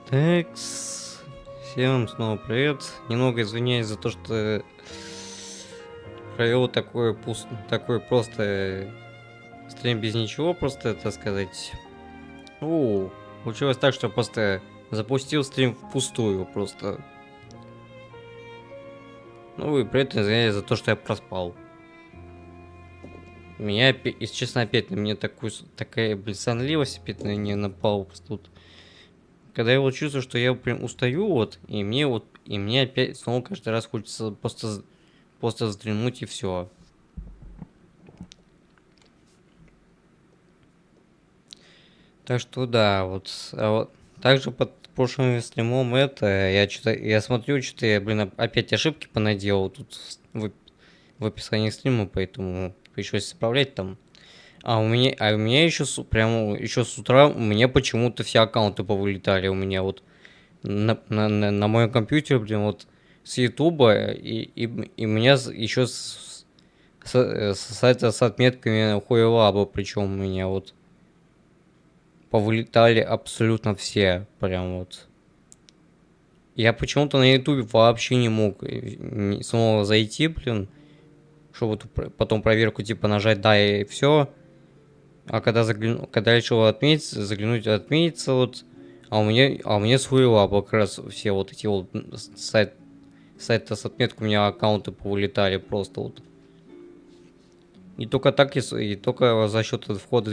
Так, всем снова привет. Немного извиняюсь за то, что провел такой просто стрим без ничего, просто, так сказать. Получилось так, что просто запустил стрим впустую, просто. Ну и при этом извиняюсь за то, что я проспал. Меня, если честно, опять на меня такая, сонливость опять на меня напала просто тут. Когда я вот чувствую, что я прям устаю, и мне опять снова каждый раз хочется просто вздремнуть и все. Так что да, также под прошлым стримом я смотрю, что я, опять ошибки понаделал тут в описании стрима, поэтому пришлось исправлять там. А у меня еще еще с утра у меня почему-то все аккаунты повылетали у меня на моем компьютере, с Ютуба, и у меня еще с сайта с отметками HoYoVerSe, причем у меня повылетали абсолютно все, прям . Я почему-то на Ютубе вообще не мог снова зайти, чтобы потом проверку типа нажать да и все. А когда решил заглянуть отметиться, а у меня с HoYoVerSe как раз все эти сайты с отметкой у меня аккаунты повылетали просто . И только так, и только за счет входа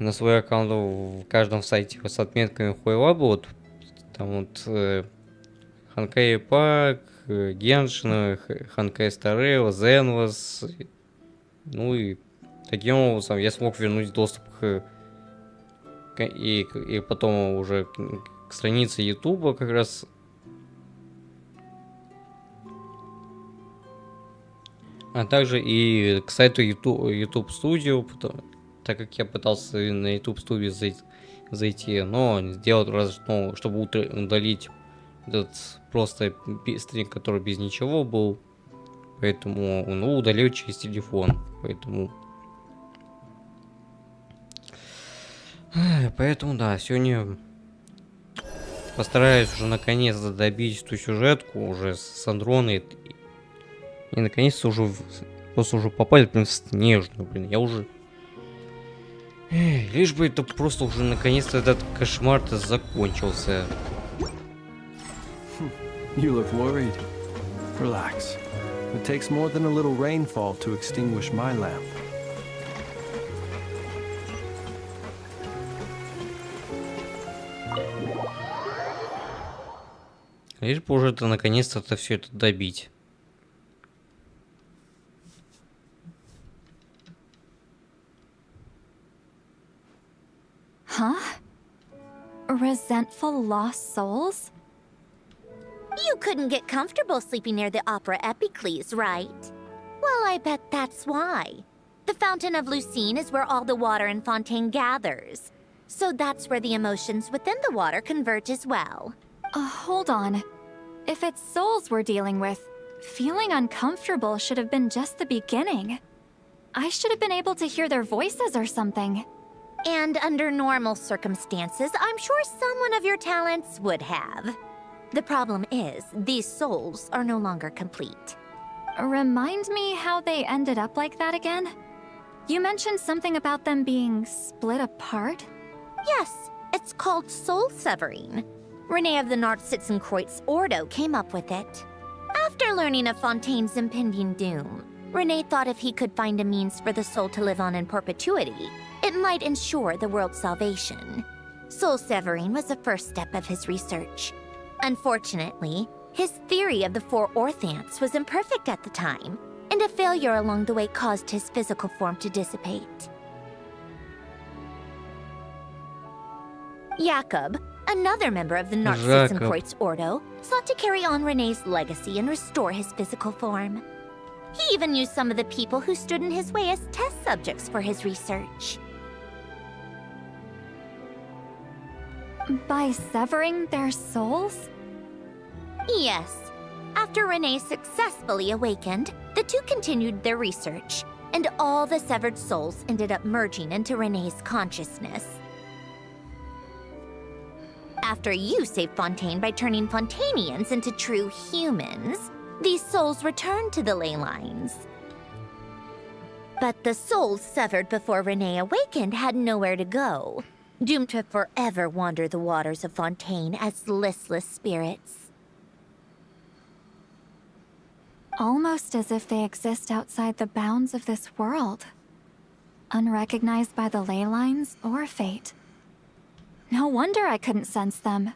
на свой аккаунт в каждом сайте с отметками HoYoVerSe, там Ханкай Пак, Геншин, Ханкай Старел, Зенвас. Ну и таким образом я смог вернуть доступ и потом уже к странице Ютуба как раз. А также и к сайту YouTube Studio, так как я пытался на YouTube Studio зайти, но сделать чтобы удалить этот просто стрим, который без ничего был. Поэтому, удалил через телефон. Поэтому, да, сегодня постараюсь уже наконец-то добить эту сюжетку уже с Сандроне. И наконец-то уже попасть, в Снежную, я уже... лишь бы это просто уже наконец-то этот кошмар-то закончился. You look worried. Relax. It takes more than a little rainfall to extinguish my lamp. Лишь бы уже наконец-то все это добить. Huh? Resentful lost souls? You couldn't get comfortable sleeping near the opera Epicles, right? Well, I bet that's why. The Fountain of Lucine is where all the water in Fontaine gathers. So that's where the emotions within the water converge as well. Hold on. If it's souls we're dealing with, feeling uncomfortable should have been just the beginning. I should have been able to hear their voices or something. And under normal circumstances, I'm sure someone of your talents would have. The problem is, these souls are no longer complete. Remind me how they ended up like that again? You mentioned something about them being split apart? Yes, it's called soul severing. Renee of the Narcitzenkreuz Ordo came up with it. After learning of Fontaine's impending doom, Renee thought if he could find a means for the soul to live on in perpetuity, it might ensure the world's salvation. Soul severing was the first step of his research. Unfortunately, his theory of the four orthants was imperfect at the time, and a failure along the way caused his physical form to dissipate. Jakob, another member of the Narcitzenkreuz Ordo, sought to carry on Renee's legacy and restore his physical form. He even used some of the people who stood in his way as test subjects for his research. By severing their souls? Yes. After Renee successfully awakened, the two continued their research, and all the severed souls ended up merging into Renee's consciousness. After you save Fontaine by turning Fontanians into true humans, these souls return to the ley lines. But the souls severed before Renee awakened had nowhere to go, doomed to forever wander the waters of Fontaine as listless spirits. Almost as if they exist outside the bounds of this world, unrecognized by the ley lines or fate. No wonder I couldn't sense them.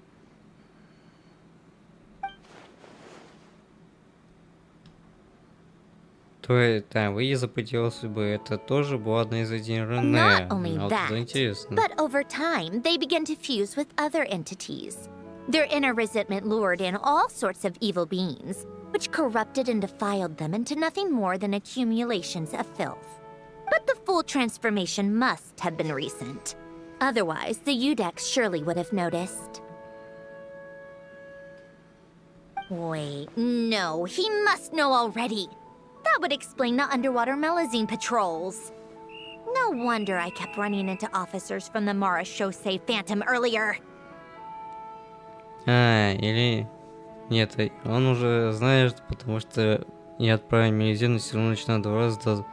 То есть, да, выйти за пределы судьбы, это тоже была одна из идей Рене. Not only Вот that, это интересно. but over time, they begin to fuse with other entities. Their inner resentment lured in all sorts of evil beings, which corrupted and defiled them into nothing more than accumulations of filth. But the full transformation must have been recent. Otherwise, the Udex surely would have noticed. Wait, no, he must know already. That would explain the underwater melazine patrols. No wonder I kept running into officers from the Mara Chaussee Phantom earlier. Или... Нет, он уже знает, потому что я отправил Мелизину, все равно начинаю 2 раза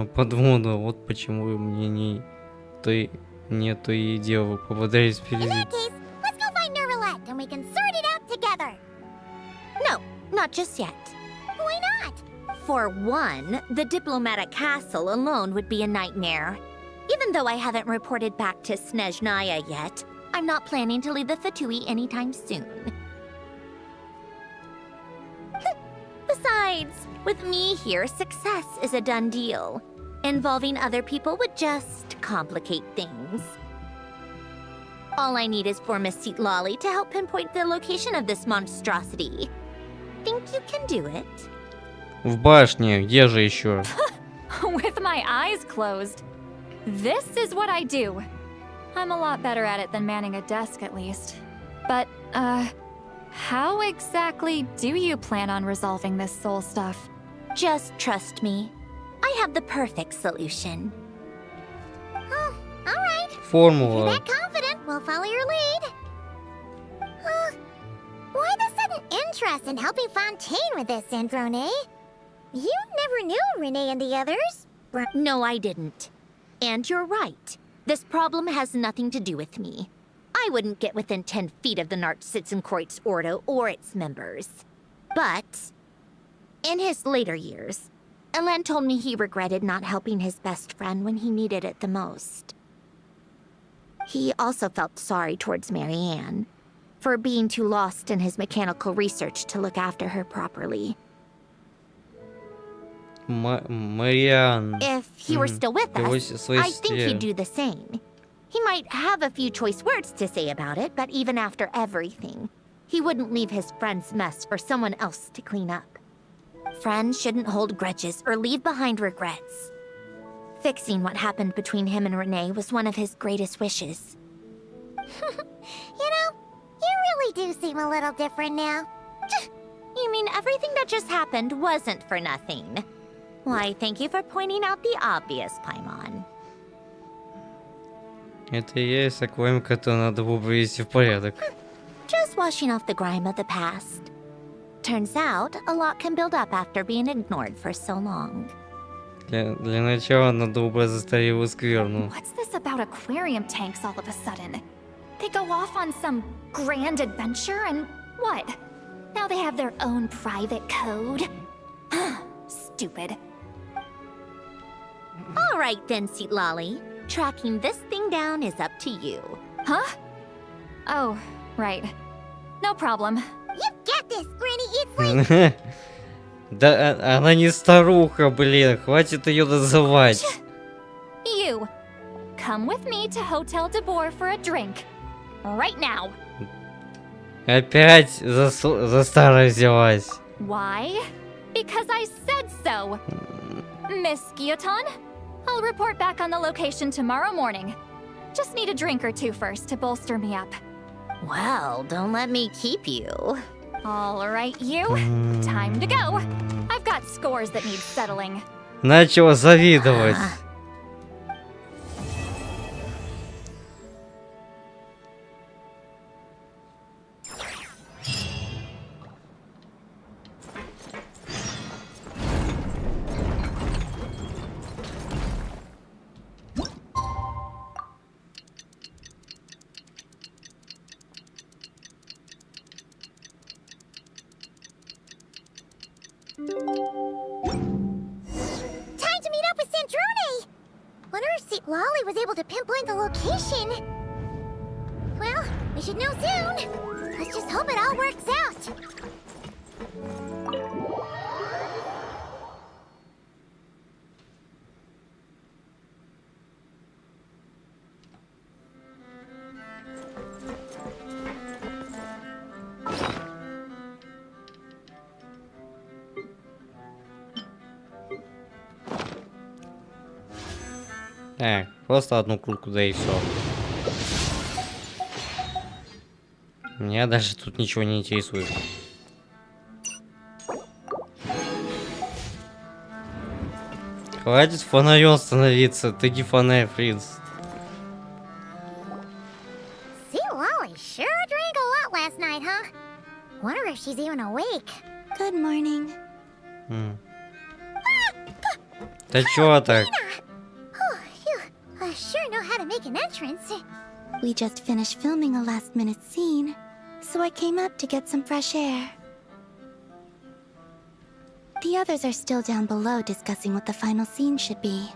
под воду. Вот почему мне нету и дела поблагодарить In Мелизину. that case, let's go find Nervalette and we can sort it out together. No, not just yet. Why not? For one, the diplomatic castle alone would be a nightmare. Even though I haven't reported back to Снежная yet, I'm not planning to leave the Fatui anytime soon. Besides, with me here, success is a done deal. Involving other people would just complicate things. All I need is for Miss Seat Lolly to help pinpoint the location of this monstrosity. Think you can do it? В башне, где же еще? With my eyes closed. This is what I do. I'm a lot better at it than manning a desk, at least. But, how exactly do you plan on resolving this soul stuff? Just trust me. I have the perfect solution. Oh, all right. If you're Формула. that confident, we'll follow your lead. Why the sudden interest in helping Fontaine with this, Sandrone? You never knew Renee and the others. No, I didn't. And you're right. This problem has nothing to do with me. I wouldn't get within 10 feet of the Nartsitzenkreuz Ordo or its members. But, in his later years, Elen told me he regretted not helping his best friend when he needed it the most. He also felt sorry towards Marianne for being too lost in his mechanical research to look after her properly. Мариан. If he were still with Его us, своей I think сестре. he'd do the same. He might have a few choice words to say about it, but even after everything, he wouldn't leave his friend's mess for someone else to clean up. Friends shouldn't hold grudges or leave behind regrets. Fixing what happened between him and Renee was one of his greatest wishes. You know, you really do seem a little different now. You mean everything that just happened wasn't for nothing? Why, thank you for pointing out the obvious, Paimon. Это я из аквариума, который надо было привести в порядок. Just washing off the grime of the past. Turns out, a lot can build up after being ignored for so long. Для начала надо убрать застарелую скверну. What's this about aquarium tanks all of a sudden? They go off on some grand adventure and what? Now they have their own private code? Stupid. All right then, Seat Lolly. Tracking this thing down is up to you. Huh? Oh, right. No problem. You got this, Granny. It's like Да, она не старуха, блин, хватит ее называть. You, come with me to Hotel de Boer for a drink. Right now. Опять за старое взялась. Why? Because I said so. Miss Guillotin, I'll report back on the location tomorrow morning. Just need a drink or two first to bolster me up. Well, don't let me keep you. All right, you. Time to go. I've got scores that need settling. Начала завидовать. Lolly was able to pinpoint the location. Well, we should know soon. Let's just hope it all works out. Просто одну куртку, да и все. Меня даже тут ничего не интересует. Хватит фонарем становиться, ты не фонарь, принц. See, Lolly sure drank a lot last night, huh? Wonder if she's even awake. Good morning. Да чё так? Oh, you sure know how to make an entrance. We just finished filming a last-minute scene, so I came up to get some fresh air. The others are still down below discussing what the final scene should be.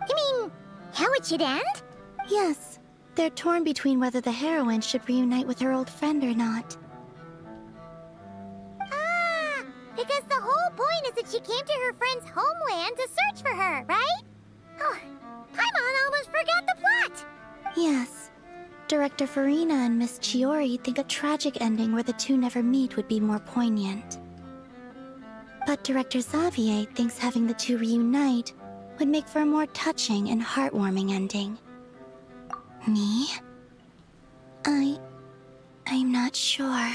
You mean, how it should end? Yes, they're torn between whether the heroine should reunite with her old friend or not. Ah, because the whole point is that she came to her friend's homeland to search for her, right? Oh, Paimon almost forgot the plot. Yes. Director Farina and Miss Chiori think a tragic ending where the two never meet would be more poignant. But Director Xavier thinks having the two reunite would make for a more touching and heartwarming ending. Me? I'm not sure.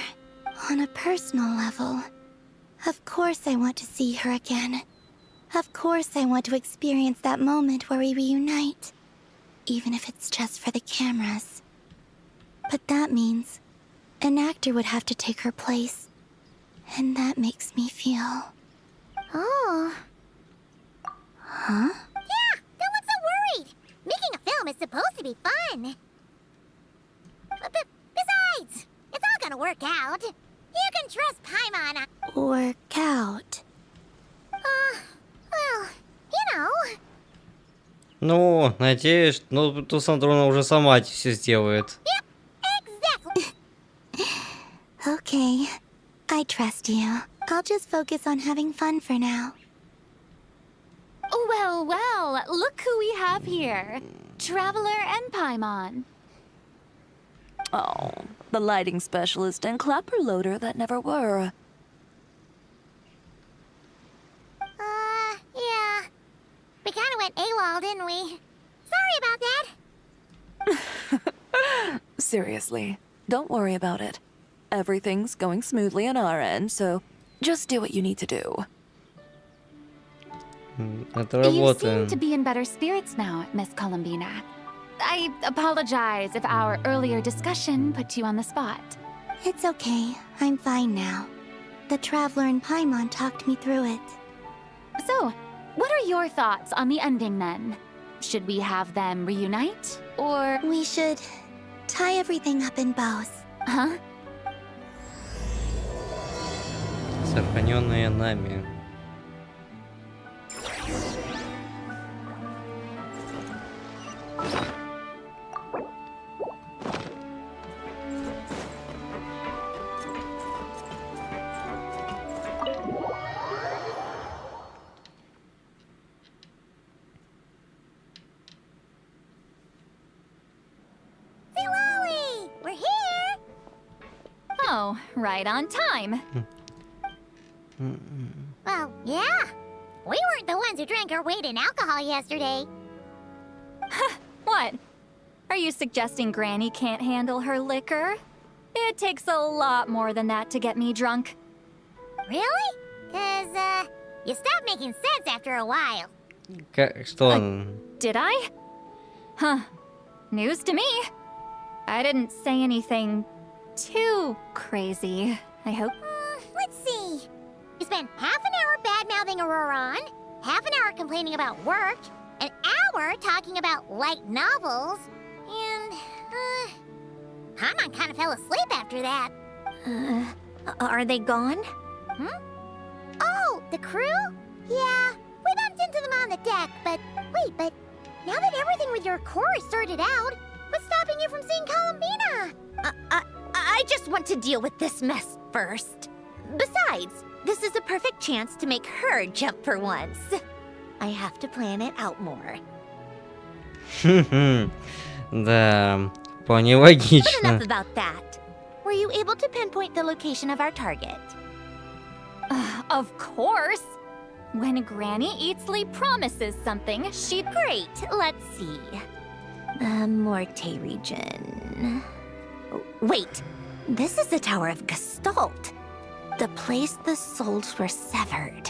On a personal level, of course I want to see her again. Of course I want to experience that moment where we reunite. Even if it's just for the cameras. But that means an actor would have to take her place. And that makes me feel... Oh. Huh? Yeah, don't look so worried. Making a film is supposed to be fun. Besides, it's all gonna work out. You can trust Paimon. Work out. Well, you know. Ну, надеюсь, но то Сандрона уже сама все сделает. Exactly. Okay, I trust you. I'll just focus on having fun for now. Well, well, look who we have here. Traveler and Paimon. Oh, the lighting specialist and clapper loader that never were. Yeah. We kinda went AWOL, didn't we? Sorry about that. Seriously, don't worry about it. Everything's going smoothly on our end, so just do what you need to do. Это You seem работает. to be in better spirits now, Miss Columbina. I apologize if our earlier discussion put you on the spot. It's okay. I'm fine now. The Traveler and Paimon talked me through it. So, what are your thoughts on the ending then? Should we have them reunite, or... We should tie everything up in bows. Huh? Сохраненные нами. Say, Lolly, we're here. Oh, right on time. Well, yeah. We weren't the ones who drank our weight in alcohol yesterday. What? Are you suggesting Granny can't handle her liquor? It takes a lot more than that to get me drunk. Really? 'Cause, you stopped making sense after a while. Что он? Did I? Huh. News to me. I didn't say anything too crazy, I hope. Let's see. You spent half an hour bad-mouthing Auroron, half an hour complaining about work, an hour talking about light novels, and, Paimon kind of fell asleep after that. Are they gone? Oh, the crew? Yeah, We bumped into them on the deck, but wait, but now that everything with your core is sorted out, what's stopping you from seeing Columbina? I just want to deal with this mess first. Besides, this is a perfect chance to make her jump for once. I have to plan it out more. Да, вполне But логично. enough about that. Were you able to pinpoint the location of our target? Of course! When Granny Eatsley promises something, she'd... Great, let's see. Morte region. Wait, this is the Tower of Gestalt. The place the souls were severed.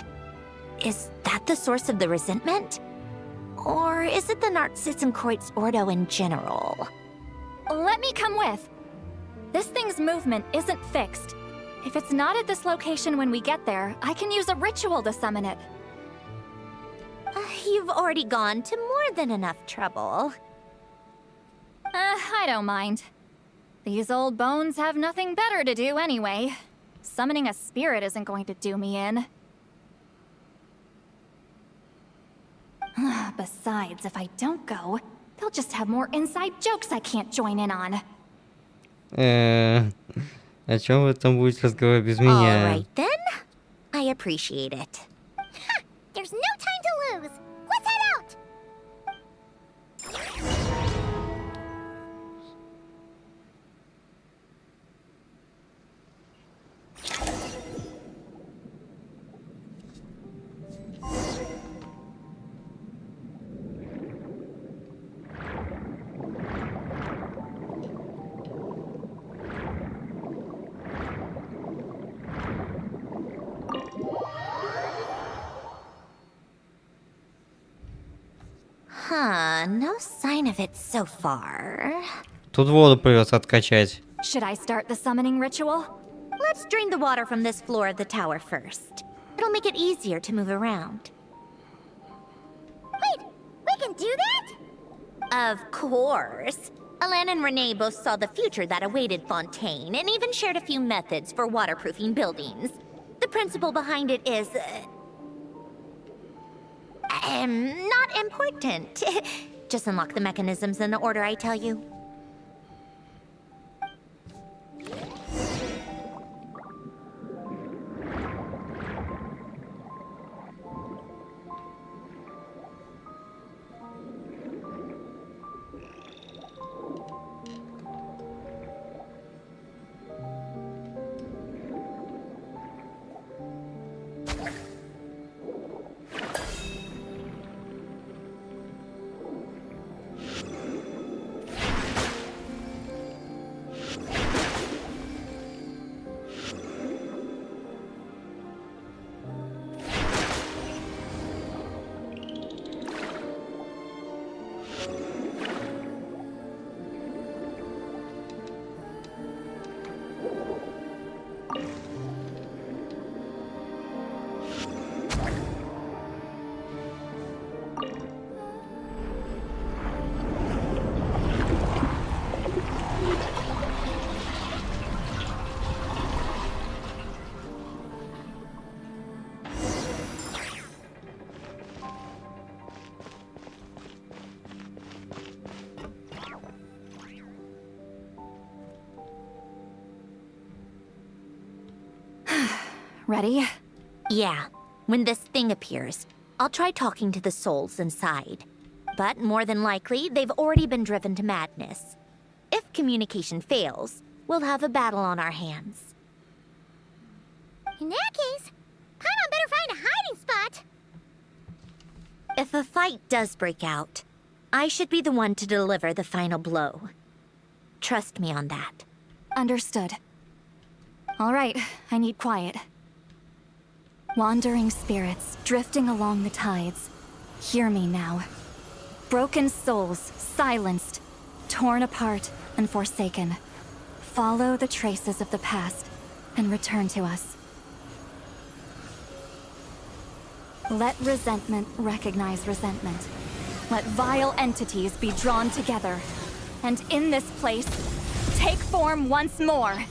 Is that the source of the resentment? Or is it the Narcitzenkreuz Ordo in general? Let me come with. This thing's movement isn't fixed. If it's not at this location when we get there, I can use a ritual to summon it. You've already gone to more than enough trouble. I don't mind. These old bones have nothing better to do anyway. Summoning a spirit isn't going to do me in. Besides, if I don't go, they'll just have more inside jokes I can't join in on. О чем вы там будете разговаривать без All меня? right then. I appreciate it. There's no time to lose. Let's head out. No sign of it so far. Тут воду придется откачать. Should I start the summoning ritual? Let's drain the water from this floor of the tower first. It'll make it easier to move around. Wait, we can do that? Of course. Alan and Renee both saw the future that awaited Fontaine and even shared a few methods for waterproofing buildings. The principle behind it is... not important. Just unlock the mechanisms in the order I tell you. Ready? Yeah, when this thing appears, I'll try talking to the souls inside. But more than likely, they've already been driven to madness. If communication fails, we'll have a battle on our hands. In that case, Paimon better find a hiding spot. If a fight does break out, I should be the one to deliver the final blow. Trust me on that. Understood. All right, I need quiet. Wandering spirits, drifting along the tides. Hear me now. Broken souls, silenced, torn apart, and forsaken. Follow the traces of the past, and return to us. Let resentment recognize resentment. Let vile entities be drawn together. And in this place, take form once more.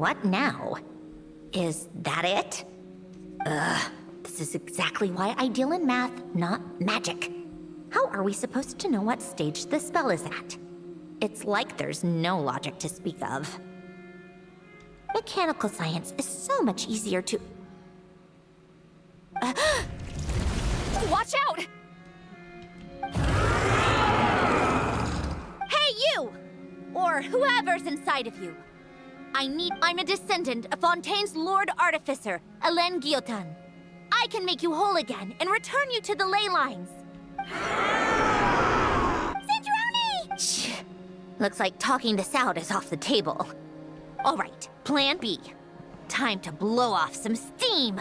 What now? Is that it? This is exactly why I deal in math, not magic. How are we supposed to know what stage the spell is at? It's like there's no logic to speak of. Mechanical science is so much easier to... Watch out! Hey, you! Or whoever's inside of you. I'm a descendant of Fontaine's Lord Artificer, Hélène Guillotin. I can make you whole again and return you to the ley lines. Sandrone! Shh. Looks like talking this out is off the table. All right, plan B. Time to blow off some steam.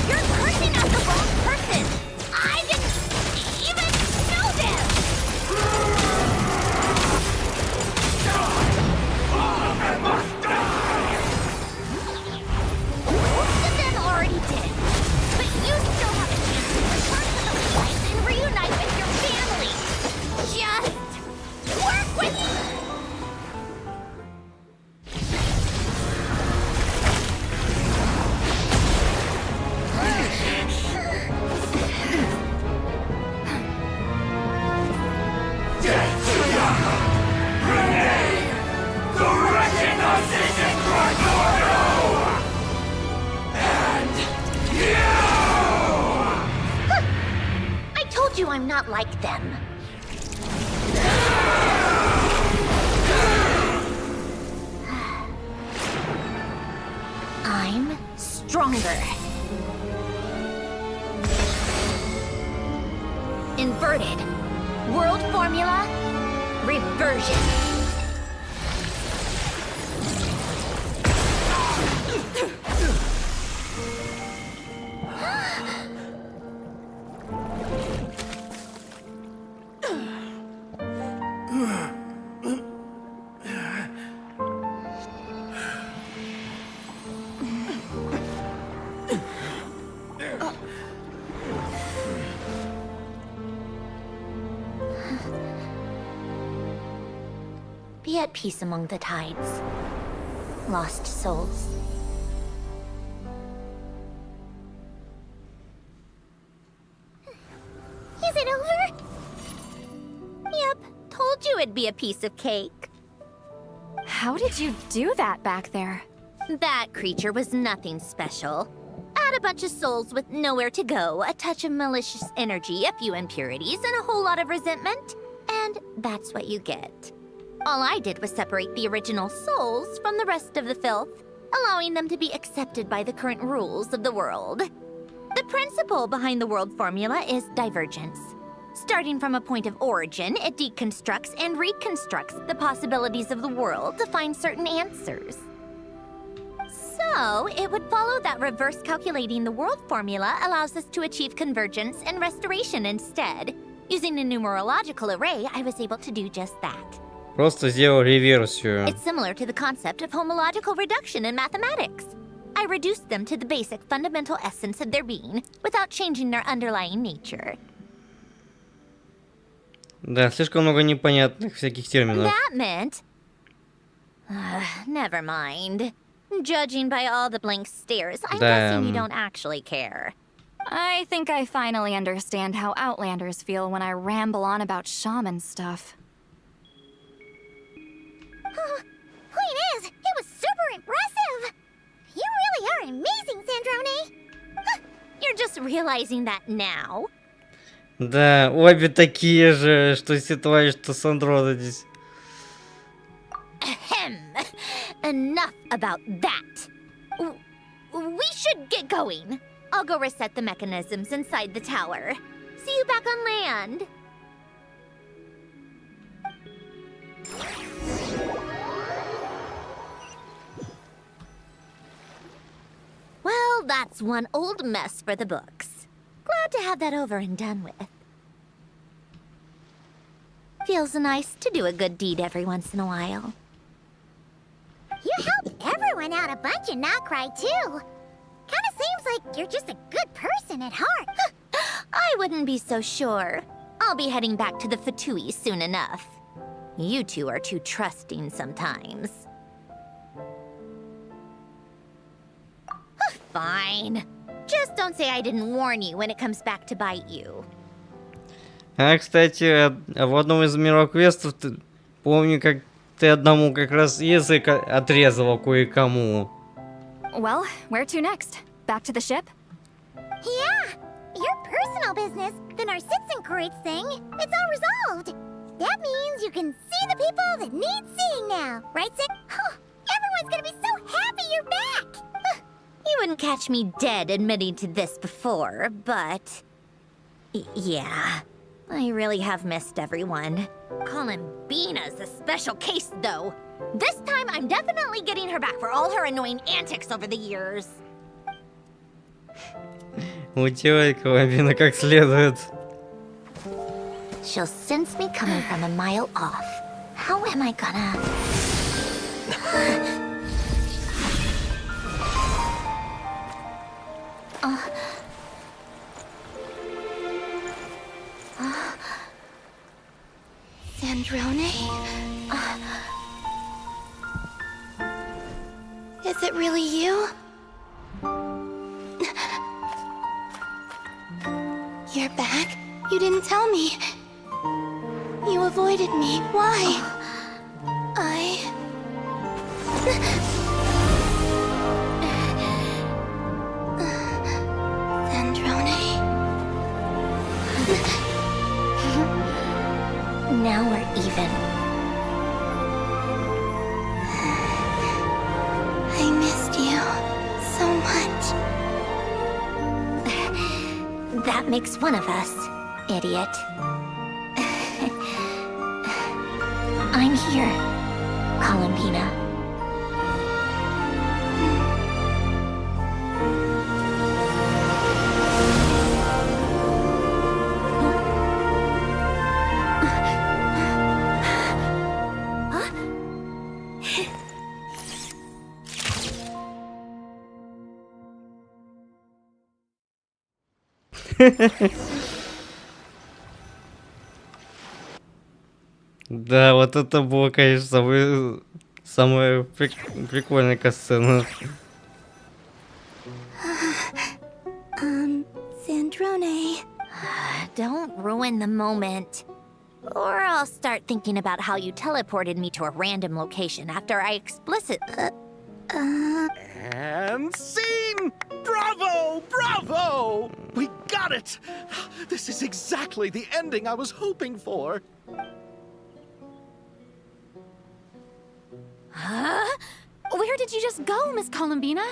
You're cursing out the wrong person! I didn't even know this! Most of them already did. But you still have a chance to return to the life and reunite with your family. Just work with me! I told you I'm not like them. I'm stronger. Inverted. World formula. Reversion. Be at peace among the tides. Lost souls. Is it over? Yep, told you it'd be a piece of cake. How did you do that back there? That creature was nothing special. Add a bunch of souls with nowhere to go, a touch of malicious energy, a few impurities, and a whole lot of resentment. And that's what you get. All I did was separate the original souls from the rest of the filth, allowing them to be accepted by the current rules of the world. The principle behind the world formula is divergence. Starting from a point of origin, it deconstructs and reconstructs the possibilities of the world to find certain answers. So, it would follow that reverse calculating the world formula allows us to achieve convergence and restoration instead. Using a numerological array, I was able to do just that. Просто сделал реверсию. It's similar to the concept of homological reduction in mathematics. I reduced them to the basic fundamental essence of their being, without changing their underlying nature. Да, слишком много непонятных всяких терминов. That meant... never mind. Judging by all the blank stares, I'm guessing you don't actually care. I think I finally understand how Outlanders feel when I ramble on about shaman stuff. Point is, it was super impressive! You really are amazing, Sandrone! You're just realizing that now? Да, обе такие же, что Ситуай, что Сандроне здесь. Ahem. Enough about that. We should get going. I'll go reset the mechanisms inside the tower. See you back on land. Well, that's one old mess for the books. Glad to have that over and done with. Feels nice to do a good deed every once in a while. You helped everyone out a bunch and not cry too. Kinda seems like you're just a good person at heart. I wouldn't be so sure. I'll be heading back to the Fatui soon enough. You two are too trusting sometimes. Fine. Just don't say I didn't warn you when it comes back to bite you. А, кстати, в одном из миров квестов помню, как ты одному как раз язык отрезала кое-кому. Well, where to next? Back to the ship? Yeah, your personal business, the Narcitsan thing, it's all resolved. That means you can see the people that need seeing now, right, Sid? Everyone's gonna be so happy you're back! You wouldn't catch me dead admitting to this before, but... yeah, I really have missed everyone. Columbina's a special case, though. This time, I'm definitely getting her back for all her annoying antics over the years. Уделай Колумбина как следует. She'll sense me coming from a mile off. How am I gonna... Sandrone? Is it really you? You're back? You didn't tell me. You avoided me. Why? Sandrone? Now we're even. I missed you so much. That makes one of us, idiot. I'm here, Columbina. Да, вот это было, конечно, самая прикольная касцена. Sandrone. Don't ruin the moment. Or I'll start thinking about how you teleported me to a random location after I And scene! Bravo! Bravo! We got it! This is exactly the ending I was hoping for. Huh? Where did you just go, Miss Columbina?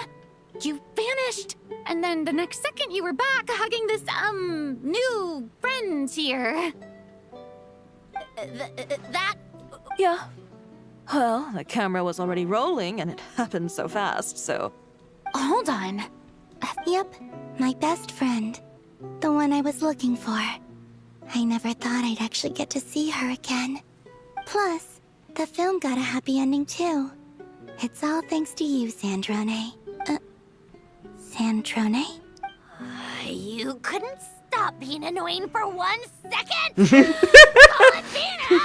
You vanished, and then the next second you were back hugging this, new friend here. that... Yeah. Well, the camera was already rolling and it happened so fast, so... Hold on. Yep, my best friend. The one I was looking for. I never thought I'd actually get to see her again. Plus, the film got a happy ending too. It's all thanks to you, Sandrone. Sandrone? You couldn't stop being annoying for 1 second? Columbina!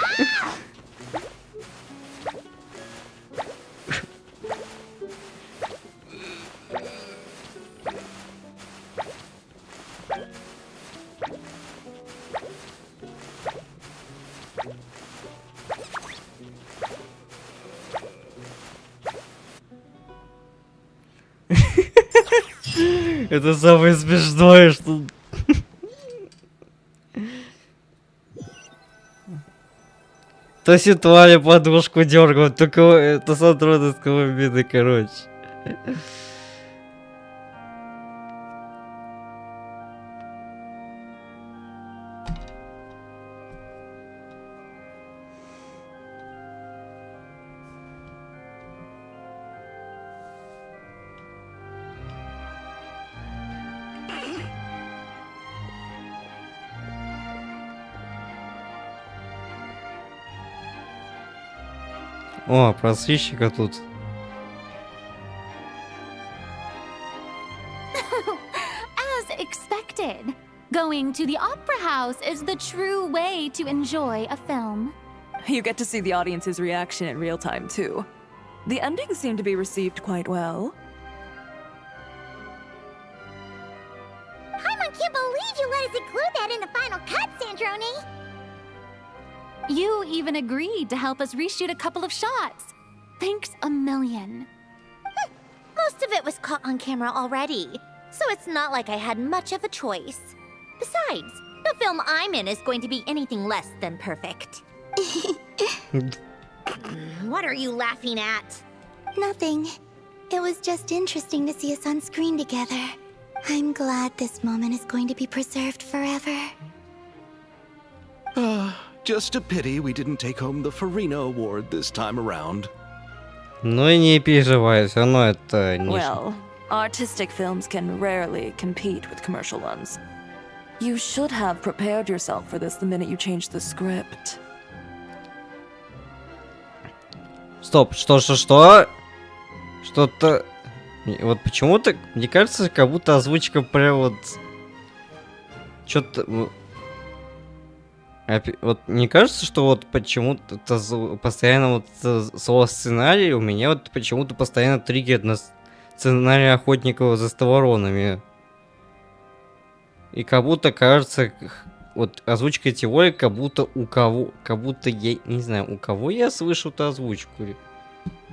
Это самое смешное, что... То Ситуаля подушку дергал, только это Сандроне с Колумбиной, короче. О, про сыщика тут. As expected. Going to the opera house is the true way to enjoy a film. You get to see the audience's reaction in real time, too. The ending seemed to be received quite well. Paimon can't believe you let us include that in the final cut, Sandrones! You even agreed to help us reshoot a couple of shots. Thanks a million. Most of it was caught on camera already, so it's not like I had much of a choice. Besides, the film I'm in is going to be anything less than perfect. What are you laughing at? Nothing. It was just interesting to see us on screen together. I'm glad this moment is going to be preserved forever. Just a pity we didn't take home the Farina Award this time around. Ну и не переживай, все равно это не... Well, artistic films can rarely compete with commercial ones. You should have prepared yourself for this the minute you changed the script. Стоп, что? Что-то... Вот почему-то, мне кажется, как будто озвучка прям вот... Что-то... Вот не кажется, что вот почему-то постоянно вот слово сценарий у меня вот почему-то постоянно триггерит на сценарий Охотникова за Ставронами. И как будто кажется, вот озвучка теории, как будто я не знаю, у кого я слышу эту озвучку.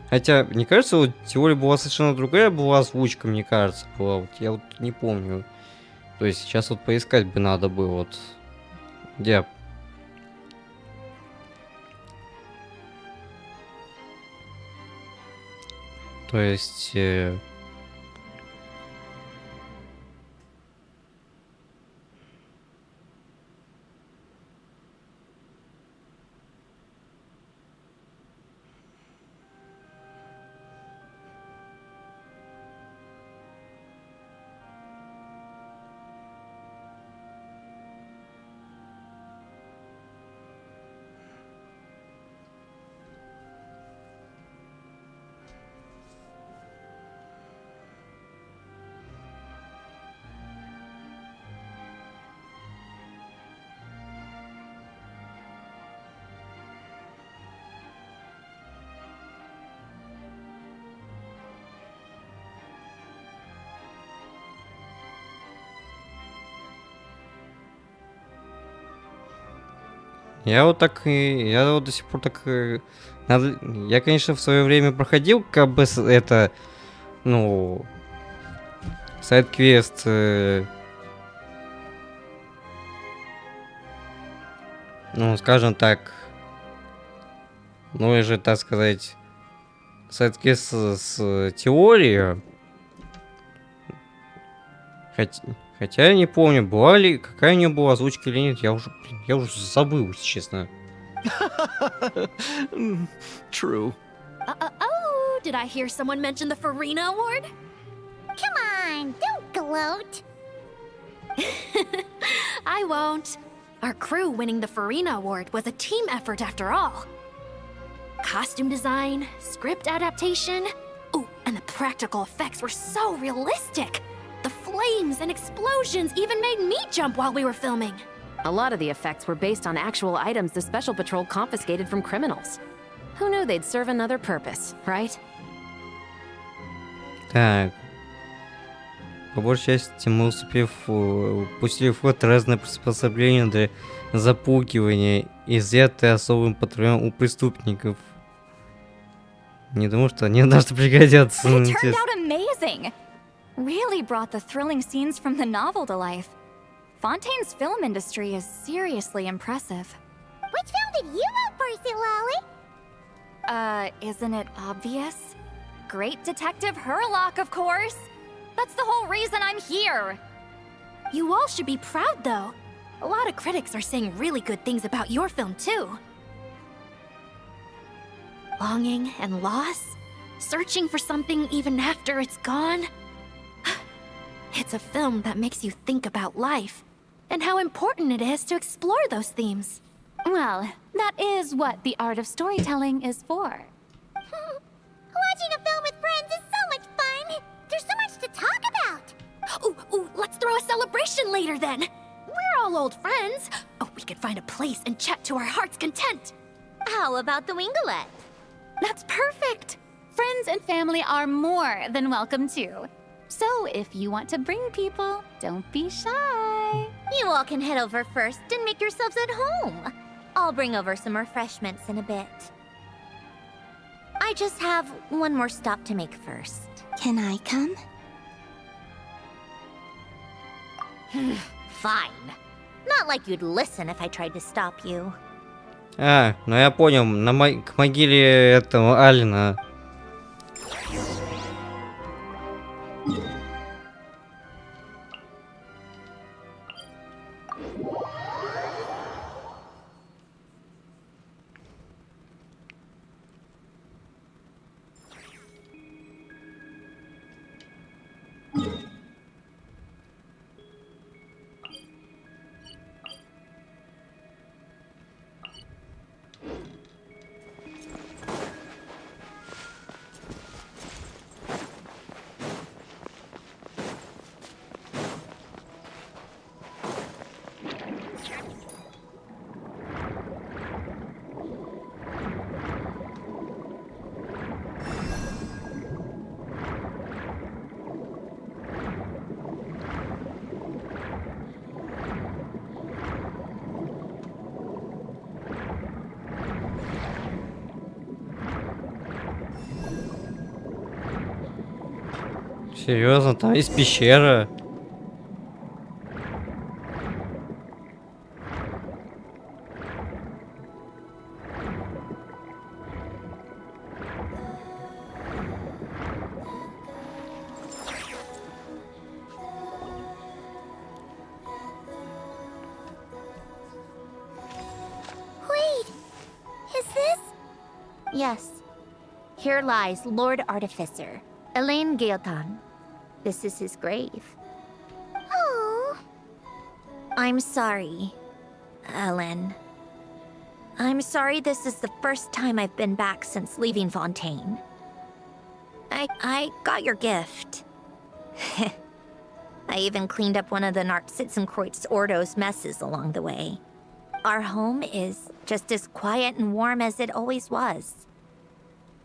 Хотя, мне кажется, вот теория была совершенно другая, была озвучка, мне кажется, была. Вот я вот не помню. То есть сейчас вот поискать бы надо было вот. Где? То есть... Я вот до сих пор так... Я, конечно, в свое время проходил, как бы, это, ну, сайд-квест... ну, скажем так... Ну, и же, так сказать, сайд-квест с теорией. Хотя я не помню, была ли, какая у нее была озвучка или нет, я уже забыл, честно. True. Oh, did I hear someone mention the Farina Award? Come on, don't gloat. I won't. Our crew winning the Farina Award was a team effort after all. Costume design, script adaptation. Ooh, and the practical effects were so realistic. The flames and explosions even made me jump while we were filming. A lot of the effects were based on actual items the Special Patrol confiscated from criminals. Who knew they'd serve another purpose, right? Так. По большей части мы пустили в ход разные приспособления для запугивания, изъятые особым патрулем у преступников. Не думаю, что они даже пригодятся. It turned out amazing. Really brought the thrilling scenes from the novel to life. Fontaine's film industry is seriously impressive. Which film did you vote for, Silali? Isn't it obvious? Great Detective Herlock, of course! That's the whole reason I'm here! You all should be proud, though. A lot of critics are saying really good things about your film, too. Longing and loss? Searching for something even after it's gone? It's a film that makes you think about life, and how important it is to explore those themes. Well, that is what the art of storytelling is for. Watching a film with friends is so much fun! There's so much to talk about! later then. We're all old friends. Oh, we could find a place and chat to our heart's content. How about the Winglet? That's perfect. Friends and family are more than welcome too. So if you want to bring people, don't be shy. You all can head over first and make yourselves at home. I'll bring over some refreshments in a bit. I just have one more stop to make first. Can I come? Fine. Not like you'd listen if I tried to stop you. А, ну я понял, к могиле этого Алина. Серьезно, там есть пещера. Wait, is this? Yes. Here lies Lord Artificer, Elaine Gaeltan. This is his grave. Oh. I'm sorry, Ellen. I'm sorry this is the first time I've been back since leaving Fontaine. I got your gift. I even cleaned up one of the Nartsitzenkreuz Ordo's messes along the way. Our home is just as quiet and warm as it always was.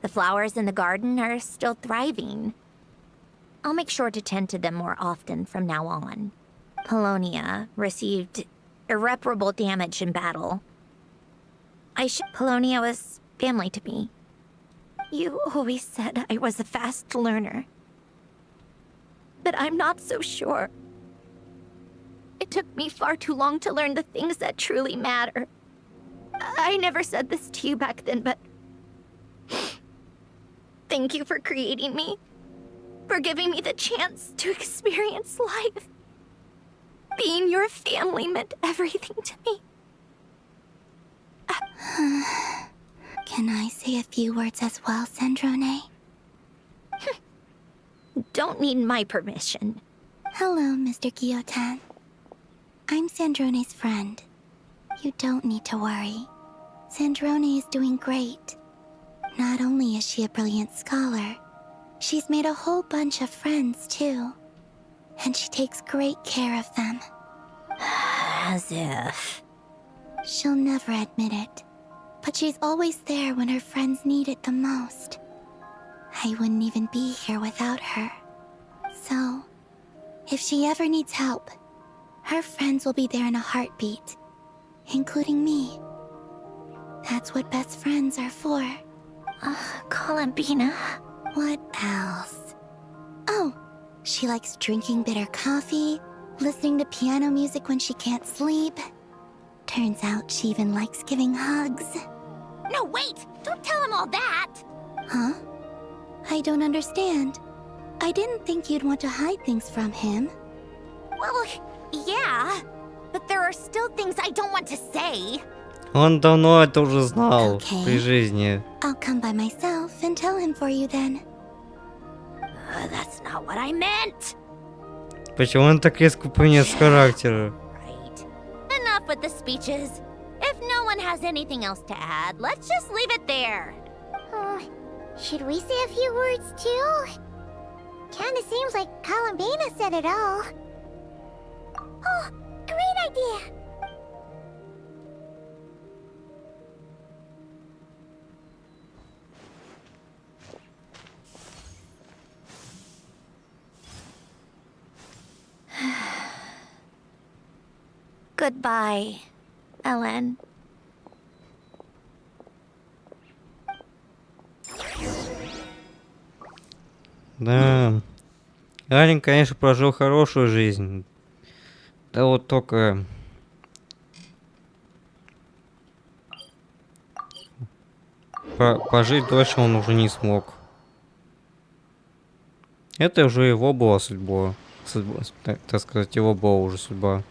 The flowers in the garden are still thriving. I'll make sure to tend to them more often from now on. Polonia received irreparable damage in battle. Polonia was family to me. You always said I was a fast learner. But I'm not so sure. It took me far too long to learn the things that truly matter. I never said this to you back then, but thank you for creating me. For giving me the chance to experience life. Being your family meant everything to me. Can I say a few words as well, Sandrone? Don't need my permission. Hello, Mr. Guillotin. I'm Sandrone's friend. You don't need to worry. Sandrone is doing great. Not only is she a brilliant scholar, she's made a whole bunch of friends, too. And she takes great care of them. As if... She'll never admit it, but she's always there when her friends need it the most. I wouldn't even be here without her. So, if she ever needs help, her friends will be there in a heartbeat, including me. That's what best friends are for. Columbina. What else? Oh, she likes drinking bitter coffee, listening to piano music when she can't sleep. Turns out she even likes giving hugs. No, wait! Don't tell him all that! Huh? I don't understand. I didn't think you'd want to hide things from him. Well, yeah. But there are still things I don't want to say. Он давно это уже знал Okay. при жизни. I'll come by myself and tell him for you then. That's not what I meant! Почему он так резко поменялся характера? Right. Enough with the speeches. If no one has anything else to add, let's just leave it there. Should we say a few words too? Kinda seems like Columbina said it all. Oh, idea. Goodbye, Ellen. Да. Ален, конечно, прожил хорошую жизнь. Да вот только... Пожить дольше он уже не смог. Это уже его была судьба. Так сказать, его была уже судьба.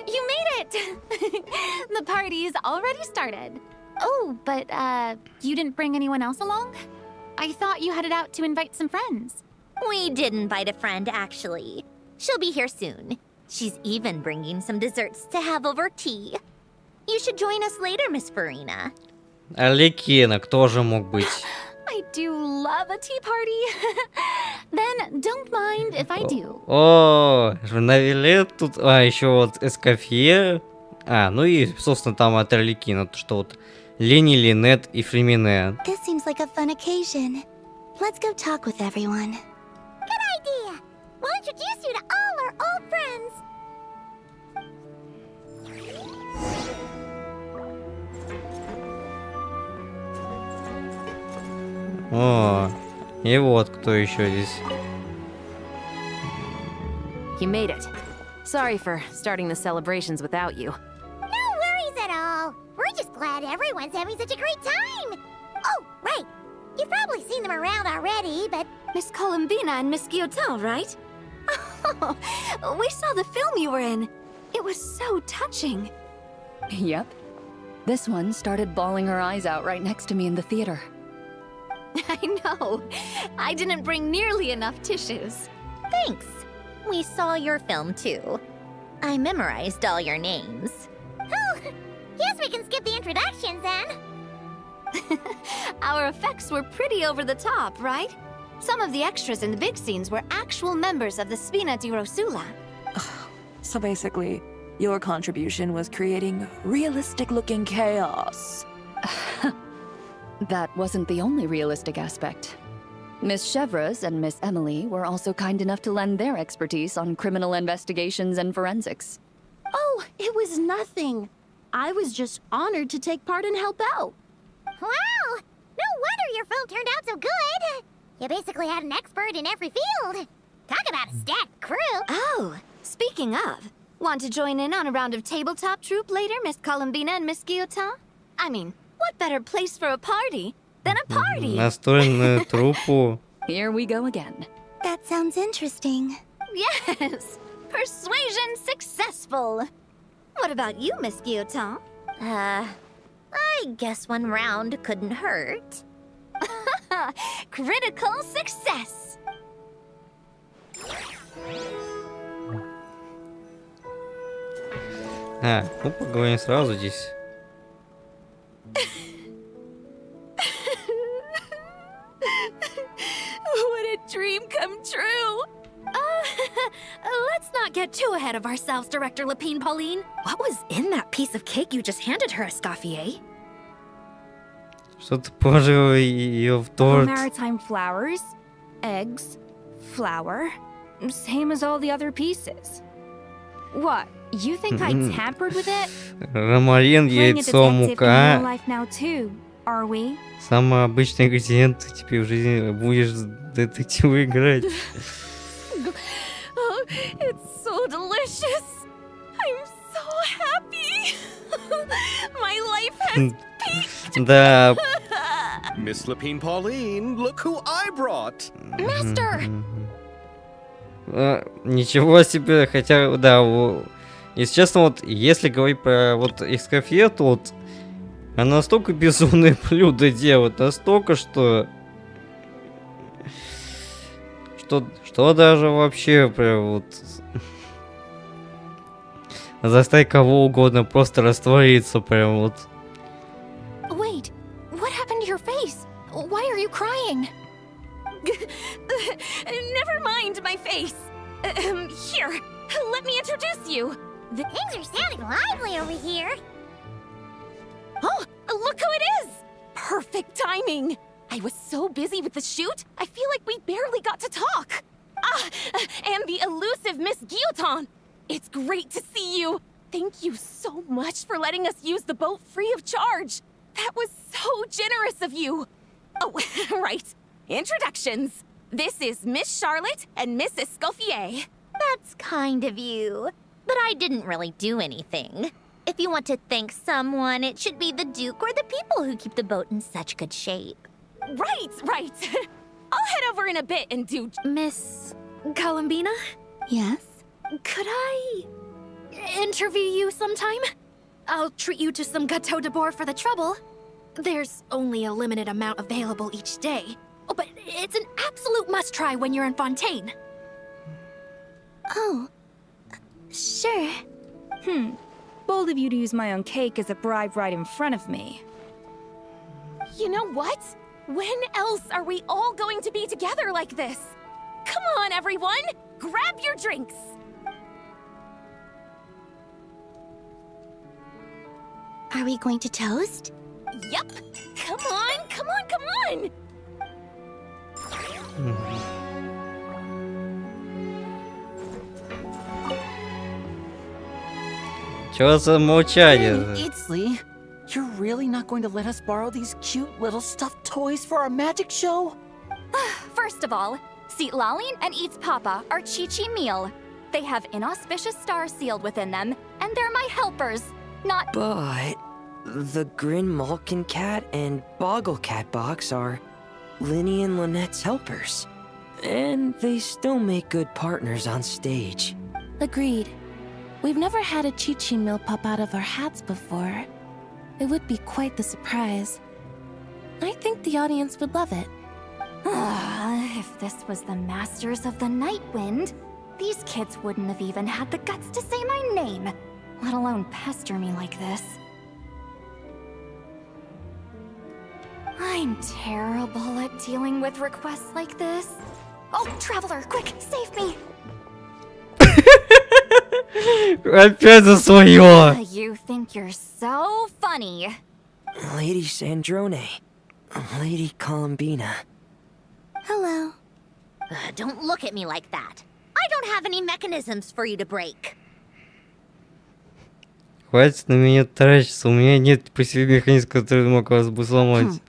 You made it! The party's already started. Oh, but, you didn't bring anyone else along? I thought you headed out to invite some friends. We did invite a friend, actually. She'll be here soon. She's even bringing some desserts to have over tea. You should join us later, Miss Farina. Арлекина, кто же мог быть? I do love a tea party. Then don't mind if I do. О, навели тут... А, еще вот Эскофье. А, ну и, собственно, там от Арлекина, что вот Лени, Линет и Фремине. This seems like a fun occasion. Let's go talk with everyone. Good idea. We'll introduce you to all our old friends. О, и вот кто еще здесь. You made it. Sorry for starting the celebrations without you. No worries at all. We're just glad everyone's having such a great time. Oh, right. You've probably seen them around already, but Miss Columbina and Miss Guillotin, right? Oh, we saw the film you were in. It was so touching. Yep. This one started bawling her eyes out right next to me in the theater. I know. I didn't bring nearly enough tissues. Thanks. We saw your film, too. I memorized all your names. oh, guess we can skip the introductions then. Our effects were pretty over the top, right? Some of the extras in the big scenes were actual members of the Spina di Rosula. So basically, your contribution was creating realistic-looking chaos. That wasn't the only realistic aspect. Miss Chevres and Miss Emily were also kind enough to lend their expertise on criminal investigations and forensics. Oh, it was nothing. I was just honored to take part and help out. Wow! No wonder your film turned out so good. You basically had an expert in every field. Talk about a stacked crew. Oh, speaking of, want to join in on a round of tabletop troupe later, Miss Columbina and Miss Guillotin? I mean, what better place for a party than a party? Настольную труппу. Here we go again. That sounds interesting. Yes, persuasion successful. What about you, Miss Guillotin? I guess one round couldn't hurt. Critical success. А, ну поговорим сразу здесь. What a dream come true. Let's not get too ahead of ourselves, Director Lapine Pauline. What was in that piece of cake you just handed her, Escoffier? Что-то положил ее в торт. Maritime flowers, eggs, flour, same as all the other pieces. What? You think I tampered with it? Ромарин, Playing a яйцо, detective in real мука. life now too, are we? Самый обычный ингредиент. Ты теперь в жизни будешь детектива играть. Oh, it's so delicious. I'm so happy. My life has peaked. Да. Miss Lapine Pauline, look who I brought. Master. Ничего себе, хотя, да, если честно, вот, если говорить про вот Эскофье, то вот она настолько безумные блюда делает, настолько, что даже вообще прям вот... заставить кого угодно просто раствориться прям вот. Wait, what happened to your face? Why are you crying? Never mind my face. Here, let me introduce you. Things are sounding lively over here. Oh, look who it is! Perfect timing. I was so busy with the shoot, I feel like we barely got to talk. Ah, and the elusive Miss Guillotin. It's great to see you. Thank you so much for letting us use the boat free of charge. That was so generous of you. Oh, right. Introductions. This is Miss Charlotte and Miss Escoffier. That's kind of you. But I didn't really do anything. If you want to thank someone, it should be the Duke or the people who keep the boat in such good shape. Right. I'll head over in a bit and do... Miss Columbina? Yes? Could I interview you sometime? I'll treat you to some gâteau de bord for the trouble. There's only a limited amount available each day. Oh, but it's an absolute must-try when you're in Fontaine. Oh, sure. Bold of you to use my own cake as a bribe right in front of me. You know what? When else are we all going to be together like this? Come on, everyone! Grab your drinks! Are we going to toast? Yup! Come on! Чё за молчание? Lee, you're really not going to let us borrow these cute little stuffed toys for our magic show? First of all, Seat Lalin and Eats Papa are Chi-Chi meal. They have inauspicious stars sealed within them, and they're my helpers, not... But the Grin Malkin Cat and Boggle Cat box are Linny and Lynette's helpers. And they still make good partners on stage. Agreed. We've never had a Chi-Chi meal pop out of our hats before. It would be quite the surprise. I think the audience would love it. If this was the Masters of the Night Wind, these kids wouldn't have even had the guts to say my name, let alone pester me like this. I'm terrible at dealing with requests like this. Oh, Traveler, quick, save me! Опять за своё! You think you're so funny. Lady Sandrone. Lady Columbina. Hello. Don't look at me like that. I don't have any mechanisms for you to break. Хватит на меня таращиться, у меня нет по себе механизма, который мог вас бы сломать.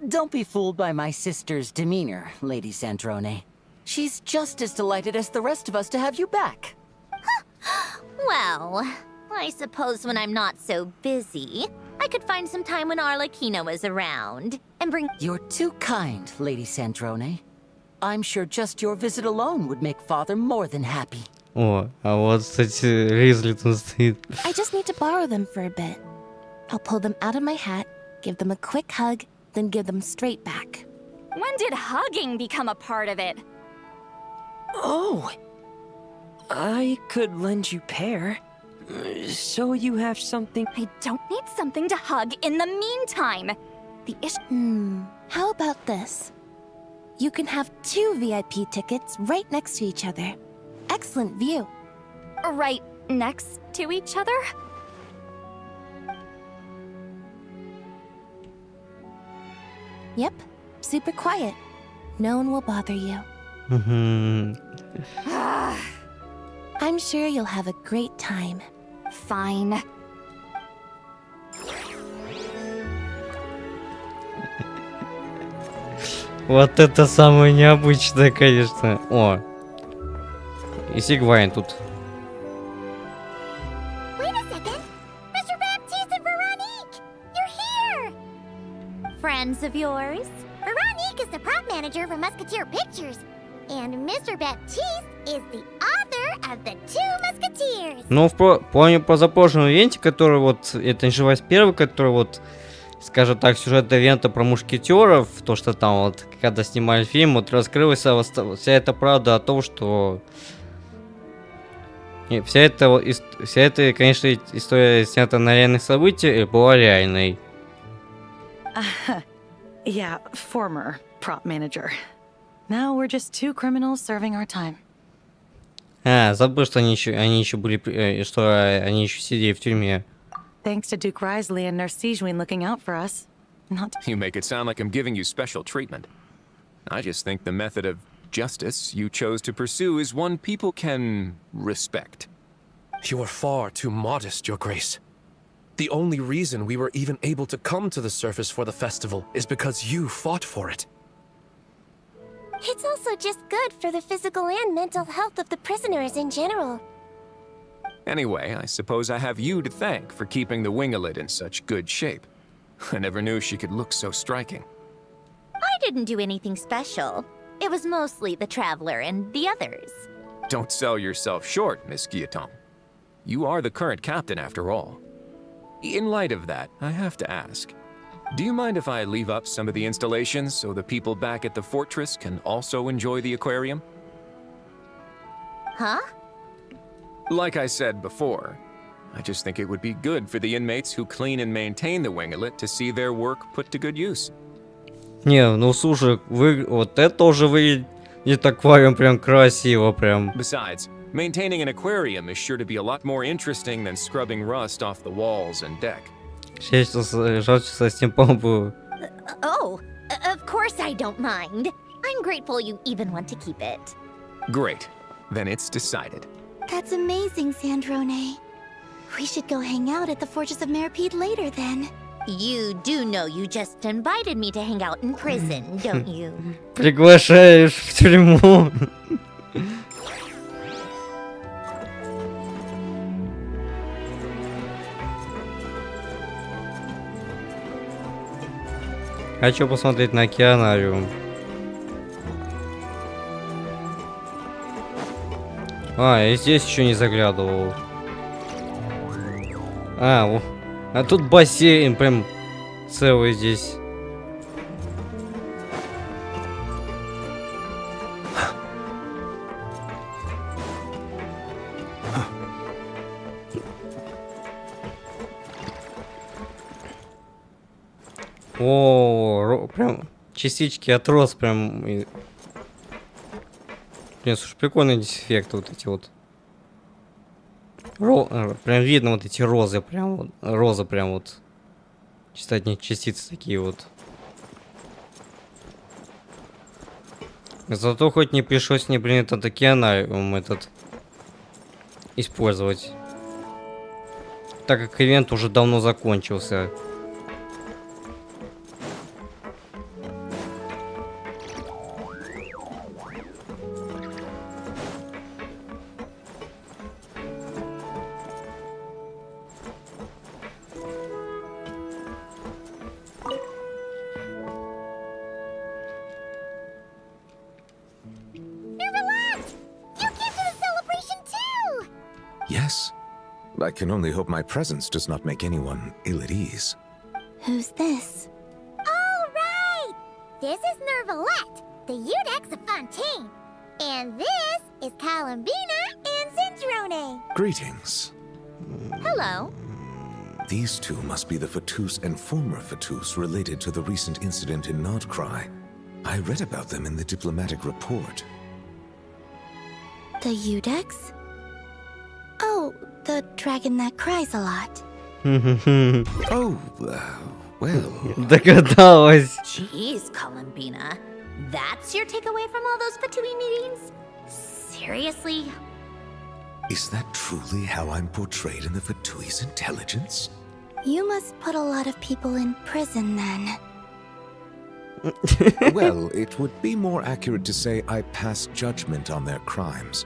Don't be fooled by my sister's demeanor, Lady Sandrone. She's just as delighted as the rest of us to have you back. Well, I suppose when I'm not so busy, I could find some time when Arlecchino is around and bring... You're too kind, Lady Sandrone. I'm sure just your visit alone would make Father more than happy. О, а вот, кстати, Ризли тут стоит. I just need to borrow them for a bit. I'll pull them out of my hat, give them a quick hug, then give them straight back. When did hugging become a part of it? Oh! I could lend you pair. So you have something... I don't need something to hug in the meantime. How about this? You can have 2 VIP tickets right next to each other. Excellent view. Right next to each other? Yep, super quiet. No one will bother you. I'm sure you'll have a great time. Fine. Вот это самое необычное, конечно. О, и Сигвайн тут. Wait a second! Mr. Baptiste and Veronique! You're here! Friends of yours? Veronique is the prop manager for Musketeer Pictures, and Mr. Baptiste is the author of the 2 Musketeers. Ну, помню по запрошлому ивенте, который вот, это не 21, который вот, скажем так, сюжет ивента про мушкетеров, то, что там вот, когда снимали фильм, вот раскрылась вся эта правда о том, что И вся эта, конечно, история снята на реальных событиях и была реальной. Yeah, former prop manager. Now we're just two criminals serving our time. Забыл, что они еще были, что они еще сидели в тюрьме. Thanks to Duke Risley and Nurse Sijwin looking out for us. Not You make it sound like I'm giving you special treatment. I just think the method of justice you chose to pursue is one people can respect. You are far too modest, Your Grace. The only reason we were even able to come to the surface for the festival is because you fought for it. It's also just good for the physical and mental health of the prisoners in general. Anyway, I suppose I have you to thank for keeping the winglet in such good shape. I never knew she could look so striking. I didn't do anything special. It was mostly the Traveler and the others. Don't sell yourself short, Miss Guillotin. You are the current captain, after all. In light of that, I have to ask, do you mind if I leave up some of the installations so the people back at the fortress can also enjoy the aquarium? Huh? Like I said before, I just think it would be good for the inmates who clean and maintain the winglet to see their work put to good use. Не, ну слушай, вот это тоже выглядит аквариум прям красиво прям. Besides, maintaining an aquarium is sure to be a lot more interesting than scrubbing rust off the walls and deck. Жаль, что стимпанк был. Oh, of course I don't mind. I'm grateful you even want to keep it. Great. Then it's decided. That's amazing, Sandrone. We should go hang out at the Fortress of Meripede later then. You do know you just invited me to hang out in prison, don't you? Приглашаешь в тюрьму. Хочу посмотреть на океанариум. Я здесь еще не заглядывал. А тут бассейн прям целый здесь. Прям частички от роз прям. Блин, слушай, прикольные здесь эффекты вот эти вот. Прям видно вот эти розы, прям вот. Розы прям вот. Частицы такие вот. Зато хоть не пришлось мне, блин, этот океанариум использовать. Так как ивент уже давно закончился. Yes. I can only hope my presence does not make anyone ill at ease. Who's this? All right! This is Nervalette, the Udex of Fontaine. And this is Columbina and Sandrone. Greetings. Hello. These two must be the Fatus and former Fatus related to the recent incident in Nordcry. I read about them in the diplomatic report. The Udex? Oh, the dragon that cries a lot. Oh, well... Догадалась. Jeez, Columbina. That's your takeaway from all those Fatui meetings? Seriously? Is that truly how I'm portrayed in the Fatui's intelligence? You must put a lot of people in prison then. Well, it would be more accurate to say I pass judgment on their crimes.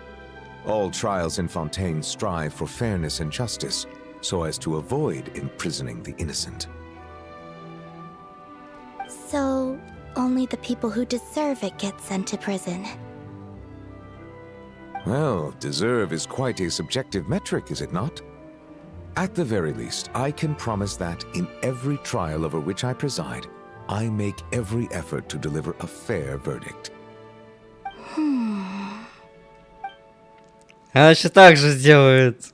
All trials in Fontaine strive for fairness and justice, so as to avoid imprisoning the innocent. So, only the people who deserve it get sent to prison. Well, deserve is quite a subjective metric, is it not? At the very least, I can promise that in every trial over which I preside, I make every effort to deliver a fair verdict. Она сейчас так же сделает.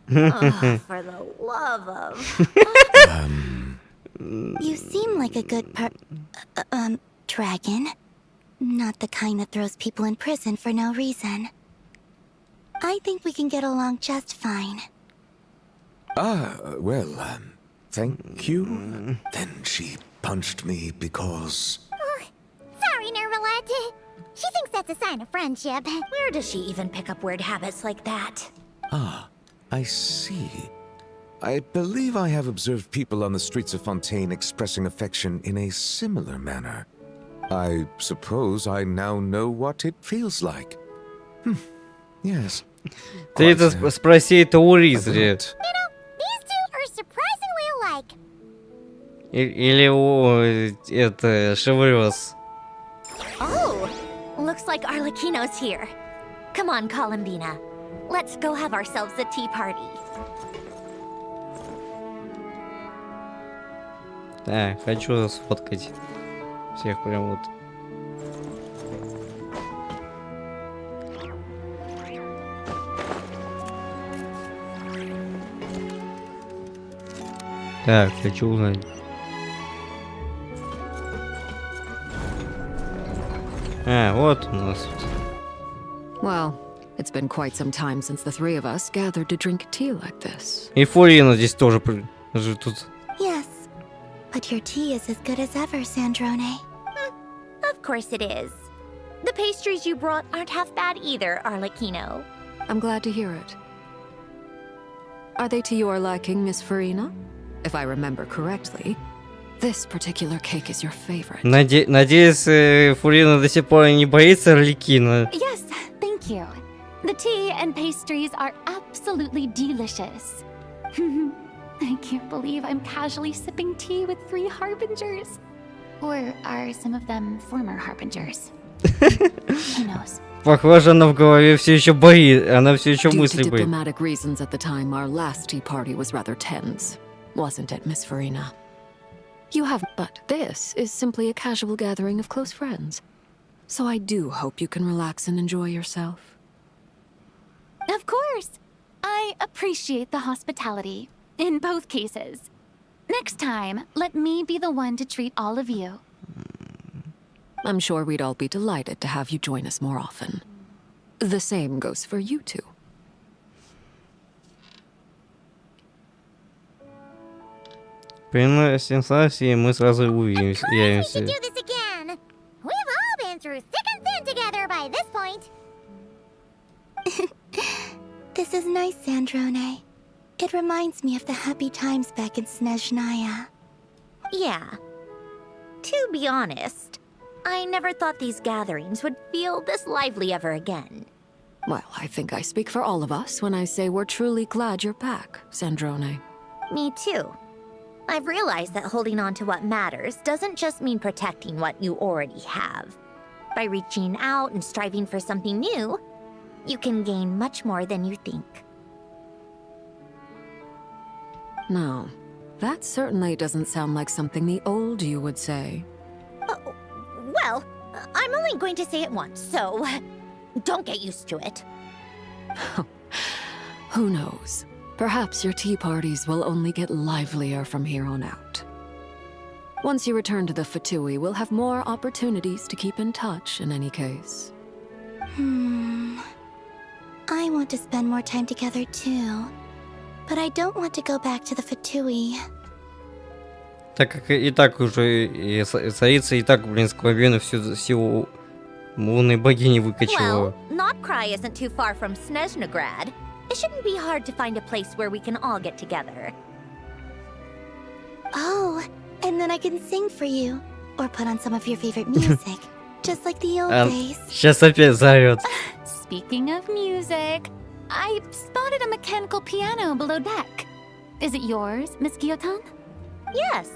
Oh, for the love of... You seem like a good dragon. Not the kind that throws people in prison for no reason. I think we can get along just fine. Well, thank you. Then she punched me because... Sorry, Nervalette. She thinks that's a sign of friendship. Where does she even pick up weird habits like that? Ah, I see. I believe I have observed people on the streets of Fontaine expressing affection in a similar manner. I suppose I now know what it feels like. Yes. Ты это спроси это у Ризли. These two are surprisingly alike. Или у это Шеврёс. Oh, looks like Arlecchino's here. Come on, Columbina. Let's go have ourselves a tea party. Да, хочу сфоткать всех прям вот. Так, хочу узнать. Вот у нас тут. Well, it's been quite some time since the three of us gathered to drink tea like this. И Фурина здесь тоже тут. Yes, but your tea is as good as ever, Sandrone. Of course it is. The pastries you brought aren't half bad either, Arlecchino. I'm glad to hear it. Are they to your liking, Miss Farina? If I remember correctly, this particular cake is your favorite. Надеюсь, Фурина до сих пор не боится Арлекина. Yes, thank you. The tea and pastries are absolutely delicious. I can't believe I'm casually sipping tea with 3 harbingers. Or are some of them former harbingers? Who knows? Похоже, она в голове все еще боит, она все еще мысли Due to боит. diplomatic reasons at the time, our last tea party was rather tense, wasn't it, Miss Farina? You have, but this is simply a casual gathering of close friends. So I do hope you can relax and enjoy yourself. Of course. I appreciate the hospitality, in both cases. Next time, let me be the one to treat all of you. I'm sure we'd all be delighted to have you join us more often. The same goes for you two. При сенсации мы сразу увидимся. We should do this again. We've all been through thick and thin together by this point. This is nice, Sandrone. It reminds me of the happy times back in Snežnaya. Yeah. To be honest, I never thought these gatherings would feel this lively ever again. Well, I think I speak for all of us when I say we're truly glad you're back, Sandrone. Me too. I've realized that holding on to what matters doesn't just mean protecting what you already have. By reaching out and striving for something new, you can gain much more than you think. No, that certainly doesn't sound like something the old you would say. Well, I'm only going to say it once, so don't get used to it. Who knows? Perhaps your tea parties will only get livelier from here on out. Once you return to the Fatui, we'll have more opportunities to keep in touch in any case. I want to spend more time together too. But I don't want to go back to the Fatui. Так как и так уже и царица и так, блин, с Клавена всю силу лунной богини выкачала. Well, Notcry isn't too far from Snežnograd. It shouldn't be hard to find a place where we can all get together. Oh, and then I can sing for you. Or put on some of your favorite music. Just like the old days. Сейчас опять заорет. Speaking of music, I spotted a mechanical piano below deck. Is it yours, Miss Guillotin? Yes.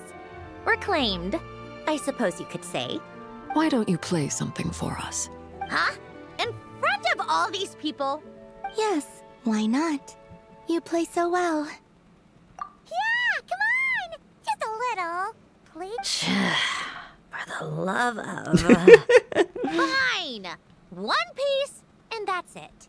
Reclaimed, I suppose you could say. Why don't you play something for us? Huh? In front of all these people? Yes, why not? You play so well. Yeah, come on! Just a little, please. For the love of... Fine! One piece and And that's it.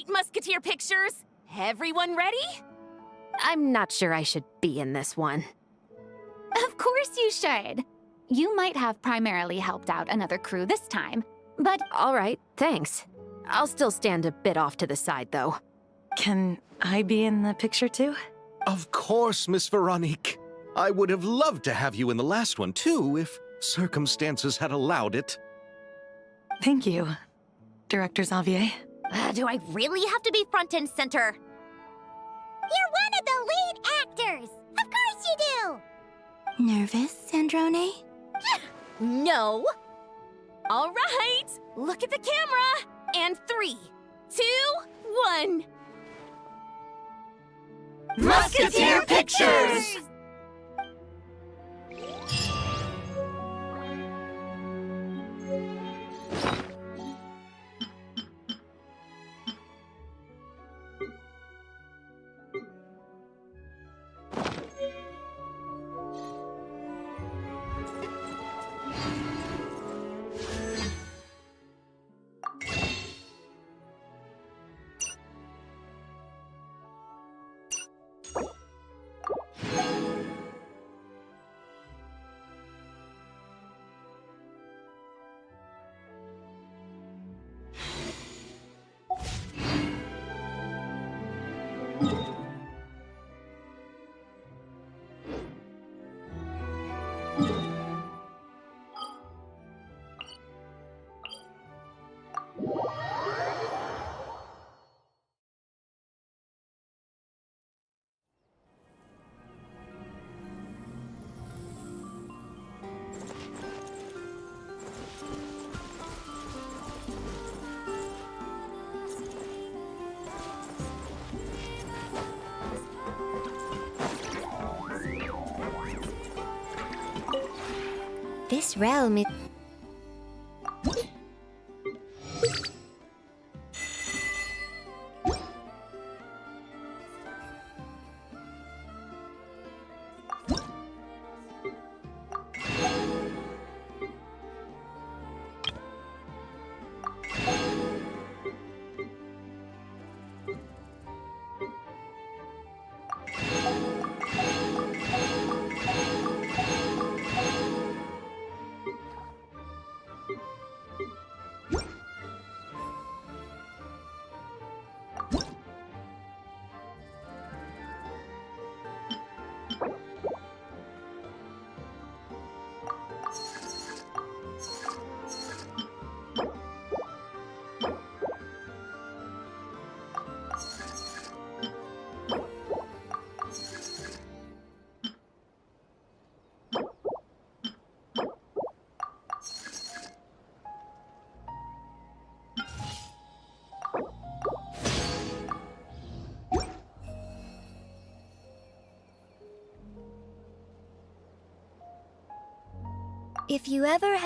Musketeer pictures! Everyone ready? I'm not sure I should be in this one. Of course you should. You might have primarily helped out another crew this time, but... All right, thanks. I'll still stand a bit off to the side, though. Can I be in the picture too? Of course, Miss Veronique. I would have loved to have you in the last one, too, if circumstances had allowed it. Thank you, Director Xavier. Do I really have to be front and center? You're one of the lead actors! Of course you do! Nervous, Sandrone? No! All right, look at the camera! And 3, 2, 1... Musketeer Pictures! This realm is... If you ever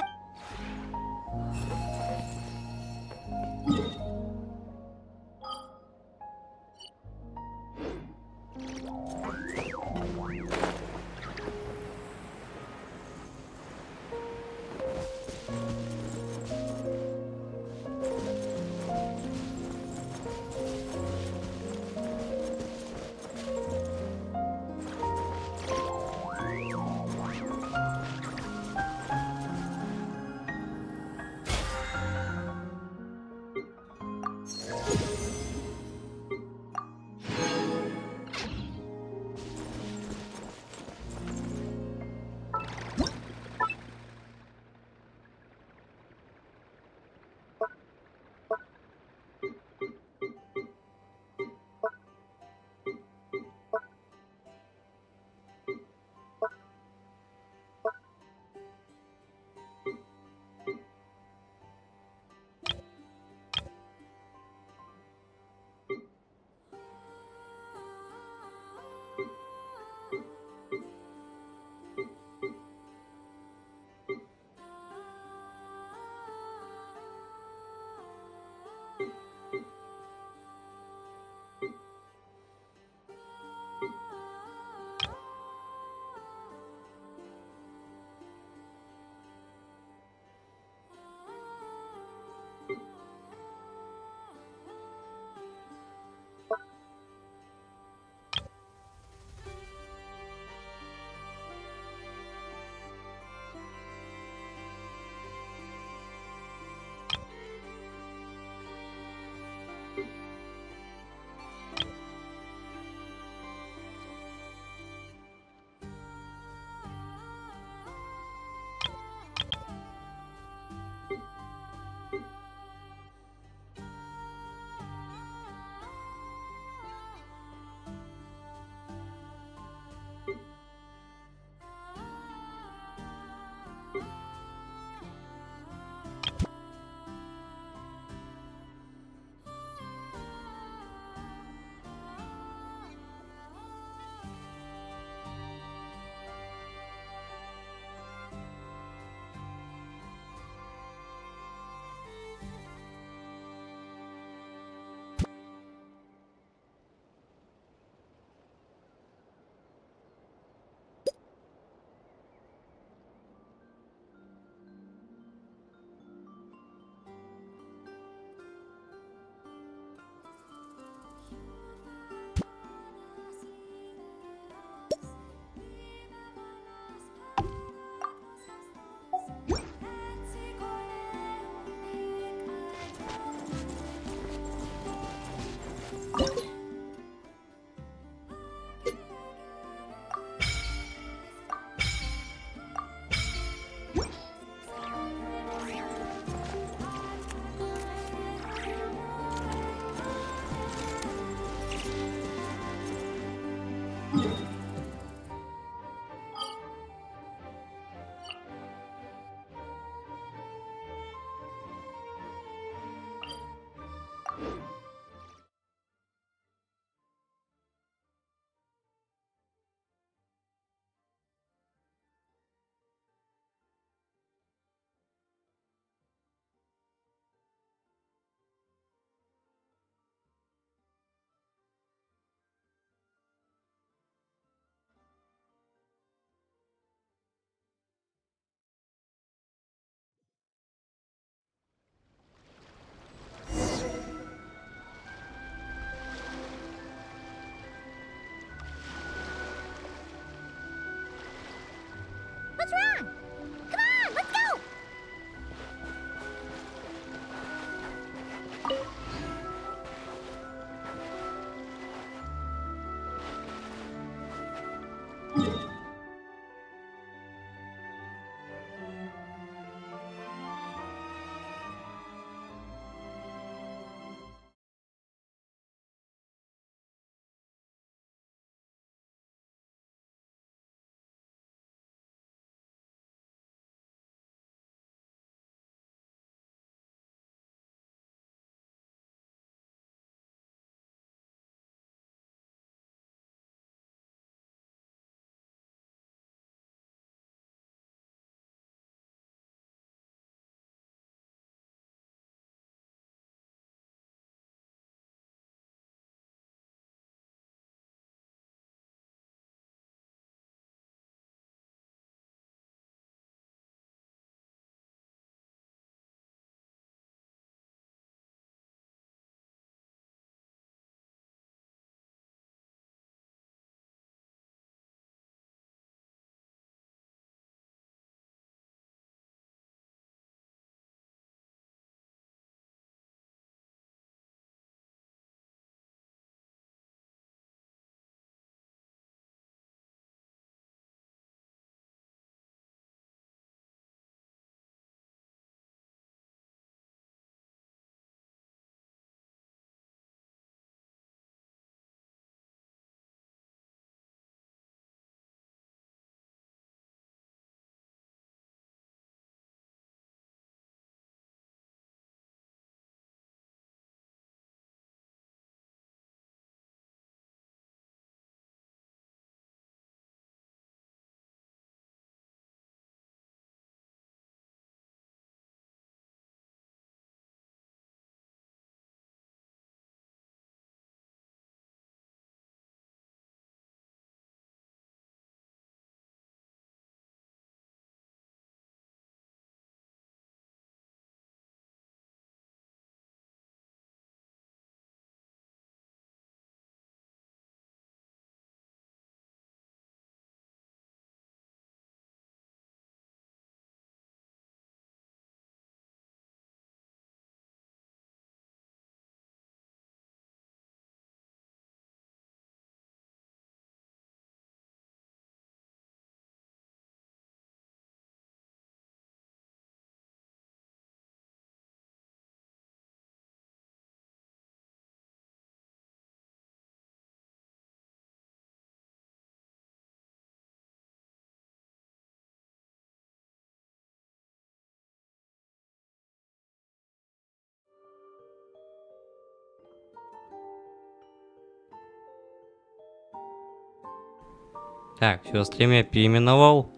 Так, все, стрим я переименовал.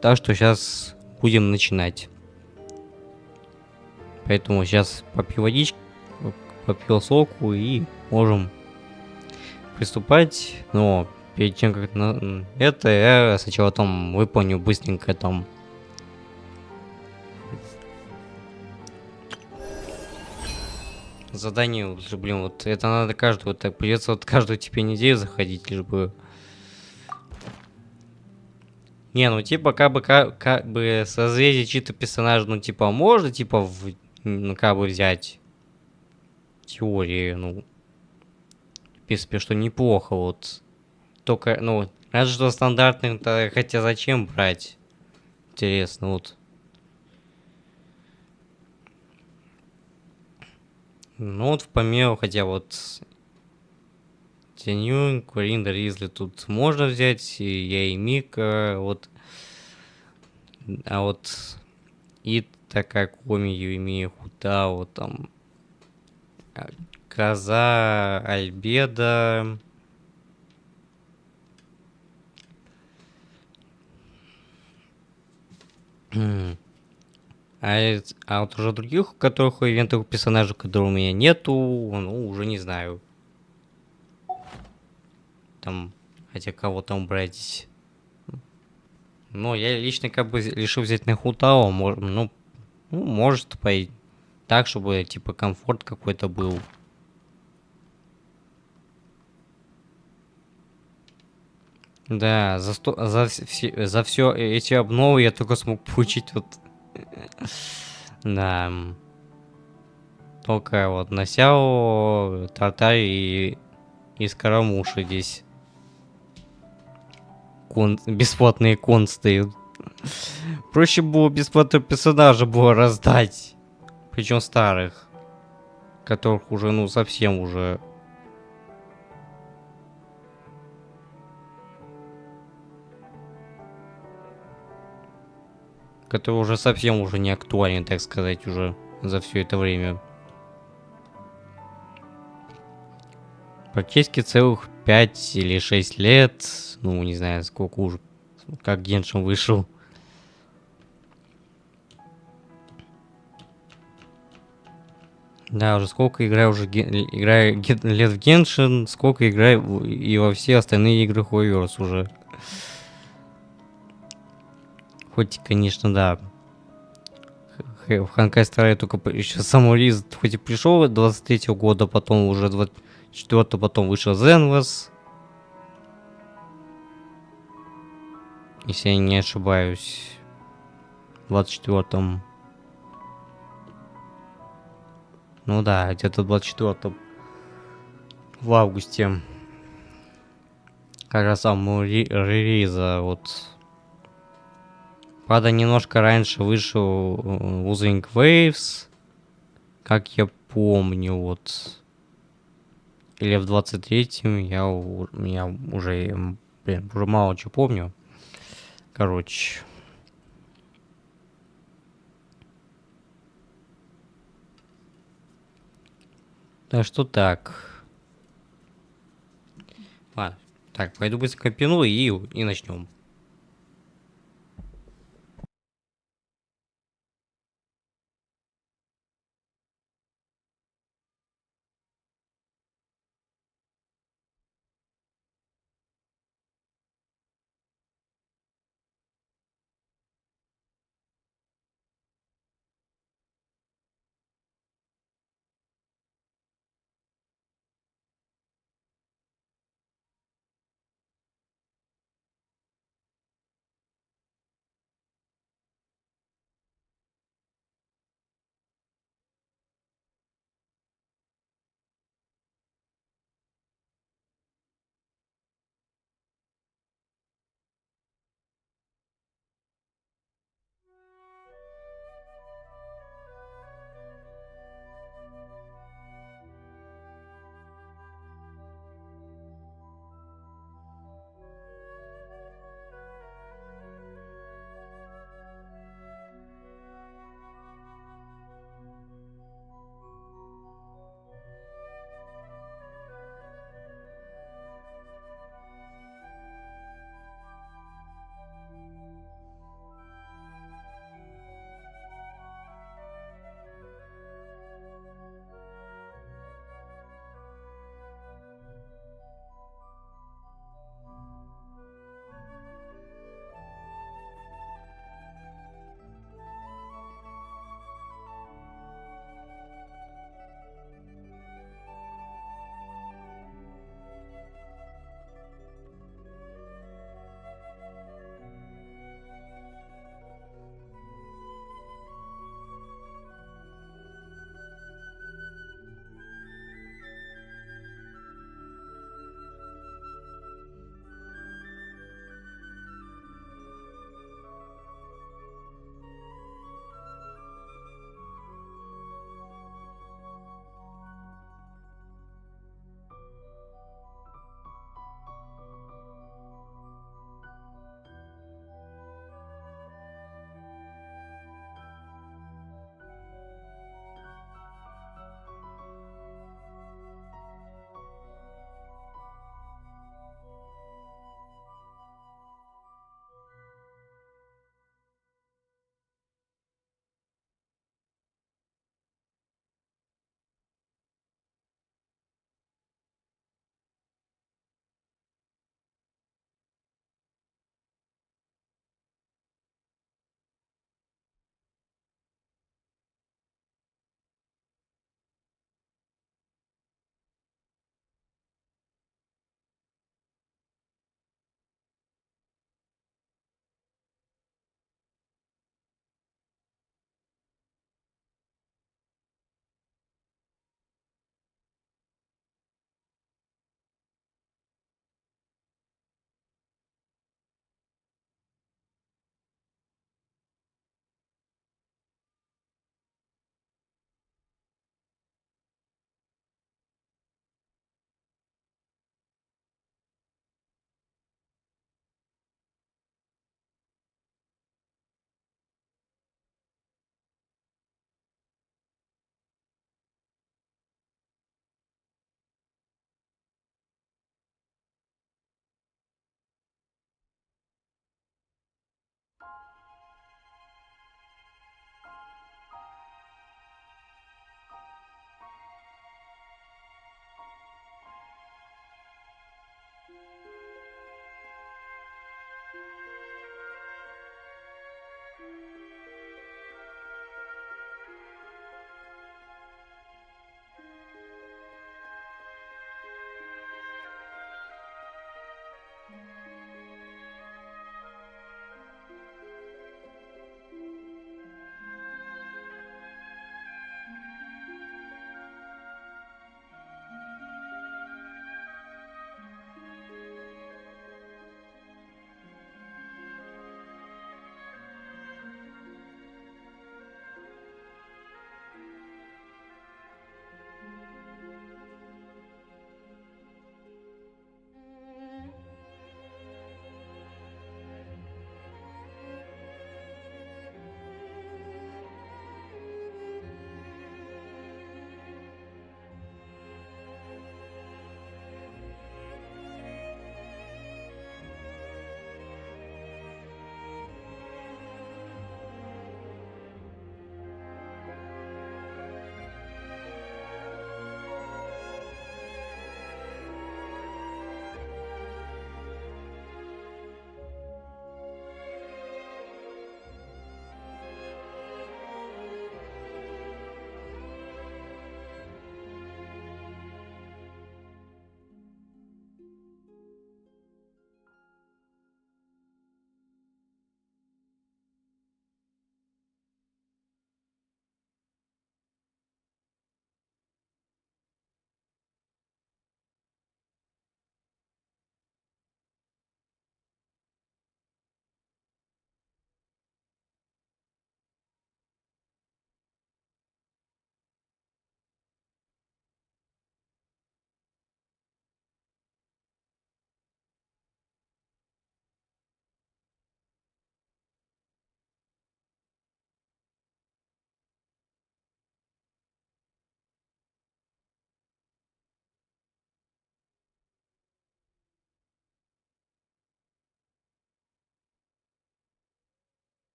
Так что сейчас будем начинать. Поэтому сейчас попью водички, попью соку и можем приступать. Но перед тем, как это, я сначала там выполню быстренько там задание, вот, блин, вот это надо каждую, вот так придется вот каждую типа неделю заходить, лишь бы. Не, ну типа как бы созвездие чьи-то персонажа, ну типа можно типа ну, как бы взять теории, ну в принципе, что неплохо вот. Только, ну, разве что стандартных-то, хотя зачем брать? Интересно, вот. Ну вот в померу, хотя вот Тенью, Куринда, Ризли тут можно взять, и я и Мика, вот. А вот и такая комию имею Хута, вот там Коза, Альбеда. А вот уже других, у которых ивентов персонажей, которые у меня нету, ну, уже не знаю. Там, хотя кого там брать. Но я лично как бы решил взять на Хутао, ну, может пойти так, чтобы типа комфорт какой-то был. Да, за все эти обновы я только смог получить вот. Да. Только вот на Сяо, Тартари и Скоромуши здесь. Бесплатные консты. Проще было бесплатного персонажа было раздать. Причем старых. Которых уже, ну, совсем уже. Который уже совсем уже не актуален, так сказать, уже за все это время. Практически целых 5 или 6 лет. Ну, не знаю, сколько уже. Как Геншин вышел. Да, уже сколько играю лет в Геншин, сколько играю и во все остальные игры HoYoVerSe уже. Хоть, конечно, да. В Ханкай Старай только еще саму релиз, хоть и пришел 23-го года, потом уже 24-го, потом вышел Zenvas. Если я не ошибаюсь. В 24-м. Ну да, где-то 24-м. В августе. Как раз самого релиза, вот. Правда, немножко раньше вышел Losing Waves, как я помню, вот. Или в 23-м, я уже, блин, уже мало чего помню. Короче. Так что так. Ладно, так, пойду быстро компину и начнем.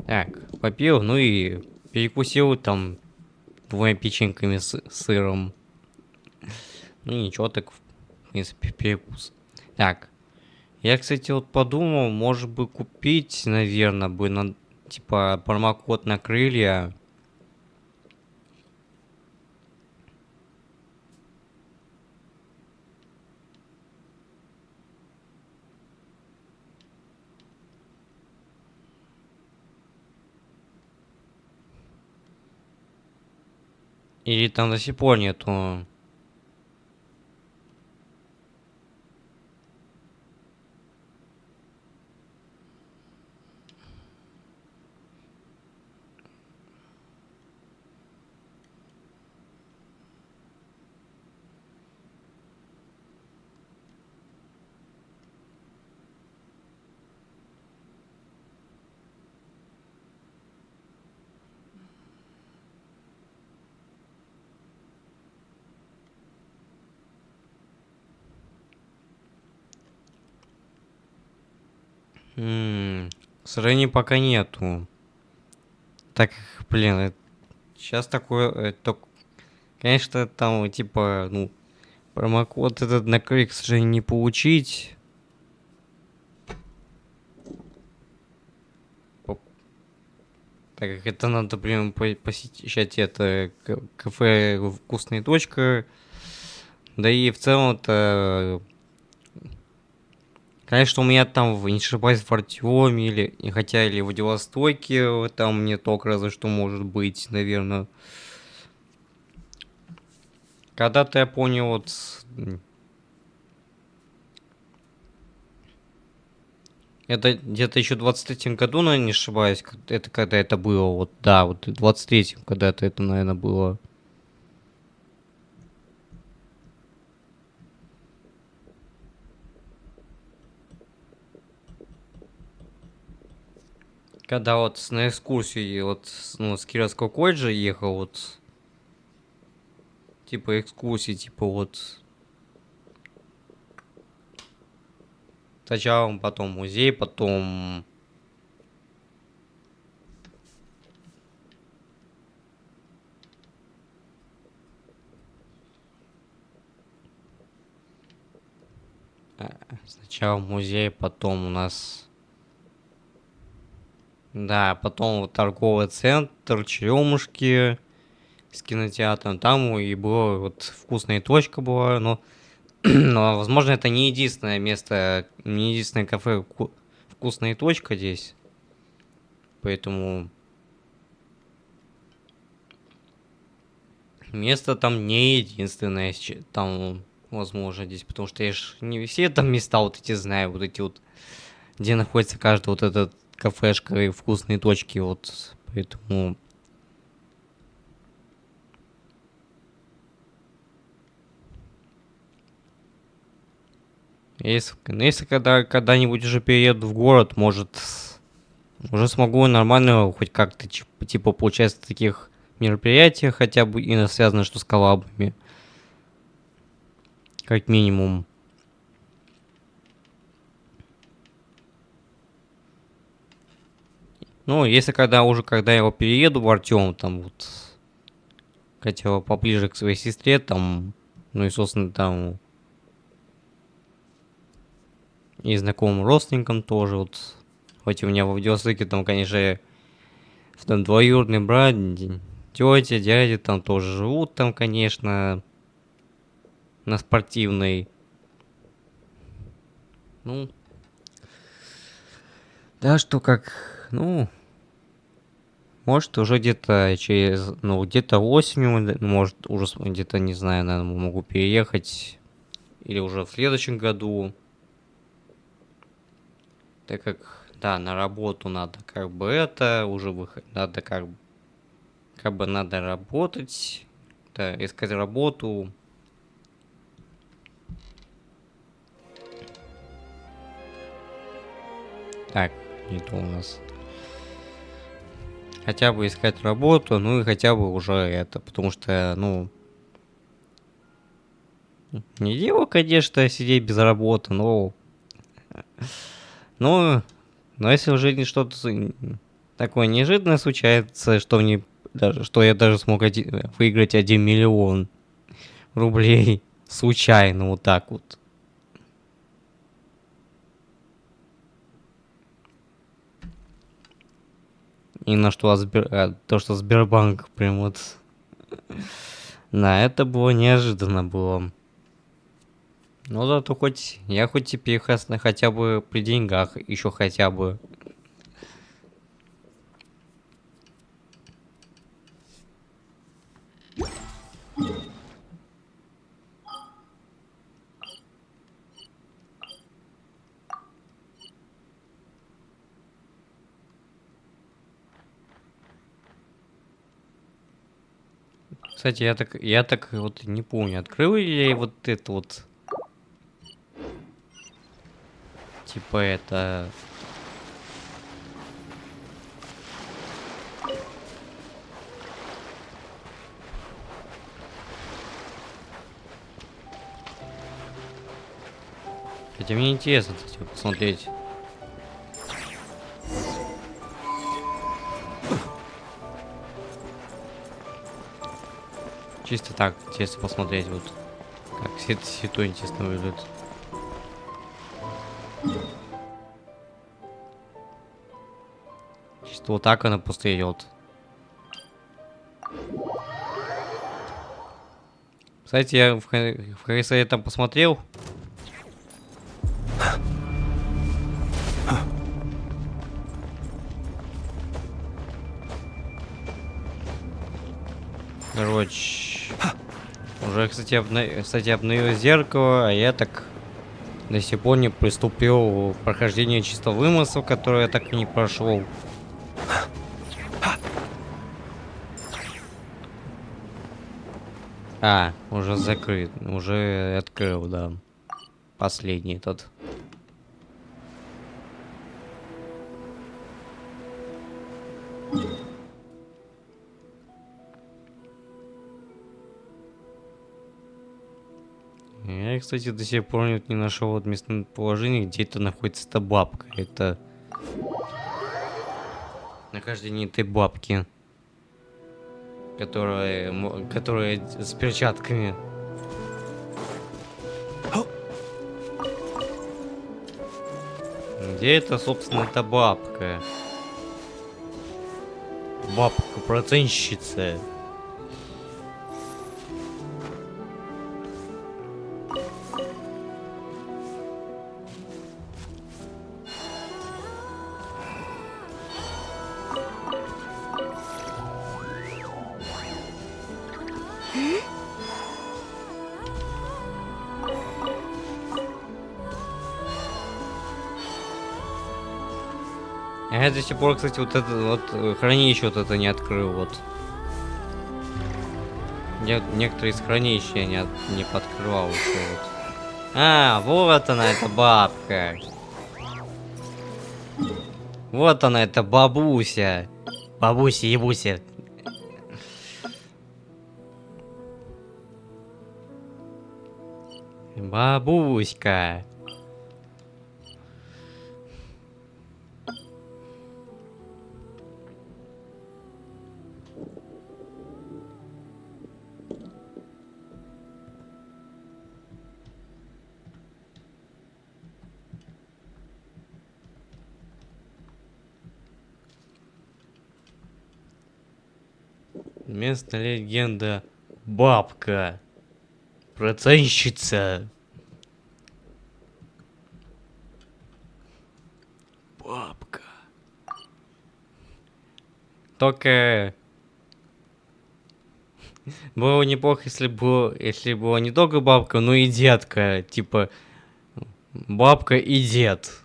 Так, попил, ну и перекусил там 2 печеньками с сыром. Ну ничего, так, в принципе, перекус. Так, я, кстати, вот подумал, может быть, купить, наверное, бы, на, типа, промокод на крылья. Или там до сих пор нету. К сожалению, пока нету. Так, блин, сейчас такое, конечно, там, типа, ну, промокод этот на крылья, к сожалению, не получить. Так как это надо прям посещать это кафе «Вкусная точка». Да и в целом-то... Конечно, у меня там, не ошибаюсь, в Артеме или... Хотя или в Владивостоке там не только разве что может быть, наверное. Когда-то я понял, вот... Это где-то еще в 23-м году, наверное, не ошибаюсь. Это когда это было. Вот, да, вот в 23-м когда-то это, наверное, было. Когда вот на экскурсию вот, ну, с Кировского колледжа ехал, вот, типа экскурсии, типа вот, сначала потом музей, потом сначала музей, потом у нас... Да, потом вот торговый центр, черемушки с кинотеатром. Там и была вот вкусная точка была, но, но возможно, это не единственное место, не единственное кафе вкусная точка здесь. Поэтому место там не единственное, там, возможно, здесь, потому что я ж не все там места вот эти знаю, вот эти вот, где находится каждый вот этот кафешка и вкусные точки, вот, поэтому... Если когда-нибудь уже перееду в город, может, уже смогу нормально хоть как-то, типа, поучаствовать в таких мероприятиях, хотя бы и связано, что с коллабами. Как минимум. Ну, если когда я его перееду в Артем, там вот, хотел поближе к своей сестре, там, ну и, собственно, там, и знакомым родственникам тоже, вот, хоть у меня в Владивостоке, там, конечно, там двоюродный брат, тетя, дядя там тоже живут, там, конечно, на Спортивной. Ну, да, что как, ну, может, уже где-то через, ну, где-то осенью, может, уже где-то, не знаю, наверное, могу переехать, или уже в следующем году, так как, да, на работу надо как бы это, уже надо как бы надо работать, да, искать работу. Так, не то у нас. Хотя бы искать работу, ну и хотя бы уже это, потому что, ну, не дело, конечно, сидеть без работы, но если уже не что-то, такое неожиданно случается, что я даже смог выиграть 1 миллион рублей случайно вот так вот. И на что то, что Сбербанк прям вот... Да, это было неожиданно было. Но зато я хоть теперь хотя бы при деньгах еще хотя бы. Кстати, я так вот не помню, открыл ли я вот это вот, типа это... Хотя мне интересно, кстати, посмотреть. Чисто так, интересно посмотреть, вот как все то интересно выглядит. Чисто вот так она просто идет. Кстати, я в ХСА там посмотрел. Короче, уже, кстати, обновил зеркало, а я так до сих пор не приступил к прохождению чисто вымыслов, который я так и не прошел. А, уже закрыт, уже открыл, да. Последний тот. Я, кстати, до сих пор не нашел вот местоположение, где это находится эта бабка. Это нахождение этой бабки, которая с перчатками. Где это, собственно, эта бабка? Бабка-процентщица. Я до сих пор, кстати, вот это вот хранилище вот это не открыл, вот. Некоторые из хранилищ я не подкрывал еще вот. А, вот она, эта бабка. Вот она, эта бабуся. Бабуся-ебуся. Бабуська. Местная легенда бабка. Процентщица. Бабка. Только было неплохо, если было не только бабка, но и дедка. Типа бабка и дед.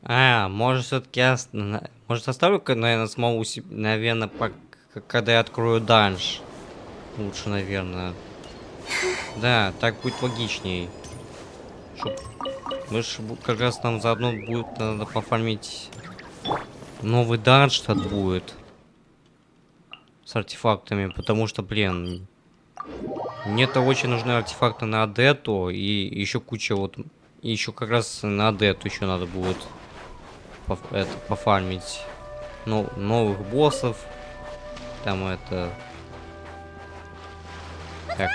А, может все-таки может оставлю, наверное, самому себе, наверное, когда я открою данж. Лучше, наверное. Да, так будет логичней. Как раз нам заодно будет надо пофармить новый данж, что будет. с артефактами, потому что, блин, мне-то очень нужны артефакты на адету и еще куча вот, и еще как раз на адету еще надо будет пофармить новых боссов, там это. Так.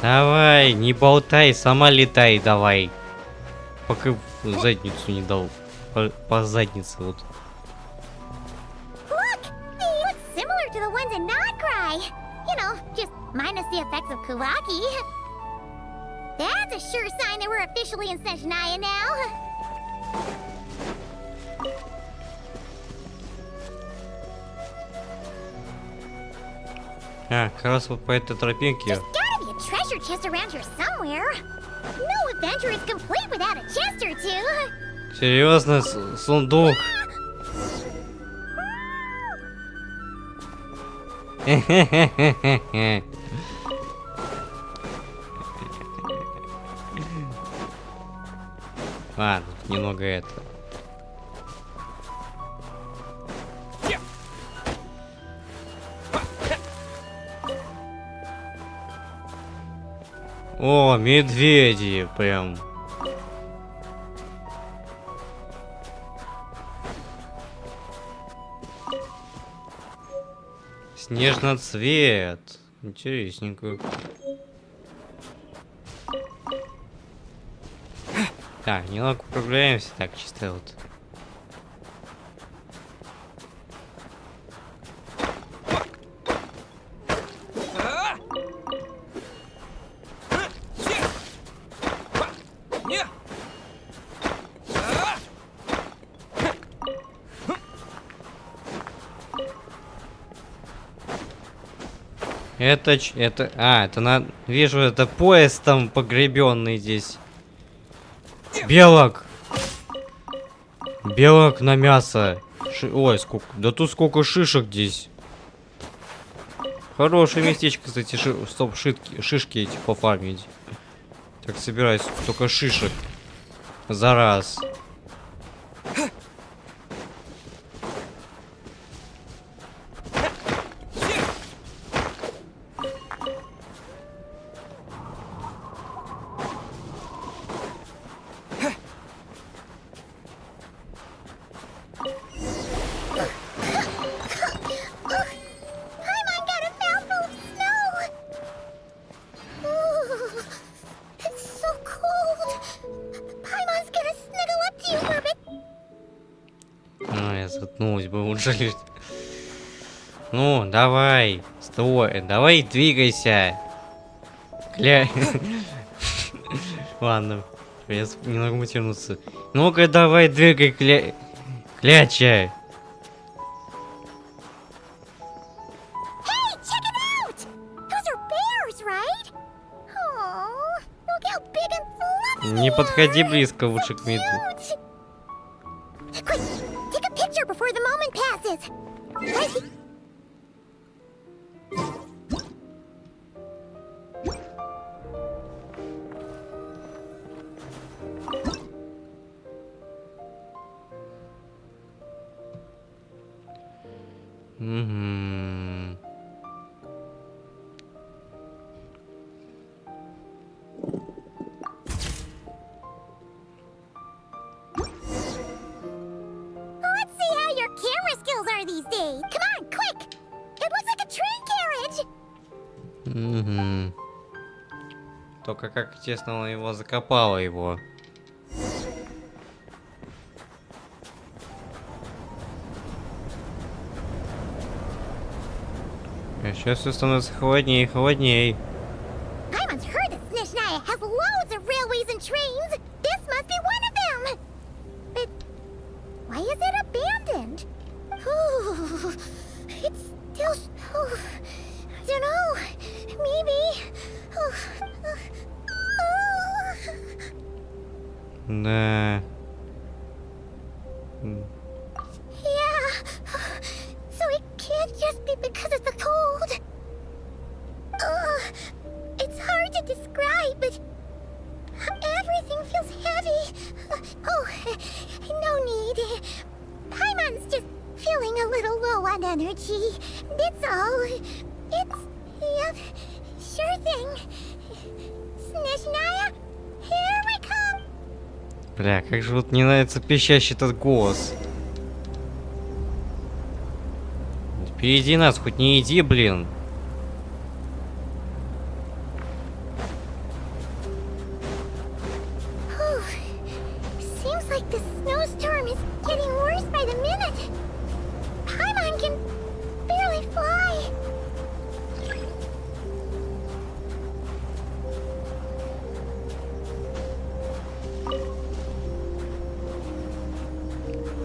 Давай, не болтай, сама летай, давай. Пока задницу не дал. По заднице вот. Look! They look similar to the ones in Nodcry. You know, just minus the effects of Kawaki. That's a sure sign that we're officially in Снежная now. А, как раз вот по этой тропинке. Treasure chest around here somewhere. No adventure is complete without a chest or two. Серьезно, сундук. Ладно, немного это. О, медведи, прям. Снежноцвет. Интересненько. Так, немного управляемся, так, чисто вот. Вижу, это поезд там погребенный здесь. Белок! Белок на мясо. Ой, сколько, да тут сколько шишек здесь. Хорошее местечко, кстати, шишки эти пофармить. Так, собираюсь, только шишек. За раз. Ну, давай, стой, давай двигайся. Ладно, я не могу тянуться. Ну-ка, давай, двигай, кляча. Не подходи близко лучше к медведю. Только как тесно он его закопало его. А сейчас все становится холоднее и холоднее. Paimon's heard that Снежная has loads of railways and trains. This must be one of them. But why is it abandoned? Ooh, it's still. I don't know. Maybe. Да. Yeah. So it can't just be because of the cold. It's hard to describe, but everything feels heavy. Oh, no need. Paimon's just feeling a little low on energy. That's all. Yep, sure thing. Снежная, here we come. Бля, как же вот мне нравится пищащий этот голос. Впереди нас, хоть не иди, блин. Seems like the snowstorm is getting worse by the minute. Paimon can barely fly.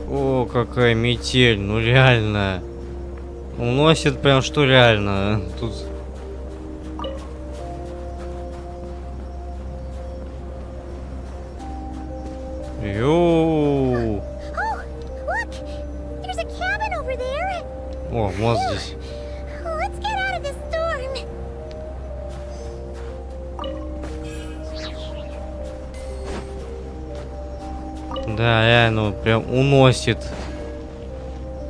О, какая метель, ну реально. Уносит прям что реально. Тут... Йоу. О, мост здесь. Let's get out of this storm. Да, реально, прям уносит.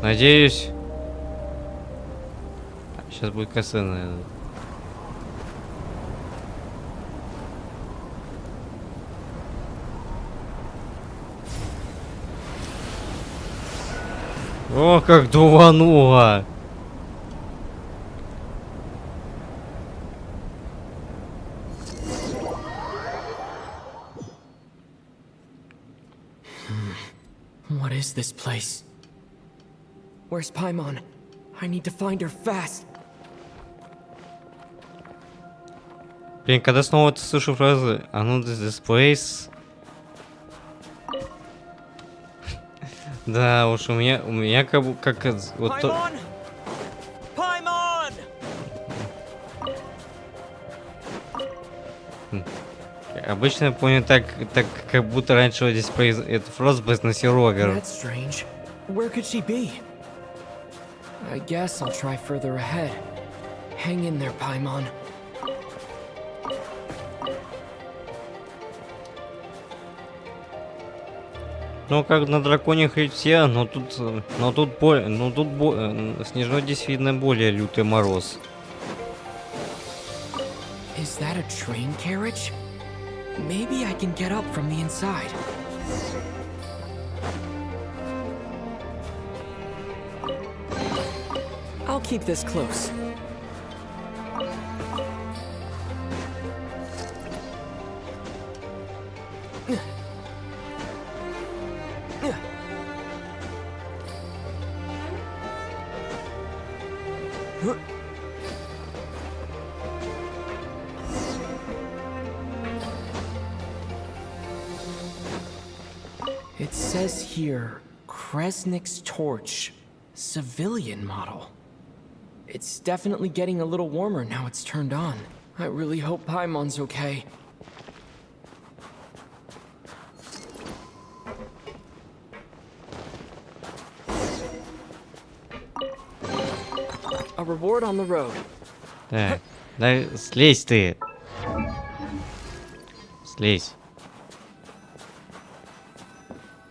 Надеюсь. Сейчас будет косынка, наверное. О, как дувануло! What is this place? Where's Paimon? I need to find her fast. Блин, когда снова ты слышу фразы "I know this place". Да, уж у меня как вот то... Paimon! Обычно я понял так, как будто раньше вот здесь эта фраза произносил Ровер. That's strange. Where could she be? I guess I'll try further ahead. Hang in there, Paimon. Ну, как на драконьих хребте, но тут Снежной здесь видно более лютый мороз. Is that a train carriage? Maybe I can get up from the inside. I'll keep this close. It says here, Kresnik's torch, civilian model. It's definitely getting a little warmer now it's turned on. I really hope Paimon's okay. A reward on the road. Так, да слезь ты. Слезь.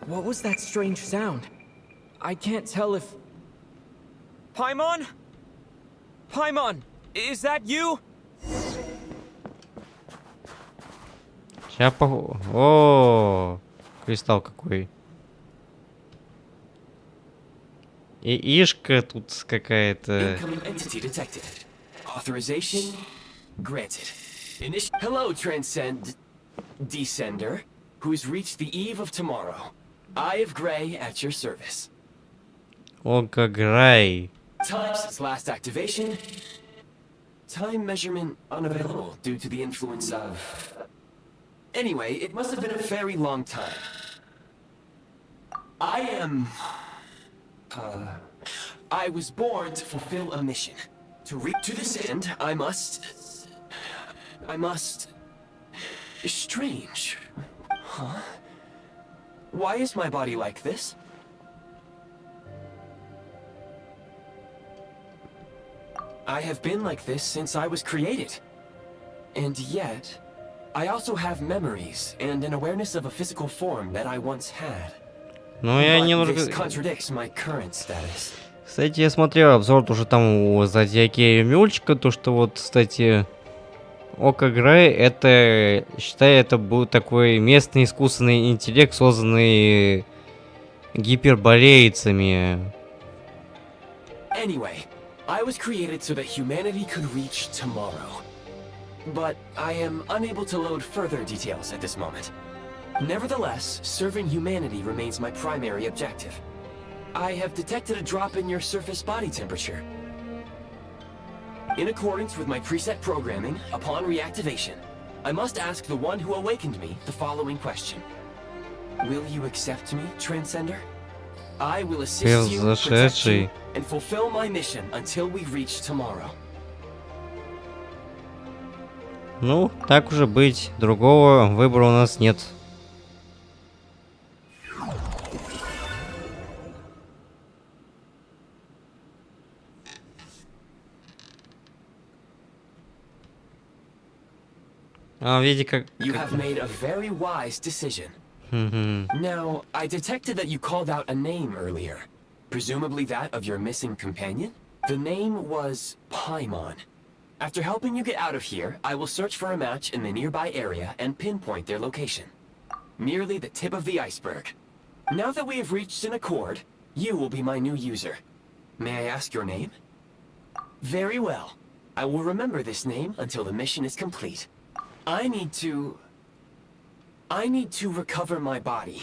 What was that strange sound? I can't tell if... Paimon? Paimon, is that you? Сейчас О, кристалл какой. И ишка тут какая-то. Authorization granted. Hello, Descender, who's reached the eve of tomorrow. Eye of Gray at your service. Ока Грай. Time since last activation. Time measurement unavailable due to the influence of... Anyway, it must have been a very long time. I was born to fulfill a mission. To this end, I must... Strange. Huh? Why is my body like this? I have been like this since I was created. And yet, I also have memories and an awareness of a physical form that I once had. Ну, я немного... This contradicts my current status. Кстати, я смотрел обзор тоже там у Зодиаки Мюльчика, то что вот, кстати, Око Грей, это, считаю, это был такой местный искусственный интеллект, созданный гиперболейцами. Anyway, I was created so that humanity could reach tomorrow. But I am unable to load further details at this moment. Nevertheless, serving humanity remains my primary objective. I have detected a drop in your surface body temperature. In accordance with my preset programming, upon reactivation, I must ask the one who awakened me the following question. Will you accept me, Transcender? I will assist you, protect you, and fulfill my mission until we reach tomorrow. Ну, так уже быть. Другого выбора у нас нет. Видите, как... You have made a very wise decision. Now, I detected that you called out a name earlier. Presumably that of your missing companion? The name was Paimon. After helping you get out of here, I will search for a match in the nearby area and pinpoint their location. Merely the tip of the iceberg. Now that we have reached an accord, you will be my new user. May I ask your name? Very well. I will remember this name until the mission is complete. I need to recover my body,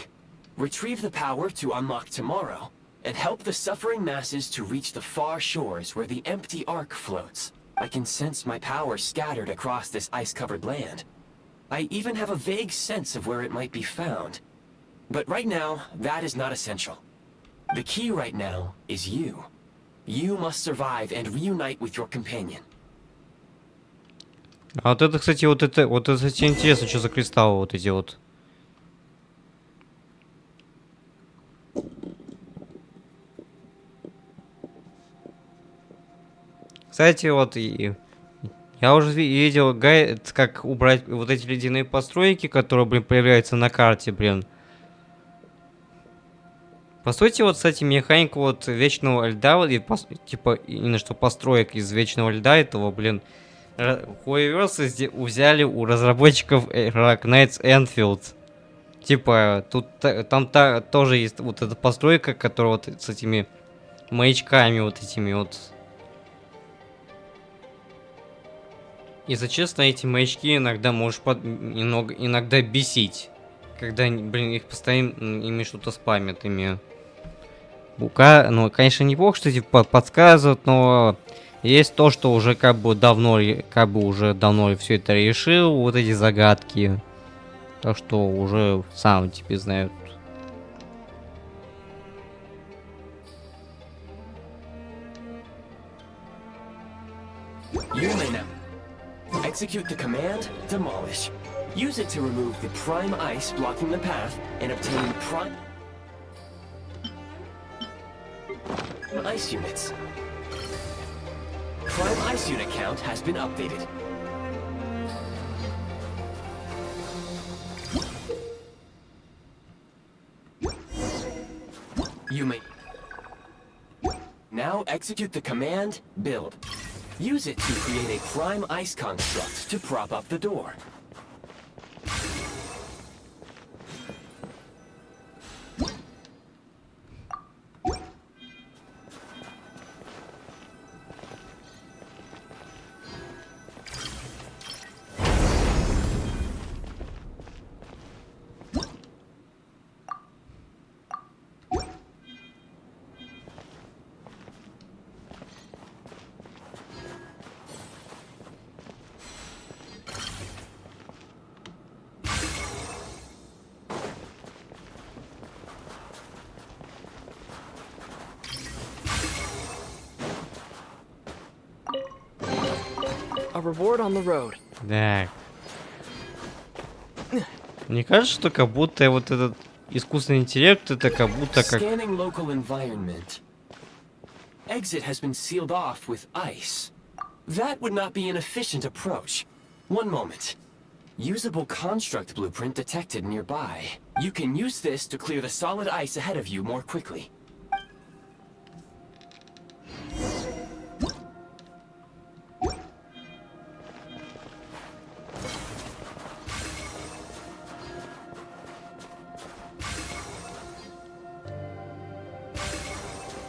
retrieve the power to unlock tomorrow, and help the suffering masses to reach the far shores where the empty ark floats. I can sense my power scattered across this ice-covered land. I even have a vague sense of where it might be found. But right now, that is not essential. The key right now is you. You must survive and reunite with your companion. А вот это, кстати, вот это, кстати, интересно, что за кристаллы вот эти вот. Кстати, вот я уже видел гайд, как убрать вот эти ледяные постройки, которые, блин, появляются на карте, блин. По сути, вот, кстати, механика вот вечного льда, и, типа, именно что построек из вечного льда этого, блин, HoYoVerSe взяли у разработчиков Rock Knights Enfield. Типа, тут там тоже есть вот эта постройка, которая вот с этими маячками вот этими вот. Если честно, эти маячки иногда можешь иногда бесить. Когда, блин, их постоянно ими что-то спамят ими. Ну, конечно, неплохо, что типа подсказывают, но есть то, что уже как бы давно все это решил, вот эти загадки. Так что уже сам теперь знают. Execute the command, demolish. Use it to remove the prime ice blocking the path and obtain prime ice units. Prime ice unit count has been updated. You may now execute the command, build. Use it to create a prime ice construct to prop up the door. A reward on the road. Так. Мне кажется, что как будто вот этот искусственный интеллект это как будто как... Scanning local environment. Exit has been sealed off with ice. That would not be an efficient approach. One moment. Usable construct blueprint detected nearby. You can use this to clear the solid ice ahead of you more quickly.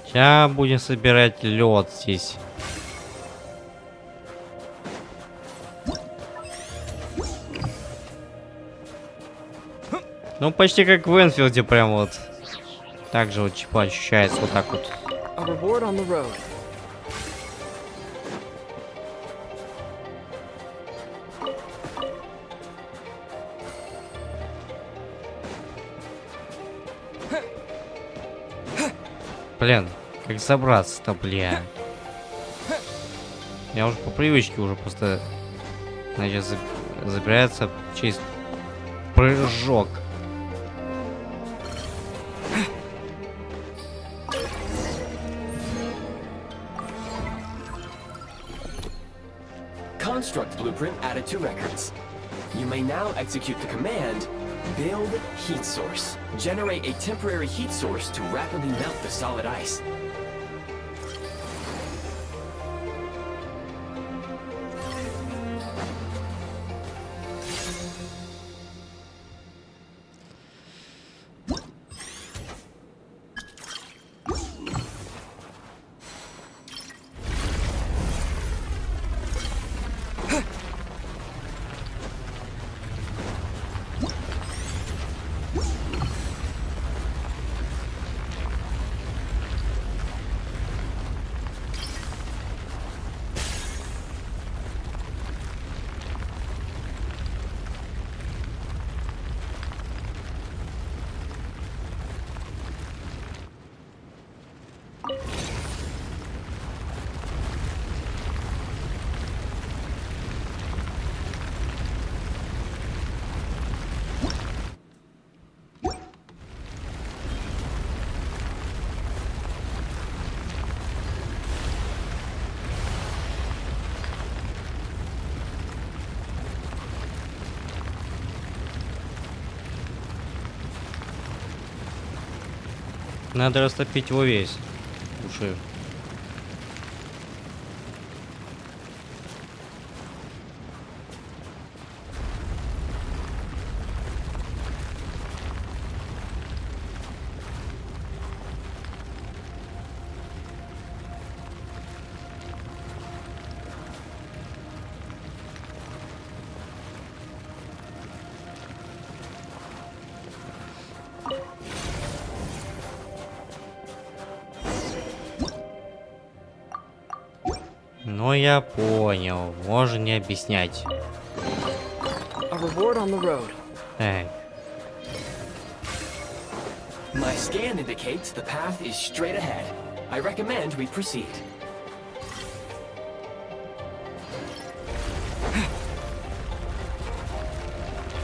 Сейчас будем собирать лед здесь. Ну, почти как в Энфилде, прям вот. Так же вот типа ощущается вот так вот. A reward on the road. Блин, как забраться-то, бля. Я уже по привычке уже просто, значит, забирается через прыжок. Construct blueprint added to records. You may now execute the command build heat source. Generate a temporary heat source to rapidly melt the solid ice. Надо растопить его весь. Уши. Ну я понял, можно не объяснять. A reward on the road. Эй. My scan indicates the path is straight ahead. I recommend we proceed.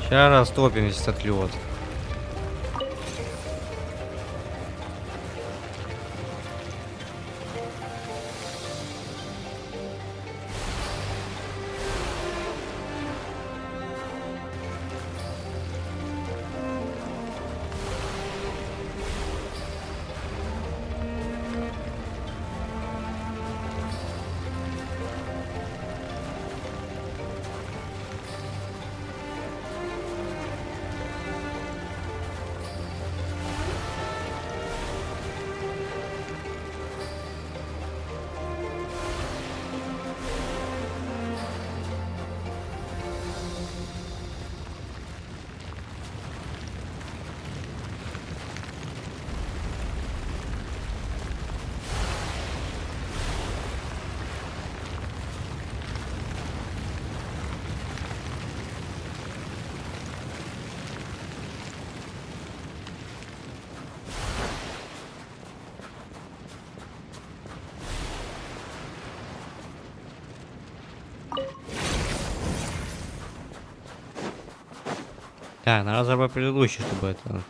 Сейчас растопим весь этот лед. Так, надо забрать предыдущий, чтобы это...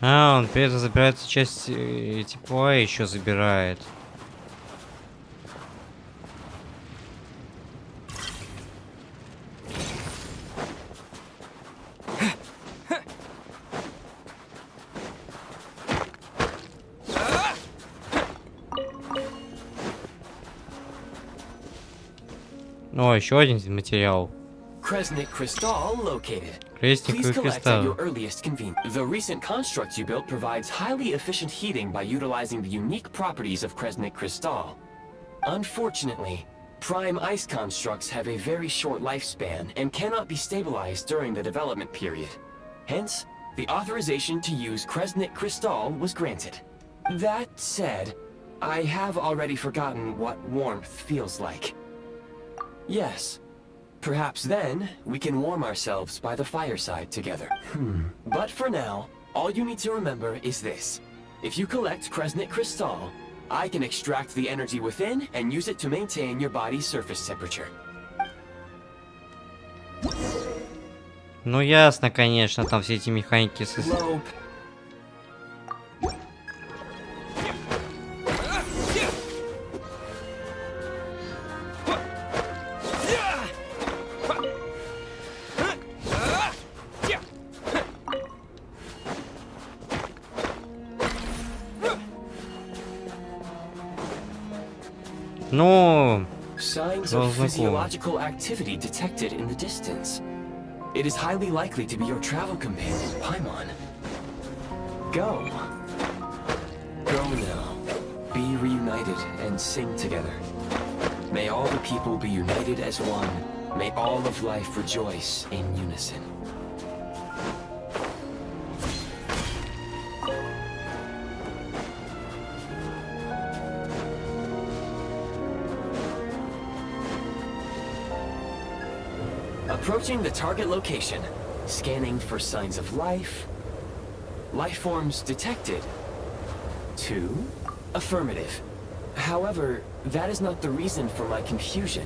А, он при этом забирает часть тепла и еще забирает. О, еще один материал. Kresnik crystal located. Крестниковый Please collect at кристалл. your earliest convenience. The recent construct you built provides highly efficient heating by utilizing the unique properties of Kresnik crystal. Unfortunately, prime ice constructs have a very short lifespan and cannot be stabilized during the development period. Hence, the authorization to use Kresnik crystal was granted. That said, I have already forgotten what warmth feels like. Yes. Perhaps then, we can warm ourselves by the fireside together. But for now, all you need to remember is this. If you collect Kresnik crystal, I can extract the energy within and use it to maintain your body's surface temperature. Ну ясно, конечно, там все эти механики с... Ну, Signs of physiological activity detected in the distance. It is highly likely to be your travel companion, Paimon. Go. Go now. Be reunited and sing together. May all the people be united as one. May all of life rejoice in unison. Approaching the target location, scanning for signs of life. Life forms detected. 2. Affirmative. However, that is not the reason for my confusion.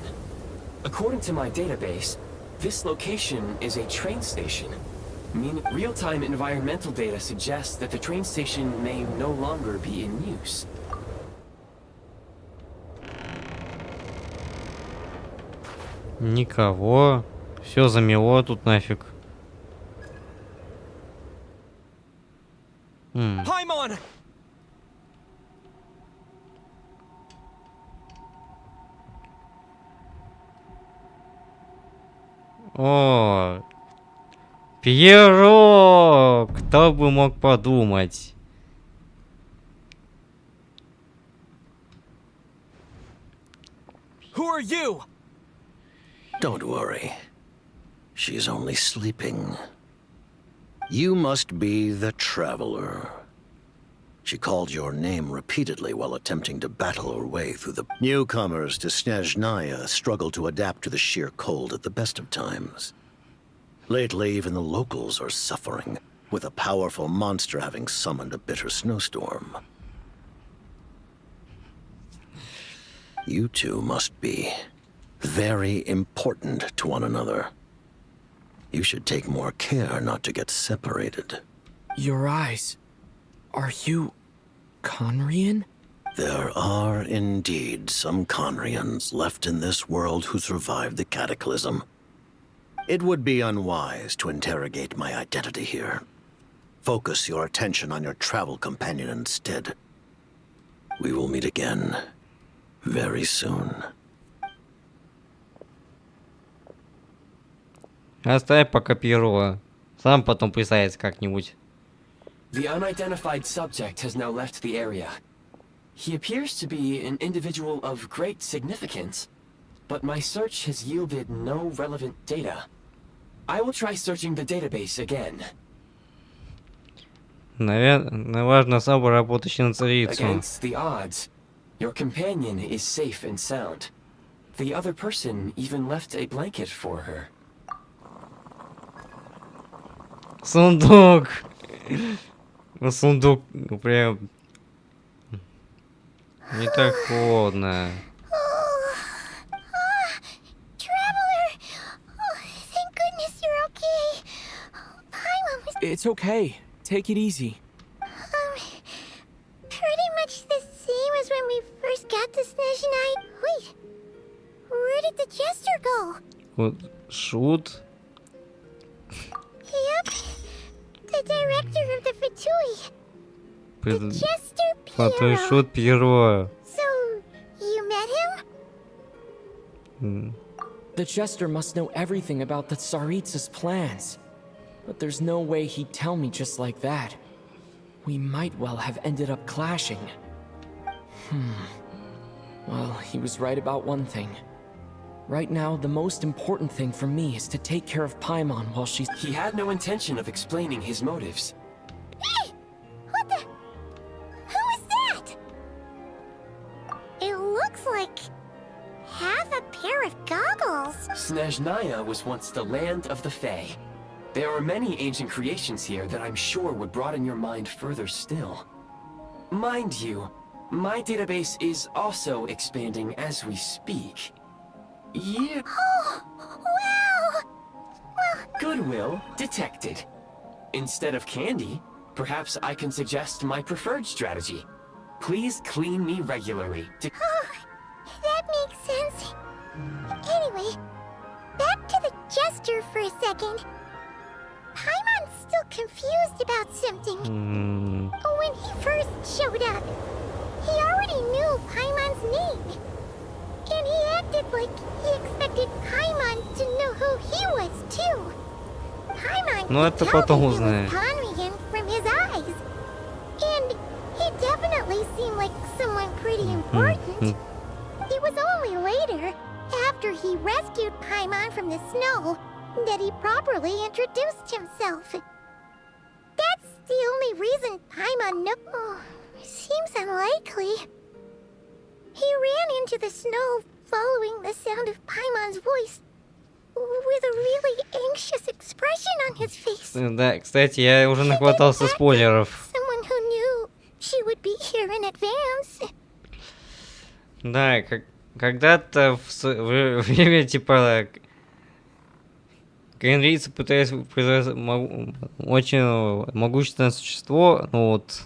According to my database, this location is a train station. Real-time environmental data suggests that the train station may no longer be in use. Никого. Все замело тут нафиг. Paimon! О, Пьеро! Кто бы мог подумать? Who are you? Don't worry. She's only sleeping. You must be the Traveler. She called your name repeatedly while attempting to battle her way through the... Newcomers to Снежная struggle to adapt to the sheer cold at the best of times. Lately, even the locals are suffering, with a powerful monster having summoned a bitter snowstorm. You two must be very important to one another. You should take more care not to get separated. Your eyes. Are you... Conrian? There are indeed some Conrians left in this world who survived the cataclysm. It would be unwise to interrogate my identity here. Focus your attention on your travel companion instead. We will meet again very soon. Оставь пока Пьеро. Сам потом представится как-нибудь. The unidentified subject has now left the area. He appears to be an individual of great significance, but my search has yielded no relevant data. I will try searching the database again. Наверное, важно особо работать на царицу. Against the odds, your companion is safe and sound. The other person even left a blanket for her. Сундук! Ну, сундук прям... Не так холодно. Traveler! Oh, thank goodness you're okay. Paimon was... It's okay. Take it easy. Шут. Yep. The director of the Fatui. The Jester Потом Piero. Шут Пьеро. So, you met him? The Jester must know everything about the Tsaritsa's plans. But there's no way he'd tell me just like that. We might well have ended up clashing. Well, he was right about one thing. Right now, the most important thing for me is to take care of Paimon while she's— He had no intention of explaining his motives. Hey! What the? Who is that? It looks like half a pair of goggles. Snežnaya was once the land of the Fae. There are many ancient creations here that I'm sure would broaden your mind further still. Mind you, my database is also expanding as we speak. Yeah. Oh, wow! Well, Goodwill detected. Instead of candy, perhaps I can suggest my preferred strategy. Please clean me regularly to— oh, that makes sense. Anyway, back to the Jester for a second. Paimon's still confused about something. When he first showed up, he already knew Paimon's name. And he acted like he expected Paimon to know who he was, too. Paimon Ну, это could tell потом that he was узнаем. Ponrian from his eyes. And he definitely seemed like someone pretty important. It was only later, after he rescued Paimon from the snow, that he properly introduced himself. That's the only reason Paimon knew. Oh, seems unlikely. He ran into the snow following the sound of Paimon's voice with a really anxious expression on his face. Да, кстати, я уже нахватался спойлеров. Someone who knew she would be here in advance. Да, когда-то в время, типа, кенрийцы пытались произвести очень могущественное существо, ну вот,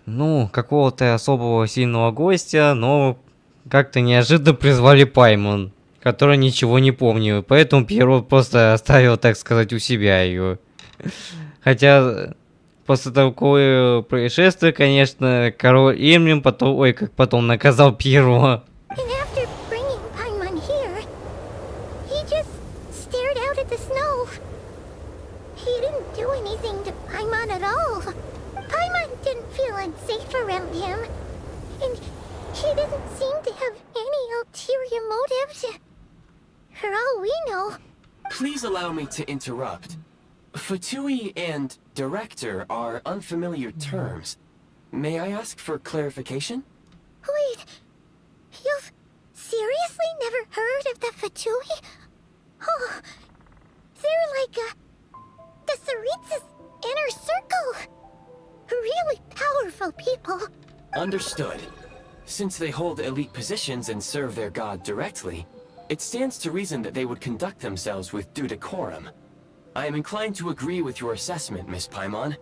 ну, какого-то особого сильного гостя, но как-то неожиданно призвали Паймон, который ничего не помнил, поэтому Пьеро просто оставил, так сказать, у себя ее. Хотя после такого происшествия, конечно, король Эмлин потом, как потом наказал Пьеро. And after bringing Paimon here, he just stared out at the snow. He didn't do anything to Paimon at all. Paimon didn't feel unsafe around him, and he didn't seem to have any ulterior motives. For all we know. Please allow me to interrupt. Fatui and director are unfamiliar terms. May I ask for clarification? Wait, you've seriously never heard of the Fatui? Oh, they're like the Tsaritsa's inner circle. Really powerful people. Understood. Since they hold elite positions and serve their god directly, it stands to reason that they would conduct themselves with due decorum. I am inclined to agree with your assessment, Miss Paimon.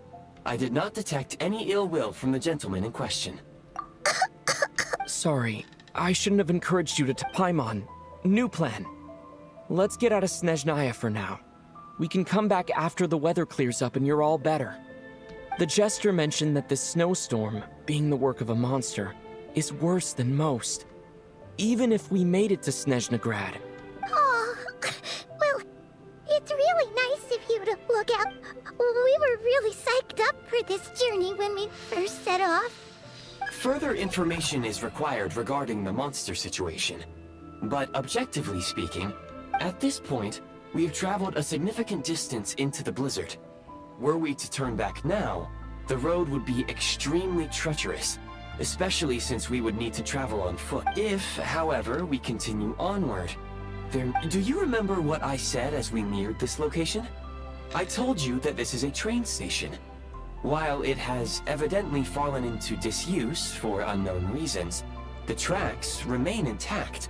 I did not detect any ill will from the gentleman in question. Sorry, I shouldn't have encouraged you to Paimon. New plan. Let's get out of Snežnaya for now. We can come back after the weather clears up and you're all better. The Jester mentioned that this snowstorm, being the work of a monster, is worse than most. Even if we made it to Snezhnegrad. Oh, well, it's really nice of you to look out. We were really psyched up for this journey when we first set off. Further information is required regarding the monster situation. But objectively speaking, at this point, we have traveled a significant distance into the blizzard. Were we to turn back now, the road would be extremely treacherous, especially since we would need to travel on foot. If, however, we continue onward, then do you remember what I said as we neared this location? I told you that this is a train station. While it has evidently fallen into disuse for unknown reasons, the tracks remain intact.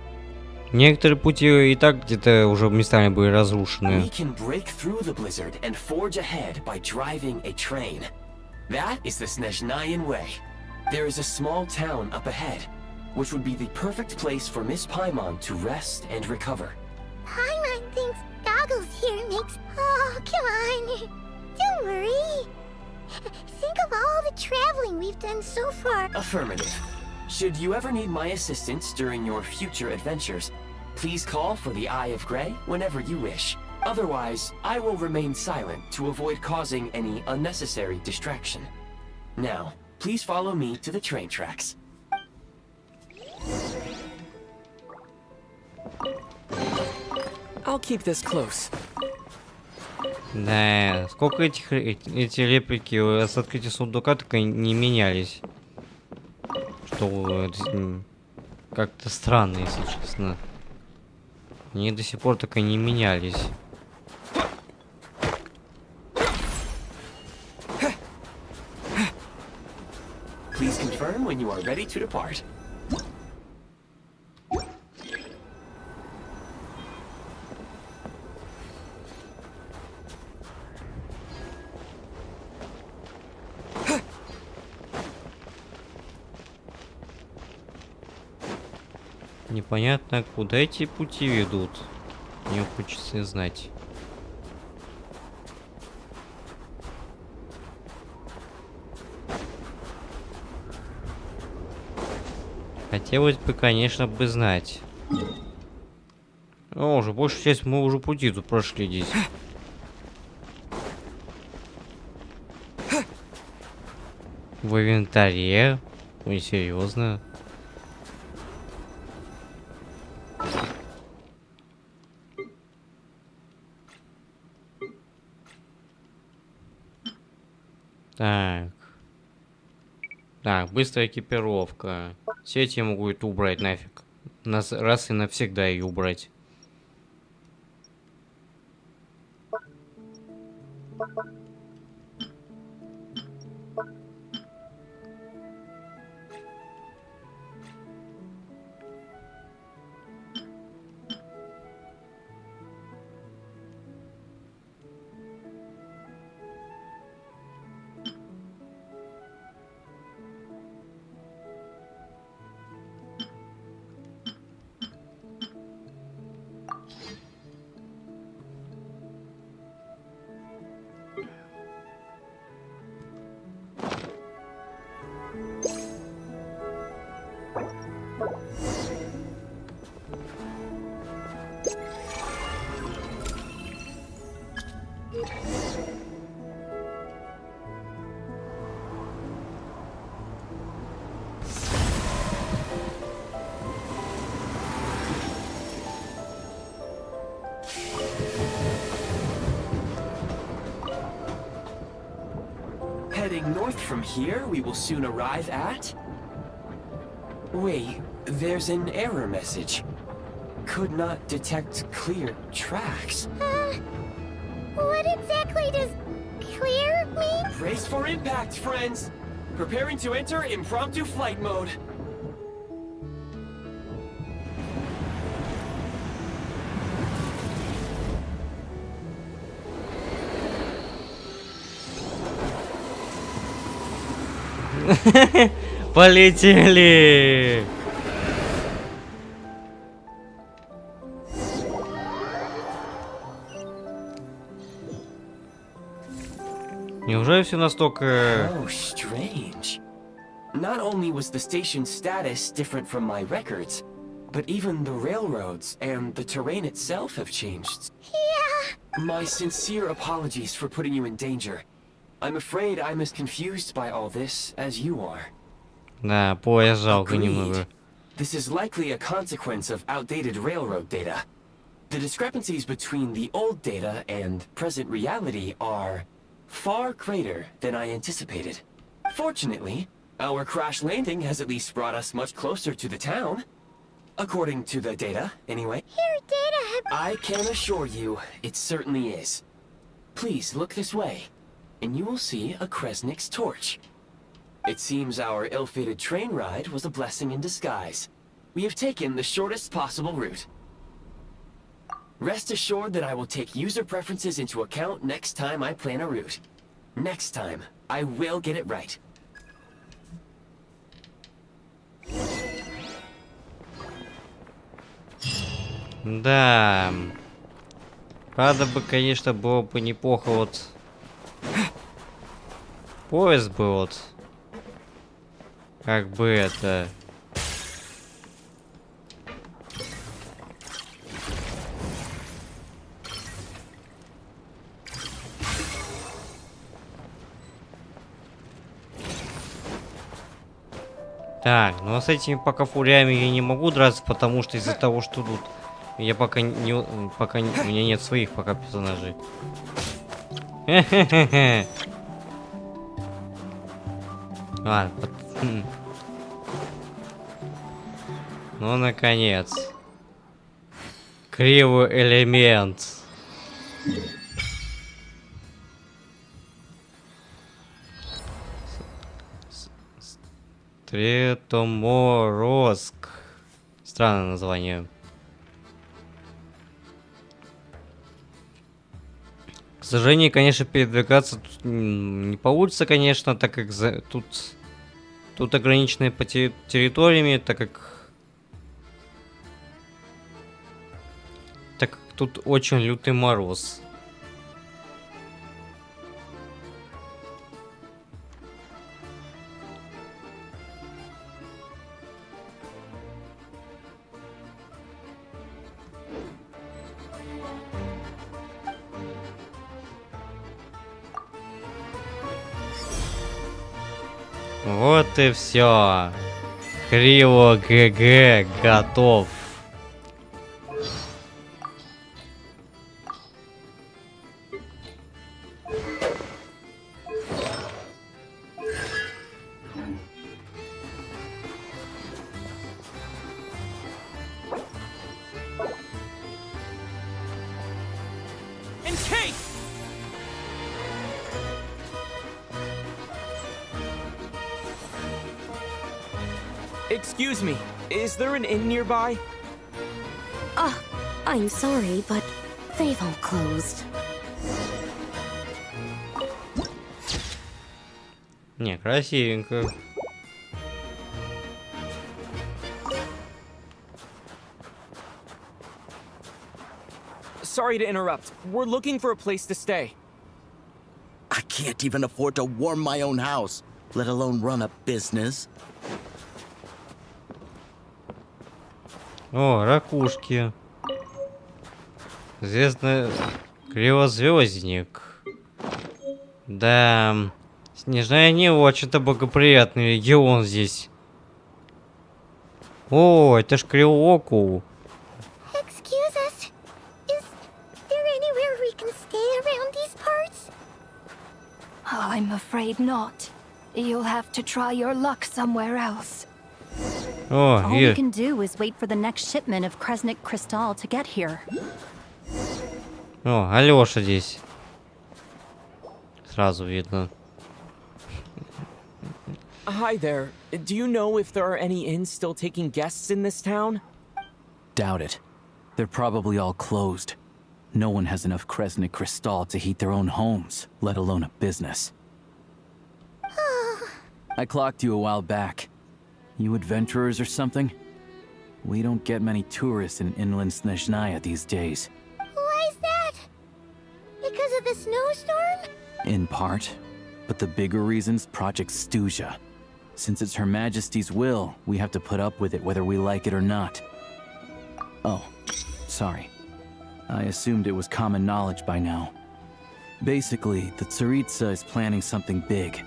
Некоторые пути и так где-то уже местами были разрушены. We can break through the blizzard and forge ahead by driving a train. That is the Snezhnayan way. There is a small town up ahead. which would be the perfect place for Miss Paimon to rest and recover. Paimon thinks goggles here makes... Oh, come on. Don't worry. Think of all the traveling we've done so far. Affirmative. Should you ever need my assistance during your future adventures, please call for the Eye of Grey whenever you wish. Otherwise, I will remain silent to avoid causing any unnecessary distraction. Now, please follow me to the train tracks. I'll keep this close. Да, сколько эти реплики с открытия сундука так и не менялись. Что как-то странно, если честно. Они до сих пор так и не менялись. Please confirm when you are ready to depart. Непонятно, куда эти пути ведут. Мне хочется знать. Хотелось бы, конечно, бы знать. О, уже большую часть мы уже пути тут прошли здесь. В инвентаре? Ой, серьезно? Так. Так, быстрая экипировка. Сеть я могу это убрать нафиг. Раз и навсегда ее убрать. Heading north from here, we will soon arrive at... Wait, there's an error message. Could not detect clear tracks. What exactly does clear mean? Brace for impact, friends! Preparing to enter impromptu flight mode. Полетели! Неужели все настолько... Oh, strange. Not only was the station's status different from my records, but even the railroads and the terrain itself have changed. Yeah. My sincere apologies for putting you in danger. I'm afraid I'm as confused by all this as you are. Да, поезд жалко немного. This is likely a consequence of outdated railroad data. The discrepancies between the old data and present reality are far greater than I anticipated. Fortunately, our crash landing has at least brought us much closer to the town. According to the data, anyway. Your data... I can assure you, it certainly is. Please look this way, and you will see a Kresnik's torch. It seems our ill-fated train ride was a blessing in disguise. We have taken the shortest possible route. Rest assured that I will take user preferences into account next time I plan a route. Next time, I will get it right. Да. Правда бы, конечно, было бы неплохо вот... Поезд бы вот... Как бы это... Так, ну а с этими пока фуриями я не могу драться, потому что из-за того, что тут я пока не, у меня нет своих пока персонажей. Ладно. Ну наконец. Кривый элемент. Морозк. Странное название. К сожалению, конечно, передвигаться тут не получится, конечно, так как тут ограниченные по территориями, так как тут очень лютый мороз. Вот и все. Криво ГГ готов. Excuse me, is there an inn nearby? I'm sorry, but they've all closed. Не, красивенько. Sorry to interrupt. We're looking for a place to stay. I can't even afford to warm my own house, let alone run a business. О, ракушки. Звездный кривозвездник. Да, Снежная не очень-то благоприятный регион здесь. О, это ж Кривоку. Excuse us. Is there anywhere we can stay around these parts? I'm afraid not. You'll have to try your luck somewhere else. О, All we can do is wait for the next shipment of Kresnik Crystal to get here. О, Алёша здесь. Сразу видно. Hi there. Do you know if there are any inns still taking guests in this town? Doubt it. They're probably all closed. No one has enough Kresnik Crystal to heat their own homes, let alone a business. I clocked you a while back. You adventurers or something? We don't get many tourists in inland Snežnaya these days. Why is that? Because of the snowstorm? In part. But the bigger reason's Project Stuja. Since it's Her Majesty's will, we have to put up with it whether we like it or not. Oh, sorry. I assumed it was common knowledge by now. Basically, the Tsaritsa is planning something big.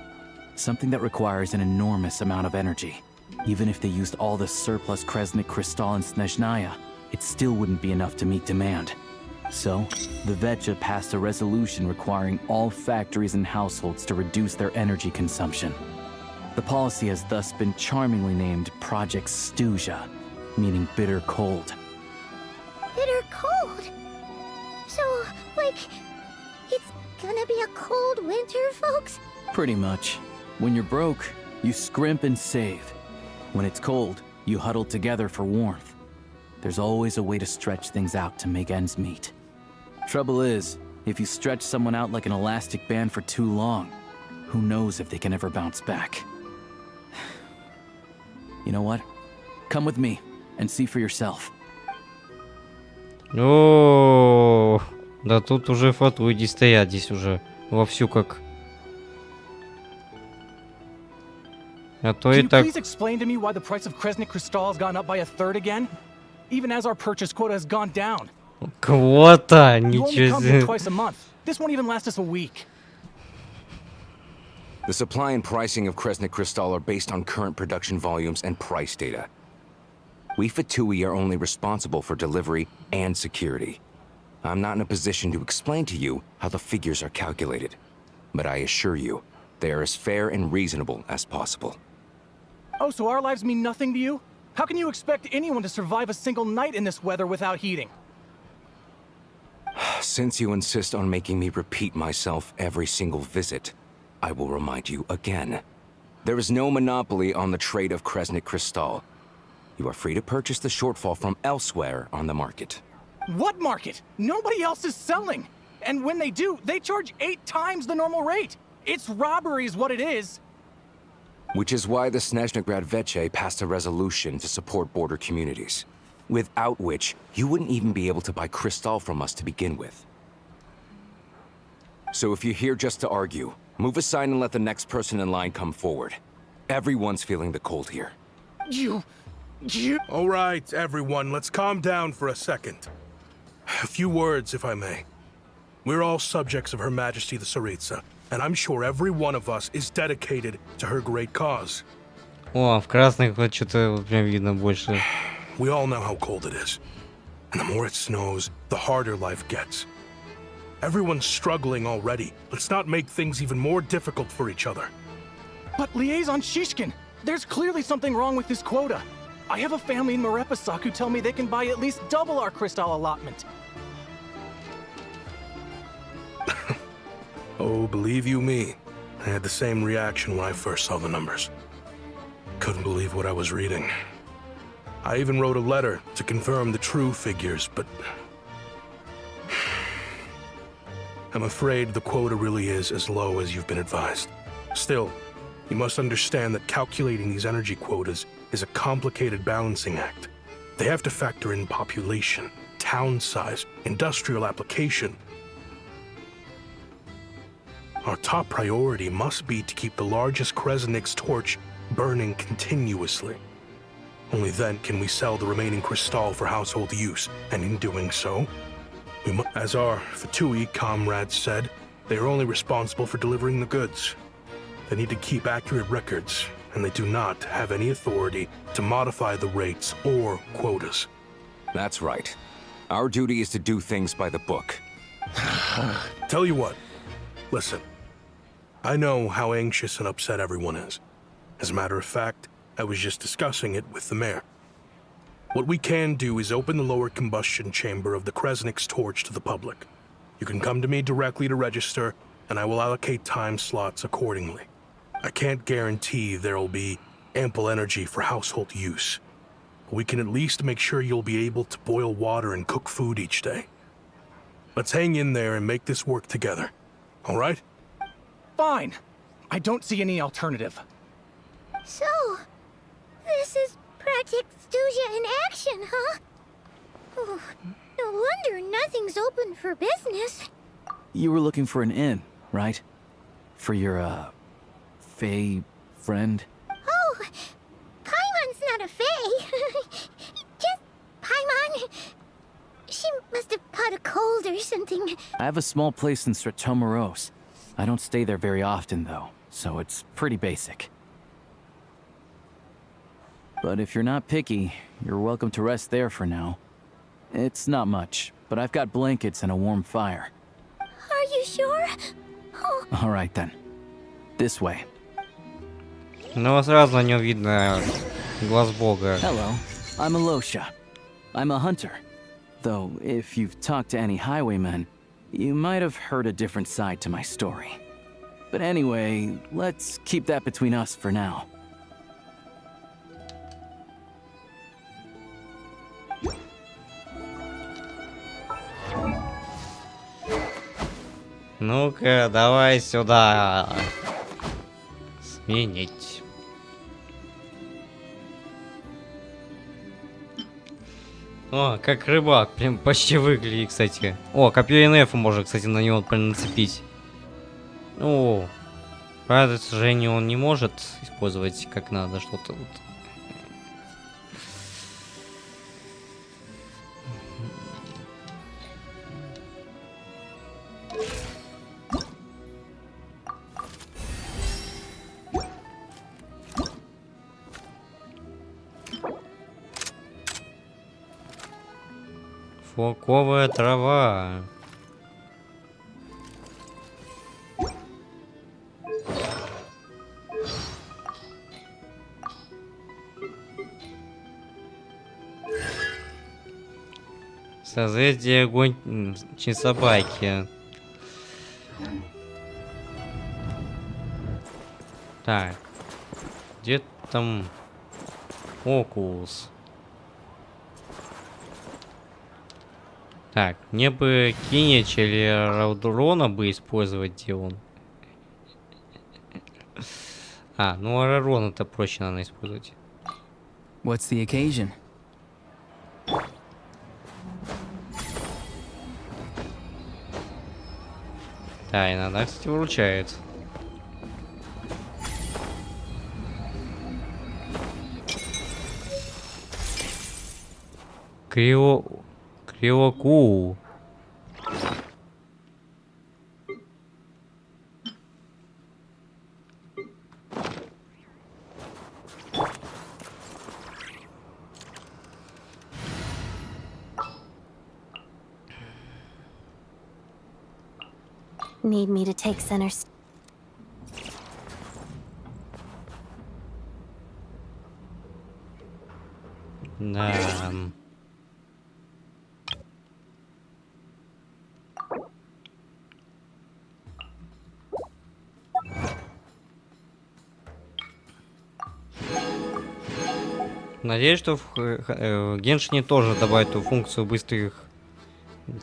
Something that requires an enormous amount of energy. Even if they used all the surplus Kresnik Crystal in Snežnaya, it still wouldn't be enough to meet demand. So, the Vecha passed a resolution requiring all factories and households to reduce their energy consumption. The policy has thus been charmingly named Project Stuja, meaning bitter cold. Bitter cold? So, like, it's gonna be a cold winter, folks? Pretty much. When you're broke, you scrimp and save. When it's cold, you huddle together for warmth. There's always a way to stretch things out to make ends meet. Trouble is, if you stretch someone out like an elastic band for too long, who knows if they can ever bounce back. You know what? Come with me and see for yourself. О, да тут уже фатуиди стоят здесь уже вовсю как. А то и Can you так. please explain to me why the price of Kresnik crystal has gone up by a third again? Even as our purchase quota has gone down. Квота, You only ничего come here себе. twice a month. This won't even last us a week. The supply and pricing of Kresnik crystal are based on current production volumes and price data. We Fatui are only responsible for delivery and security. I'm not in a position to explain to you how the figures are calculated, but I assure you, they are as fair and reasonable as possible. Oh, so our lives mean nothing to you? How can you expect anyone to survive a single night in this weather without heating? Since you insist on making me repeat myself every single visit, I will remind you again. There is no monopoly on the trade of Kresnik crystal. You are free to purchase the shortfall from elsewhere on the market. What market? Nobody else is selling. And when they do, they charge 8 times the normal rate. It's robbery is what it is. Which is why the Снежной passed a resolution to support border communities, without which you wouldn't even be able to buy crystal from us to begin with. So if you're here just to argue, move aside and let the next person in line come forward. Everyone's feeling the cold here. You... All right, everyone, let's calm down for a second. A few words, if I may. We're all subjects of Her Majesty the Tsaritsa, and I'm sure every one of us is dedicated to her great cause. О, в красных вот что-то вот прям видно больше. We all know how cold it is. And the more it snows, the harder life gets. Everyone's struggling already. Let's not make things even more difficult for each other. But Liaison Shishkin, there's clearly something wrong with this quota. I have a family in Marepasak who tell me they can buy at least double our crystal allotment. Oh, believe you me, I had the same reaction when I first saw the numbers. Couldn't believe what I was reading. I even wrote a letter to confirm the true figures, but I'm afraid the quota really is as low as you've been advised. Still, you must understand that calculating these energy quotas is a complicated balancing act. They have to factor in population, town size, industrial application. Our top priority must be to keep the largest Kresnik's torch burning continuously. Only then can we sell the remaining crystal for household use, and in doing so, as our Fatui comrades said, they are only responsible for delivering the goods. They need to keep accurate records, and they do not have any authority to modify the rates or quotas. That's right. Our duty is to do things by the book. Tell you what, listen. I know how anxious and upset everyone is. As a matter of fact, I was just discussing it with the mayor. What we can do is open the lower combustion chamber of the Kresnik's torch to the public. You can come to me directly to register, and I will allocate time slots accordingly. I can't guarantee there'll be ample energy for household use. But we can at least make sure you'll be able to boil water and cook food each day. Let's hang in there and make this work together. All right? Fine. I don't see any alternative. So, this is Project Stuja in action, huh? Oh, no wonder nothing's open for business. You were looking for an inn, right? For your, Fae friend? Oh, Paimon's not a Fae. Just Paimon. She must have caught a cold or something. I have a small place in Stratomaros. I don't stay there very often, though, so it's pretty basic. But if you're not picky, you're welcome to rest there for now. It's not much, but I've got blankets and a warm fire. Are you sure? Oh. All right, then. This way. Ну, сразу на нем видно глаз бога. Hello, I'm Alosha. I'm a hunter. Though, if you've talked to any highwaymen, you might have heard a different side to my story. But anyway, let's keep that between us for now. Ну-ка, давай сюда. Сменить. О, как рыбак, прям почти выглядит, кстати. О, копье НФ можно, кстати, на него прям нацепить. О, правда, к сожалению, он не может использовать как надо что-то вот. Фоковая трава. Созвездие огонь собаки. Так. Где там Окулус? Так, мне бы Кинич или Раудурона бы использовать, где он. А, ну Арарона-то проще надо использовать. What's the occasion? Да, иногда, кстати, выручает. Криоку. Need me to take center Да. Надеюсь, что в Геншине тоже добавят эту функцию быстрых,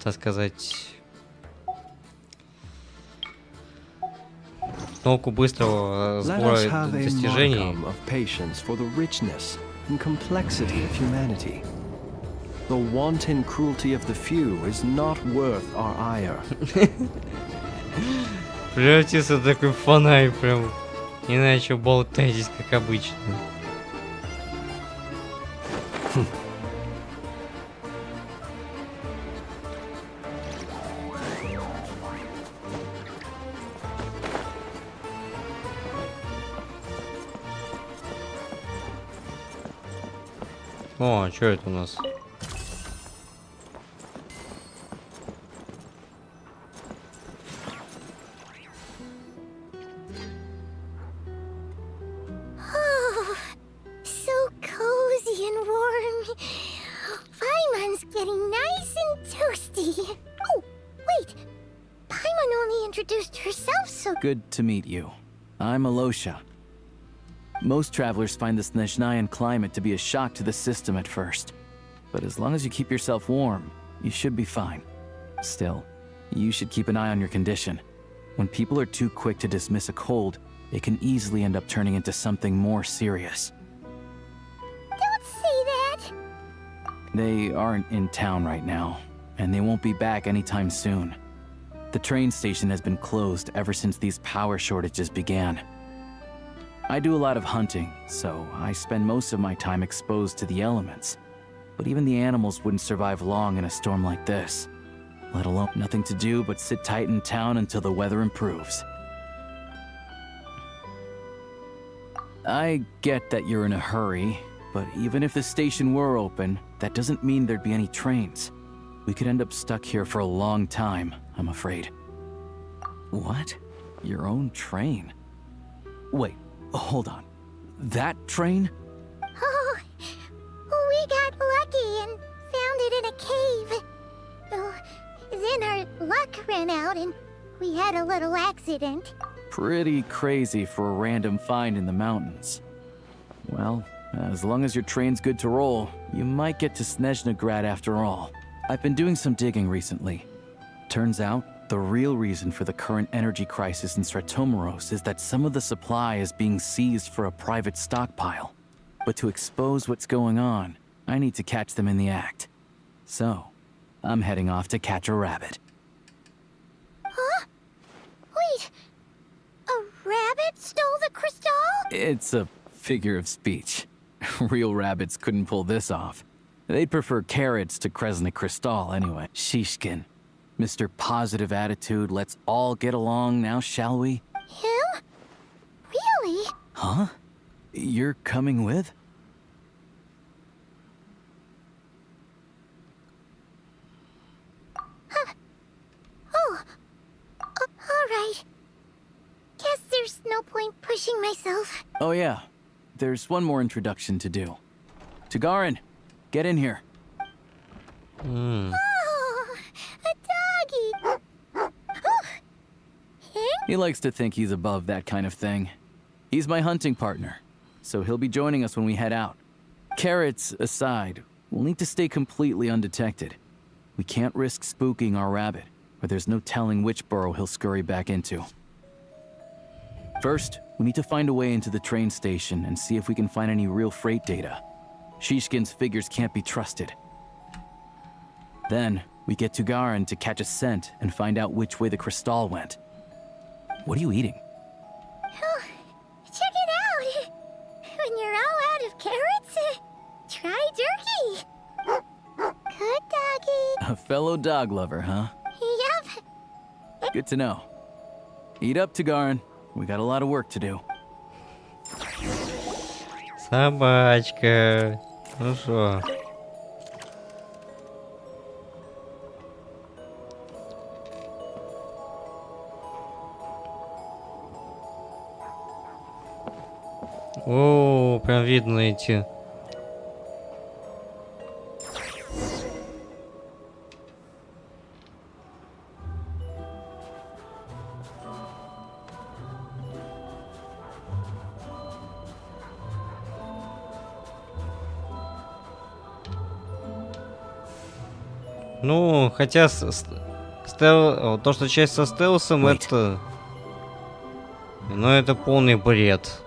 так сказать, кнопку быстрого сбора достижений. And complexity of humanity. The wanton cruelty of the few is not worth our ire. Превратился в такой фонарь прям. Иначе болтаетесь, как обычно. О, что это у нас? Oh, so cozy and warm. Paimon's getting nice and toasty. Oh, wait. Paimon only introduced herself, so... Good to meet you. I'm Alosha. Most travelers find the Snezhnayan climate to be a shock to the system at first. But as long as you keep yourself warm, you should be fine. Still, you should keep an eye on your condition. When people are too quick to dismiss a cold, it can easily end up turning into something more serious. Don't say that! They aren't in town right now, and they won't be back anytime soon. The train station has been closed ever since these power shortages began. I do a lot of hunting, so I spend most of my time exposed to the elements. But even the animals wouldn't survive long in a storm like this. Let alone nothing to do but sit tight in town until the weather improves. I get that you're in a hurry, but even if the station were open, that doesn't mean there'd be any trains. We could end up stuck here for a long time, I'm afraid. What? Your own train? Wait. Hold on. That train? Oh, we got lucky and found it in a cave. Oh, then our luck ran out and we had a little accident. Pretty crazy for a random find in the mountains. Well, as long as your train's good to roll, you might get to Snezhnagrad after all. I've been doing some digging recently. Turns out, the real reason for the current energy crisis in Stratomaros is that some of the supply is being seized for a private stockpile. But to expose what's going on, I need to catch them in the act. So, I'm heading off to catch a rabbit. Huh? Wait. A rabbit stole the crystal? It's a figure of speech. Real rabbits couldn't pull this off. They'd prefer carrots to Kresnik Crystal anyway. Shishkin. Mr. Positive Attitude, let's all get along now, shall we? Him? Really? Huh? You're coming with? Oh. All right. Guess there's no point pushing myself. Oh yeah. There's one more introduction to do. Tagarin, get in here. Oh, a doggy. Oh. Him? He likes to think he's above that kind of thing. He's my hunting partner, so he'll be joining us when we head out. Carrots aside, we'll need to stay completely undetected. We can't risk spooking our rabbit, or there's no telling which burrow he'll scurry back into. First, we need to find a way into the train station and see if we can find any real freight data. Shishkin's figures can't be trusted. Then, we get Tugarin to catch a scent and find out which way the crystal went. What are you eating? Oh, check it out. When you're all out of carrots, try jerky. Good doggy. A fellow dog lover, huh? Yep. Good to know. Eat up, Tugarin. We got a lot of work to do. Собачка. Ну что? О, прям видно эти. Ну, хотя то, что часть со стелсом, это... Ну, это полный бред.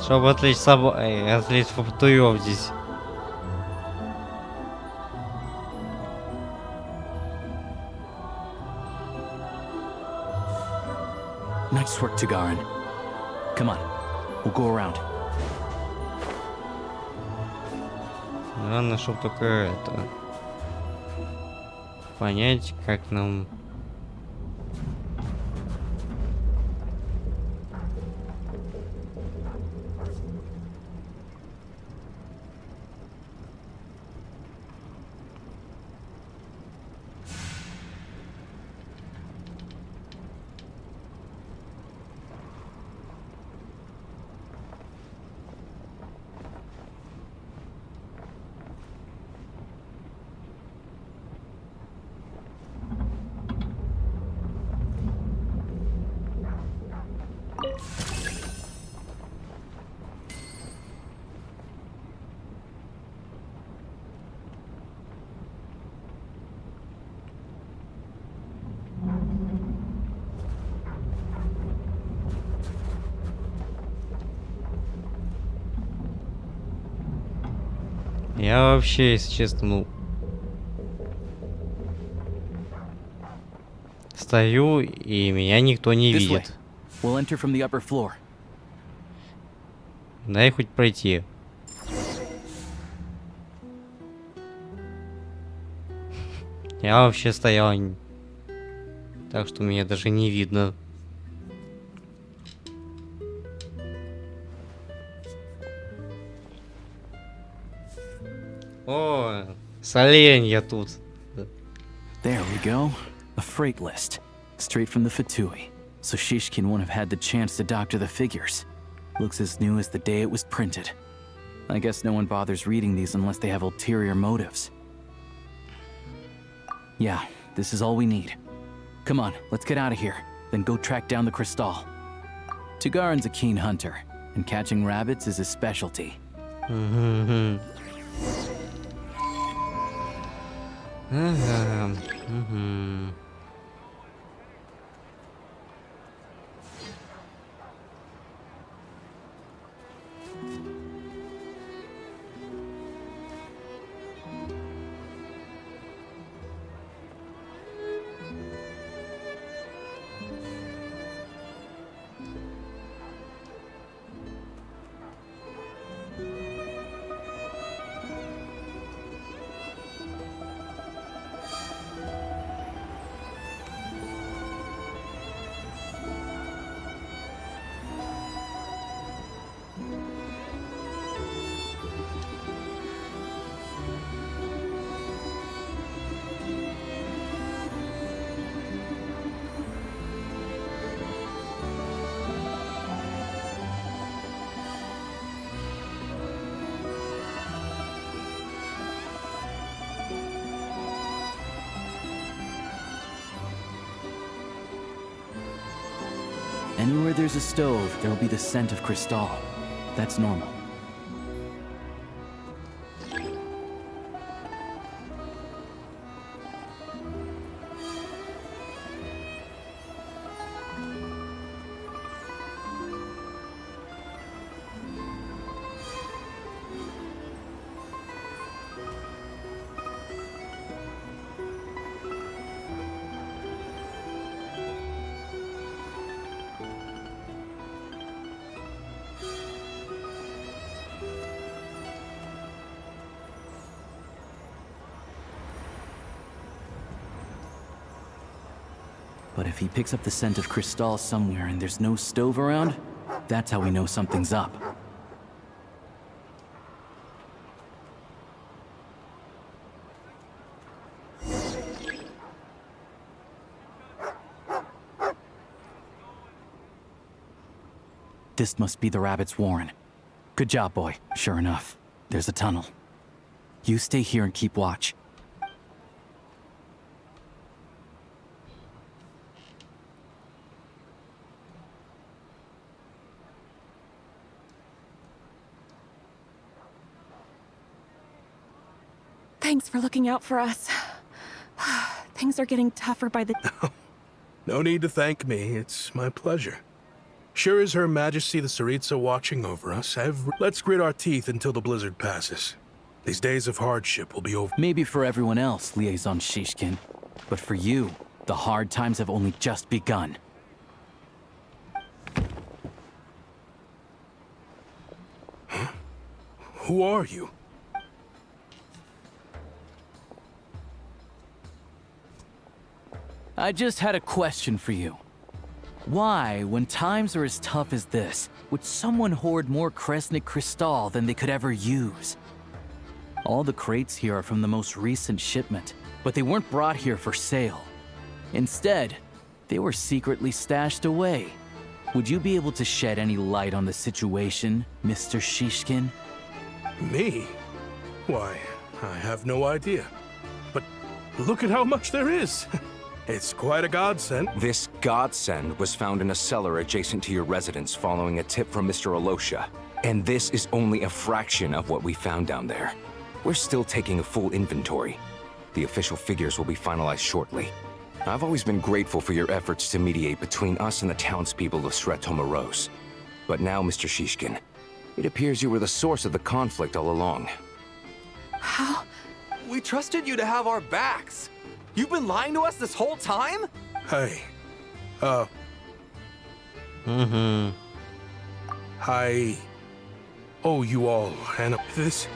Чтобы отвлечь отвлечь фактуев здесь. Nice work, Tugarin. Come on, we'll go around. Главное, чтобы только это... понять, как нам... Я вообще, если честно, ну... Стою, и меня никто не видит. We'll enter from the upper floor. Дай хоть пройти. Я вообще стоял, так что меня даже не видно. О, соленья тут. There we go. A freight list. Straight from the Fatui. So Shishkin won't have had the chance to doctor the figures. Looks as new as the day it was printed. I guess no one bothers reading these unless they have ulterior motives. Yeah, this is all we need. Come on, let's get out of here. Then go track down the crystal. Tugarin's a keen hunter, and catching rabbits is his specialty. Anywhere there's a stove, there'll be the scent of Crystal. That's normal. But if he picks up the scent of Crystal somewhere and there's no stove around, that's how we know something's up. This must be the rabbit's warren. Good job, boy. Sure enough, there's a tunnel. You stay here and keep watch. Thanks for looking out for us. Things are getting tougher by the... No need to thank me. It's my pleasure. Sure is Her Majesty the Tsaritsa watching over us. Let's grit our teeth until the blizzard passes. These days of hardship will be over. Maybe for everyone else, Liaison Shishkin. But for you, the hard times have only just begun. Huh? Who are you? I just had a question for you. Why, when times are as tough as this, would someone hoard more Kresnik Crystal than they could ever use? All the crates here are from the most recent shipment, but they weren't brought here for sale. Instead, they were secretly stashed away. Would you be able to shed any light on the situation, Mr. Shishkin? Me? Why, I have no idea. But look at how much there is! It's quite a godsend. This godsend was found in a cellar adjacent to your residence following a tip from Mr. Alosha. And this is only a fraction of what we found down there. We're still taking a full inventory. The official figures will be finalized shortly. I've always been grateful for your efforts to mediate between us and the townspeople of Снежной Moroz. But now, Mr. Shishkin, it appears you were the source of the conflict all along. How? We trusted you to have our backs. You've been lying to us this whole time? Hey, I owe you all, and this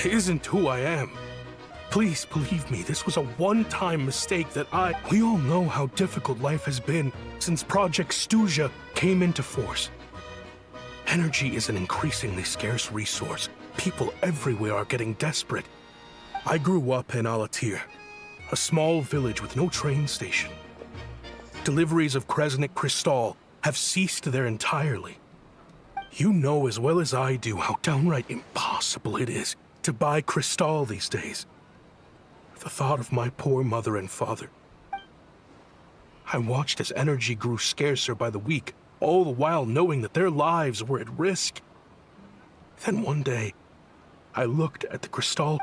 isn't who I am. Please believe me, this was a one-time mistake We all know how difficult life has been since Project Stuja came into force. Energy is an increasingly scarce resource. People everywhere are getting desperate. I grew up in Alatir, a small village with no train station. Deliveries of Kresnik Crystal have ceased there entirely. You know as well as I do how downright impossible it is to buy Crystal these days. The thought of my poor mother and father. I watched as energy grew scarcer by the week, all the while knowing that their lives were at risk. Then one day, I looked at the Crystal.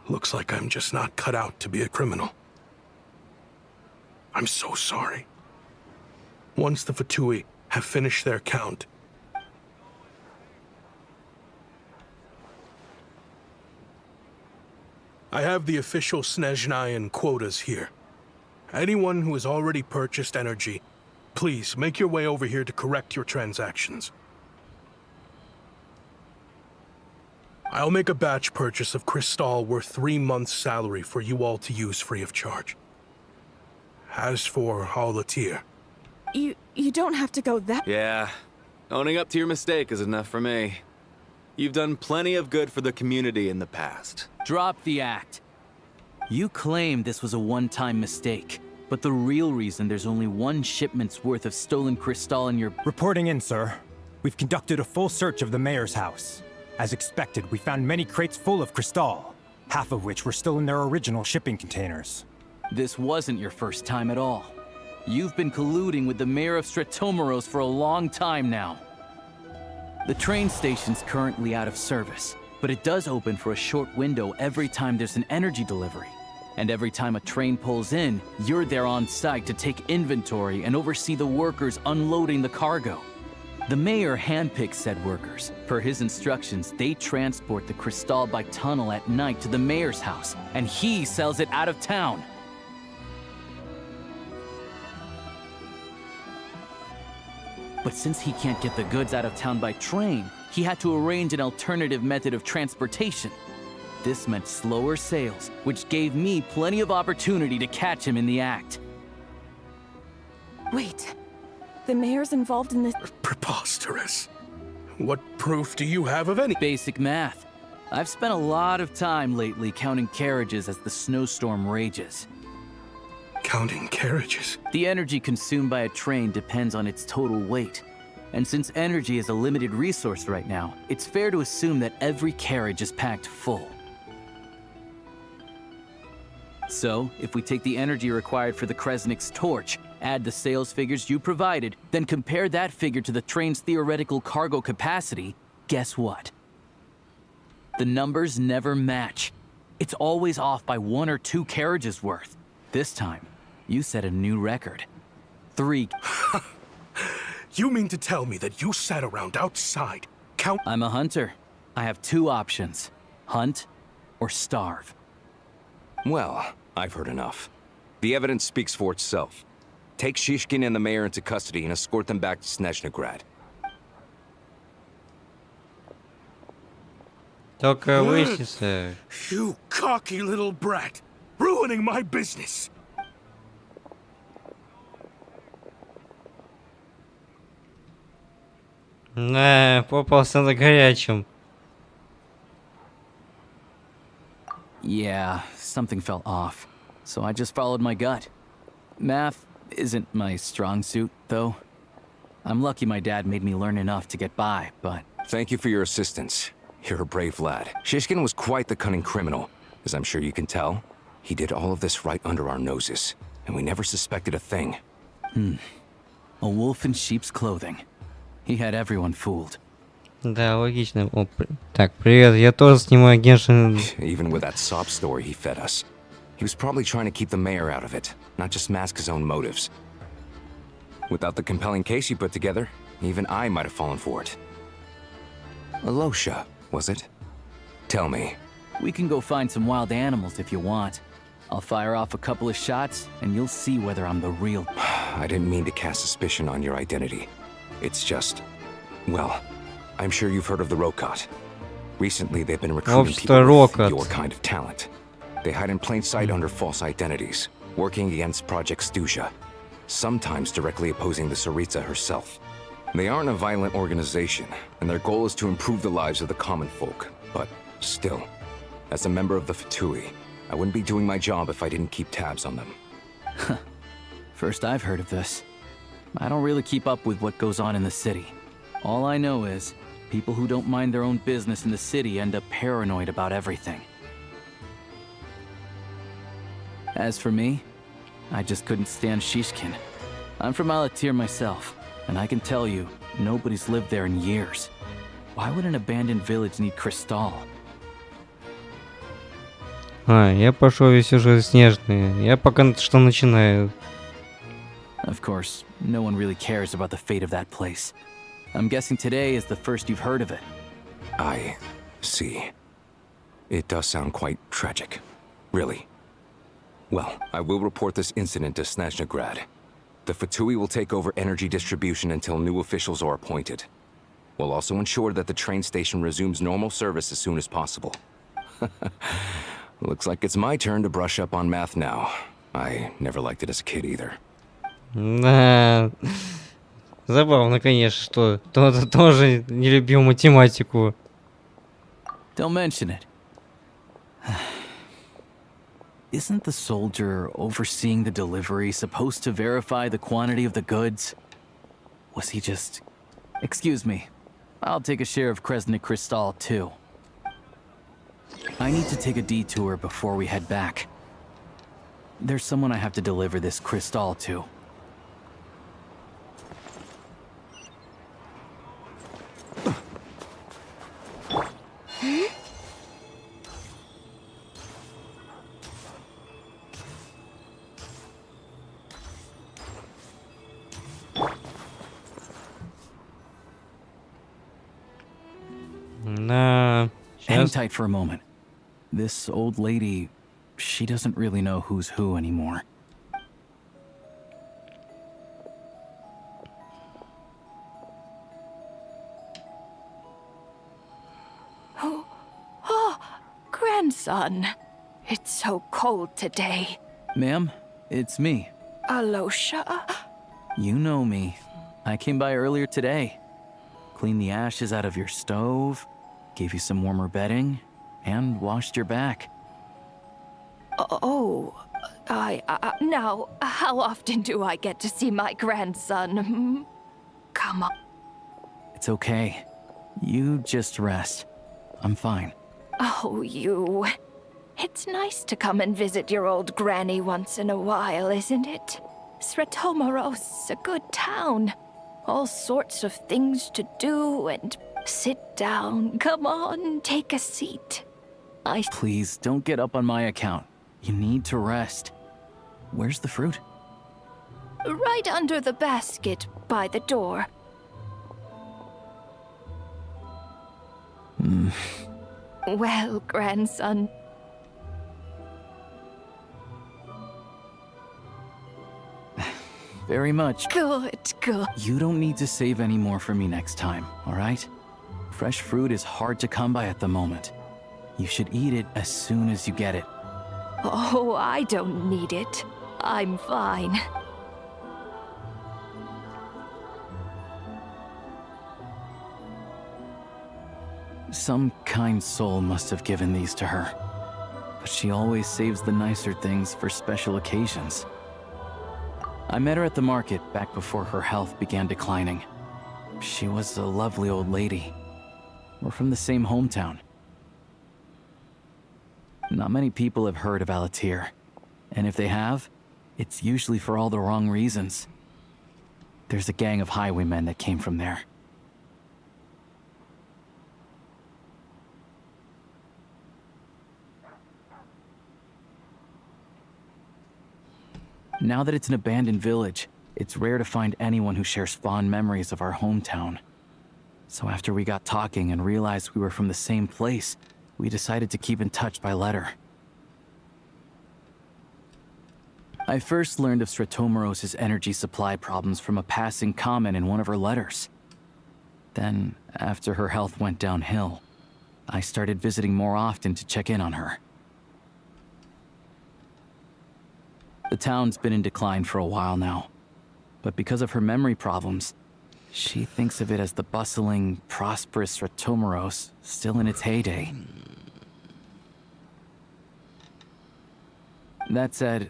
Looks like I'm just not cut out to be a criminal. I'm so sorry. Once the Fatui have finished their count, I have the official Снежной quotas here. Anyone who has already purchased energy, please make your way over here to correct your transactions. I'll make a batch purchase of crystal worth 3 months' salary for you all to use free of charge. As for all the tier. You don't have to go that. Yeah, owning up to your mistake is enough for me. You've done plenty of good for the community in the past. Drop the act. You claim this was a one-time mistake, but the real reason there's only 1 shipment's worth of stolen crystal in your... Reporting in, sir. We've conducted a full search of the mayor's house. As expected, we found many crates full of crystal, half of which were still in their original shipping containers. This wasn't your first time at all. You've been colluding with the mayor of Stratomoros for a long time now. The train station's currently out of service, but it does open for a short window every time there's an energy delivery. And every time a train pulls in, you're there on site to take inventory and oversee the workers unloading the cargo. The mayor handpicks said workers. Per his instructions, they transport the crystal by tunnel at night to the mayor's house, and he sells it out of town. But since he can't get the goods out of town by train, he had to arrange an alternative method of transportation. This meant slower sales, which gave me plenty of opportunity to catch him in the act. Wait, the mayor's involved in this? Preposterous. What proof do you have of any? Basic math. I've spent a lot of time lately counting carriages as the snowstorm rages. Counting carriages? The energy consumed by a train depends on its total weight. And since energy is a limited resource right now, it's fair to assume that every carriage is packed full. So, if we take the energy required for the Kresnik's torch, add the sales figures you provided, then compare that figure to the train's theoretical cargo capacity, guess what? The numbers never match. It's always off by 1 or 2 carriages worth. This time, you set a new record. 3. You mean to tell me that you sat around outside, count— I'm a hunter. I have 2 options. Hunt or starve. Well, I've heard enough. The evidence speaks for itself. Take Shishkin and the mayor into custody and escort them back to Snezhnograd. Только выяснится. You cocky little brat! Ruining my business! Попался на горячем. Yeah, something felt off. So I just followed my gut. Math isn't my strong suit, though. I'm lucky my dad made me learn enough to get by, but... Thank you for your assistance. You're a brave lad. Shishkin was quite the cunning criminal, as I'm sure you can tell. He did all of this right under our noses, and we never suspected a thing. A wolf in sheep's clothing. He had everyone fooled. Да, логично. Так, привет, я тоже снимаю Genshin. Even with that sob story he fed us. He was probably trying to keep the mayor out of it, not just mask his own motives. Without the compelling case you put together, even I might have fallen for it. Alosha, was it? Tell me. We can go find some wild animals if you want. I'll fire off a couple of shots, and you'll see whether I'm the real... I didn't mean to cast suspicion on your identity. It's just... well, I'm sure you've heard of the Rokot. Recently, they've been recruiting people with your kind of talent. They hide in plain sight under false identities, working against Project Stuzha, sometimes directly opposing the Tsaritsa herself. They aren't a violent organization, and their goal is to improve the lives of the common folk. But still, as a member of the Fatui, I wouldn't be doing my job if I didn't keep tabs on them. First I've heard of this. I don't really keep up with what goes on in the city. All I know is, people who don't mind their own business in the city end up paranoid about everything. As for me, I just couldn't stand Shishkin. I'm from Alatyr myself, and I can tell you, nobody's lived there in years. Why would an abandoned village need crystal? Я пошел весь уже Снежный. Я пока что начинаю. Of course, no one really cares about the fate of that place. I'm guessing today is the first you've heard of it. I see. It does sound quite tragic. Really. Well, I will report this incident to Снежной. The Fatui will take over energy distribution until new officials are appointed. We'll also ensure that the train station resumes normal service as soon as possible. Looks like it's my turn to brush up on math now. I never liked it as a kid either. Да. Забавно, конечно, что кто-то тоже не любил математику. Don't mention it. Isn't the soldier overseeing the delivery supposed to verify the quantity of the goods? Was he just... Excuse me. I'll take a share of Kresnik Crystal, too. I need to take a detour before we head back. There's someone I have to deliver this crystal to. Hang tight for a moment. This old lady, she doesn't really know who's who anymore. Oh, grandson. It's so cold today. Ma'am, it's me. Alosha? You know me. I came by earlier today. Cleaned the ashes out of your stove, gave you some warmer bedding, and washed your back. Oh, now, how often do I get to see my grandson? Come on. It's okay. You just rest. I'm fine. Oh, you. It's nice to come and visit your old granny once in a while, isn't it? Sretomoros, a good town. All sorts of things to do and sit down. Come on, take a seat. Please, don't get up on my account. You need to rest. Where's the fruit? Right under the basket by the door. Well, grandson. Very much. Good. You don't need to save any more for me next time, all right? Fresh fruit is hard to come by at the moment. You should eat it as soon as you get it. Oh, I don't need it. I'm fine. Some kind soul must have given these to her. But she always saves the nicer things for special occasions. I met her at the market back before her health began declining. She was a lovely old lady. We're from the same hometown. Not many people have heard of Alatir. And if they have, it's usually for all the wrong reasons. There's a gang of highwaymen that came from there. Now that it's an abandoned village, it's rare to find anyone who shares fond memories of our hometown. So after we got talking and realized we were from the same place, we decided to keep in touch by letter. I first learned of Sretomoros' energy supply problems from a passing comment in one of her letters. Then, after her health went downhill, I started visiting more often to check in on her. The town's been in decline for a while now, but because of her memory problems, she thinks of it as the bustling, prosperous Sretomoros still in its heyday. That said,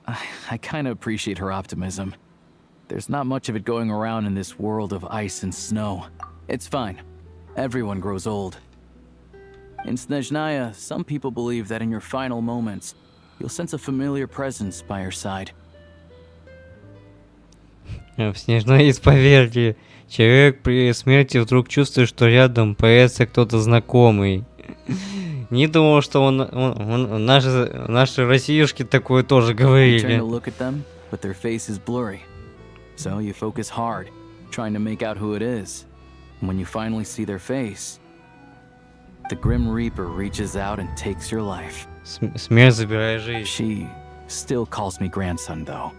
I kinda appreciate her optimism. There's not much of it going around in this world of ice and snow. It's fine. Everyone grows old. In Снежная, some people believe that in your final moments, you'll sense a familiar presence by your side. В Снежной есть поверье. Человек при смерти вдруг чувствует, что рядом появится кто-то знакомый. Не думал, что наши россиюшки такое тоже говорили. But their face is blurry. So you focus hard, trying to make out who it is. And when you finally see their face, the Grim Reaper reaches out and takes your life. Смерть забирает жизнь. She Still calls me grandson, though.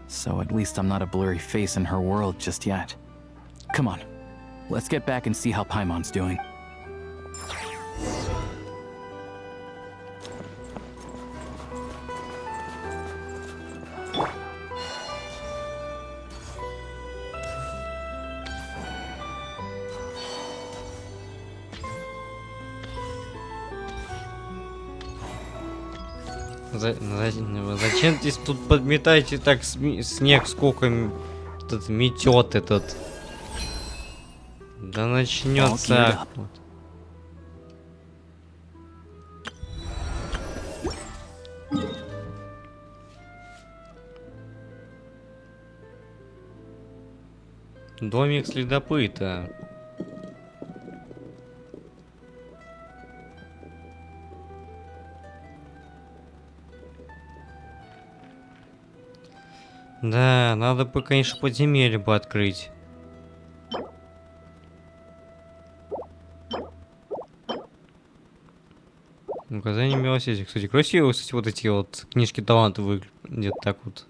So at least I'm not a blurry face in her world just yet. Come on, let's get back and see how Paimon's doing. Зачем здесь тут подметаете так снег, сколько этот метет этот? Да начнется. Домик следопыта. Да, надо бы, конечно, подземелье бы открыть. Указание милосердия. Кстати, красиво, кстати, вот эти вот книжки талантов выглядят так вот.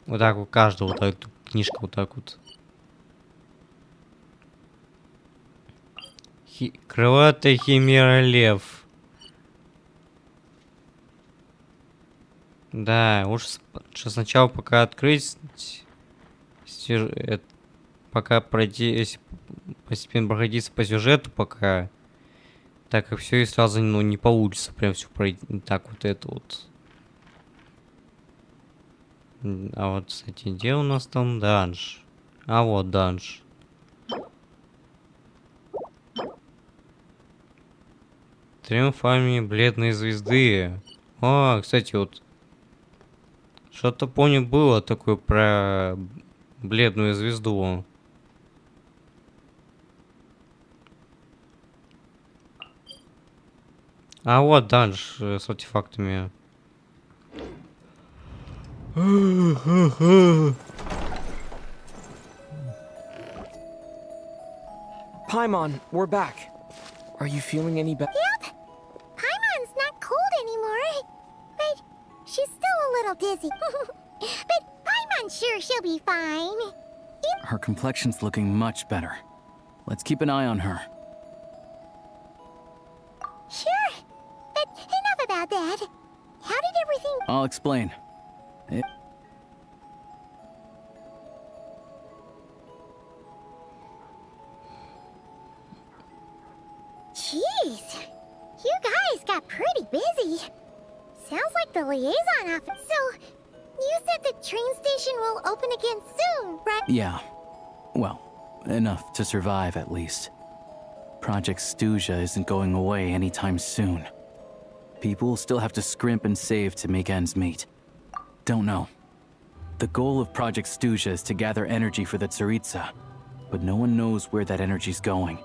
Вот так вот, каждого вот так, книжка вот так вот. Крылатая химера лев. Да, лучше сначала пока открыть, пока пройти, если постепенно проходиться по сюжету, пока, так как все и сразу не получится прям все пройти, так вот это вот. А вот, кстати, где у нас там данж? А вот данж. Триумф армии бледной звезды. О, кстати, вот. Что-то помню было такое про бледную звезду. А вот данж с артефактами. Paimon, we're back. Are you feeling any better? Yep. Paimon's not cold anymore. But she's still a little dizzy. But Paimon's sure she'll be fine. Her complexion's looking much better. Let's keep an eye on her. Sure. But enough about that. How did everything... I'll explain. Jeez. You guys got pretty busy. Sounds like the liaison office. So, you said the train station will open again soon, right? Yeah. Well, enough to survive at least. Project Stuja isn't going away anytime soon. People will still have to scrimp and save to make ends meet. Don't know. The goal of Project Stuja is to gather energy for the Tsaritsa, but no one knows where that energy's going.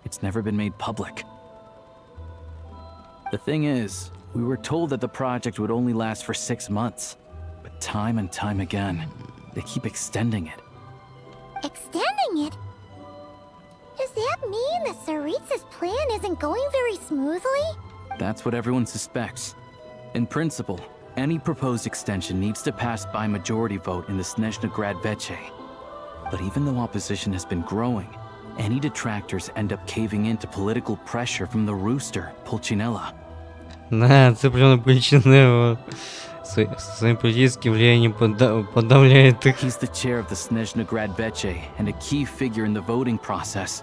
It's never been made public. The thing is, we were told that the project would only last for 6 months, but time and time again, they keep extending it. Extending it? Does that mean the Tsaritsa's plan isn't going very smoothly? That's what everyone suspects. In principle, any proposed extension needs to pass by majority vote in the Снежной Veche. But even though opposition has been growing, any detractors end up caving into political pressure from the rooster, Pulcinella. Да, цыпленок Пульчинелло своим политическим влиянием подавляет их. He's the chair of the Снежной Veche and a key figure in the voting process.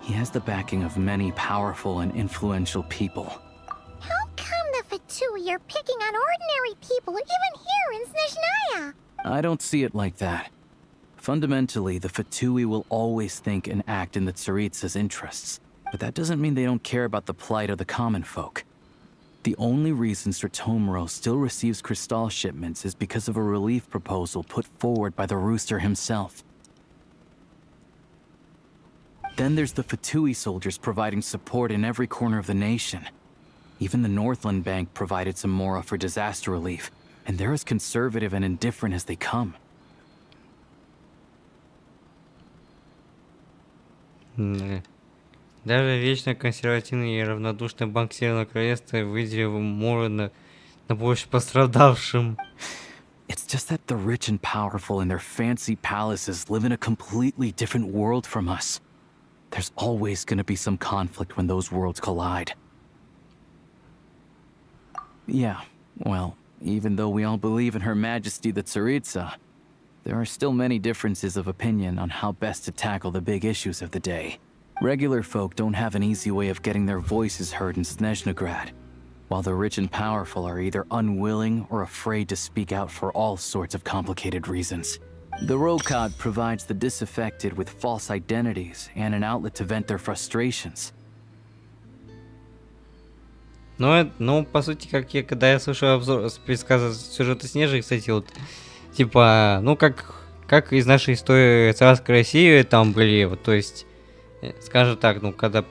He has the backing of many powerful and influential people. How come the Fatui are picking on ordinary people even here in Snezhnaya? I don't see it like that. Fundamentally, the Fatui will always think and act in the Tsaritsa's interests, but that doesn't mean they don't care about the plight of the common folk. The only reason Stratomero still receives crystal shipments is because of a relief proposal put forward by the rooster himself. Then there's the Fatui soldiers providing support in every corner of the nation. Even the Northland Bank provided some mora for disaster relief, and they're as conservative and indifferent as they come. Даже вечно консервативный и равнодушный банк Северного Королевства выделил Мора на помощь пострадавшим. It's just that the rich and powerful in their fancy palaces live in a completely different world from us. There's always gonna be some conflict when those worlds collide. Yeah, well, even though we all believe in Her Majesty the Tsaritsa, there are still many differences of opinion on how best to tackle the big issues of the day. Regular folk don't have an easy way of getting their voices heard in Snezhnograd, while the rich and powerful are either unwilling or afraid to speak out for all sorts of complicated reasons. The Rokad provides the disaffected with false identities and an outlet to vent their frustrations. Ну, по сути, когда я слышу обзор, пересказ сюжета Снежной, кстати, вот, типа, ну, как из нашей истории царской России там были, вот, то есть, скажем так, ну, когда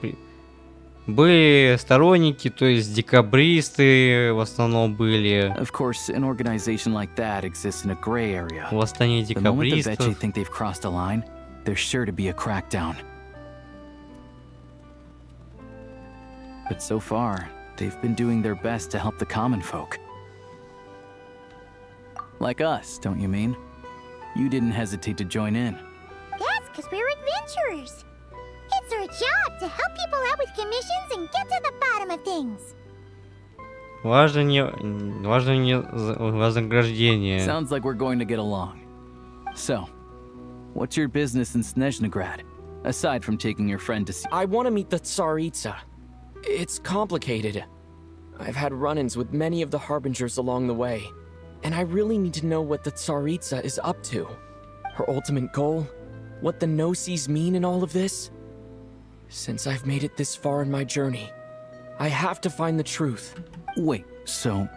были сторонники, то есть декабристы в основном были. Of course, an organization like that exists in a gray area. Восстание декабристов. The moment the Veche think they've crossed a line, there's sure to be a crackdown. But so far, they've been doing their best to help the common folk. Like us, don't you mean? You didn't hesitate to join in. That's because we're adventurers. It's our job to help people out with commissions and get to the bottom of things. Важно не вознаграждение. Sounds like we're going to get along. So, what's your business in Snezhnograd, aside from taking your friend to see? I want to meet the Tsaritsa. It's complicated. I've had run-ins with many of the Harbingers along the way, and I really need to know what the Tsaritsa is up to. Her ultimate goal, what the no-sees mean in all of this. Since I've made it this far in my journey, I have to find the truth. Wait, so...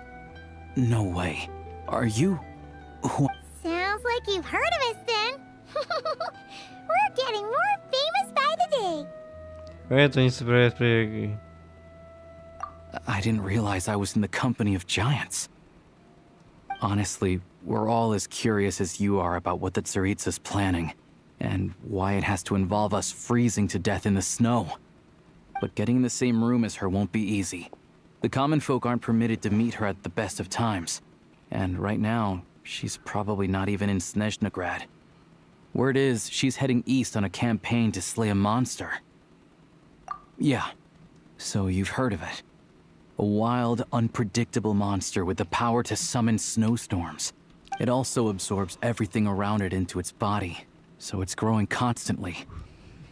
no way. Are you... Sounds like you've heard of us then. We're getting more famous by the day. Это не собираюсь проверить. I didn't realize I was in the company of giants. Honestly, we're all as curious as you are about what the Tsaritsa's planning, and why it has to involve us freezing to death in the snow. But getting in the same room as her won't be easy. The common folk aren't permitted to meet her at the best of times, and right now, she's probably not even in Snezhnograd. Word is, she's heading east on a campaign to slay a monster. Yeah, so you've heard of it. A wild, unpredictable monster with the power to summon snowstorms. It also absorbs everything around it into its body, so it's growing constantly.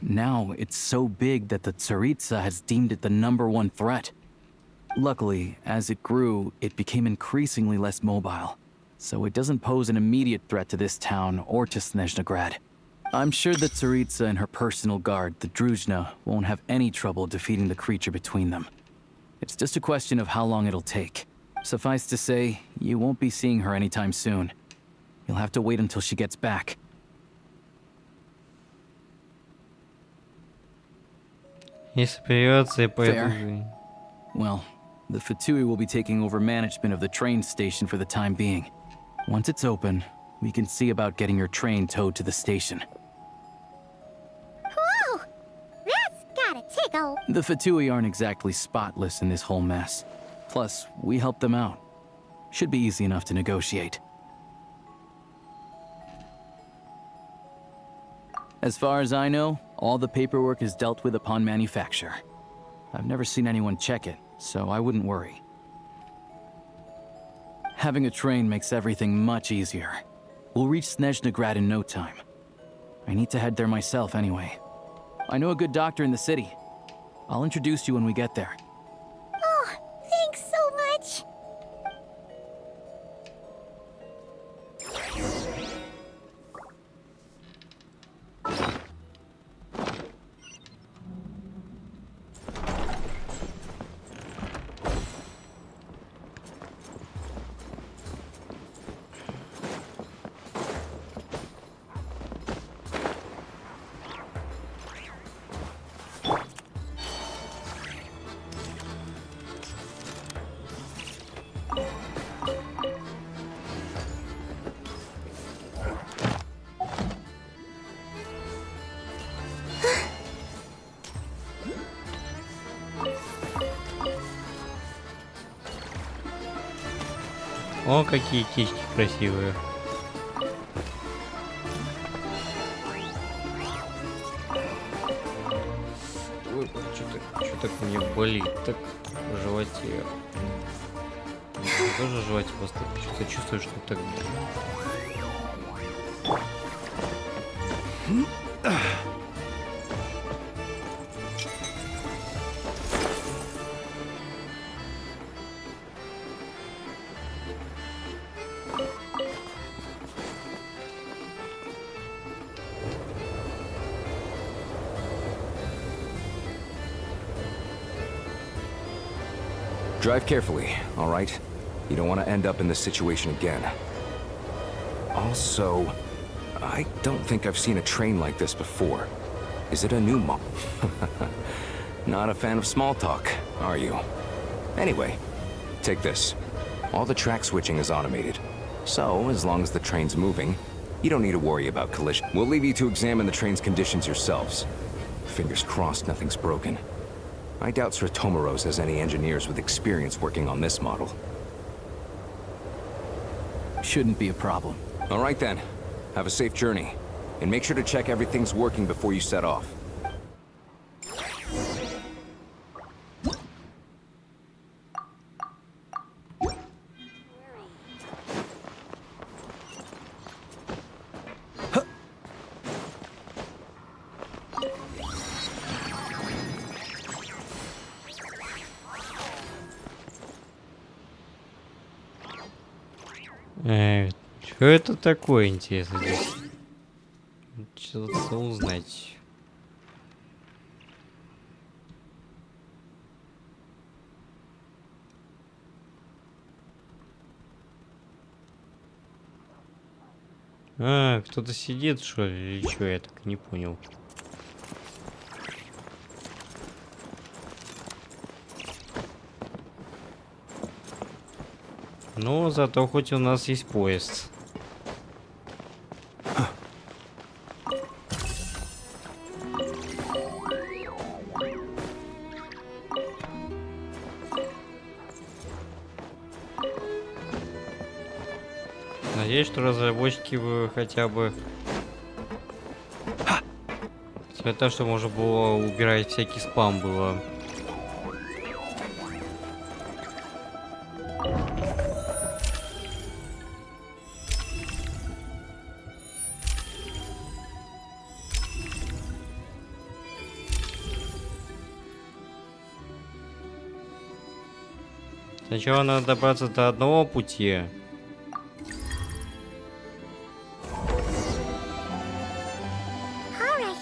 Now, it's so big that the Tsaritsa has deemed it the #1 threat. Luckily, as it grew, it became increasingly less mobile, so it doesn't pose an immediate threat to this town or to Snezhnograd. I'm sure the Tsaritsa and her personal guard, the Druzhna, won't have any trouble defeating the creature between them. It's just a question of how long it'll take. Suffice to say, you won't be seeing her anytime soon. You'll have to wait until she gets back. Если придется, я Fair. пойду. Well, the Fatui will be taking over management of the train station for the time being. Once it's open, we can see about getting your train towed to the station. Whoa! That's gotta take a... The Fatui aren't exactly spotless in this whole mess. Plus, we helped them out. Should be easy enough to negotiate. As far as I know, all the paperwork is dealt with upon manufacture. I've never seen anyone check it, so I wouldn't worry. Having a train makes everything much easier. We'll reach Snezhnograd in no time. I need to head there myself anyway. I know a good doctor in the city. I'll introduce you when we get there. Oh, thanks so much. О, какие птички красивые. Ой, что-то мне болит так в животе. Тоже в животе просто что-то чувствую, что так. Drive carefully, all right? You don't want to end up in this situation again. Also, I don't think I've seen a train like this before. Is it a new model? Not a fan of small talk, are you? Anyway, take this. All the track switching is automated. So, as long as the train's moving, you don't need to worry about collision. We'll leave you to examine the train's conditions yourselves. Fingers crossed nothing's broken. I doubt Sratomaros has any engineers with experience working on this model. Shouldn't be a problem. All right then. Have a safe journey. And make sure to check everything's working before you set off. Что это такое, интересно, здесь? Что-то узнать. А, кто-то сидит, что ли, или что? Я так не понял. Но зато хоть у нас есть поезд. Надеюсь, что разработчики бы хотя бы для того, чтобы можно было убирать всякий спам было. Сначала надо добраться до одного пути. Alright.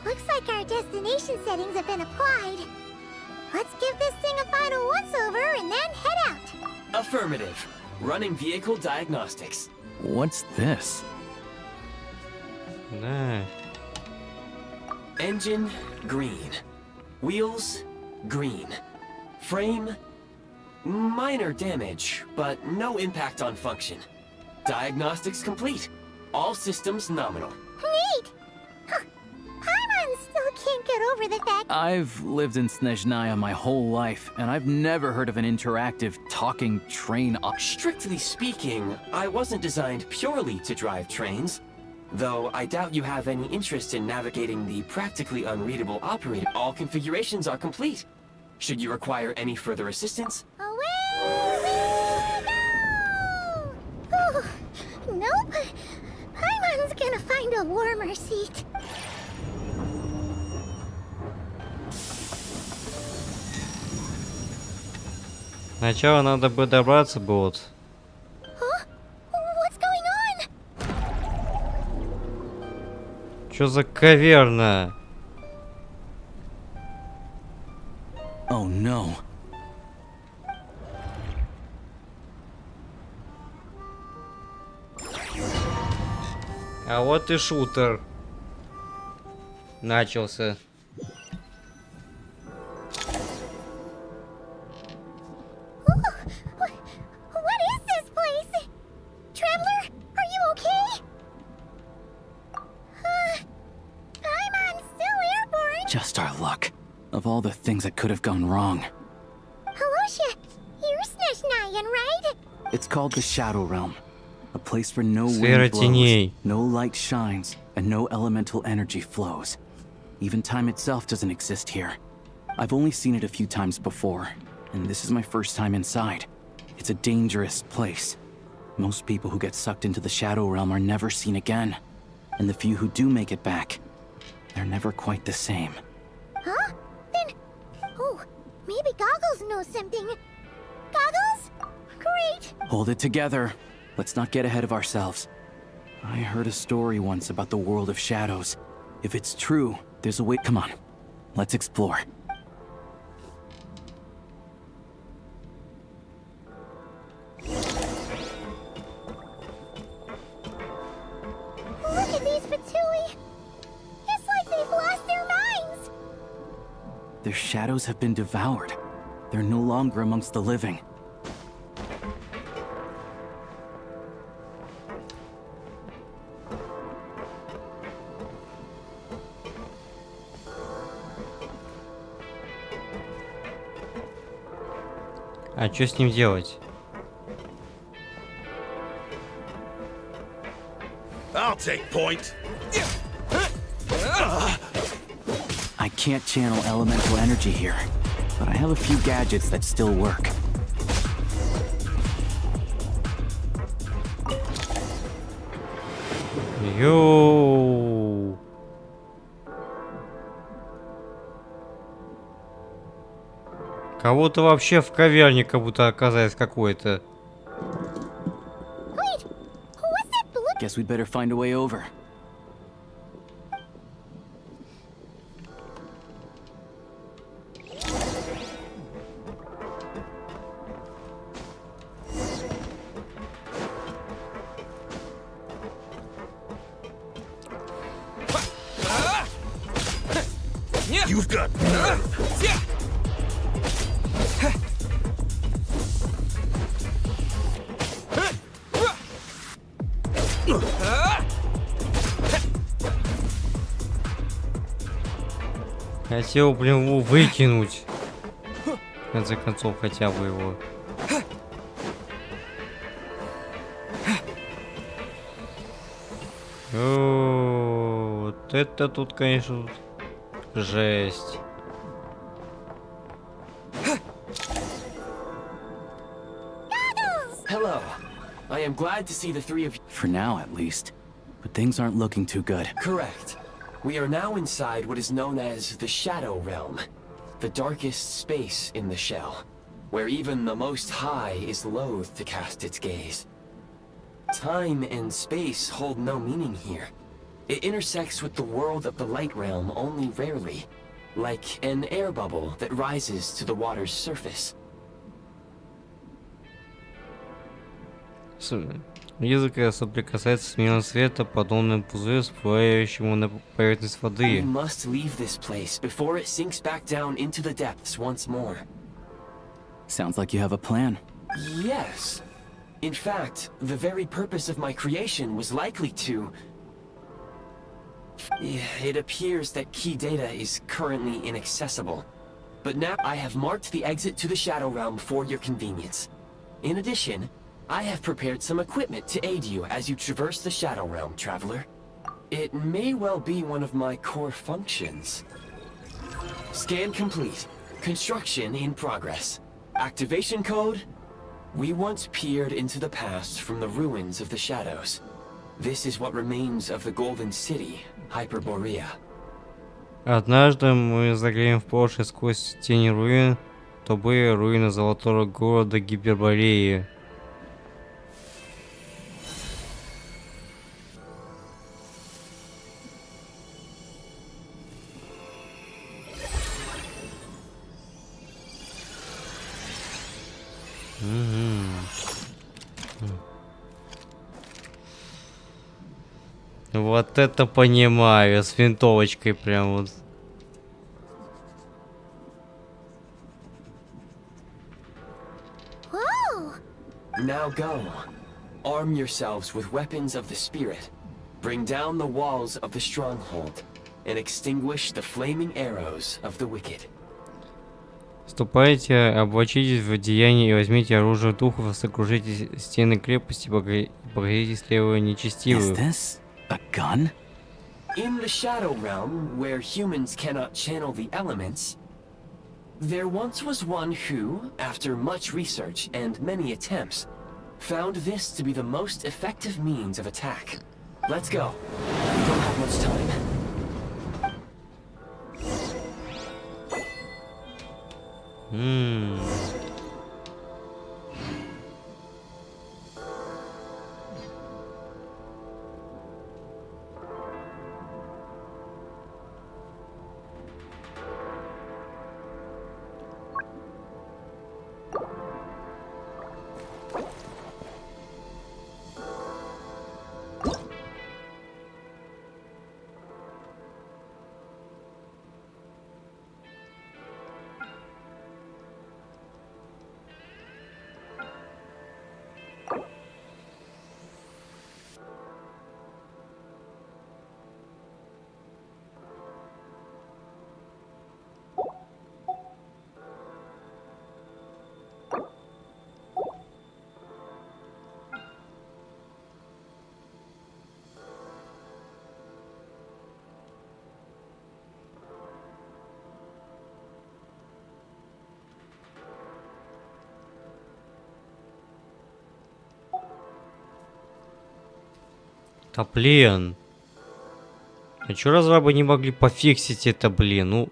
Looks like our destination settings have been applied. Let's give this thing a final once-over and then head out. Affirmative. Running vehicle diagnostics. What's this? Да. Engine, green. Wheels, green. Frame, minor damage, but no impact on function. Diagnostics complete. All systems nominal. Neat! Huh. Paimon still can't get over the fact I've lived in Снежная my whole life, and I've never heard of an interactive talking train. Strictly speaking, I wasn't designed purely to drive trains. Though I doubt you have any interest in navigating the practically unreadable operator. All configurations are complete. Should you require any further assistance? away we go! Oh, nope. Paimon's gonna find a warmer seat. Сначала надо бы добраться бы вот. Huh? What's going on? Чё за каверна? Oh no. А вот и шутер. Начался. What is this place? Traveler, are you okay? Paimon's still airborne. Just our luck. Of all the things that could have gone wrong. Halosha, you're Sneshnyan, right? It's called the Shadow Realm. A place where no Сфера wind blows, теней. no light shines, and no elemental energy flows. Even time itself doesn't exist here. I've only seen it a few times before, and this is my first time inside. It's a dangerous place. Most people who get sucked into the Shadow Realm are never seen again. And the few who do make it back, they're never quite the same. Huh? Then... Oh, maybe Goggles knows something. Goggles? Great! Hold it together. Let's not get ahead of ourselves. I heard a story once about the world of shadows. If it's true, there's a way. Come on, let's explore. Look at these patooey! It's like they've lost their minds! Their shadows have been devoured. They're no longer amongst the living. А что с ним делать? I'll take point. I can't channel elemental energy here, but I have a few gadgets that still work. Йоу. Кого-то вообще в каверне как будто оказалось какой-то. Guess we'd better find a way over. You've got nerve. Хотел, блин, его выкинуть. В конце концов, хотя бы его. О, вот это тут, конечно, жесть. Hello. I am glad to see the three of you. For now, at least. But things aren't looking too good. Correct. We are now inside what is known as the Shadow Realm, the darkest space in the shell, where even the Most High is loath to cast its gaze. Time and space hold no meaning here. It intersects with the world of the Light Realm only rarely, like an air bubble that rises to the water's surface. Язык соприкасается с миром света, подобным пузырю, всплывающему на поверхность We воды. must leave this place before it sinks back down into the depths once more. Sounds like you have a plan. Yes. In fact, the very purpose of my creation was likely to... It appears that key data is currently inaccessible. But now I have marked the exit to the Shadow Realm for your convenience. In addition, I have prepared some equipment to aid you as you traverse the Shadow Realm, traveler. It may well be one of my core functions. Scan complete. Construction in progress. Activation code? We once peered into the past from the ruins of the shadows. This is what remains of the Golden City, Hyperborea. Однажды мы заглянем в прошлое сквозь тени руин, то были руины золотого города Гипербореи. Вот это понимаю, с винтовочкой прям вот. Now go. Arm yourselves with weapons of the spirit. Bring down the walls of the stronghold and extinguish the flaming arrows of the wicked. Ступайте, облачитесь в одеяние и возьмите оружие духов, сокрушите стены крепости, погорите слева нечестивую. A gun? In the Shadow Realm, where humans cannot channel the elements, there once was one who, after much research and many attempts, found this to be the most effective means of attack. Let's go. We don't have much time. Да блин. А чё разрабы не могли пофиксить это, блин? Ну.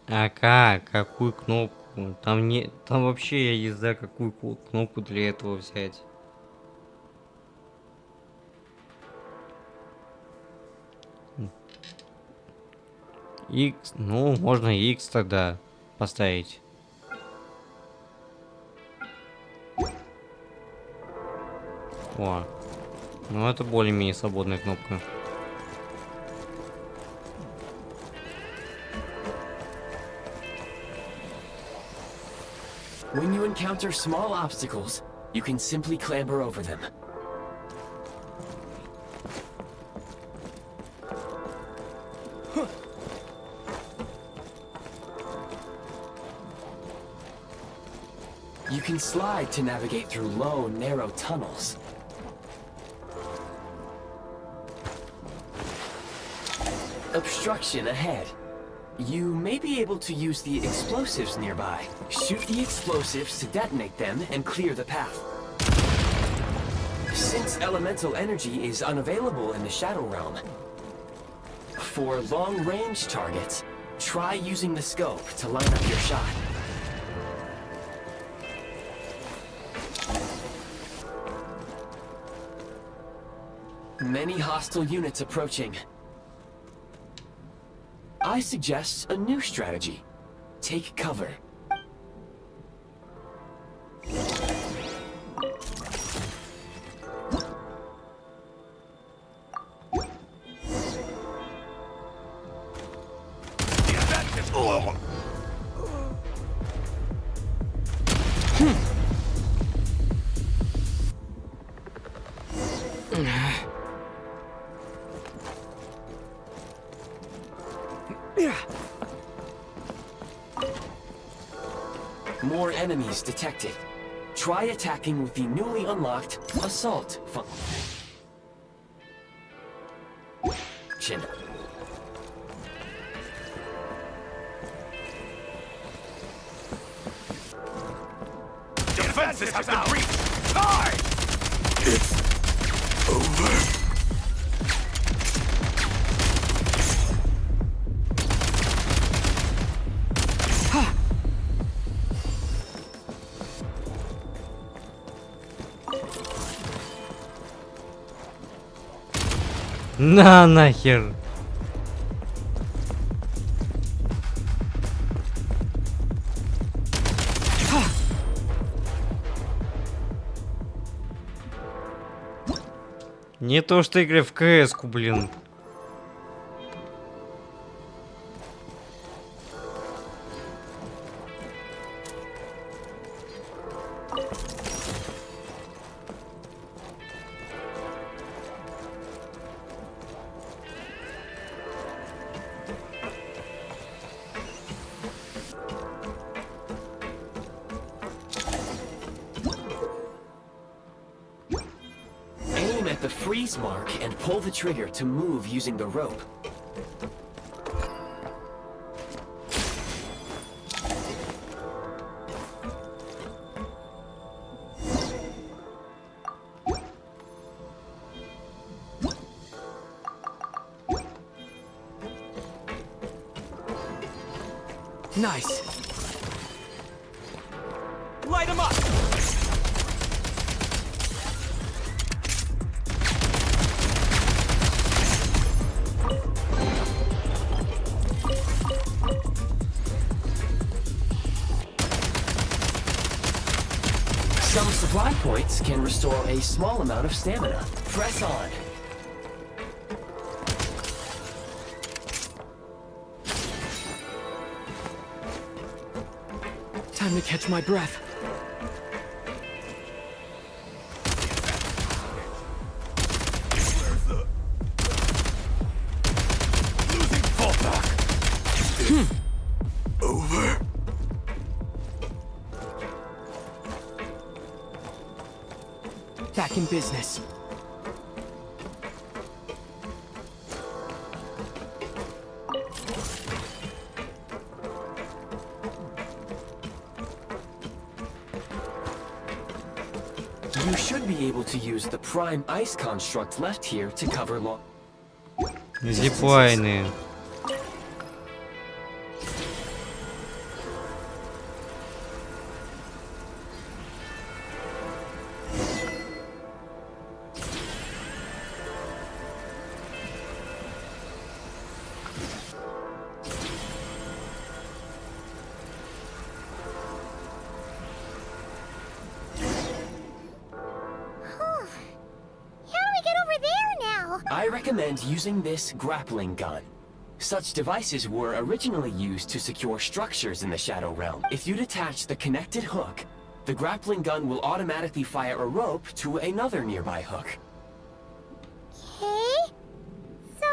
А как? Какую кнопку? Там не... Там вообще я не знаю, какую кнопку для этого взять. X, ну, можно X тогда поставить. О, ну это более-менее свободная кнопка. When you encounter small obstacles, you can simply clamber over them. You can slide to navigate through low, narrow tunnels. Obstruction ahead. You may be able to use the explosives nearby. Shoot the explosives to detonate them and clear the path. Since elemental energy is unavailable in the Shadow Realm, for long-range targets, try using the scope to line up your shot. Many hostile units approaching. I suggest a new strategy. Take cover. More enemies detected. Try attacking with the newly unlocked assault function. Defenses have been breached! Time! It's over. На нахер. Не то, что игры в КС-ку, блин. Aim at the freeze mark and pull the trigger to move using the rope. Nice. Light him up. Some supply points can restore a small amount of stamina. Press on. Time to catch my breath. Over. Back in business. You should be able to use the prime ice construct left here to cover long. Зиплайны. I recommend using this grappling gun. Such devices were originally used to secure structures in the Shadow Realm. If you detach the connected hook, the grappling gun will automatically fire a rope to another nearby hook. Okay. So...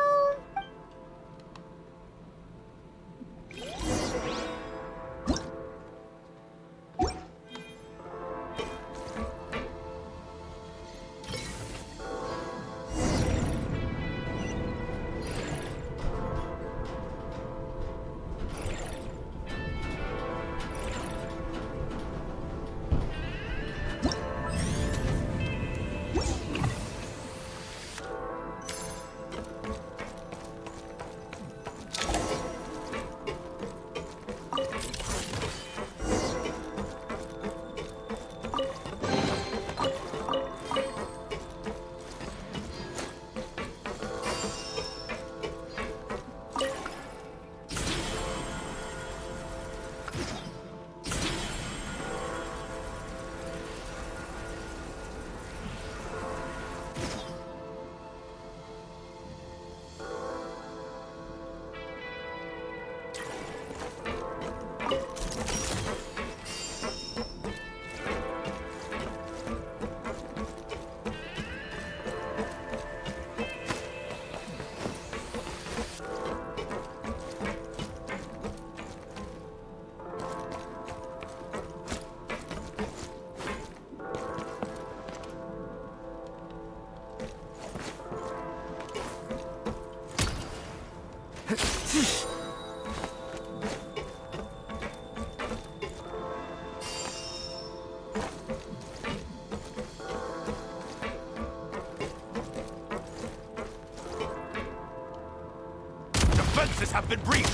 Defenses have been breached.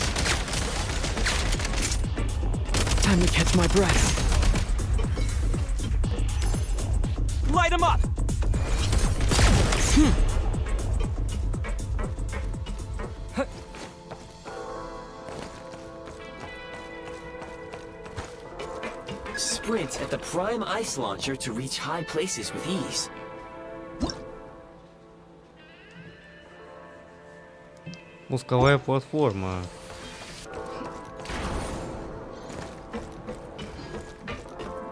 Time to catch my breath. Light him up! Sprint at the prime ice launcher to reach high places with ease. Пусковая платформа.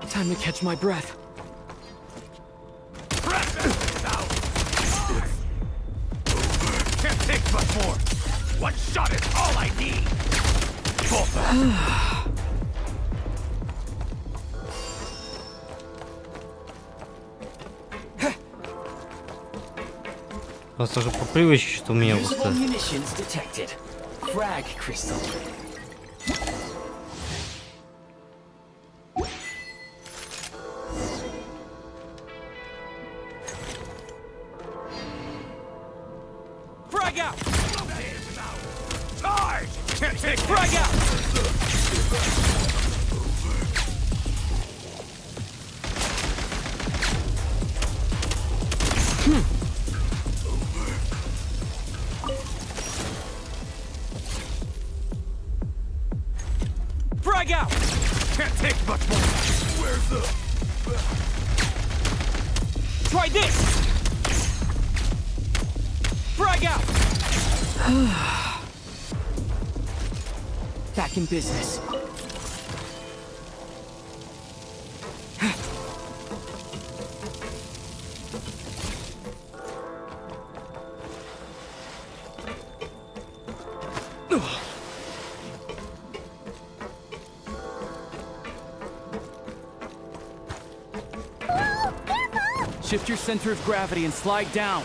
Time to catch my breath. Can't take much more. One shot is all I need. Просто уже по привычке, что у меня Usable просто... munitions detected. Frag crystal. Frag out! Charge! Can't take frag out! Frag out! Can't take much more. Where's the... Try this! Frag out! Back in business. Shift your center of gravity and slide down.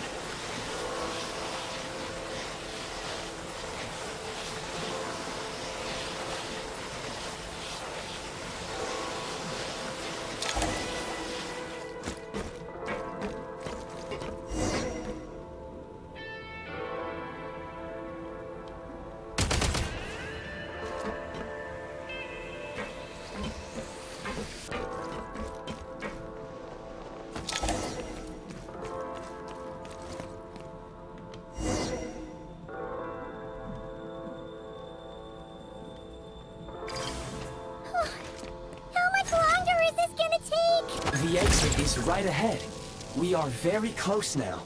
The exit is right ahead. We are very close now.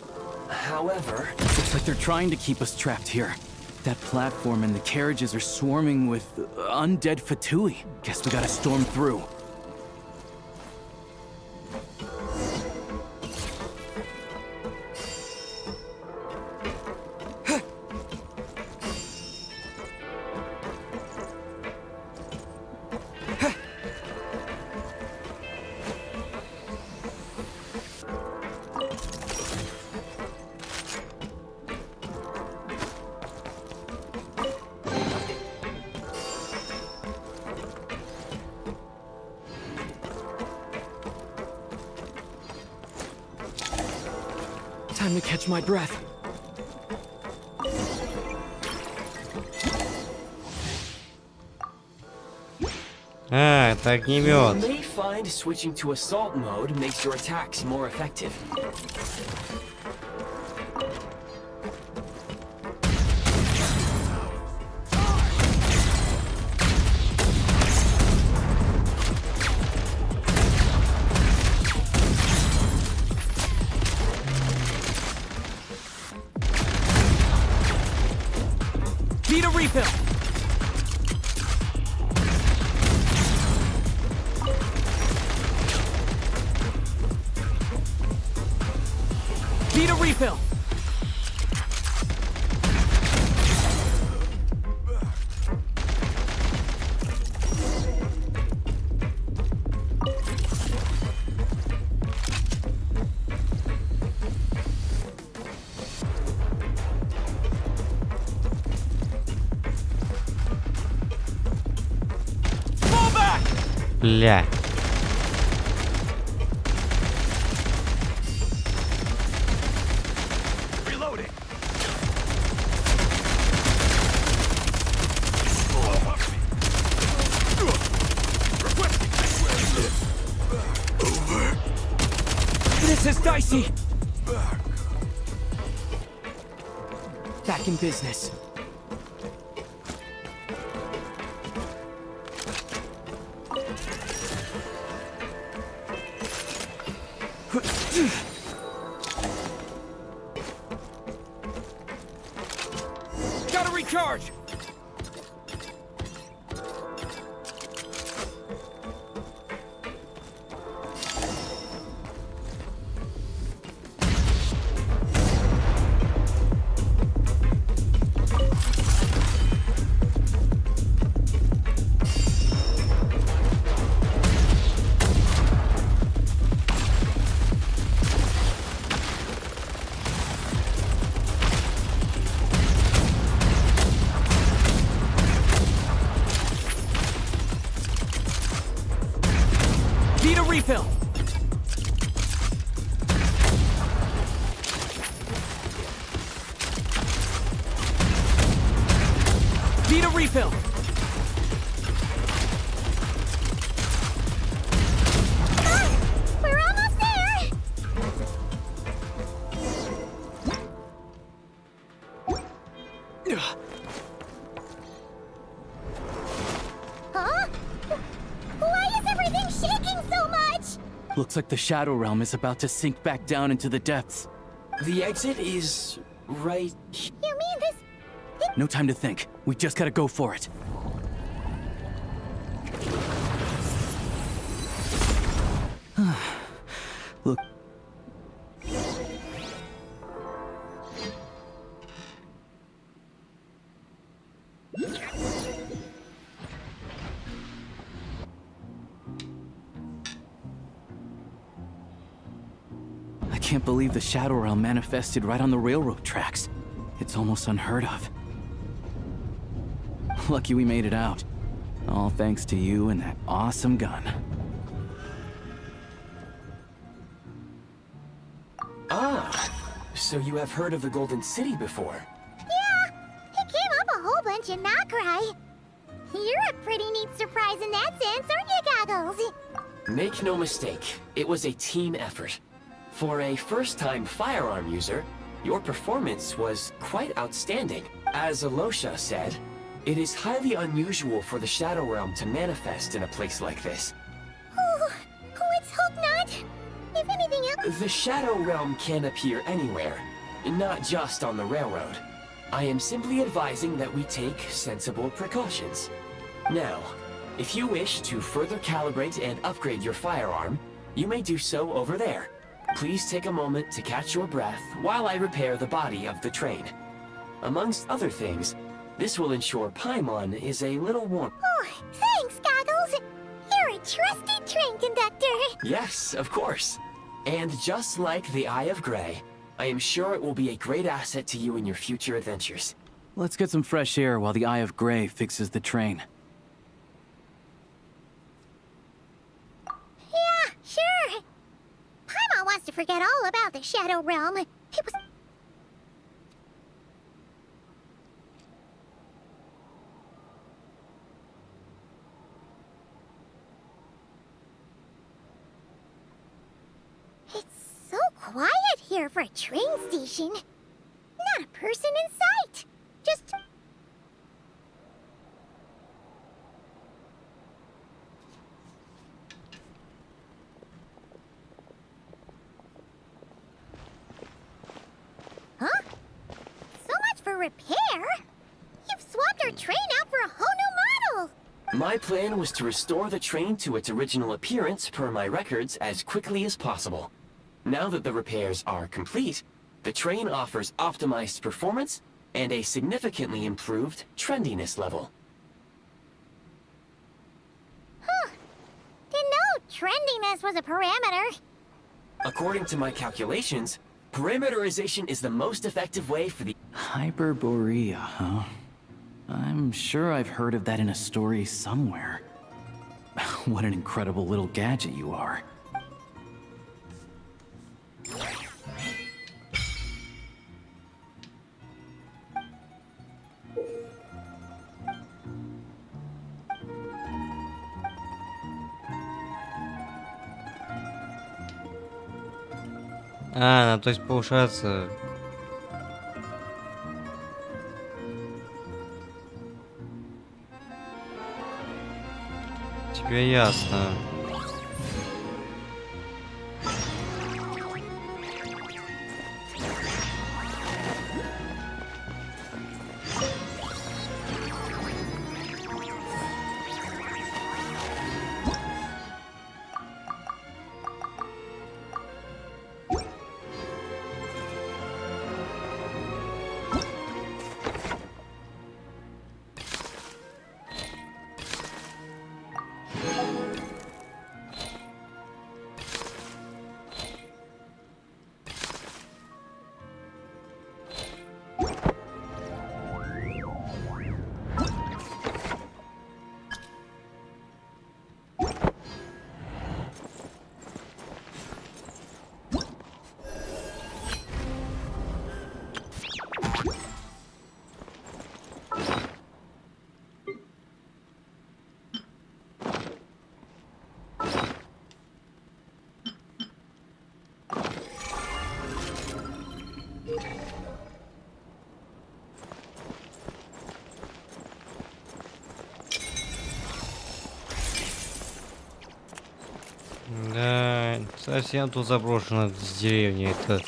However... Looks like they're trying to keep us trapped here. That platform and the carriages are swarming with undead Fatui. Guess we gotta storm through. Time to catch my breath. Это огнемет. You may find switching to assault mode makes your attacks more effective. Need a refill! Need a refill! Бля. This is dicey! Back in business. Gotta charge! Need a refill! Need a refill! We're almost there! Huh? Why is everything shaking so much? Looks like the Shadow Realm is about to sink back down into the depths. The exit is right. You mean this? No time to think. We just gotta go for it. Look. I can't believe the Shadow Realm manifested right on the railroad tracks. It's almost unheard of. Lucky we made it out. All thanks to you and that awesome gun. Ah, so you have heard of the Golden City before? Yeah, it came up a whole bunch in Nakrai. You're a pretty neat surprise in that sense, aren't you, Goggles? Make no mistake, it was a team effort. For a first-time firearm user, your performance was quite outstanding. As Alosha said, it is highly unusual for the Shadow Realm to manifest in a place like this. Oh, let's hope not. If anything else... The Shadow Realm can appear anywhere, not just on the railroad. I am simply advising that we take sensible precautions. Now, if you wish to further calibrate and upgrade your firearm, you may do so over there. Please take a moment to catch your breath while I repair the body of the train. Amongst other things, this will ensure Paimon is a little warm. Oh, thanks, Goggles. You're a trusty train conductor. Yes, of course. And just like the Eye of Grey, I am sure it will be a great asset to you in your future adventures. Let's get some fresh air while the Eye of Grey fixes the train. Yeah, sure. Paimon wants to forget all about the Shadow Realm. It was... It's so quiet here for a train station. Not a person in sight. Just... Huh? So much for repair? You've swapped our train out for a whole new model! My plan was to restore the train to its original appearance per my records as quickly as possible. Now that the repairs are complete, the train offers optimized performance and a significantly improved trendiness level. Huh. Didn't know trendiness was a parameter. According to my calculations, parameterization is the most effective way for the... Hyperborea, huh? I'm sure I've heard of that in a story somewhere. What an incredible little gadget you are. А, ну, то есть получается... Тебе ясно. Совсем тут заброшена деревня это.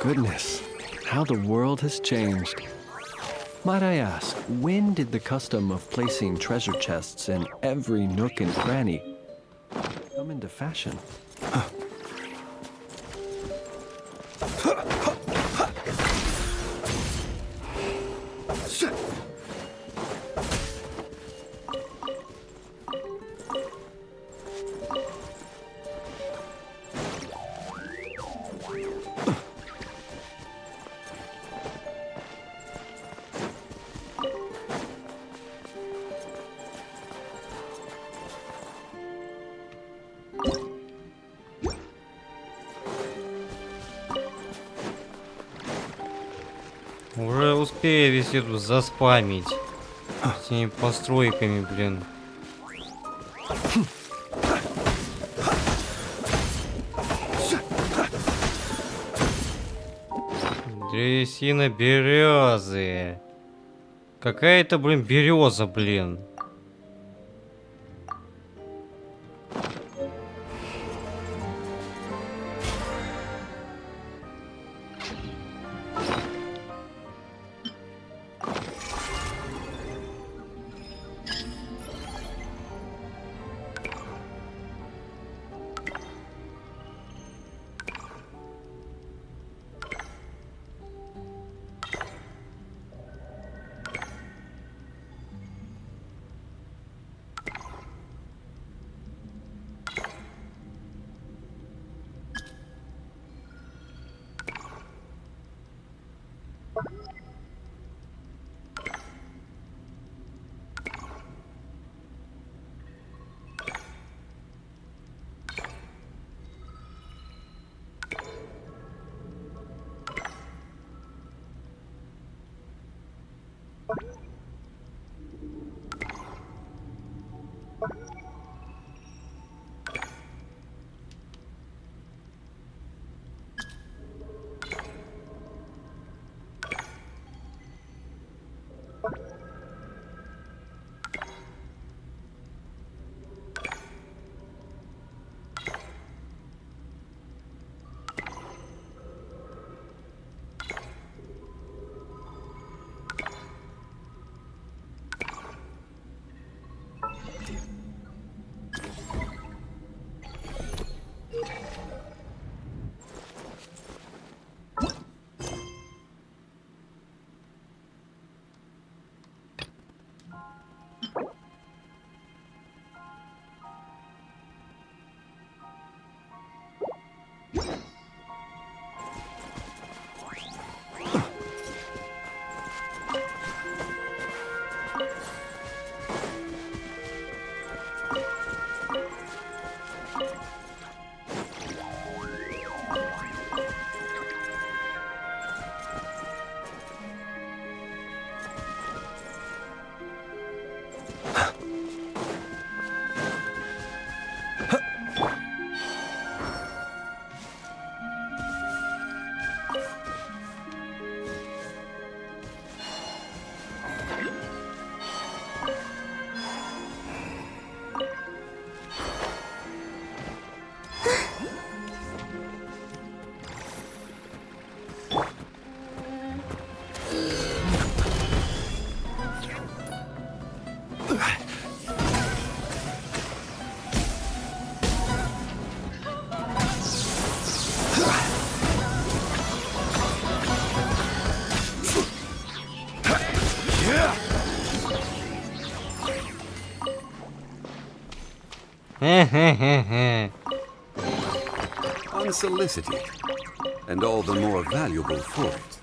Goodness, how the world has changed. Might I ask, when did the custom of placing treasure chests in every nook and cranny come into fashion? Уже успею весь тут заспамить с этими постройками, блин. Древесина березы. Какая-то, блин, береза, блин. unsolicited, and all the more valuable for it.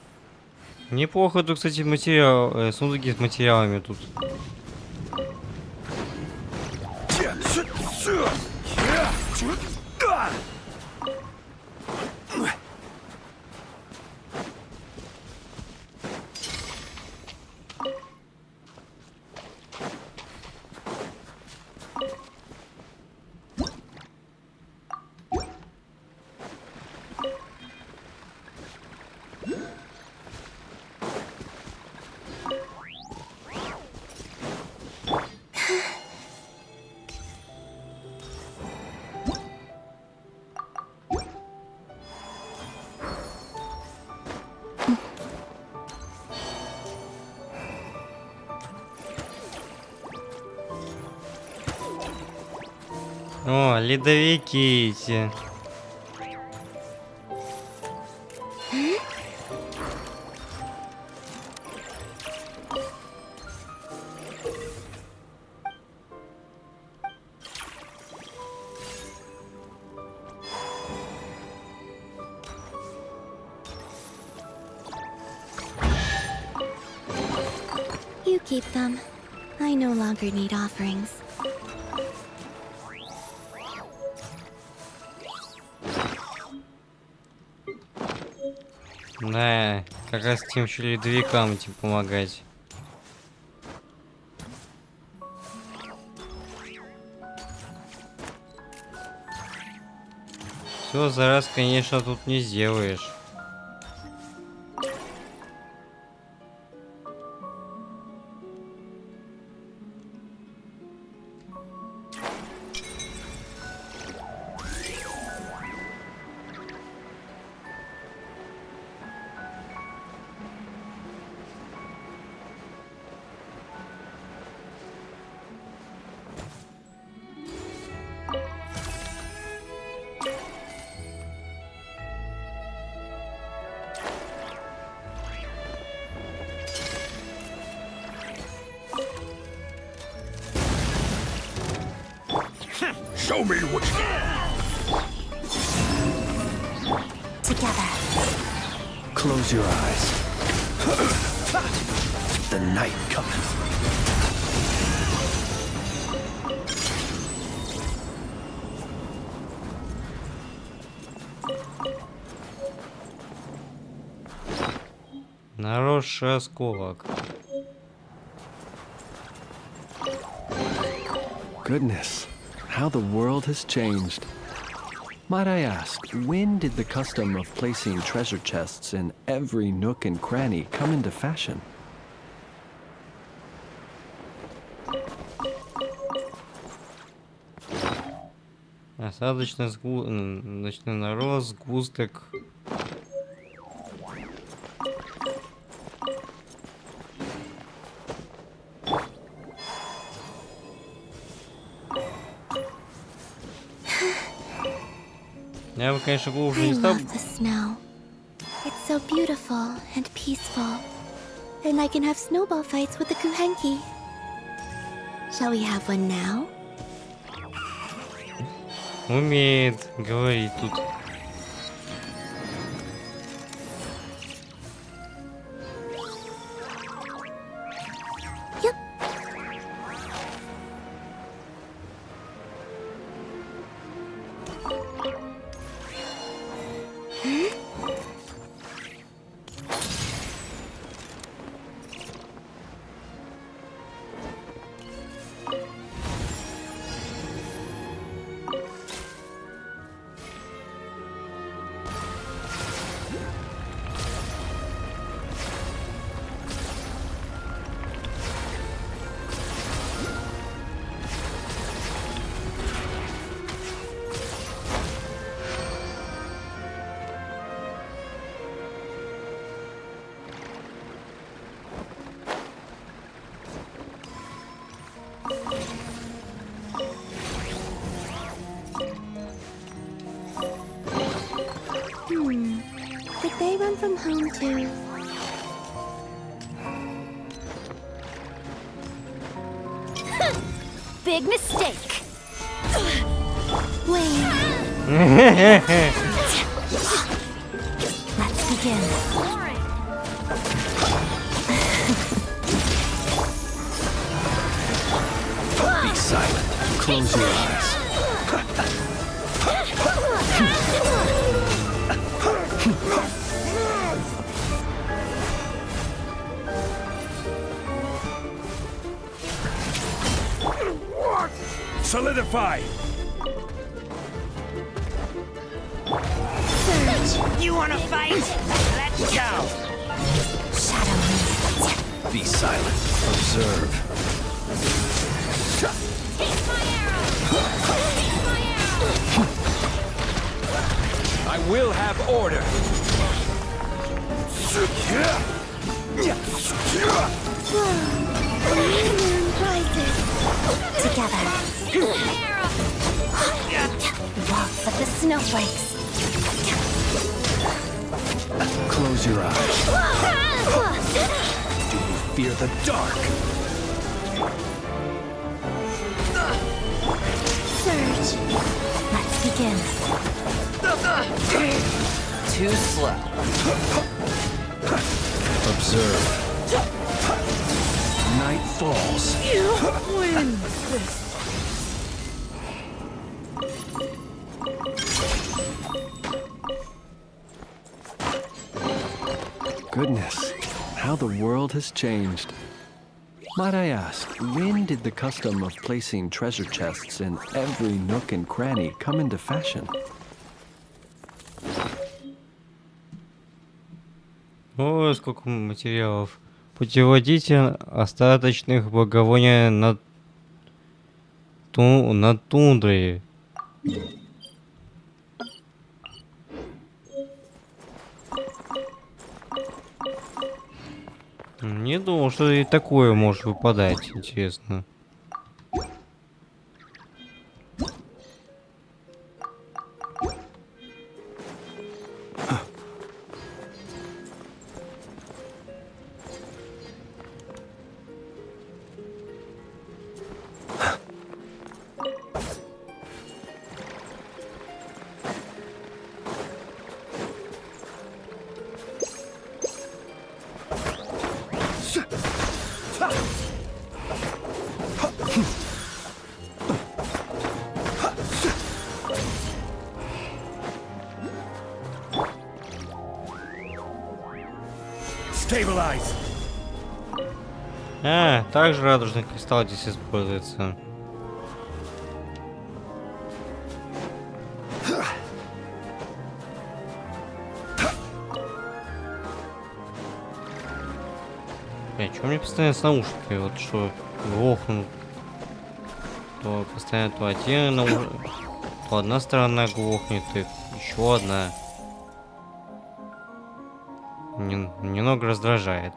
Неплохо тут, кстати, материал, сундуки с материалами тут. О, ледовики эти. You keep them. I no longer need offerings. Да, как раз тем еще ледовикам этим помогать. Все за раз, конечно, тут не сделаешь. Show me what you Together. Close your eyes. The night cometh. Наросший осколок. Goodness, how the world has changed. Might I ask, when did the custom of placing treasure chests in every nook and cranny come into fashion? Осадочный ночной нарост, сгусток. Я бы, конечно, глубже I не стал. love the snow. It's so beautiful and peaceful. And I can have snowball fights with the Kuhenki. Shall we have one now? Умеет говорить тут. Did they run from home too? Big mistake. Wait. Let's begin. Be silent. Close your eyes. Solidify! Surge. You wanna fight? Let's go. Shadow me. Be silent. Observe. Take my arrow. Take my arrow. I will have order. Together. Waltz of the snowflakes. Close your eyes. Do you fear the dark? Surge. Let's begin. Too slow. Observe. Night falls. You win this. Goodness, how the world has changed. Might I ask, when did the custom of placing treasure chests in every nook and cranny come into fashion? Ой, сколько материалов. Путеводитель остаточных благовоний над тундрой. Не думал, что и такое может выпадать, интересно. Stabilize. Также радужный кристалл здесь используется. Чё мне постоянно с наушники? Вот что глохнут. То постоянно то один то одна сторона глохнет, и еще одна. Немного раздражает.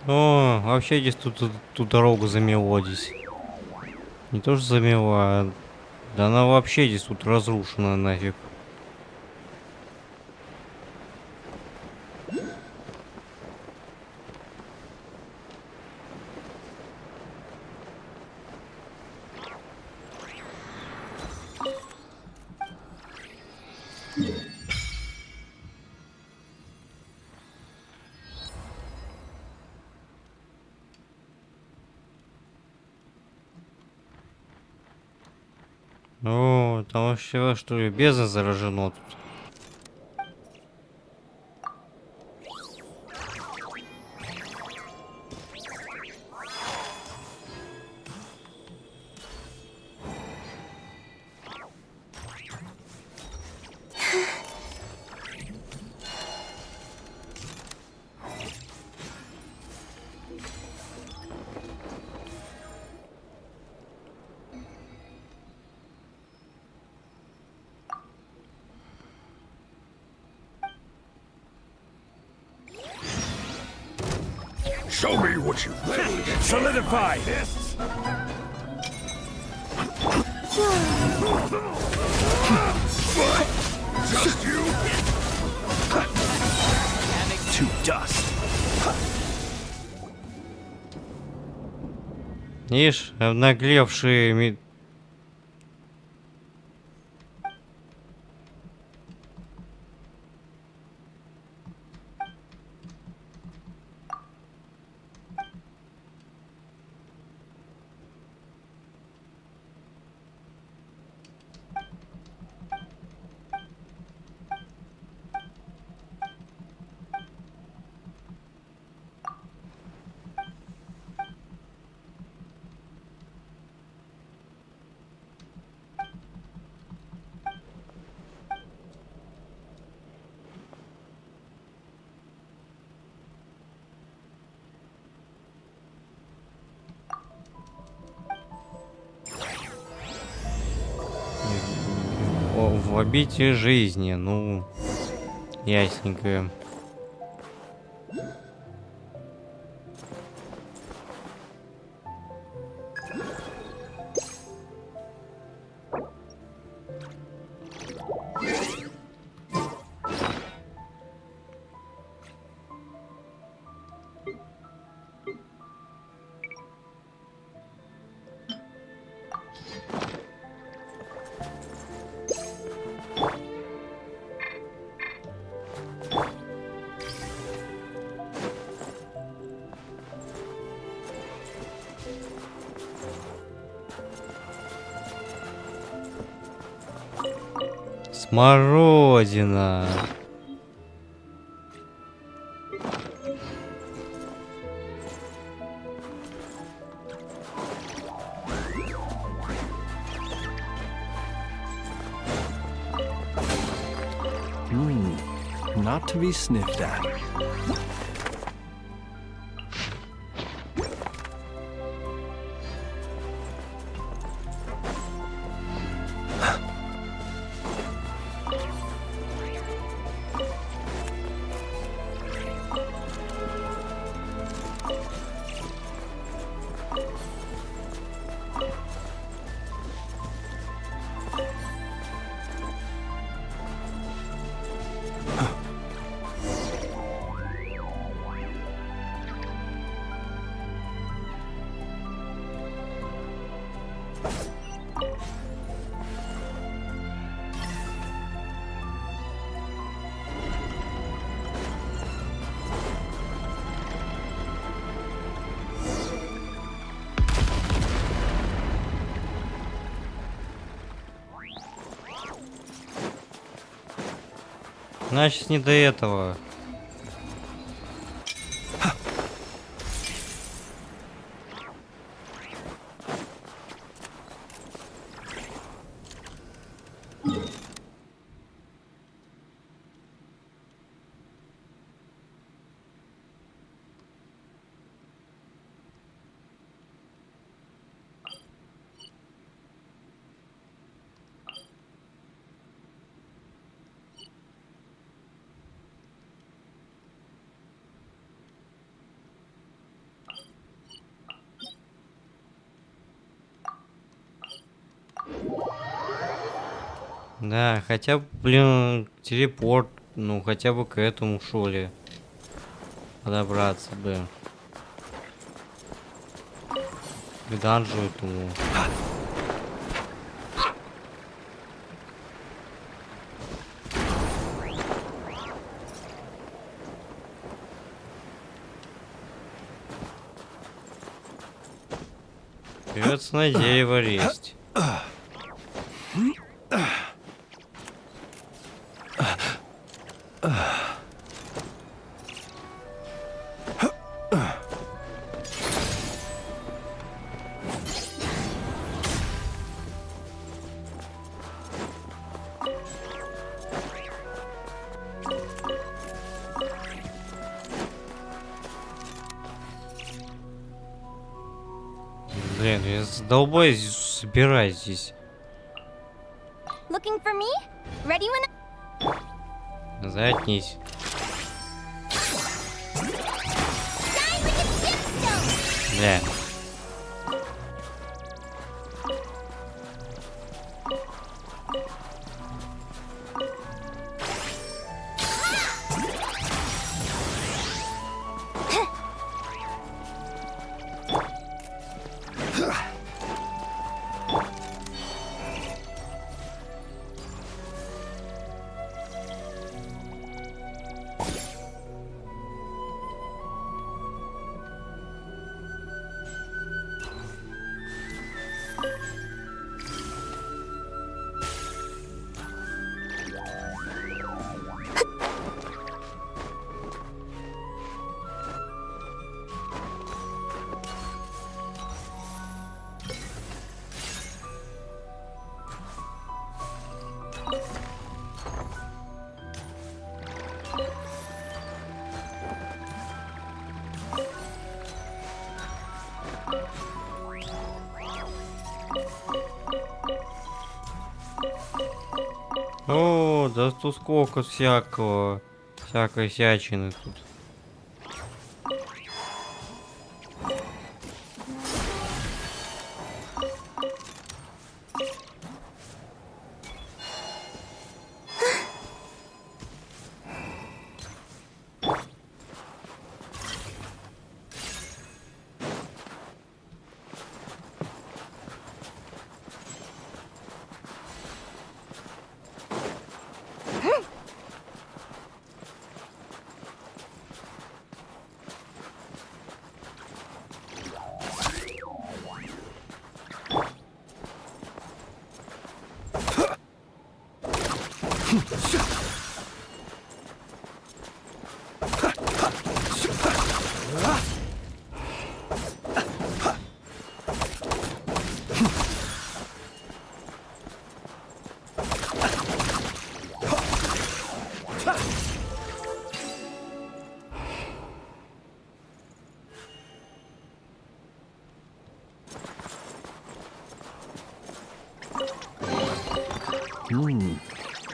О, вообще здесь тут дорогу замело здесь. Не то что замело, да она вообще здесь тут разрушена нафиг. О, там вообще что ли бездна заражено тут. Show me what you made. Solidify. Just you. To dust. Видишь, обнаглевшие. В обитель жизни, ну, ясненько. Смородина. Not to be sniffed at. Значит, не до этого. Да, хотя бы, блин, телепорт, ну, хотя бы к этому, шо ли, подобраться бы. К данжу этому. Придется на дерево лезть. Блин, я задолбаюсь собирать здесь. Looking for me? Ready when... Заткнись. Die like a Бля. О, да тут сколько всякого, всякой всячины тут.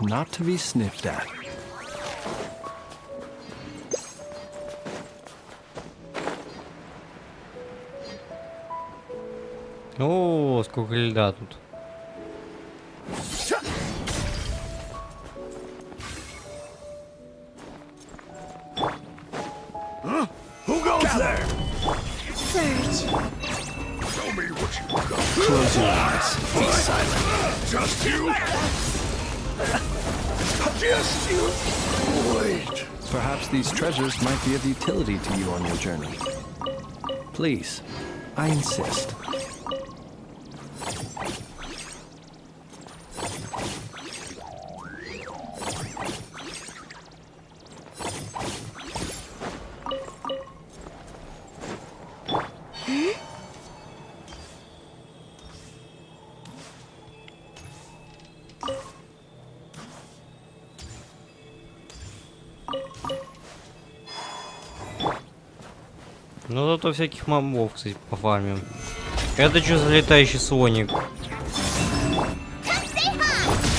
Not to be sniffed at. О, сколько льда тут. Who goes there? Surge. Show me what you got. Close your eyes. Be silent. Just you? Just you? Wait. Perhaps these treasures might be of utility to you on your journey. Please, I insist. Ну зато всяких мобов, кстати, пофармим. Это что за летающий слоник?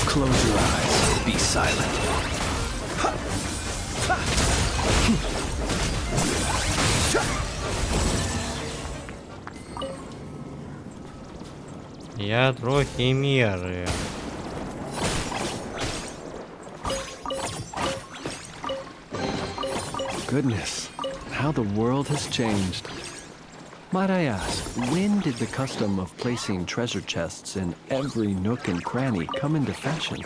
Close your eyes. Be silent. Ядро химеры. Goodness, how the world has changed. Might I ask, when did the custom of placing treasure chests in every nook and cranny come into fashion?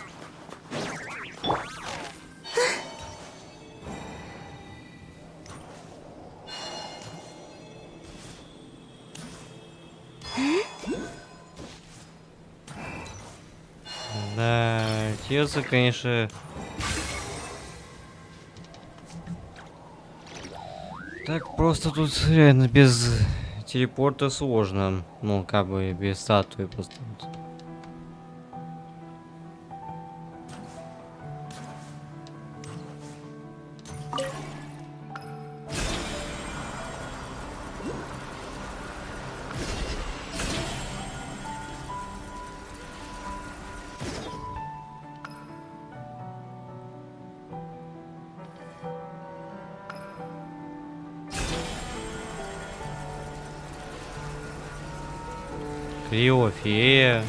Да, интересно, конечно. Так просто тут реально без телепорта сложно. Ну, как бы без статуи просто. Фея.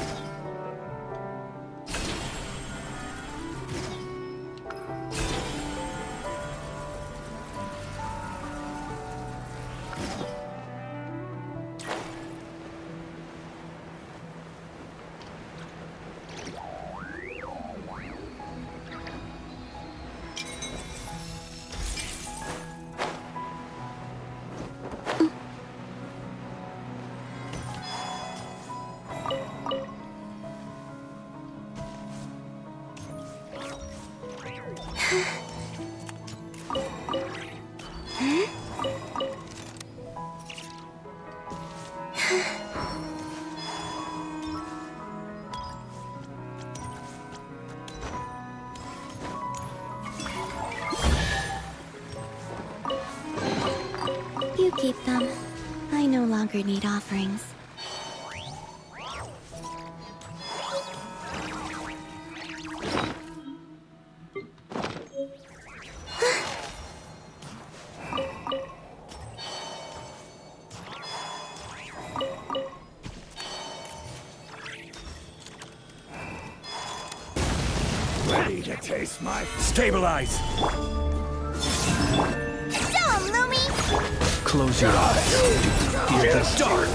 You keep them. I no longer need offerings. Ready to taste my... Stabilize! Dumb, Lumi! Close your eyes. Fear the dark!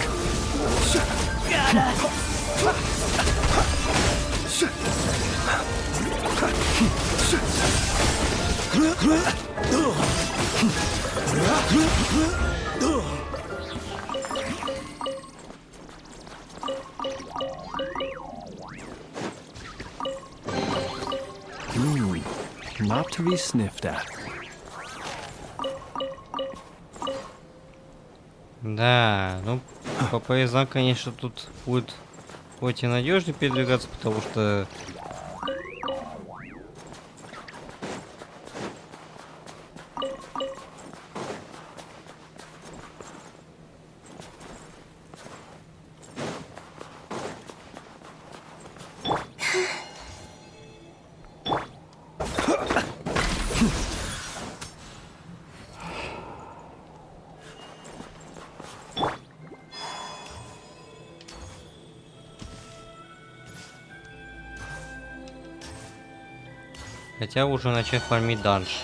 Not to be sniffed at. Да, ну по поездам, конечно, тут будет хоть и надежнее передвигаться, потому что хотя уже начать фармить дальше.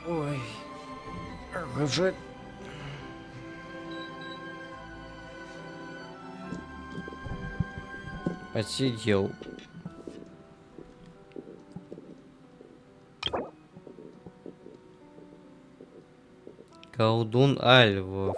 Ой, уже отсидел. Колдун Альвов.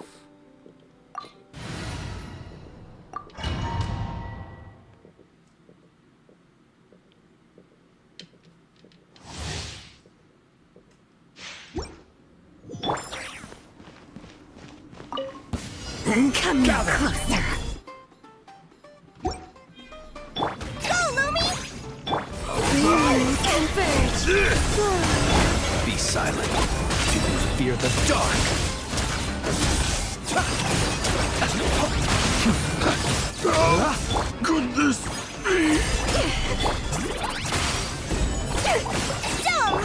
Come closer. Go, Lumi! Converge. Be silent. You fear the dark. Could this be? Dumb!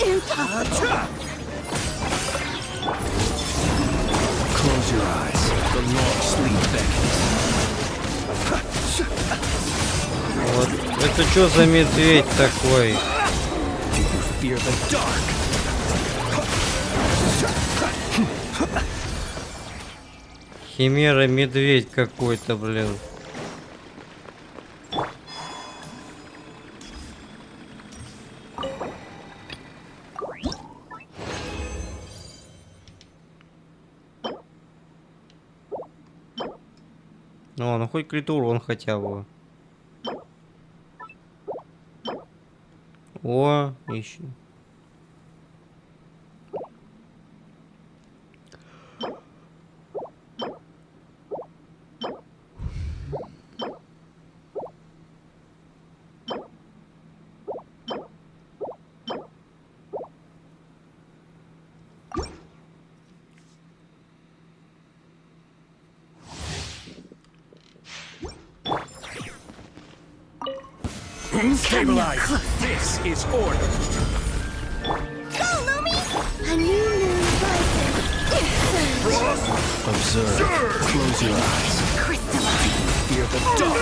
Impossible. Close your eyes. The long sleep beckons. Вот это что за медведь такой? Do you fear the dark? Химера медведь какой-то, блин. Ну хоть крит урон хотя бы. О, еще. Stabilize. This is order. Go, Lumi! A new moon rises. Observe. Close your eyes. Crystallize. Fear the dark.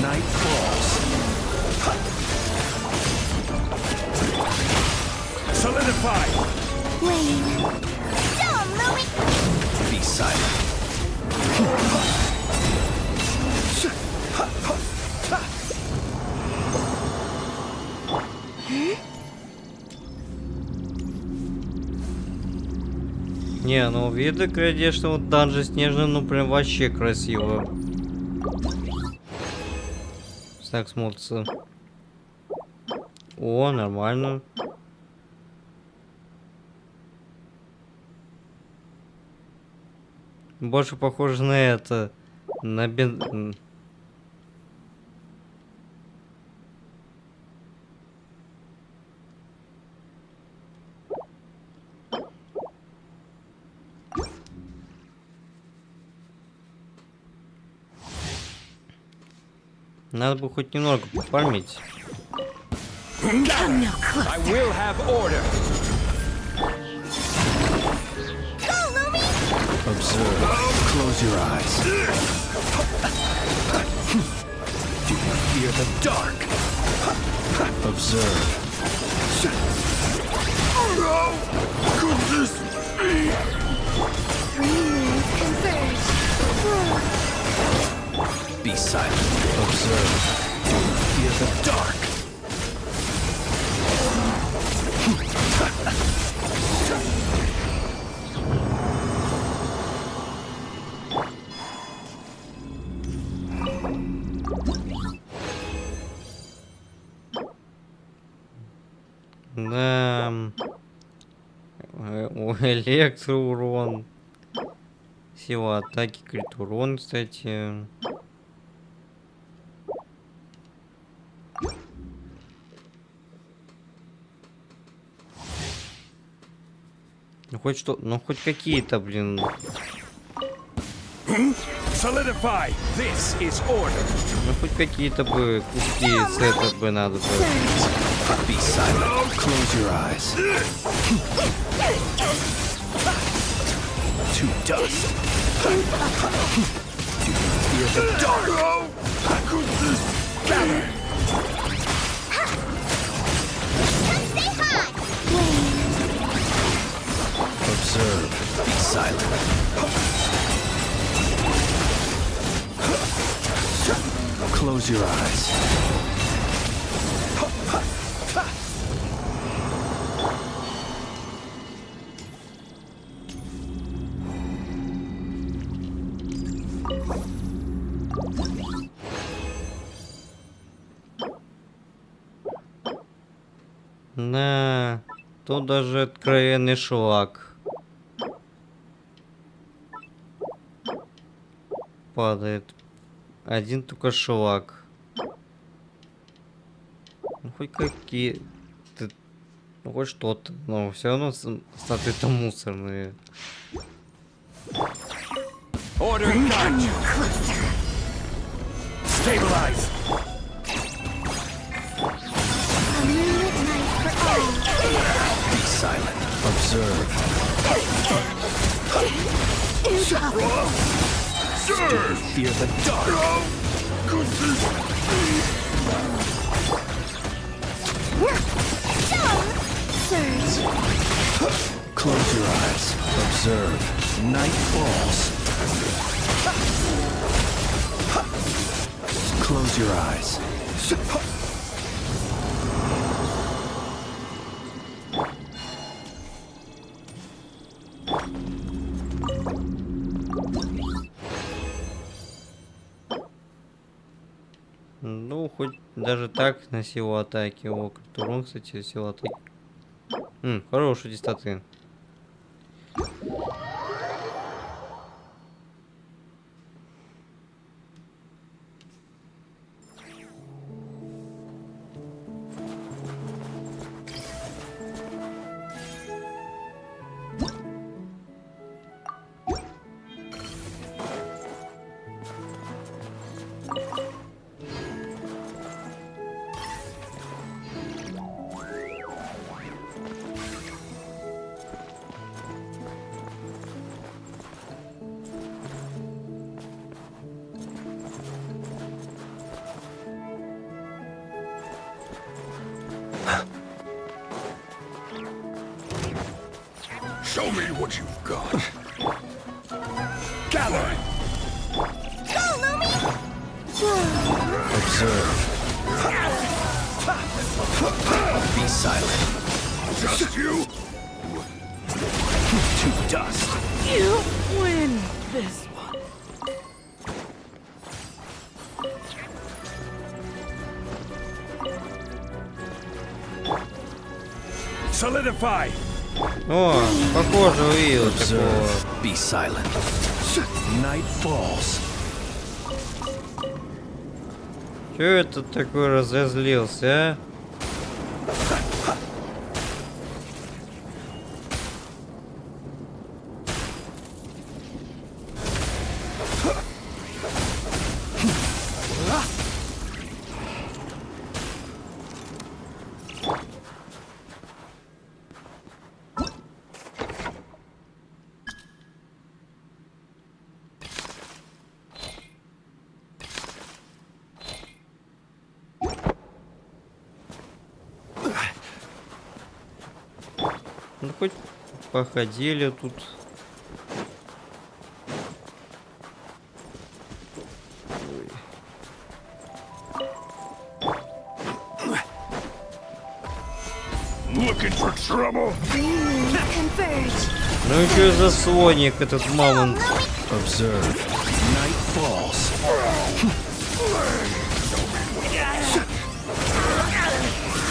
Night falls. Solidify. Wayne. Show 'em, Lumi! Be silent. Не, ну виды, конечно, вот данжи снежные, ну прям вообще красиво. Так смотрится. О, нормально. Больше похоже на это. На Надо бы хоть немного пофармить. I will have order. Go, Lumi! Observe. Close your eyes. Do not fear the dark. Observe. Could this be? Three moons converge. Be silent. Observe. Do not fear the dark. Да. Электроурон. Сила атаки, крит урон, кстати. Ну хоть что, ну хоть какие-то, блин. Solidify. This is order. Ну хоть какие-то бы куски сета бы надо было. Be silent. Close your eyes. To dust. Do not fear the dark. Could this gather? Stay hot! Observe. Be silent. Close your eyes. Да, тут даже откровенный шлак падает. Один только шлак. Ну хоть какие, ну хоть что-то, но все равно статы-то мусорные. Order nudge. Stabilize. A moonlit night for all. Be silent. Observe. Serve. Fear the dark. Could this be? Surge. Close your eyes. Observe. Night falls. Close your eyes. Ну, хоть даже так на силу атаки. О, крит урон, кстати, сила атаки. Хорошие дистаты. me what you've got. Gather. Go, Lumi! Observe. Be silent. Just you? To dust. You win this one. Solidify. О, похоже, увидел такого. Be silent. Night falls. Чё это такой разозлился, а? Ну хоть походили тут. Looking for trouble? Ну и что за Соник этот мамонт? Observe. Night falls.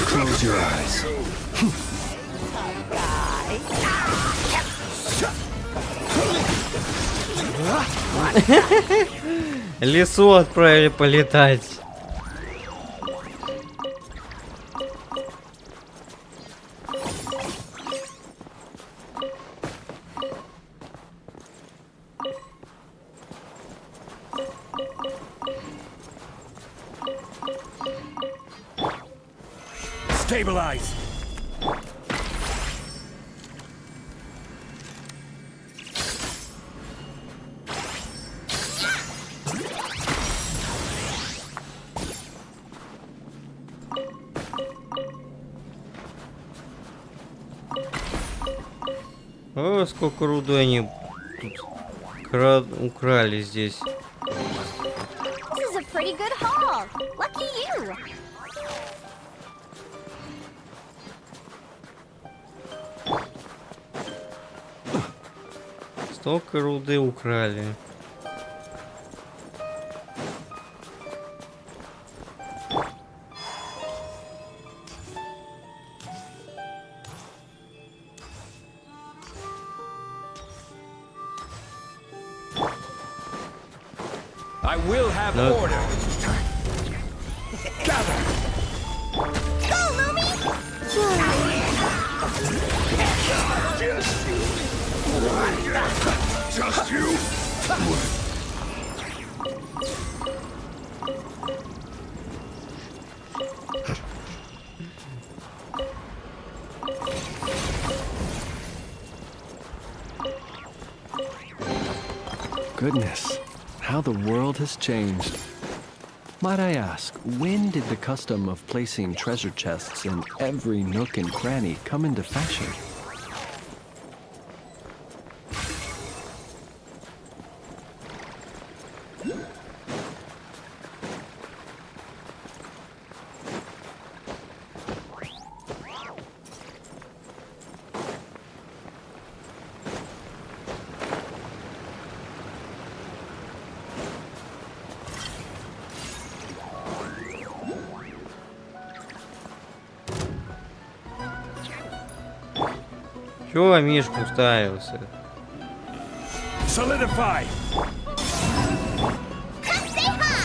Close your eyes. Лису отправили полетать. Stabilize. О, сколько руды они тут украли здесь. This is a pretty good haul. Lucky you. Столько руды украли. I will have No. order. Gather. Go, Lumi! Just you? Goodness, how the world has changed. Might I ask, when did the custom of placing treasure chests in every nook and cranny come into fashion? Чего Мишка уставился? Solidify. Say hi!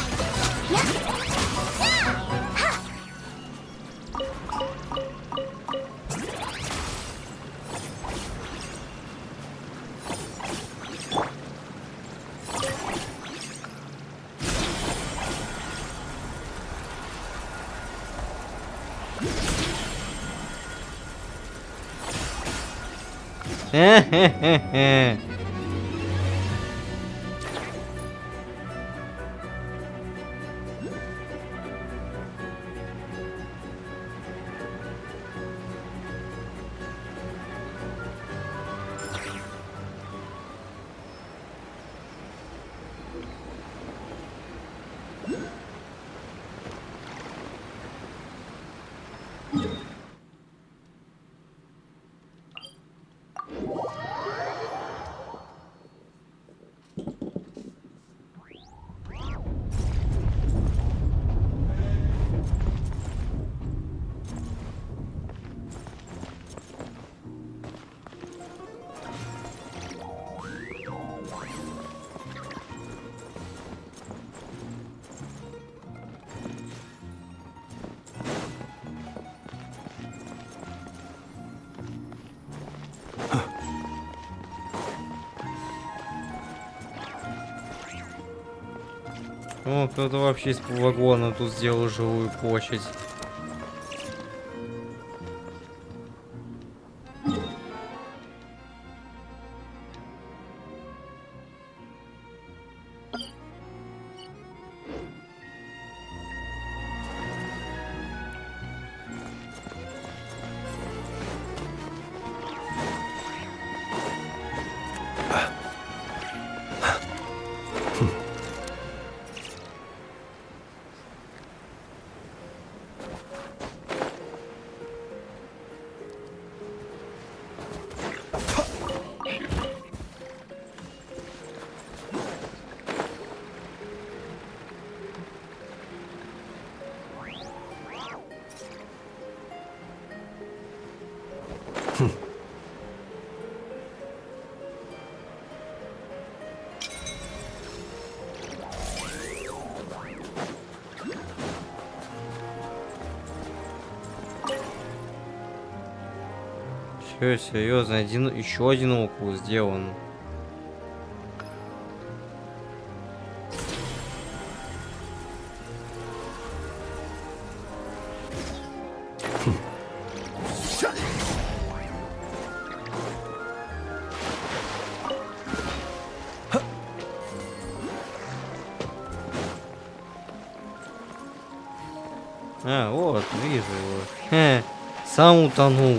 О, кто-то вообще из вагона тут сделал живую площадь. Че, серьезно, еще один окул сделан. А, вот, вижу его. Сам утонул.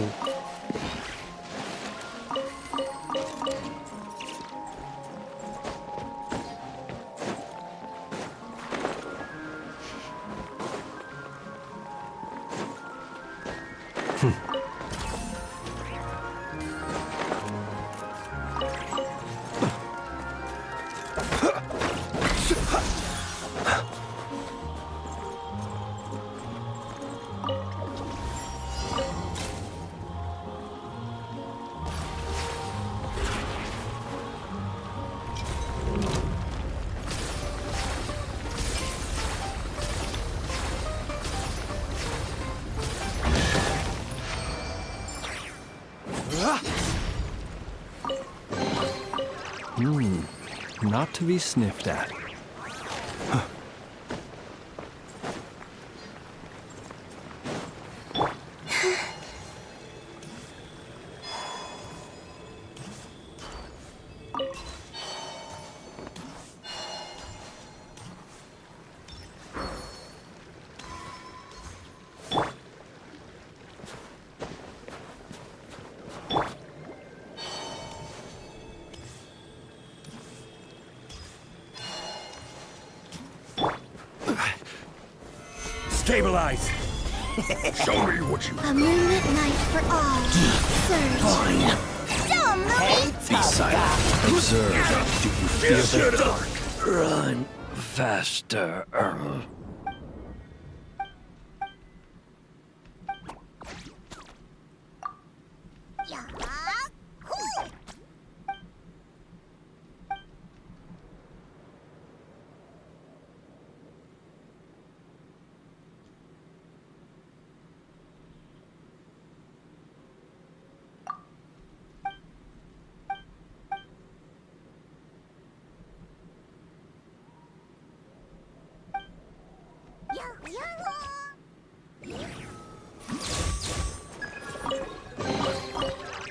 Not to be sniffed at. Stabilize! Show me what you A moonlit night for all. Surge. Dumb Be silent. Observe. Do you feel the dark? Run faster.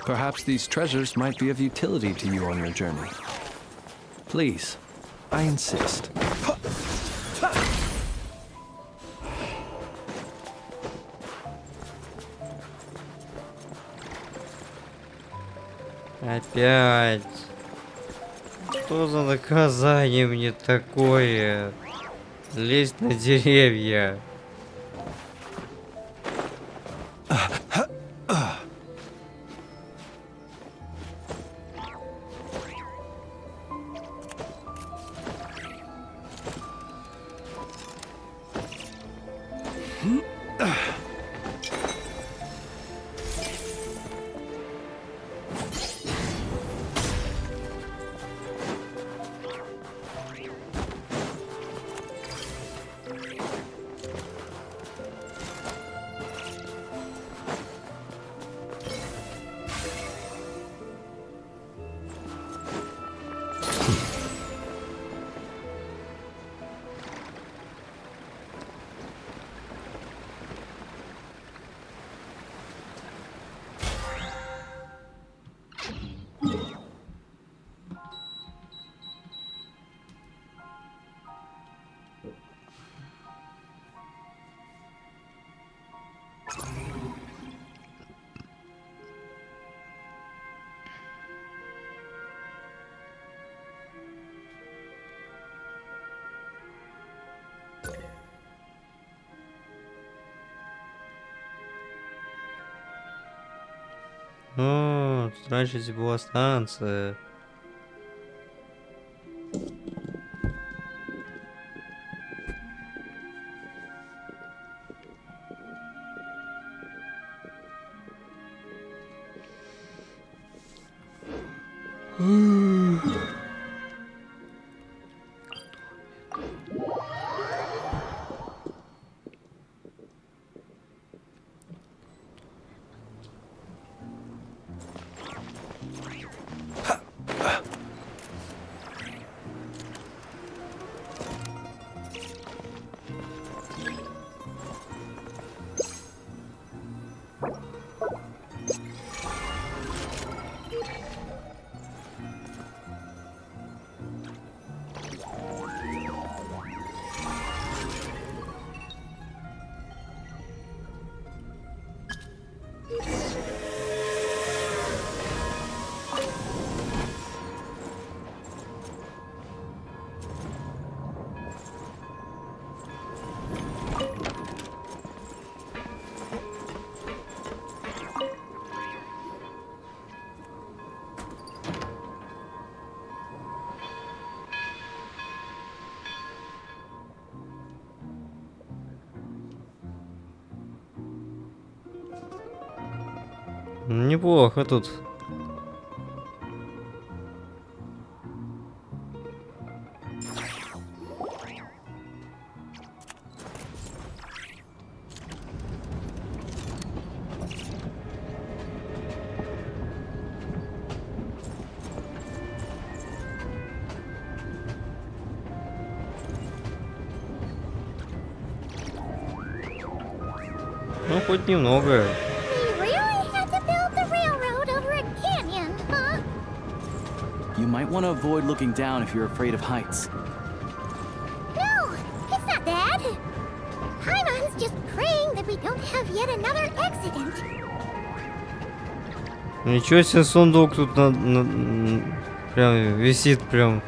Perhaps these treasures might be of utility to you on your journey. Please, I insist. Опять. Что за наказание мне такое? Лезть на деревья. О, тут раньше здесь была станция. Неплохо тут. Ну, хоть немного. You might want to avoid looking down if you're afraid of heights. No, it's not bad. Paimon's just praying that we don't have yet another accident. Ничего себе, сундук тут прям висит прям.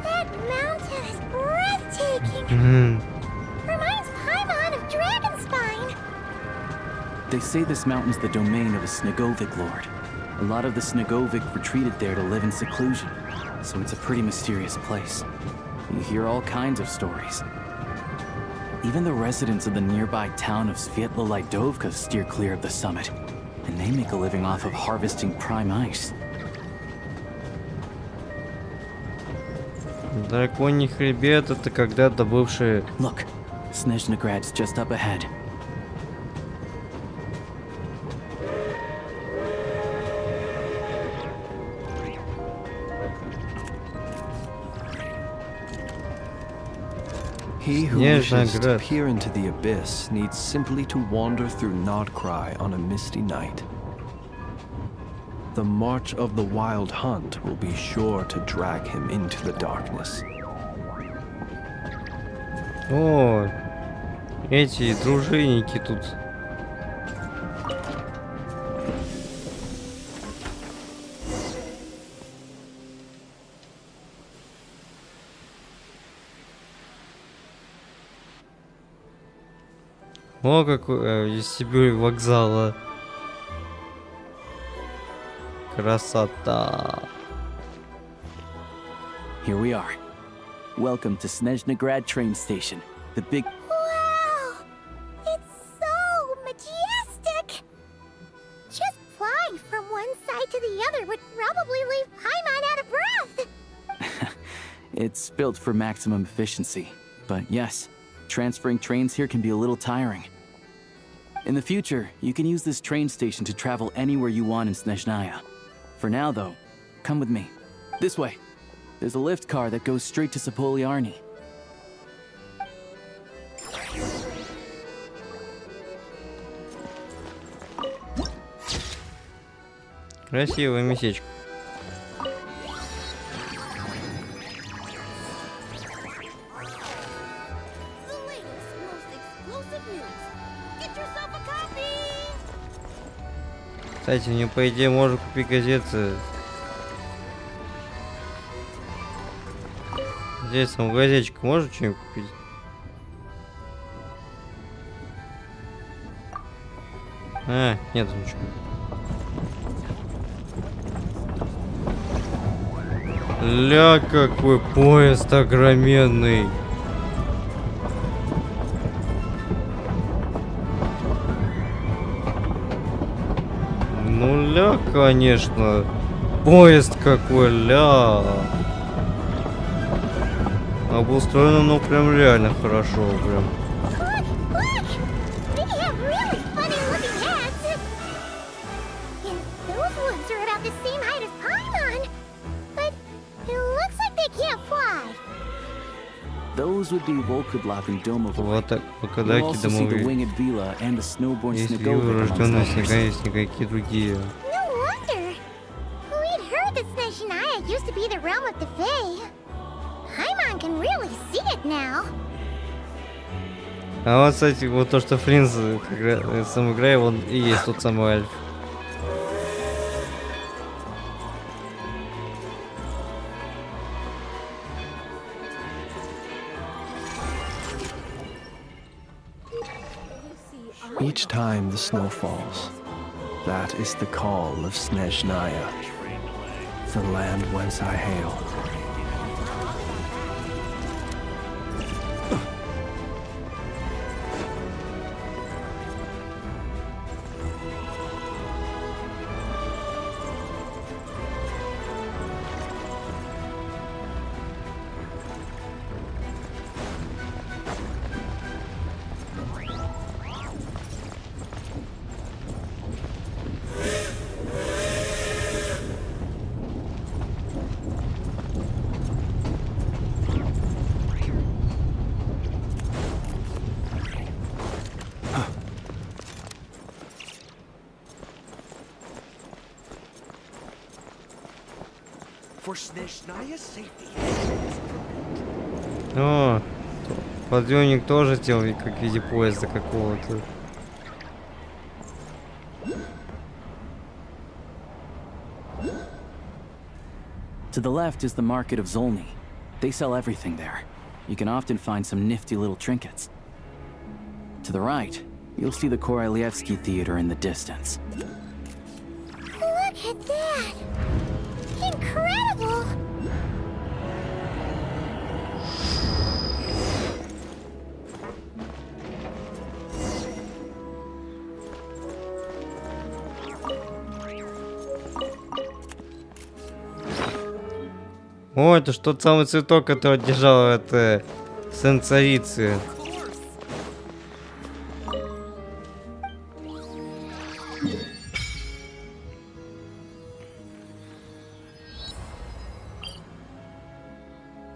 That mountain is breathtaking. Reminds Paimon of Dragonspine. They say this mountain's the domain of a Snegovic lord. A lot of the Snegovic retreated there to live in seclusion, so it's a pretty mysterious place. You hear all kinds of stories. Even the residents of the nearby town of Svietla-Lidovka steer clear of the summit, and they make a living off of harvesting prime ice. Драконий хребет — это когда-то бывший... Look, Snezhnograd's just up ahead. He who wishes to peer into the abyss needs simply to wander through Nodcry on a misty night. The march of the wild hunt will be sure to drag him into the darkness. О, эти дружинники тут. О, какой вестибюль вокзала. Красота. Here we are. Welcome to Снежной train station. The big... Wow! It's so majestic! Just flying from one side to the other would probably leave Paimon out of breath! It's built for maximum efficiency. But yes, transferring trains here can be a little tiring. In the future, you can use this train station to travel anywhere you want in Snežnaya. For now, though, come with me. This way. There's a lift car that goes straight to Sapoliarni. Красивое местечко. Кстати, мне по идее можно купить газеты. Здесь там газетчик может что-нибудь купить? А, нет ничего. Ля, какой поезд огроменный. Ну, ля, конечно. Поезд какой, ля. Обустроено, ну, прям реально хорошо, прям. Those would be Volkudlap and Domov. Вот так, покадаки домовые. Есть виллы, рожденные в снега, есть снеговики другие. А вот, кстати, вот то, что Флинс сам играет, он и есть тот самый Альф. Each time the snow falls, that is the call of Snežnaya, the land whence I hail. О, подъемник тоже сделали как в виде поезда какого-то. To the left is the market of Zolny. They sell everything there. You can often find some nifty little trinkets. To the right, you'll see the Korolievsky Theater in the distance. Look at that! Incredible! О, это ж тот самый цветок, который держал это сын царицы.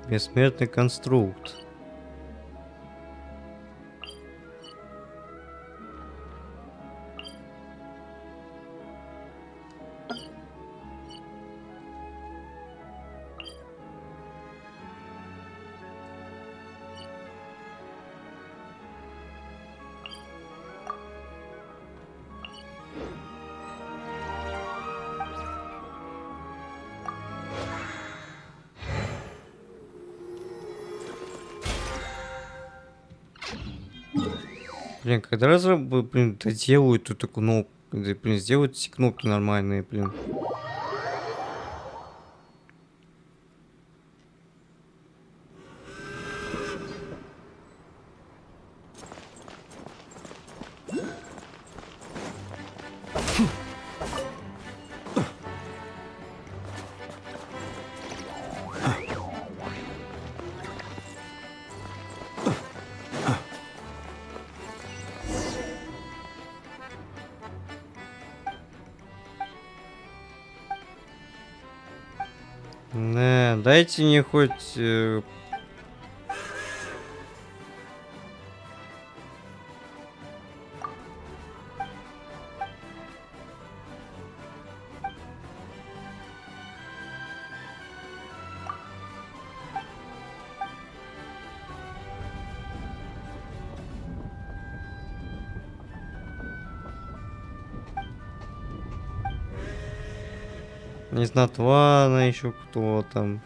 Бессмертный конструкт. Блин, когда разработчики, блин, это делают, то такую, ну, блин, сделают эти кнопки нормальные, блин. Не, дайте мне хоть... Не знаю, Твана, еще кто там.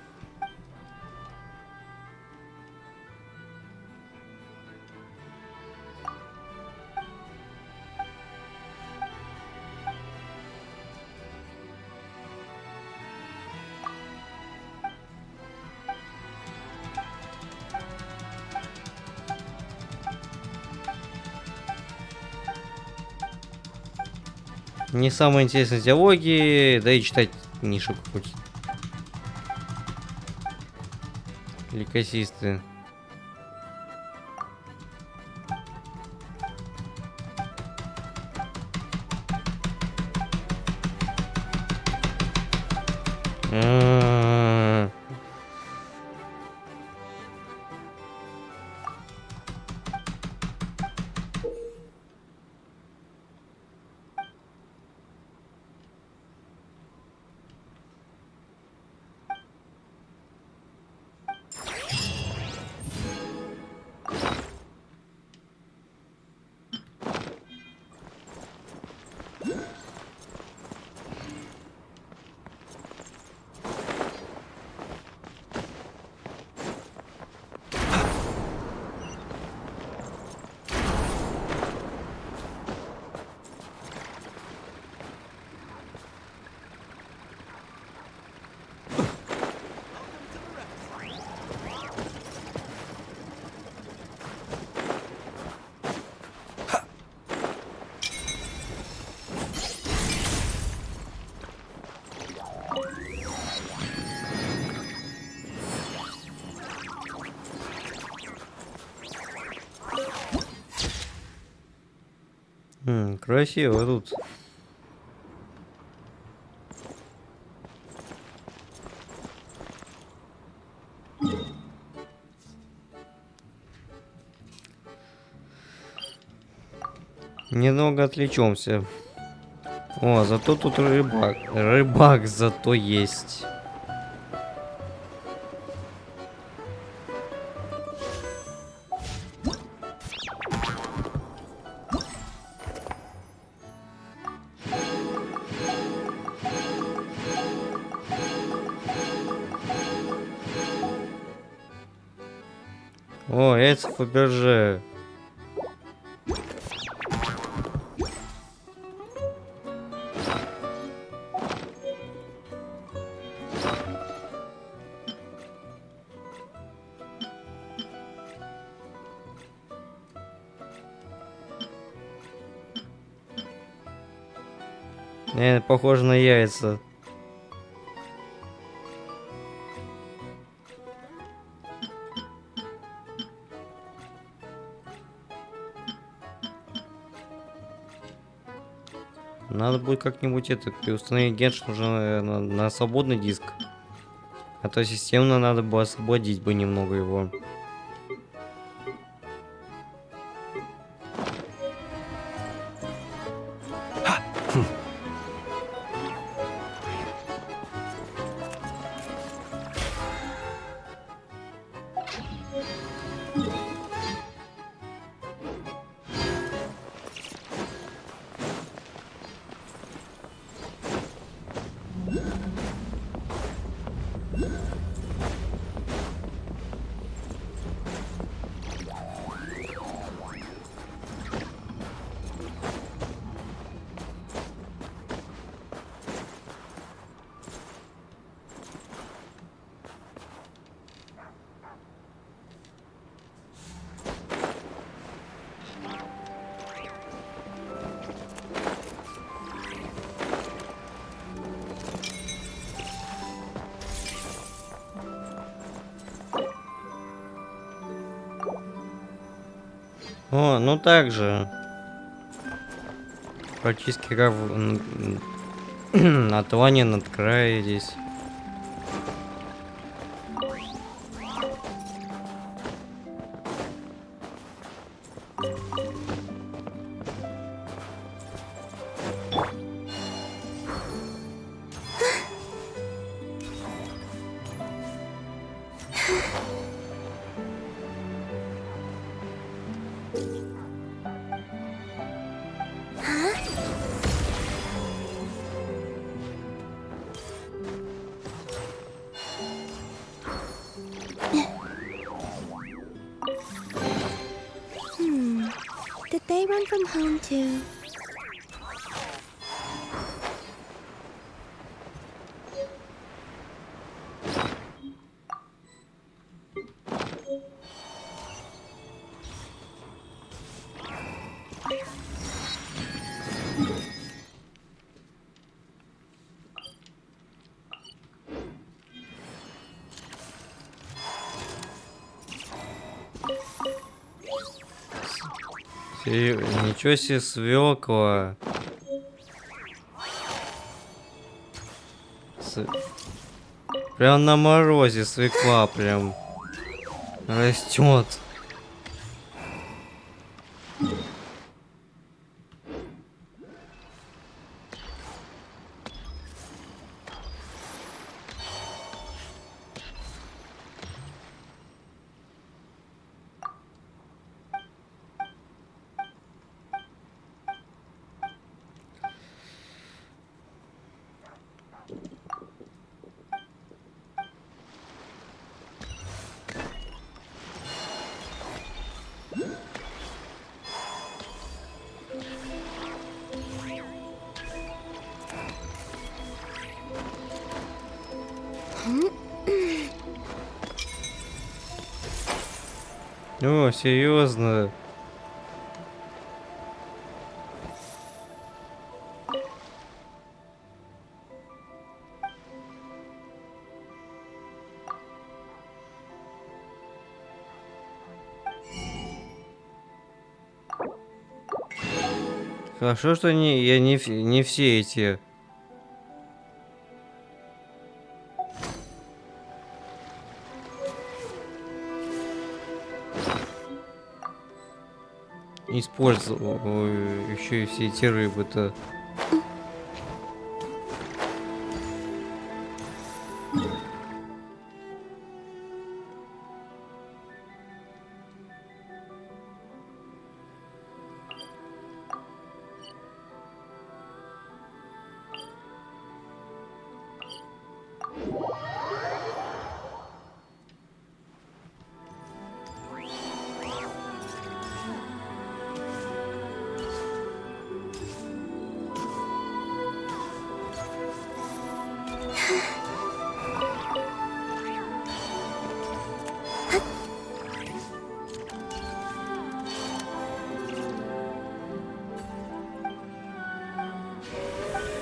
Не самые интересные диалоги, да и читать не шибко хочется. Ликосисты. Красиво тут. Немного отвлечемся. О, зато тут рыбак. Рыбак зато есть. О, яйца Фаберже. Похоже на яйца. Надо будет как-нибудь это переустановить Genshin уже на свободный диск. А то системно надо бы освободить бы немного его. О, ну также. Практически как на тлане над крае здесь. Did they run from home too? Ничего себе, свекла. Прям на морозе свекла прям растет. О, серьезно? Хорошо, что я не все эти использовал еще и все эти рыбы-то.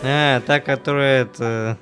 А, та, которая это...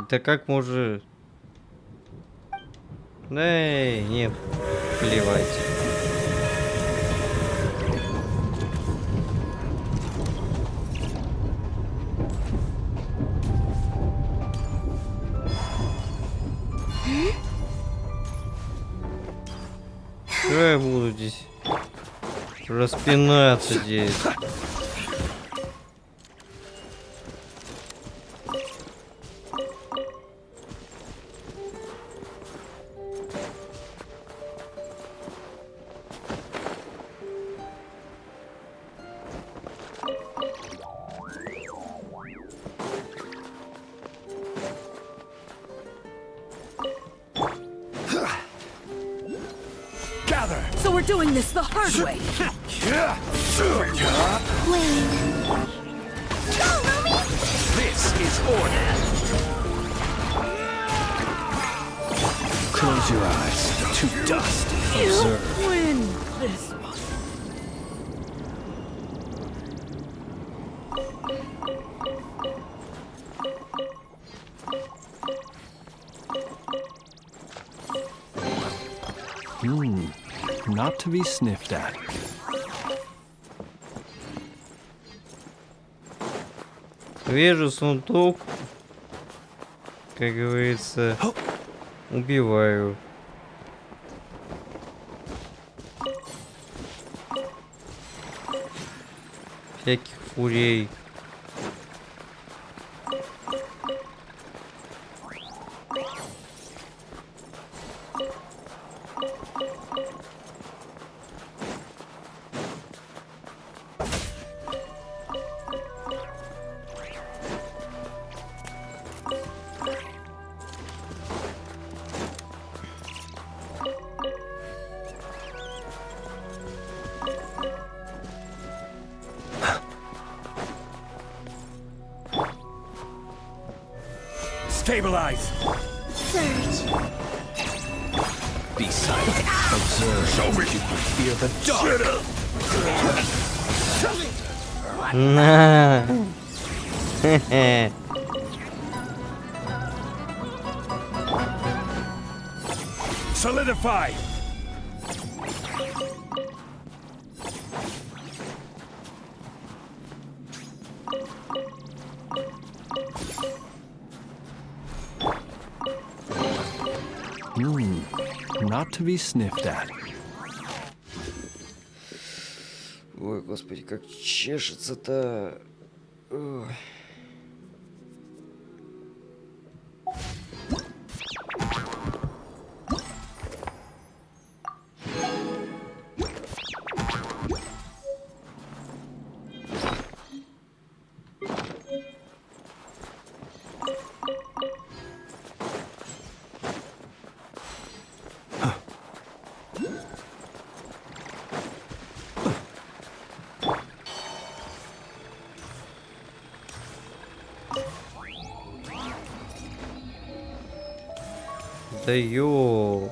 да как может... Да нет, плевать. Что я буду здесь распинаться здесь? So we're doing this the hard way. This is order. Close your eyes to dust. Observe. You win this one. Not to be sniffed at. Вижу сундук, как говорится, убиваю. Всяких фурей. Stabilize. Surge. Be silent. Observe. Show me. You can fear the dark. На. Solidify. Not to be sniffed at. Ой, господи, как чешется-то. Ой. Да ё.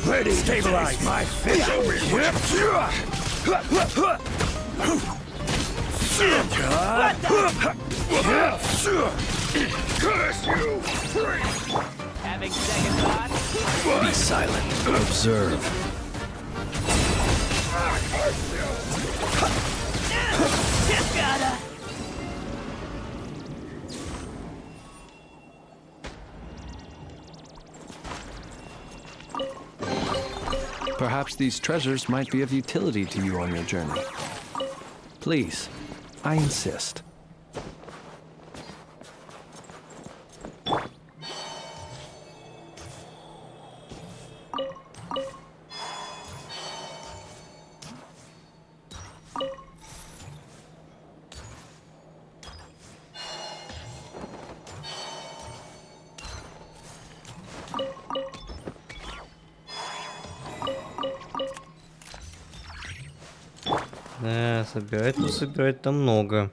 Ready. Stabilize. My fish. Curse you! Having second thoughts? Be silent. Observe. Just gotta. Perhaps these treasures might be of utility to you on your journey. Please, I insist. Да, собирать там много.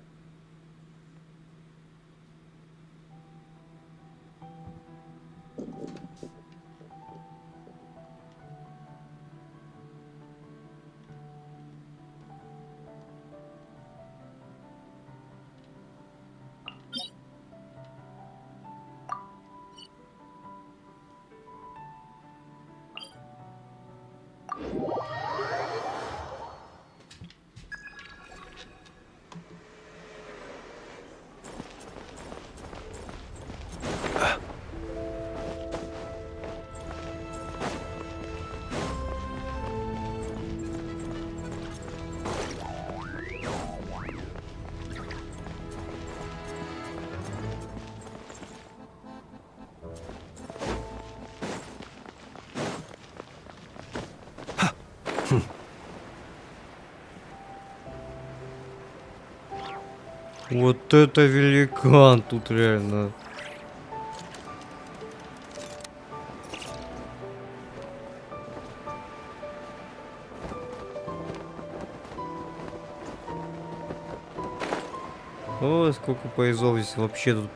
Вот это великан тут реально. О, сколько поездов здесь вообще тут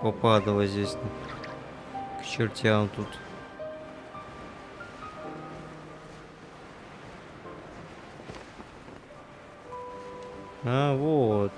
попадало здесь. К чертям тут. А, вот.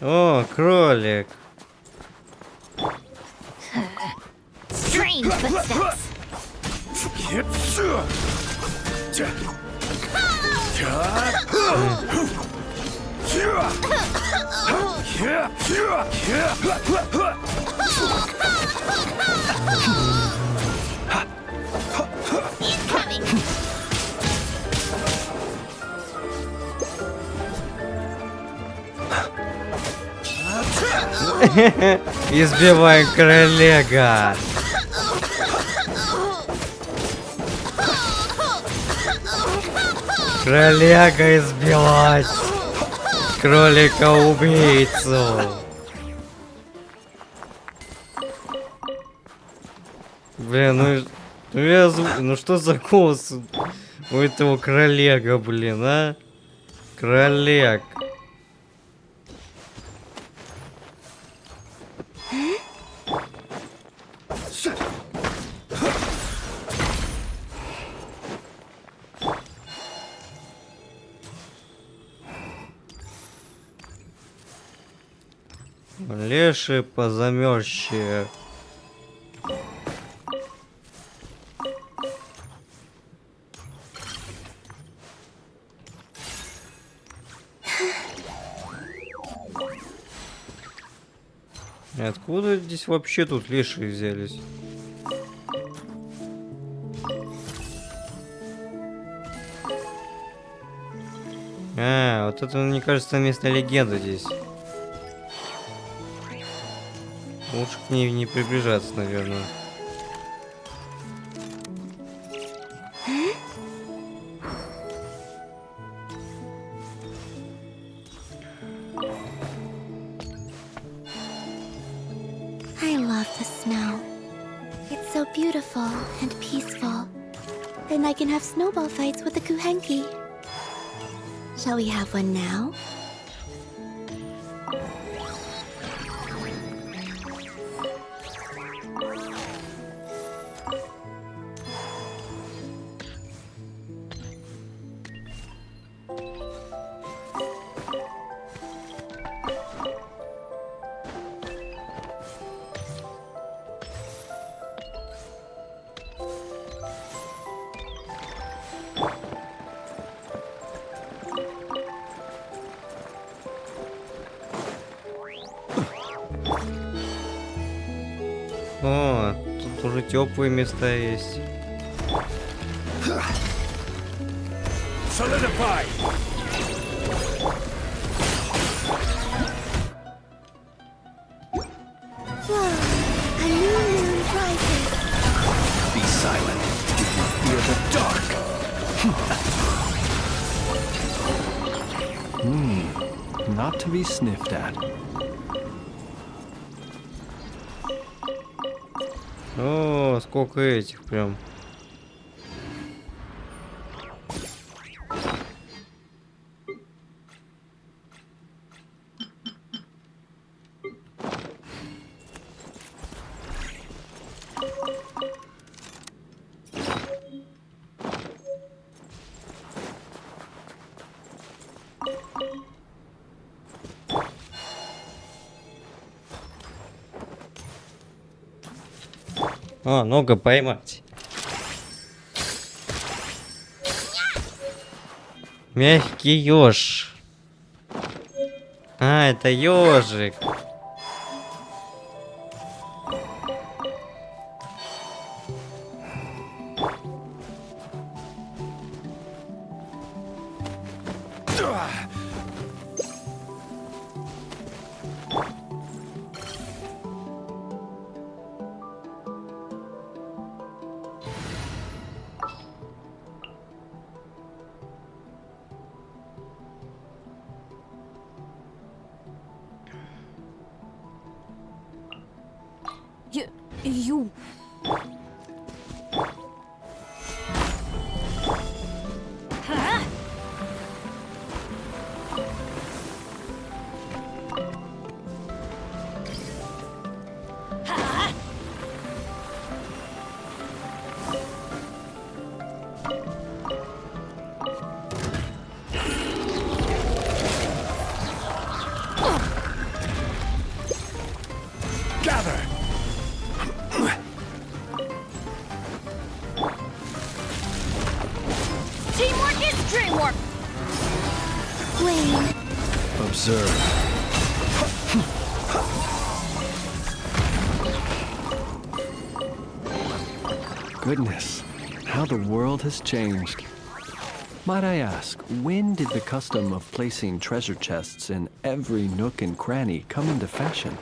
О, кролик. Strange footsteps. He's coming. Избиваем кролика. Кролика избивать. Кролика-убийцу. Блин, ну что за голос у этого кролика, блин, а? Кролик. Леши позамерзшие. Откуда здесь вообще тут леши взялись? А, вот это, мне кажется, местная легенда здесь. Лучше к ней не приближаться, наверное. I love the snow. It's so beautiful and peaceful. And I can have snowball fights with the Kuhenki. Shall we have one now? О, тут уже теплые места есть. Solidify! A new moon rises. Be silent. Fear the dark. Not to be sniffed at. О, сколько этих прям. А, много поймать. Мягкий еж. А, это ежик. You. Observe. Goodness, how the world has changed. Might I ask, when did the custom of placing treasure chests in every nook and cranny come into fashion?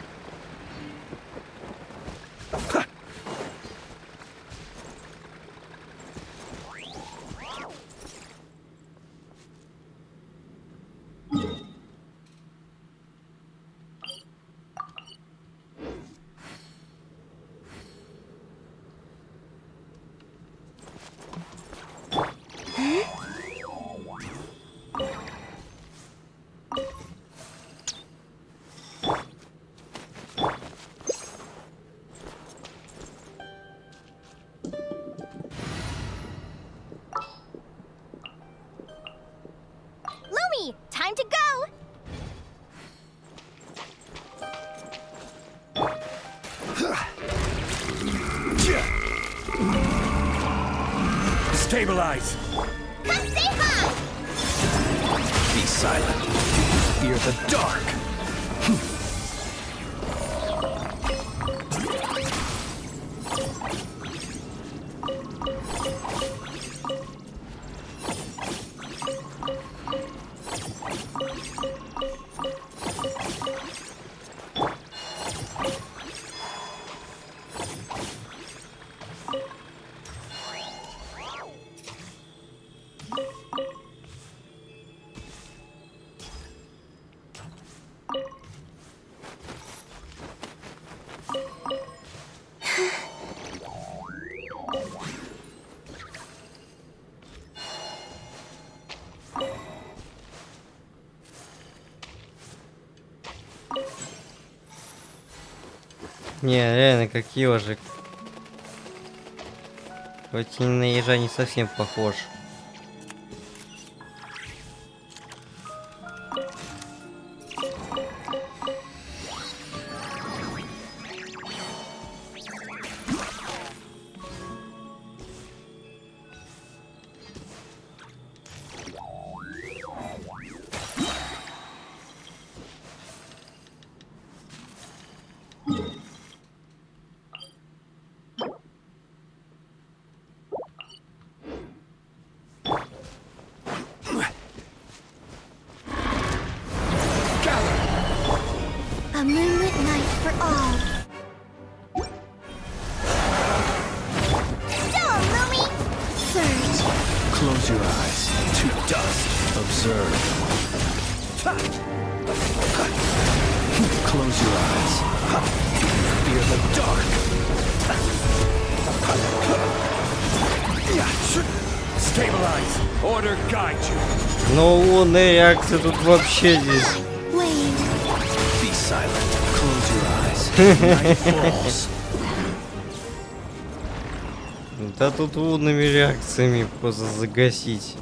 Time to go! Stabilize! Come say hi! Be silent. Fear the dark. Не, реально, как ежик. Хоть и на ежа не совсем похож. A moonlit night for all. Go, Lumi! Surge. Close your eyes. To dust. Observe. Close your eyes. Fear the dark. Stabilize. Order guide you. Но лунная реакция тут вообще здесь. Wait. Be silent. Close your eyes. Night falls. Да тут лунными реакциями просто загасить.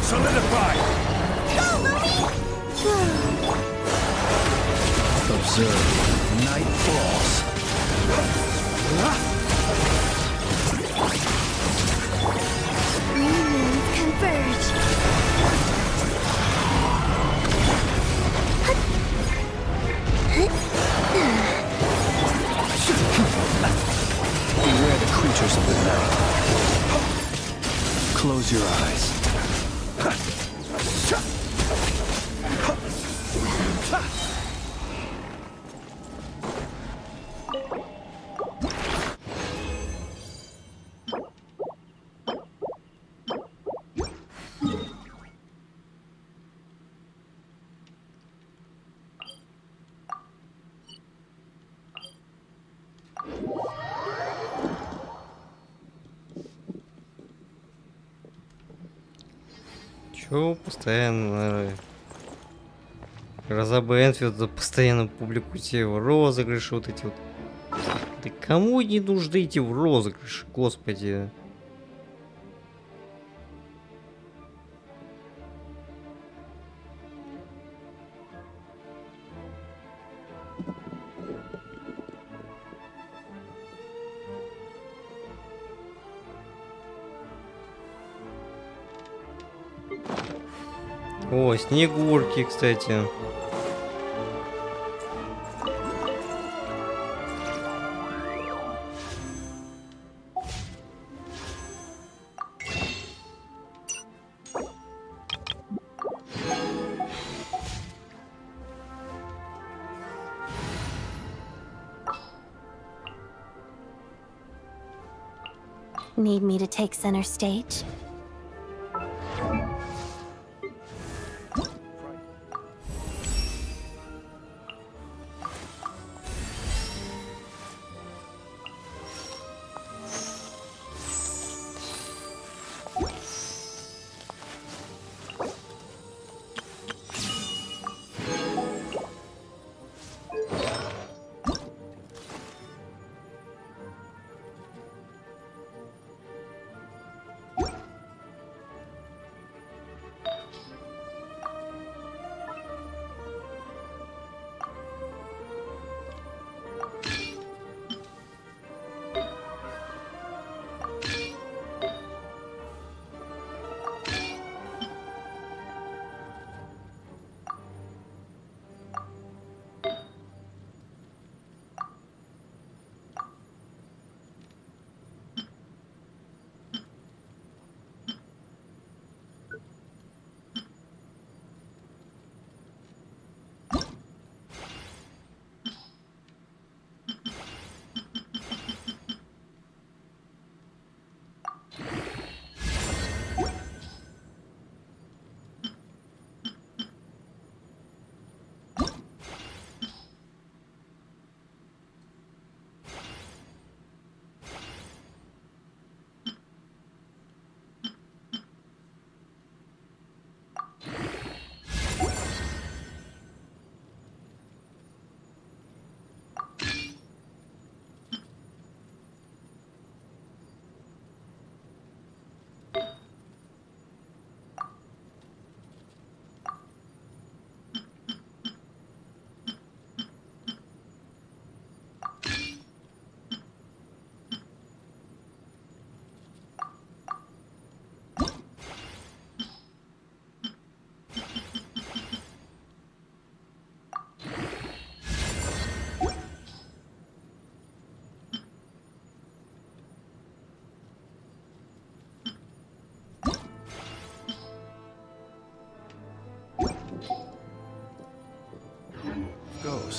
Solidify. Observe. Night falls. Green moons converge. Beware the creatures of the night. Close your eyes. Чё постоянно Гроза Бэнфилда постоянно публикуйте в розыгрыши вот эти вот. Да кому не нужны эти в розыгрыши, господи. О, снегурки, кстати. Need me to take center stage?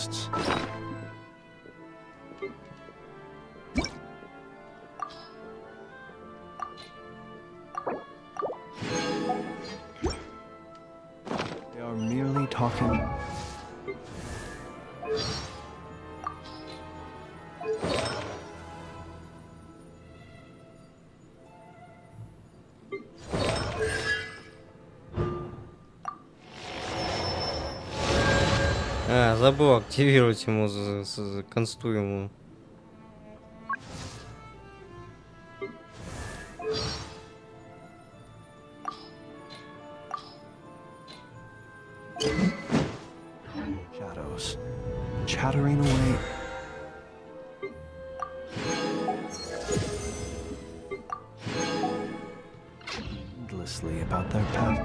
ghosts. They are merely talking. А, забыл активировать ему консту ему. Shadows chattering away. Endlessly about their past.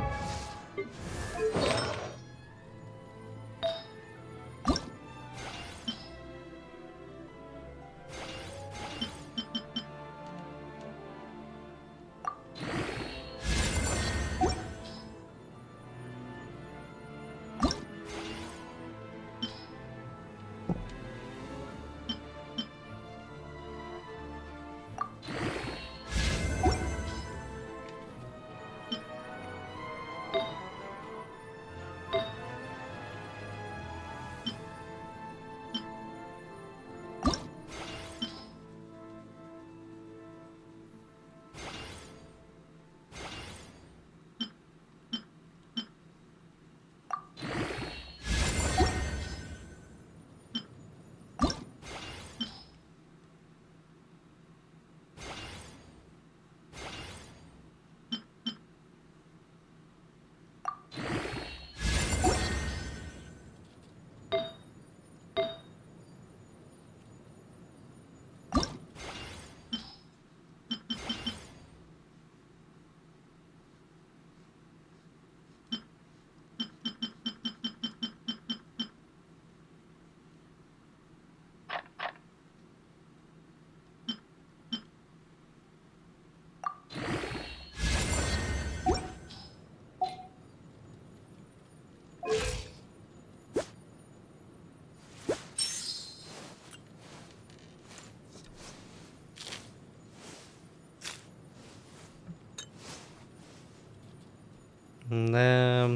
Да,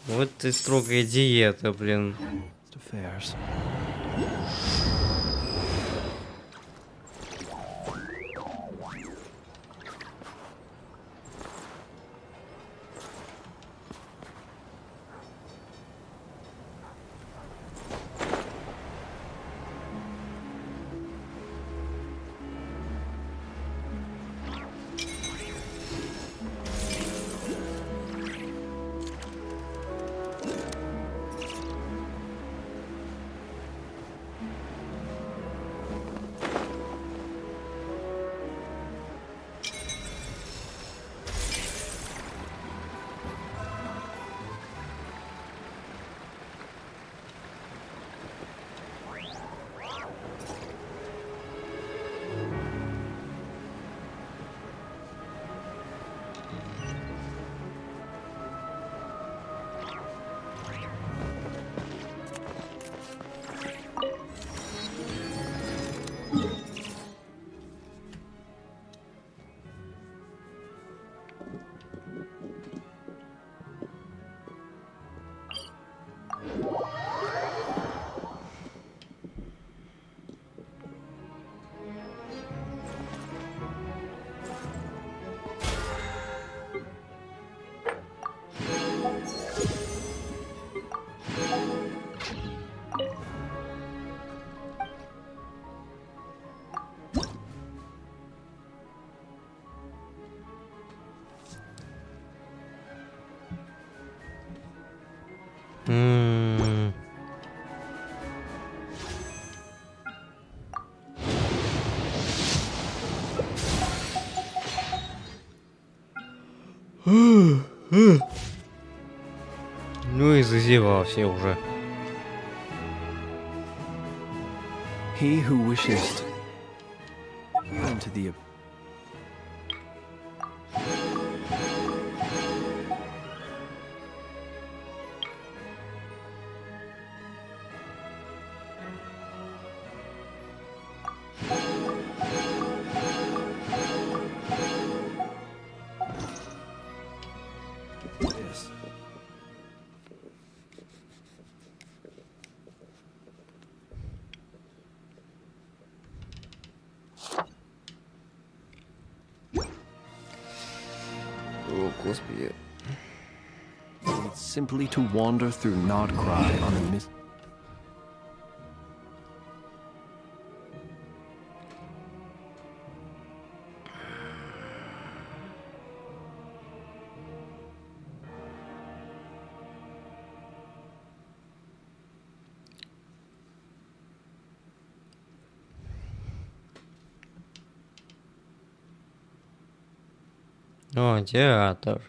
вот и строгая диета, блин. Affairs. Ну и зазевал все уже. He who wishes into the О, господи. It's simply to wander through Nodcry on a mist. О, театр.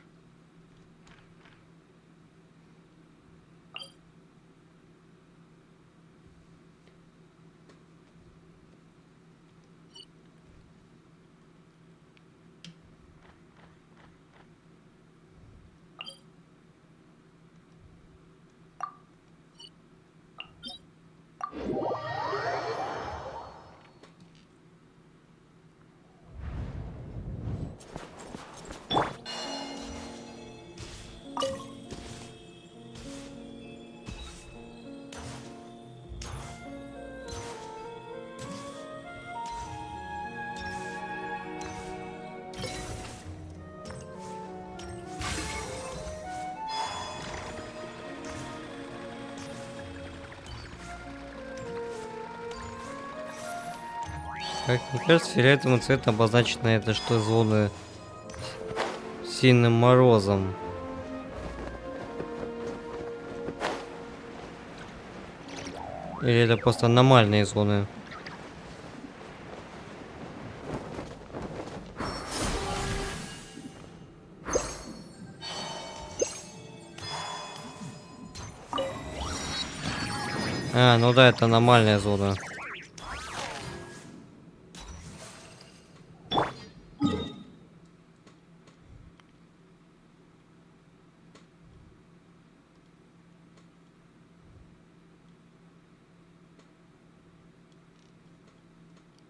Как мне кажется, фиолетовым цветом обозначено это что зоны с сильным морозом. Или это просто аномальные зоны? А, ну да, это аномальная зона.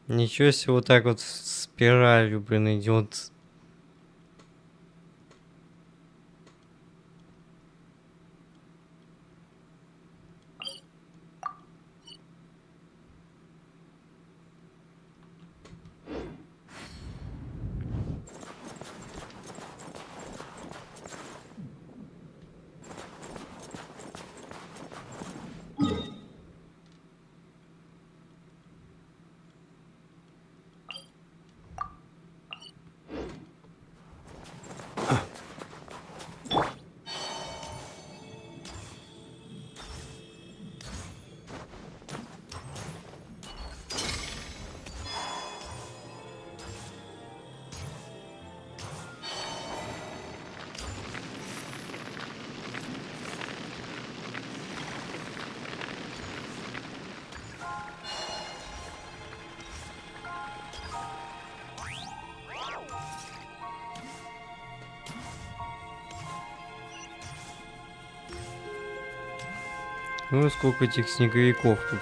Ничего себе, вот так вот спиралью, блин, идет. Ну сколько этих снеговиков тут.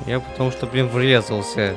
Я потому что, блин, врезался.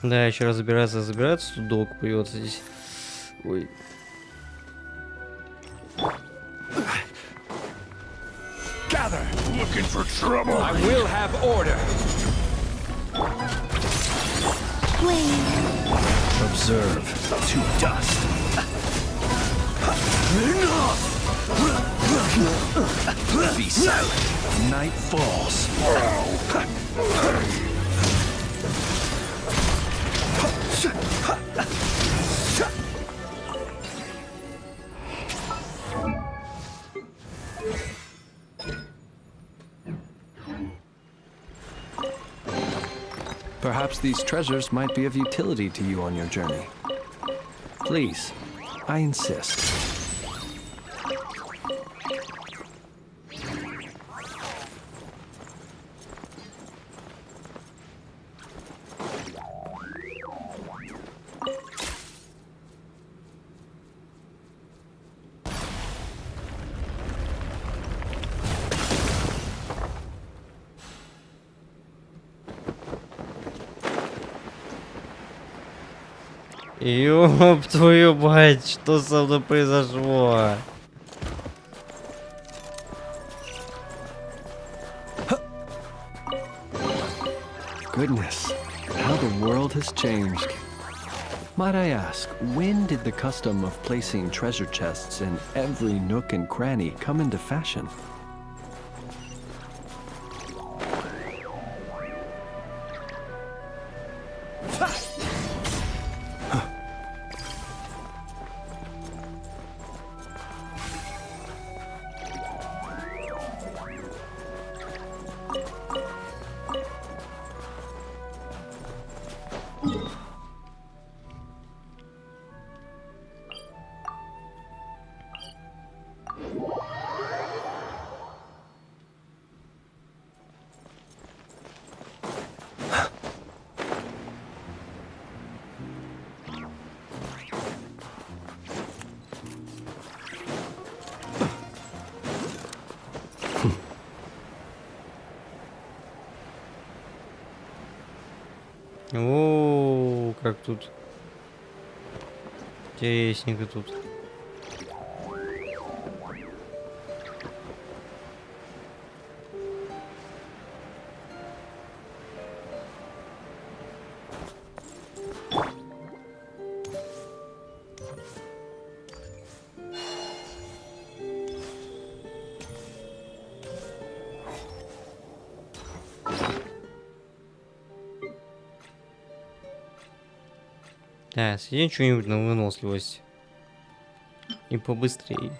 Да, еще разбираться, тут долг появится здесь. Ой. Gather, looking for trouble. I will have order. Wait. Observe to dust. Be silent. Night falls. Perhaps these treasures might be of utility to you on your journey. Please, I insist. Ёб твою мать, что со мной произошло? Goodness, how the world has changed. Might I ask, when did the custom of placing treasure chests in every nook and cranny come into fashion? О, как тут интересненько тут. Да, съедем что-нибудь на выносливость. И побыстрее.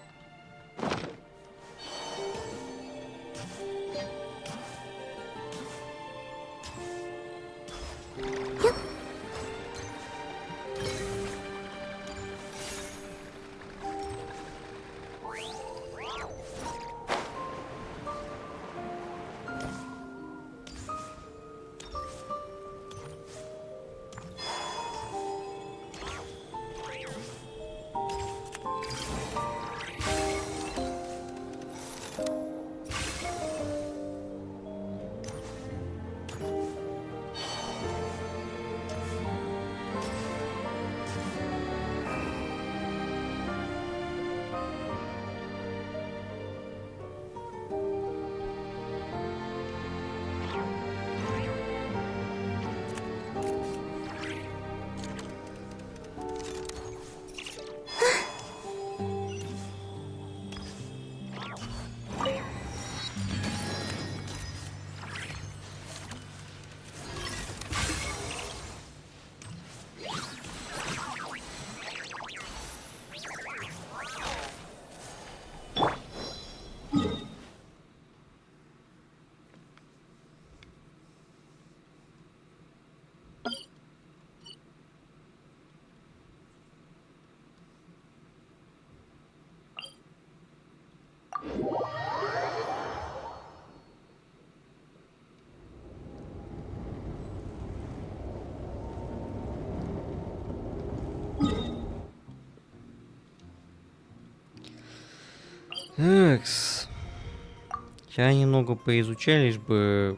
Экс. Я немного поизучаю, лишь бы...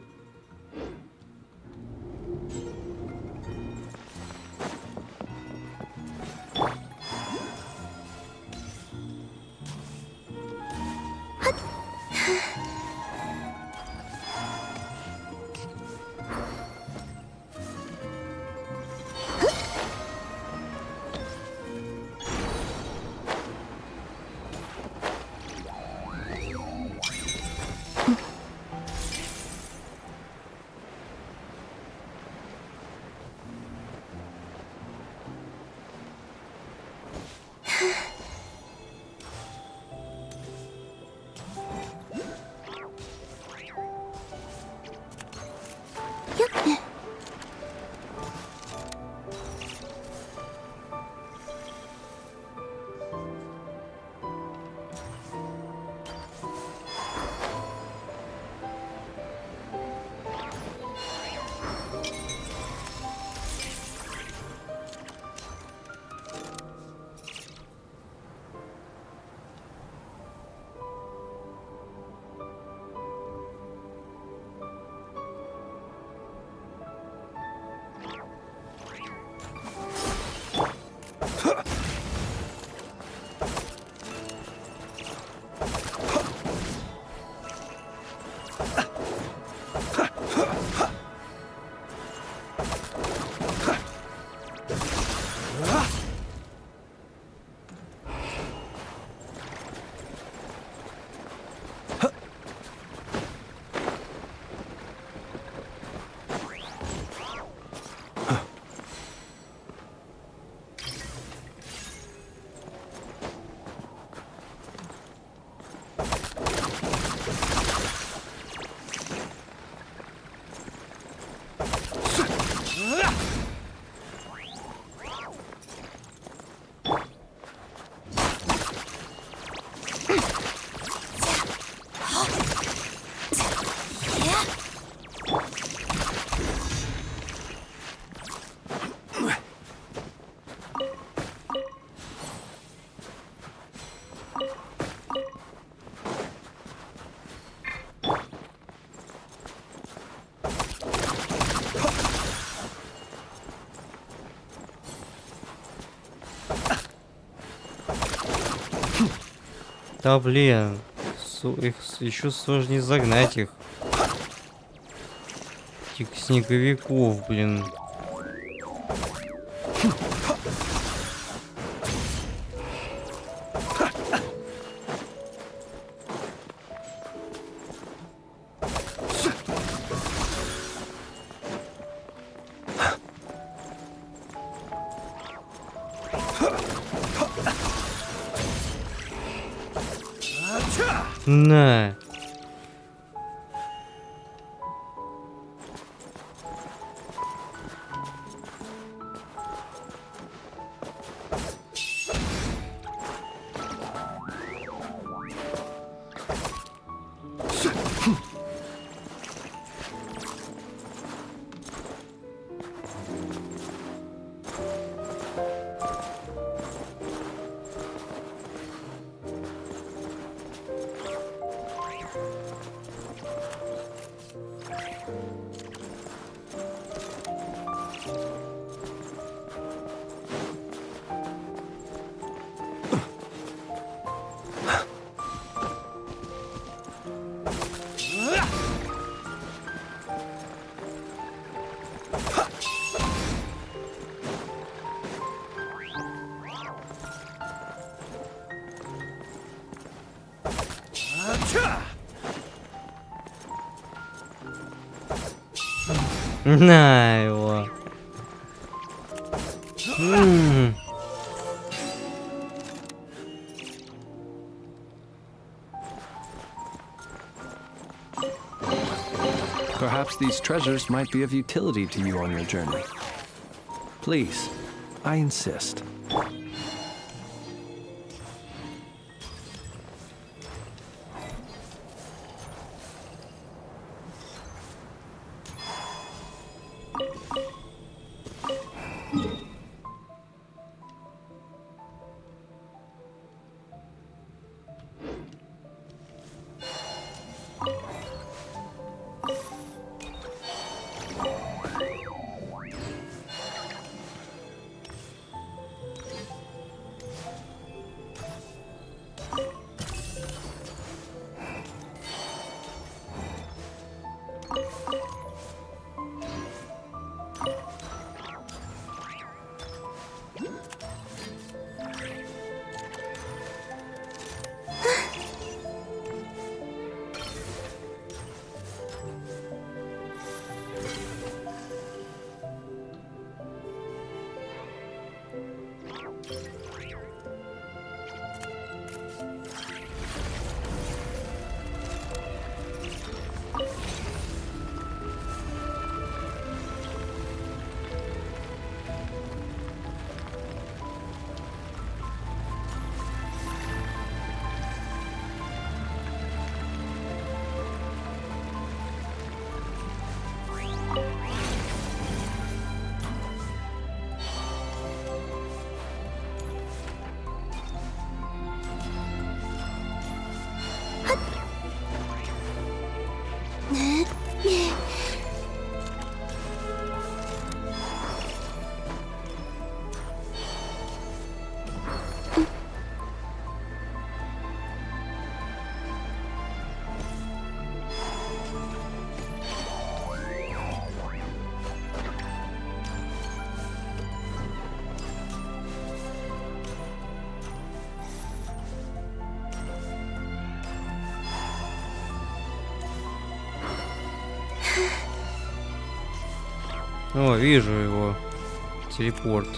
Да блин, их еще сложнее загнать их. Этих снеговиков, блин. На. На его. Perhaps these treasures might be of utility to you on your journey. Please, I insist. О, вижу его. Телепорт.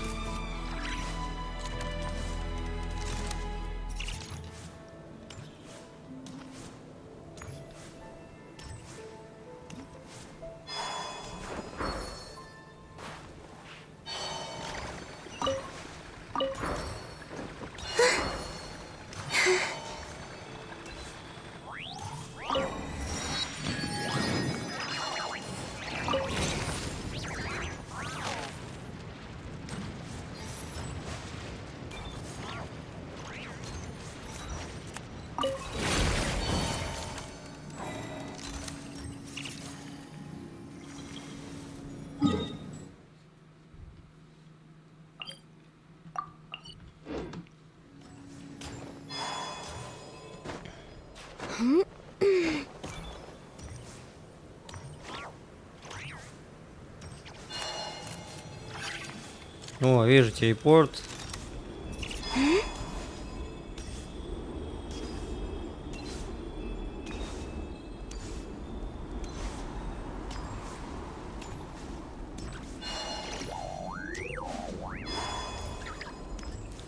О, вижу телепорт.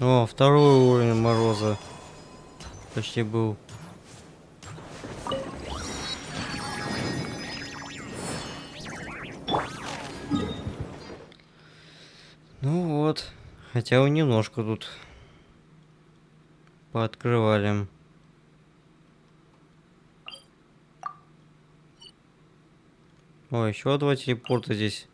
О, второй уровень Мороза. Почти был. Ну вот. Хотя вы немножко тут пооткрывали. О, еще два телепорта здесь.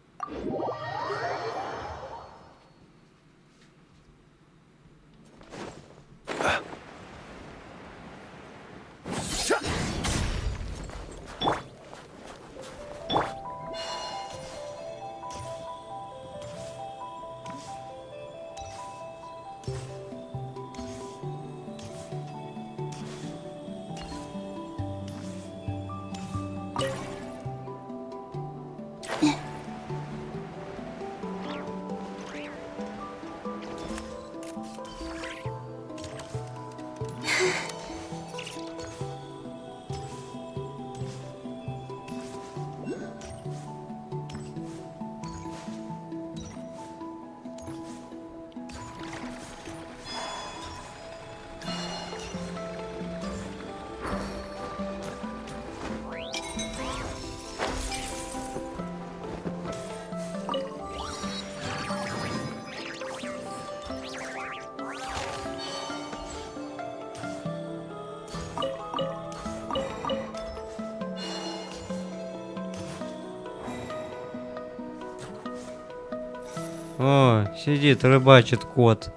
О, сидит, рыбачит кот.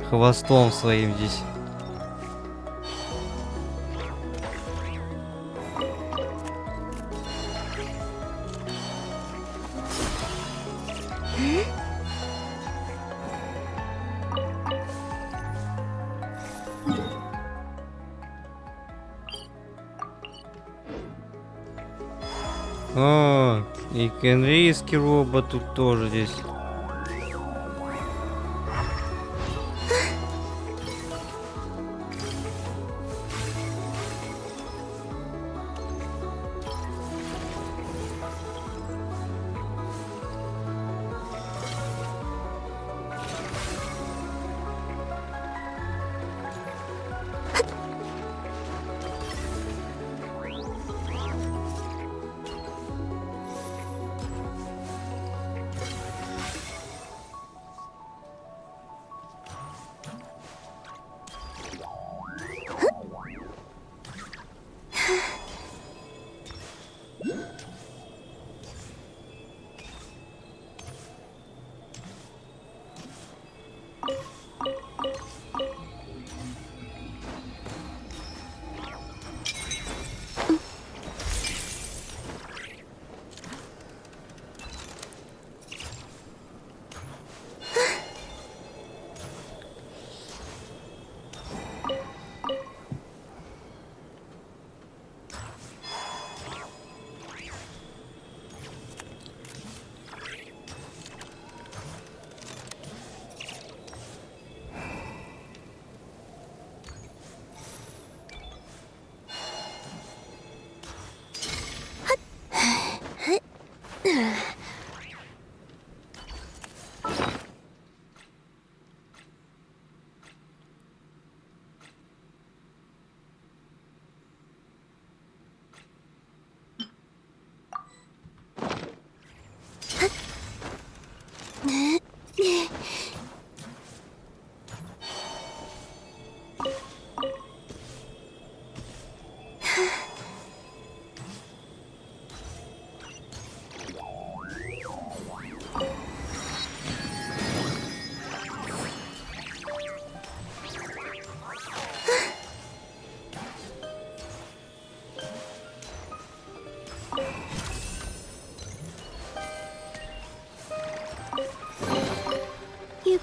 Хвостом своим здесь. О, и кенрийский робот тут тоже здесь.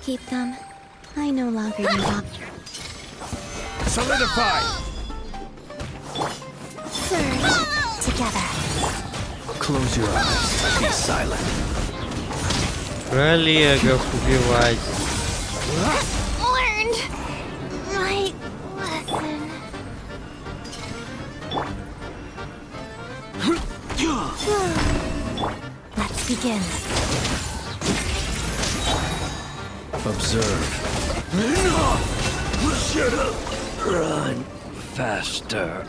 keep them. I no longer need them. Solidify! Surge together. Close your eyes. Be silent. Коллегов убивать. Learned my lesson. Let's begin. Observe. Run faster.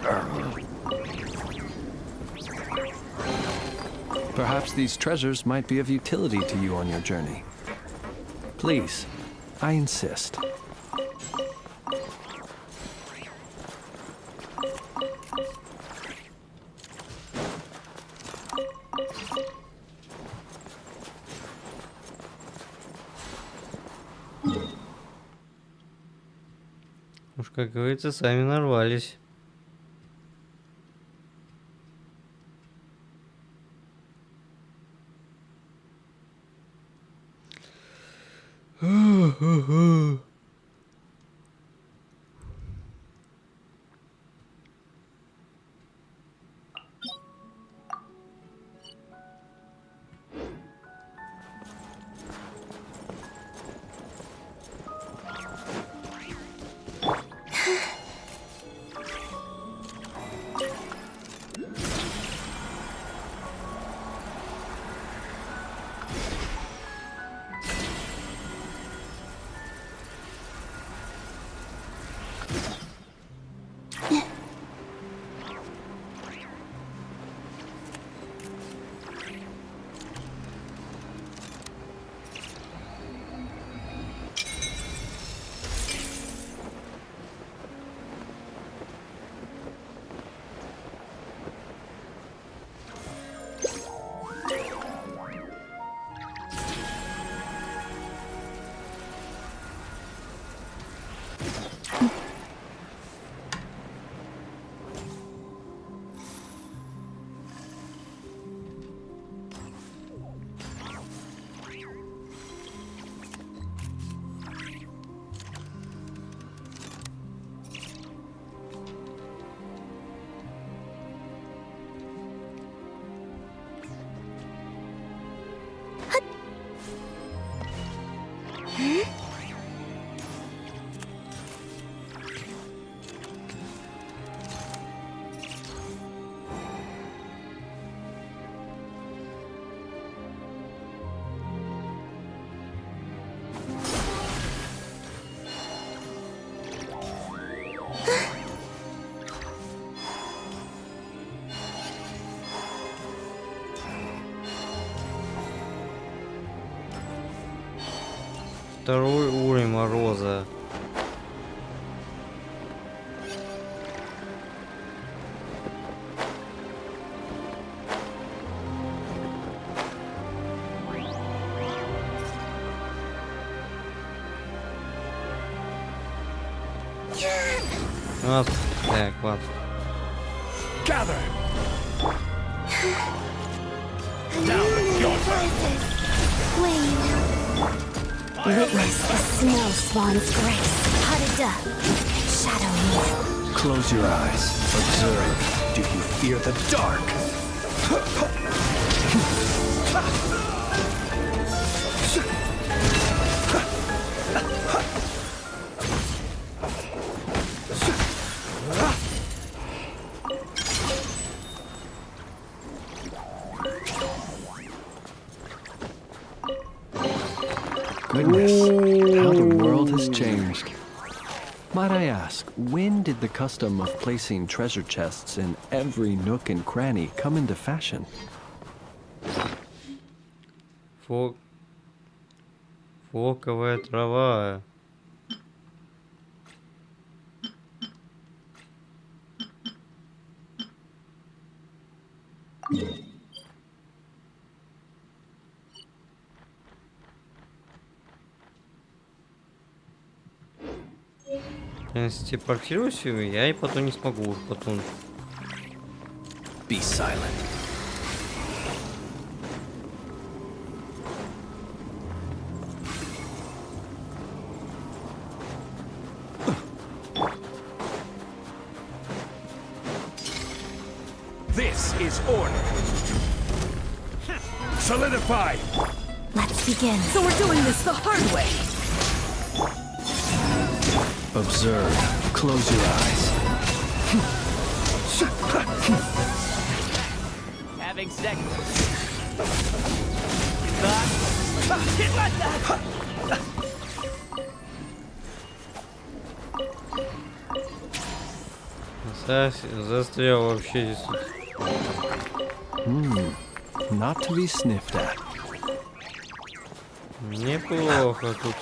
Perhaps these treasures might be of utility to you on your journey. Please, I insist. Уж, как говорится, сами нарвались. Второй уровень Мороза. Так, ладно. Gather. Witness the snow spawn's grace. Harada. Shadow me. Close your eyes. Observe. Do you fear the dark? Goodness, how the world has changed. Might I ask, when did the custom of placing treasure chests in every nook and cranny come into fashion? Фоковая трава. Если телепортируюсь, я и потом не смогу потом. Be silent. This is order. Solidify. Let's begin. So we're doing this the hard way. Observe. Close your eyes. Having second thought. Hit like that. Застрял вообще здесь. Not to be sniffed at. Неплохо тут.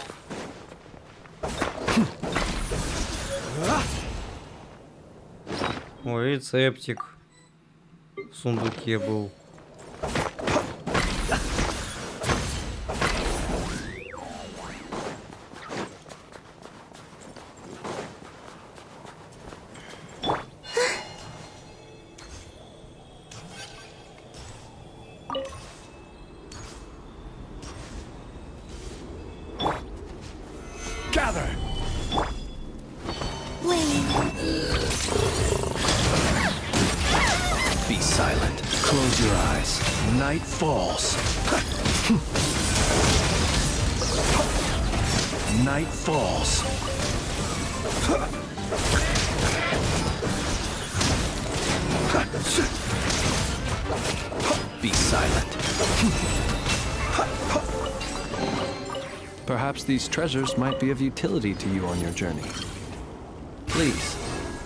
Ой, рецептик в сундуке был. Gather. Be silent. Close your eyes. Night falls. Night falls. Be silent. Perhaps these treasures might be of utility to you on your journey. Please,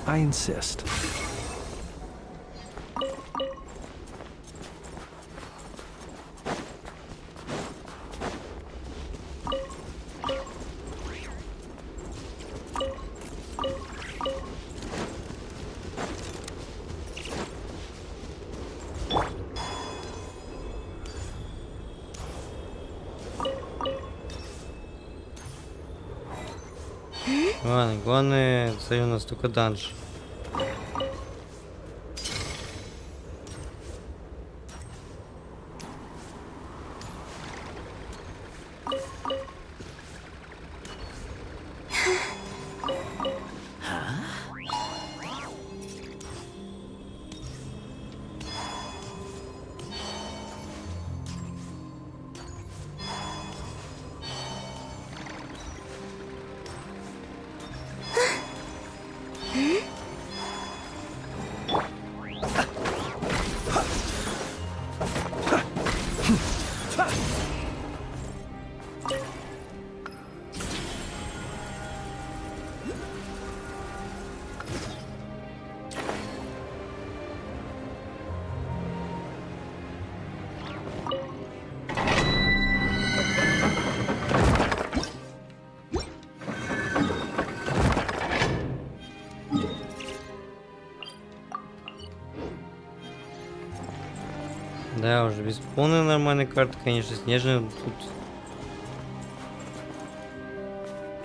I insist. Ладно, главное, цель у нас только данж. Да, уже без полной нормальной карты, конечно, Снежной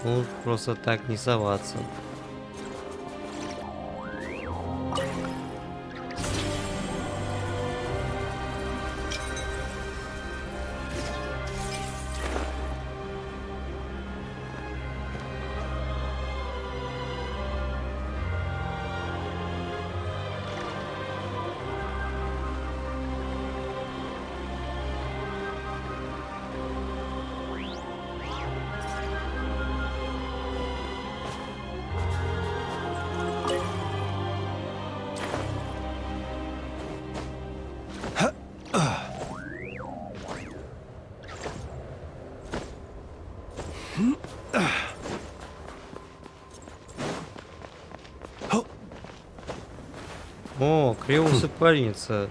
тут просто так не соваться. О, кривоусыпальница.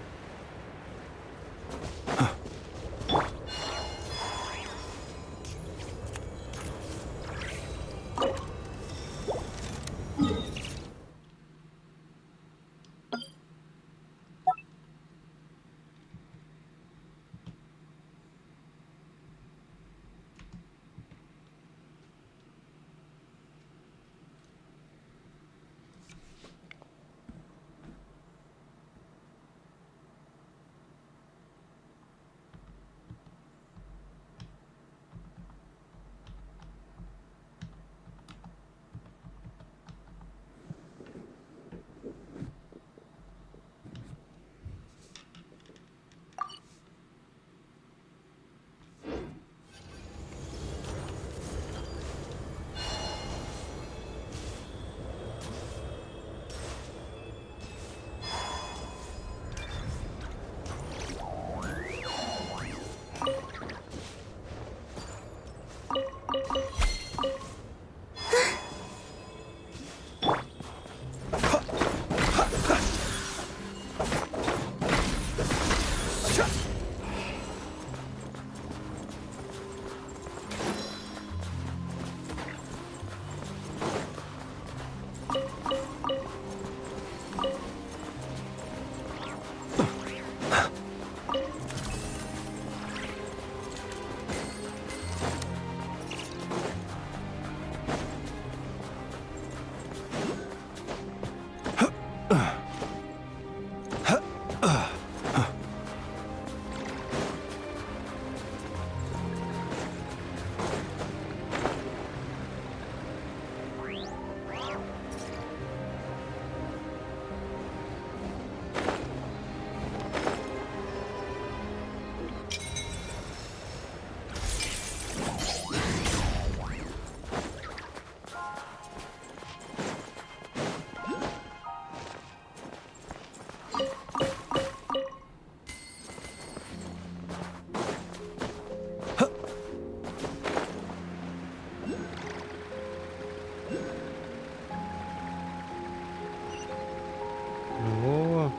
Во.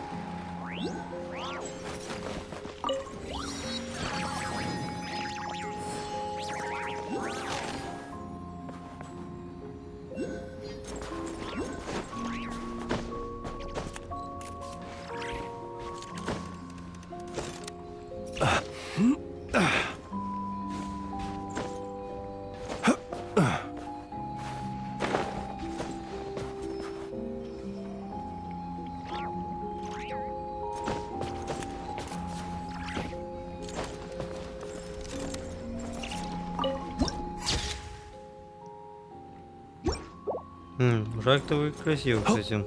Жаль-то вы красиво, кстати.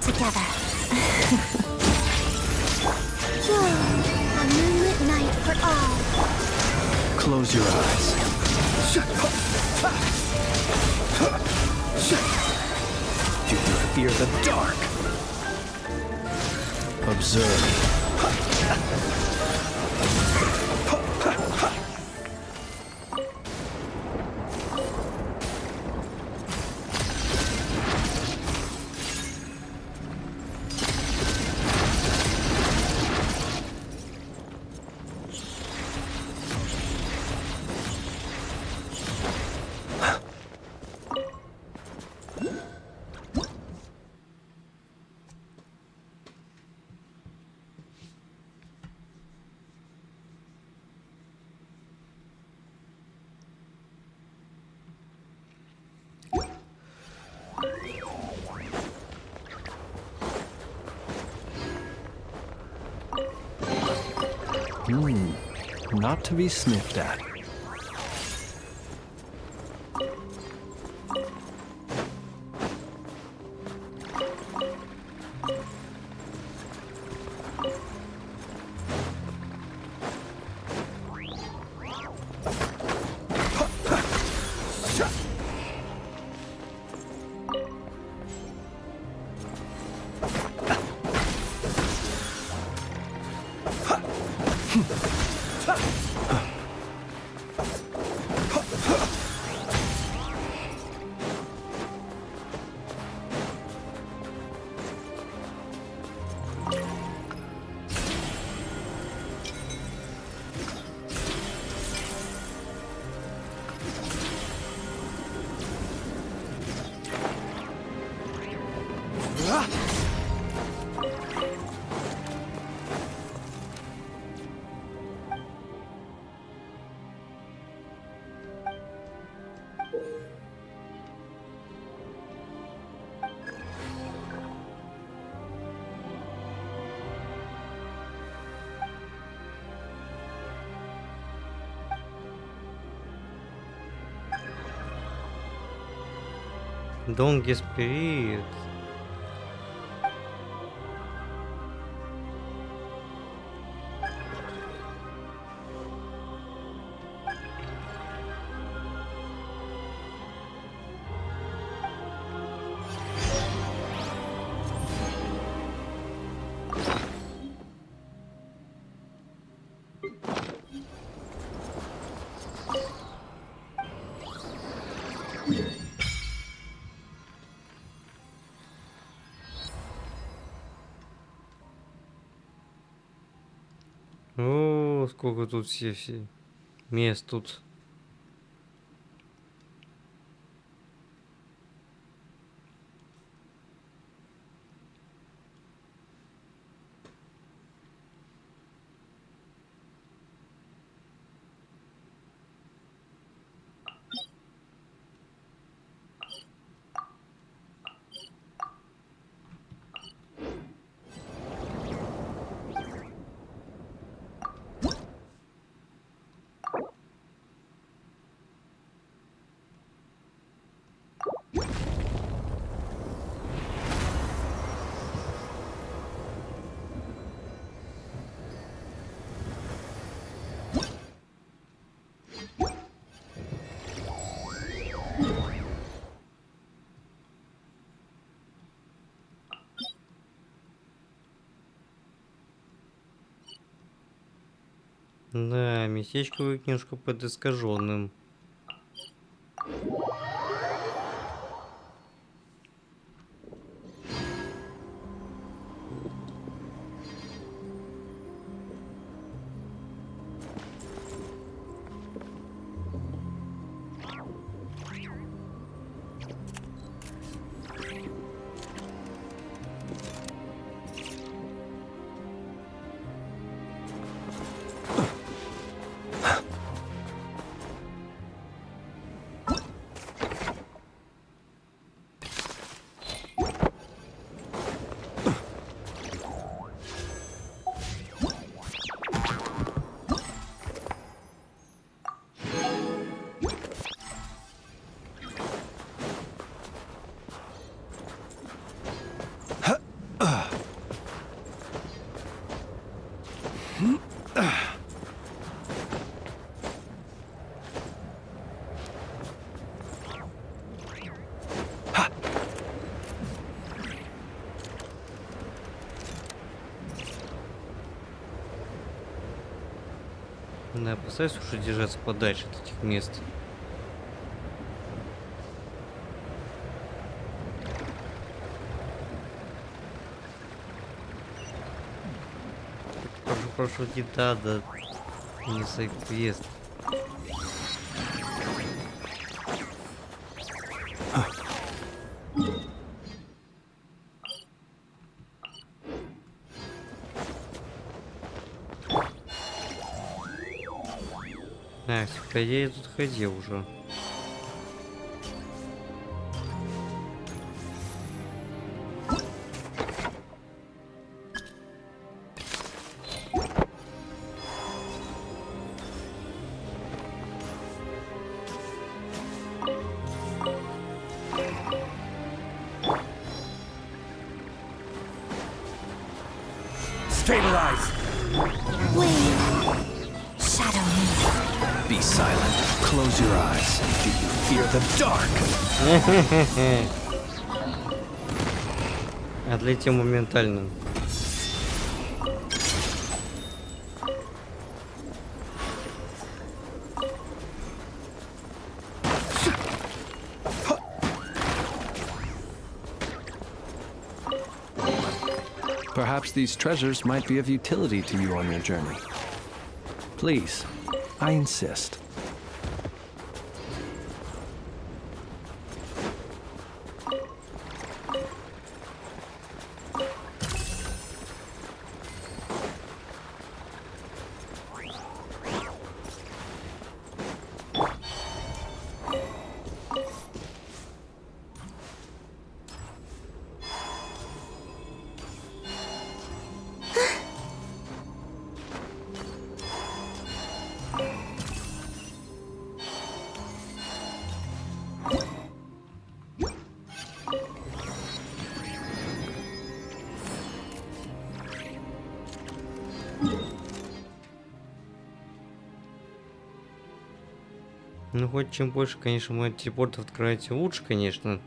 Together. A moonlit night for all. Close your eyes. Do you fear the dark? Observe. Not to be sniffed at. Долги спирит. О, сколько тут все мест тут. Да, местечко немножко под искаженным. Да, постарайся уже держаться подальше от этих мест. Прошлый гита, да, не соответствует. Так, я тут ходил уже. Stabilize! Shadow me. Be silent. Close your eyes. Do you fear the dark? Отлетел моментально. Perhaps these treasures might be of utility to you on your journey. Please, I insist. Ну, хоть чем больше, конечно, мы телепортов открываете, лучше, конечно.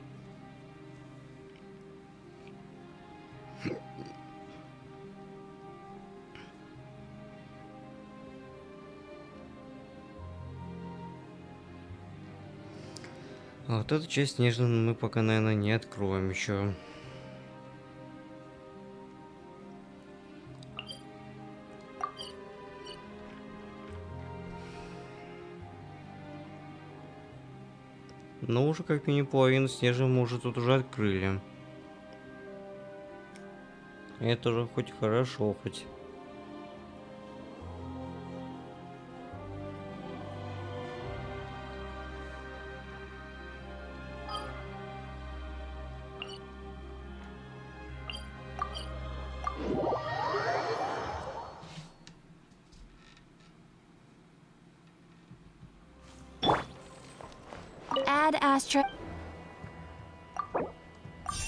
А вот эту часть Снежную мы пока, наверное, не откроем еще. Но уже как минимум половину Снежной мы уже тут уже открыли. Это уже хоть хорошо, хоть. Add Astra.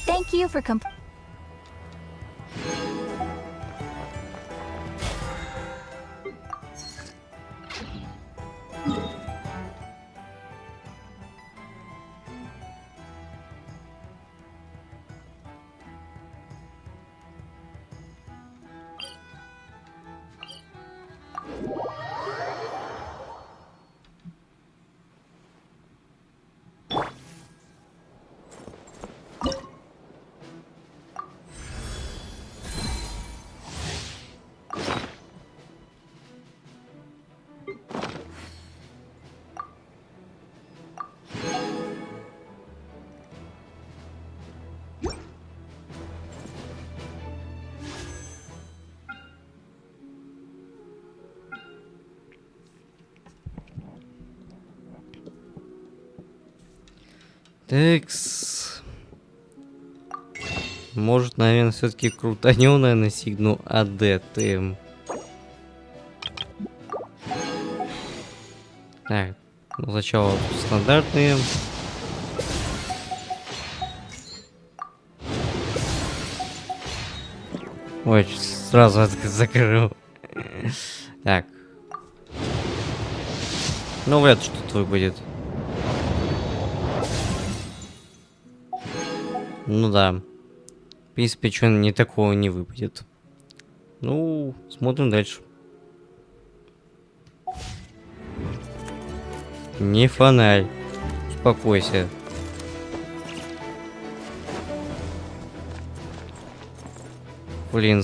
Thank you for Текс. Может, наверное, все-таки крутанем, наверное, сигну АДТ. Так, ну сначала стандартные. Ой, сразу закрыл. Так. Ну, вряд ли что-то выпадет. Ну да. В принципе, что не такого не выпадет. Ну, смотрим дальше. Не фонарь. Успокойся. Блин.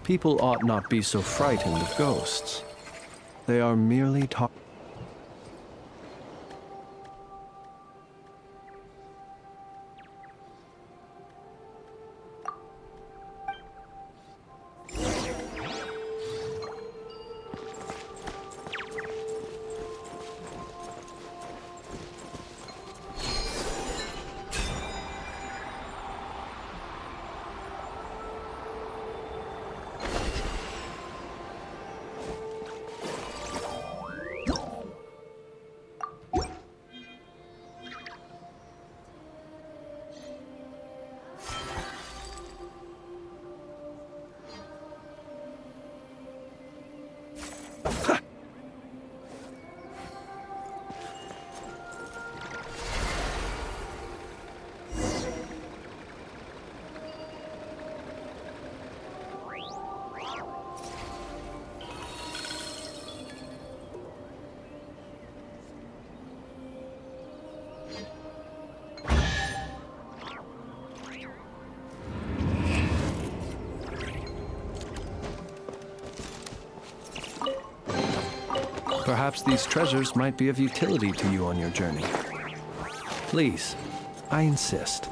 People ought not be so frightened of ghosts. They are merely Perhaps these treasures might be of utility to you on your journey. Please, I insist.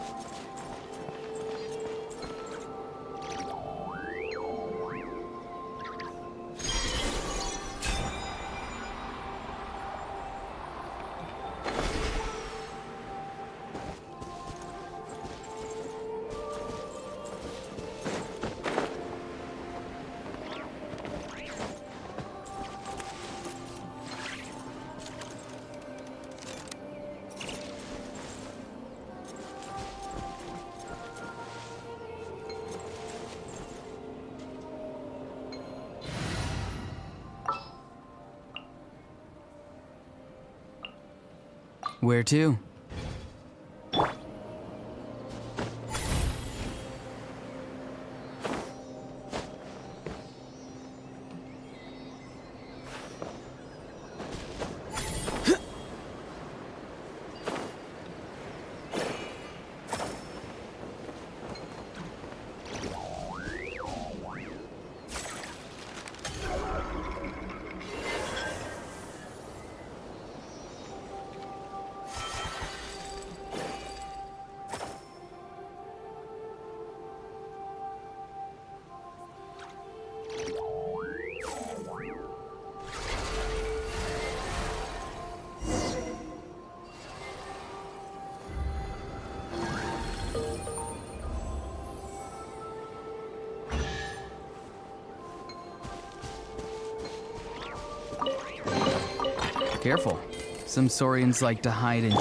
Where to? Careful. Some Saurians like to hide in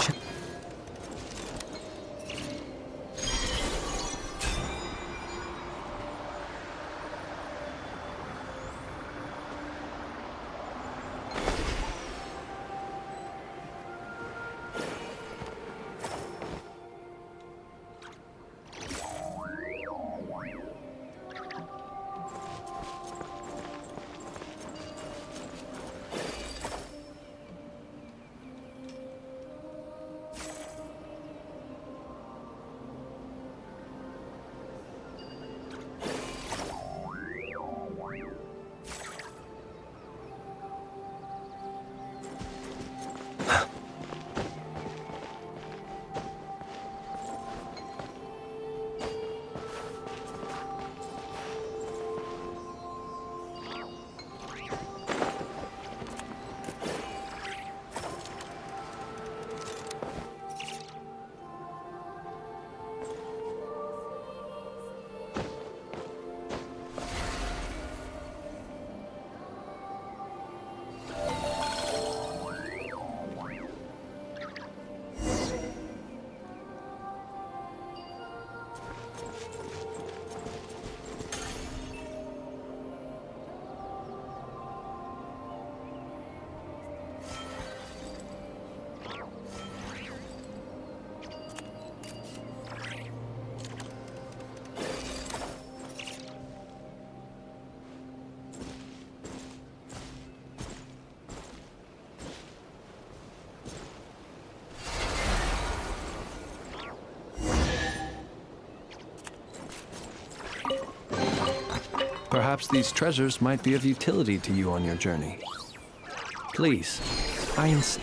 Perhaps these treasures might be of utility to you on your journey. Please, I insist.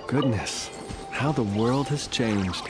Goodness, how the world has changed.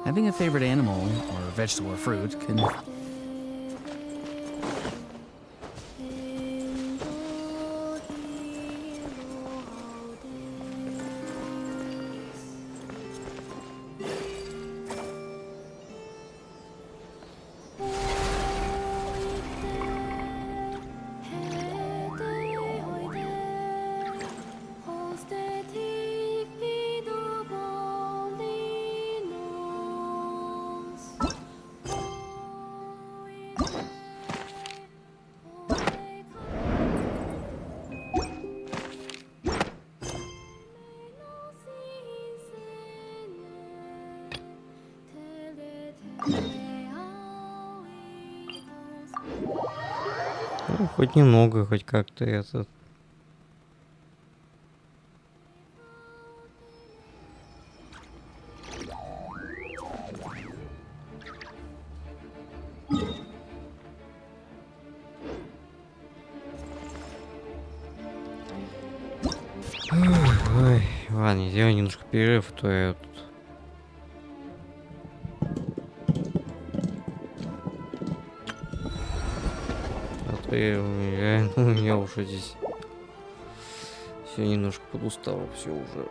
Having a favorite animal, or vegetable or fruit, can... Ну, хоть немного, хоть как-то этот. Ой, ладно, сделаю немножко перерыв, а то я тут... Я уже здесь все немножко подустал, все уже.